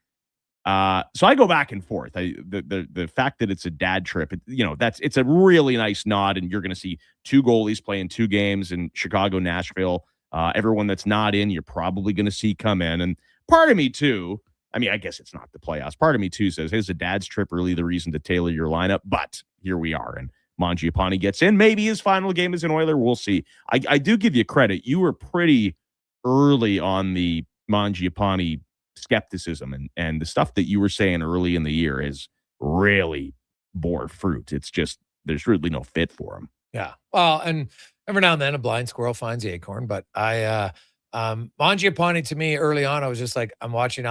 Speaker 3: So I go back and forth. The fact that it's a dad trip, it's a really nice nod, and you're going to see 2 goalies playing 2 games in Chicago, Nashville. Everyone that's not in, you're probably going to see come in. And part of me too, I guess it's not the playoffs. Part of me too says, is a dad's trip really the reason to tailor your lineup? But here we are, and Mangiapane gets in. Maybe his final game is an Oiler. We'll see. I do give you credit. You were pretty early on the Mangiapane skepticism, and the stuff that you were saying early in the year has really bore fruit. It's just there's really no fit for him.
Speaker 10: Yeah. Well, and every now and then a blind squirrel finds the acorn, but I Mangiapane, to me early on, I was just like, I'm watching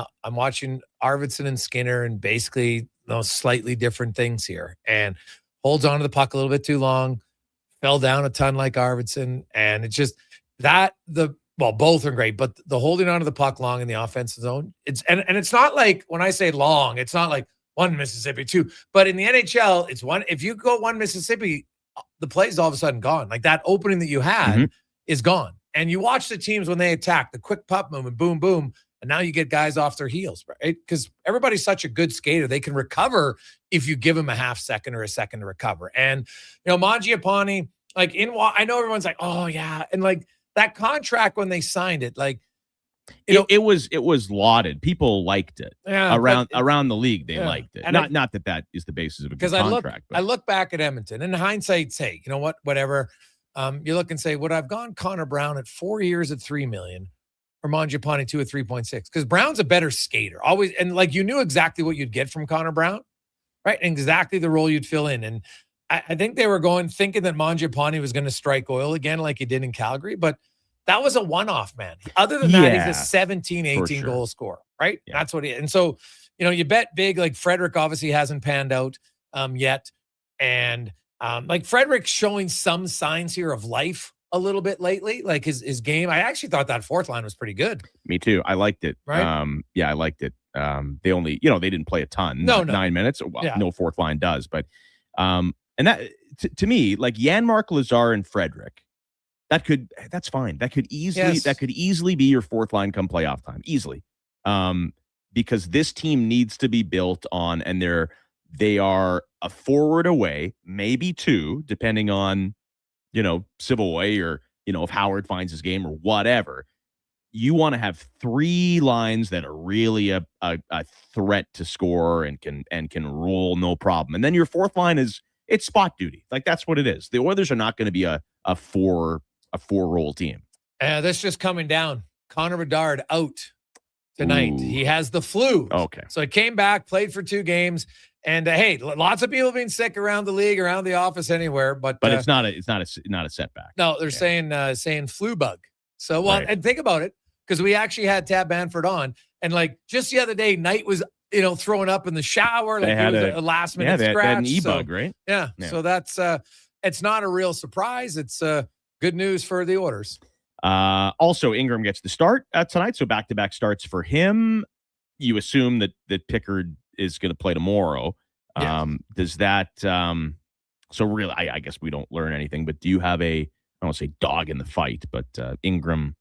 Speaker 10: Arvidsson and Skinner and basically slightly different things here, and holds on to the puck a little bit too long, fell down a ton like Arvidsson, and it's just both are great, but the holding on to the puck long in the offensive zone, it's not like, when I say long, it's not like one Mississippi, two, but in the NHL, it's one. If you go one Mississippi, the play's all of a sudden gone. Like that opening that you had is gone. And you watch the teams when they attack, the quick puck movement, boom, boom, and now you get guys off their heels, right? Because everybody's such a good skater. They can recover if you give them a half second or a second to recover. And, Mangiapane, like I know everyone's like, oh yeah. And like that contract when they signed it, like,
Speaker 3: it was lauded. People liked it.
Speaker 10: Yeah,
Speaker 3: around the league, they liked it.
Speaker 10: And
Speaker 3: not that is the basis of a good
Speaker 10: because
Speaker 3: contract.
Speaker 10: I look back at Edmonton, and in hindsight, say, you know what, whatever. You look and say, would I've gone Connor Brown at 4 years at $3 million, or Mangiapane 2 at 3.6? Because Brown's a better skater, always, and like you knew exactly what you'd get from Connor Brown, right? And exactly the role you'd fill in. And I think they were thinking that Mangiapane was going to strike oil again, like he did in Calgary, but that was a one-off, man. Other than that, he's a 17, 18 goal scorer, right? Yeah. That's what he is. And so, you bet big, like Frederick obviously hasn't panned out yet. And like Frederick's showing some signs here of life a little bit lately, like his game. I actually thought that fourth line was pretty good.
Speaker 3: Me too. I liked it.
Speaker 10: Right?
Speaker 3: I liked it. They only, they didn't play a ton.
Speaker 10: No.
Speaker 3: 9 minutes. Well, no fourth line does, but and that to me, like Janmark, Lazar, and Frederick, that's fine. That could easily be your fourth line come playoff time. Easily. Because this team needs to be built on, and they are a forward away, maybe two, depending on, Savoy or, if Howard finds his game or whatever. You want to have three lines that are really a threat to score and can roll no problem. And then your fourth line it's spot duty. Like that's what it is. The Oilers are not going to be a four role team.
Speaker 10: That's just coming down. Connor Bedard out tonight.
Speaker 3: Ooh.
Speaker 10: He has the flu.
Speaker 3: Okay.
Speaker 10: So he came back, played for 2 games. And hey, lots of people being sick around the league, around the office, anywhere. But
Speaker 3: it's not a setback.
Speaker 10: No, they're saying flu bug. So and think about it, because we actually had Tab Banford on, and like just the other day, Knight was throwing up in the shower, like it was a last minute scratch.
Speaker 3: They had an e-bug, right?
Speaker 10: Yeah. So that's it's not a real surprise. It's good news for the Oilers.
Speaker 3: Also, Ingram gets the start tonight, so back-to-back starts for him. You assume that Pickard is going to play tomorrow. Does that so really I guess we don't learn anything, but do you have I don't want to say dog in the fight, but Ingram,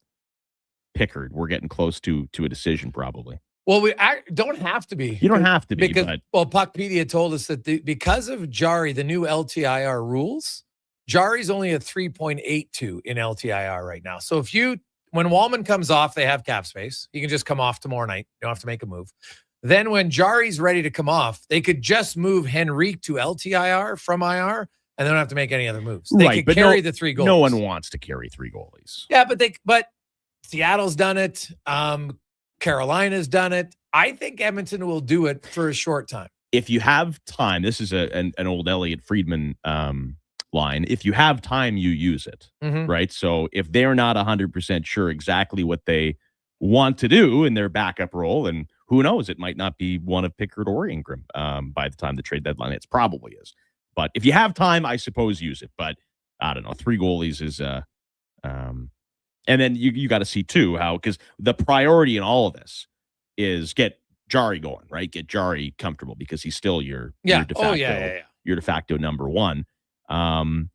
Speaker 3: Pickard, we're getting close to a decision probably.
Speaker 10: Well, we don't have to be.
Speaker 3: You don't have to be,
Speaker 10: because Puckpedia told us that because of Jari, the new LTIR rules, Jari's only a 3.82 in LTIR right now. So when Wallman comes off, they have cap space. He can just come off tomorrow night. You don't have to make a move. Then when Jari's ready to come off, they could just move Henrique to LTIR from IR, and they don't have to make any other moves. They could carry the 3 goalies.
Speaker 3: No one wants to carry 3 goalies.
Speaker 10: Yeah, but Seattle's done it. Carolina's done it. I think Edmonton will do it for a short time.
Speaker 3: If you have time, this is an old Elliot Friedman line. If you have time, you use it, right? So if they're not 100% sure exactly what they want to do in their backup role, and who knows, it might not be one of Pickard or Ingram by the time the trade deadline hits. Probably is. But if you have time, I suppose use it. But I don't know. 3 goalies is and then you got to see too how, because the priority in all of this is get Jari going, right? Get Jari comfortable, because he's still your de facto, your de facto number 1. And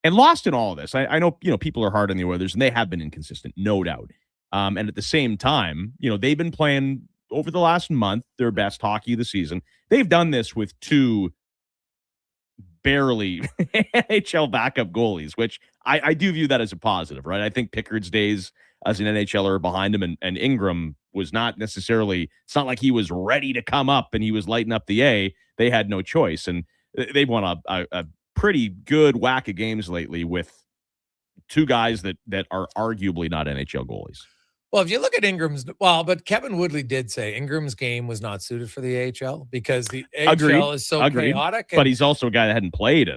Speaker 3: lost in all of this, I know people are hard on the Oilers, and they have been inconsistent, no doubt. And at the same time, they've been playing over the last month their best hockey of the season. They've done this with 2 barely NHL backup goalies, which I do view that as a positive, right? I think Pickard's days as an NHLer are behind him, and Ingram was not necessarily, it's not like he was ready to come up and he was lighting up the A. They had no choice, and they've won a pretty good whack of games lately with 2 guys that are arguably not NHL goalies.
Speaker 10: Well, if you look at Ingram's, but Kevin Woodley did say Ingram's game was not suited for the AHL because the AHL is so chaotic.
Speaker 3: But he's also a guy that hadn't played.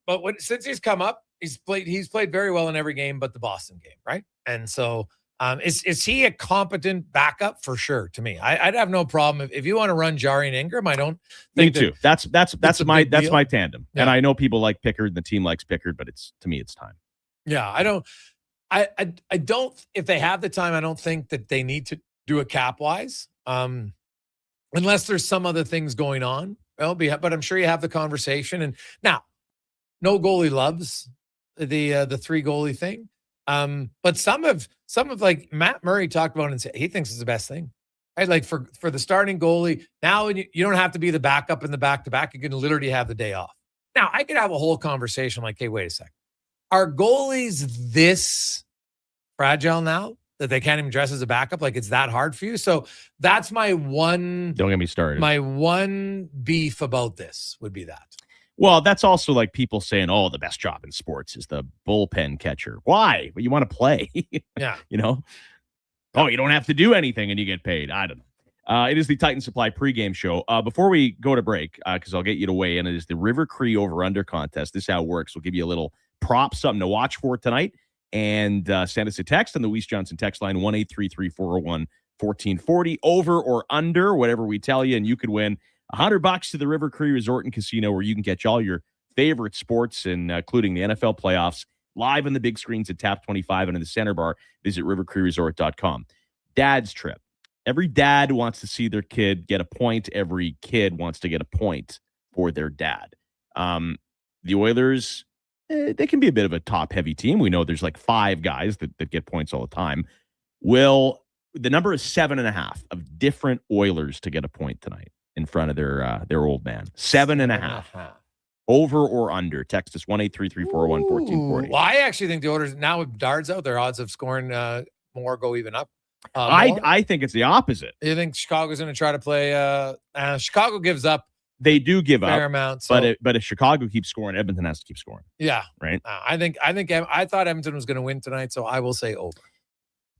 Speaker 10: But since he's come up, he's played very well in every game but the Boston game, right? And so Is he a competent backup? For sure, to me. I'd have no problem if you want to run Jari and Ingram. I don't think
Speaker 3: Me too. That's my tandem.
Speaker 10: Yeah.
Speaker 3: And I know people like Pickard and the team likes Pickard, but to me it's time.
Speaker 10: Yeah, I don't if they have the time, I don't think that they need to do it cap wise. Unless there's some other things going on. But I'm sure you have the conversation. And now, no goalie loves the 3 goalie thing. But some of like Matt Murray talked about it and said he thinks it's the best thing. Right? Like for the starting goalie, now you don't have to be the backup in the back-to-back. You can literally have the day off. Now, I could have a whole conversation like, hey, wait a second. Are goalies this fragile now that they can't even dress as a backup? Like it's that hard for you? So that's my one.
Speaker 3: Don't get me started.
Speaker 10: My one beef about this would be that.
Speaker 3: Well, that's also like people saying, oh, the best job in sports is the bullpen catcher. Why? Well, you want to play.
Speaker 10: Yeah.
Speaker 3: You know? Oh, you don't have to do anything and you get paid. I don't know. It is the Titan Supply pregame show. Before we go to break, because I'll get you to weigh in, it is the River Cree over-under contest. This is how it works. We'll give you a little prop, something to watch for tonight, and send us a text on the Weiss Johnson text line, 1-833-401-1440, over or under, whatever we tell you, and you could win $100 to the River Cree Resort and Casino, where you can catch all your favorite sports, including the NFL playoffs, live on the big screens at Tap 25 and in the Center Bar. Visit rivercreeresort.com. Dad's trip. Every dad wants to see their kid get a point. Every kid wants to get a point for their dad. The Oilers, they can be a bit of a top-heavy team. We know there's like 5 guys that get points all the time. The number is 7.5 of different Oilers to get a point tonight in front of their old man. 7.5. Over or under. Text us 1-833-401-1440.
Speaker 10: Well, I actually think the Oilers, now with Dards out, their odds of scoring more go even up.
Speaker 3: I think it's the opposite.
Speaker 10: You think Chicago's going to try to play? Chicago gives up.
Speaker 3: They do give
Speaker 10: a
Speaker 3: up
Speaker 10: fair amount. So.
Speaker 3: But if Chicago keeps scoring, Edmonton has to keep scoring.
Speaker 10: Yeah.
Speaker 3: Right?
Speaker 10: I thought Edmonton was going to win tonight, so I will say over.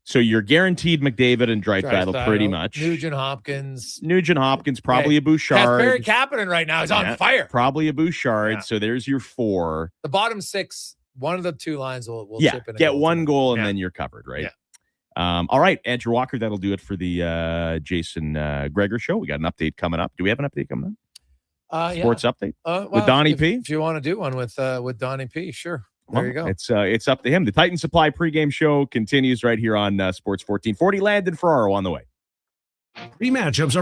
Speaker 3: So you're guaranteed McDavid and Draisaitl pretty much.
Speaker 10: Nugent Hopkins,
Speaker 3: probably a Bouchard.
Speaker 10: Barry Kapanen right now is on fire.
Speaker 3: Probably a Bouchard.
Speaker 10: Yeah.
Speaker 3: So there's your 4.
Speaker 10: The bottom 6, one of the 2 lines will chip in.
Speaker 3: Get one goal and then you're covered, right?
Speaker 10: Yeah.
Speaker 3: All right, Andrew Walker, that'll do it for the Jason Gregor show. We got an update coming up. Do we have an update coming up? Sports update with Donnie P?
Speaker 10: If you want to do one with Donnie P, sure. There you go.
Speaker 3: It's up to him. The Titan Supply pregame show continues right here on Sports 1440. Landon Ferraro on the way.
Speaker 4: Three matchups are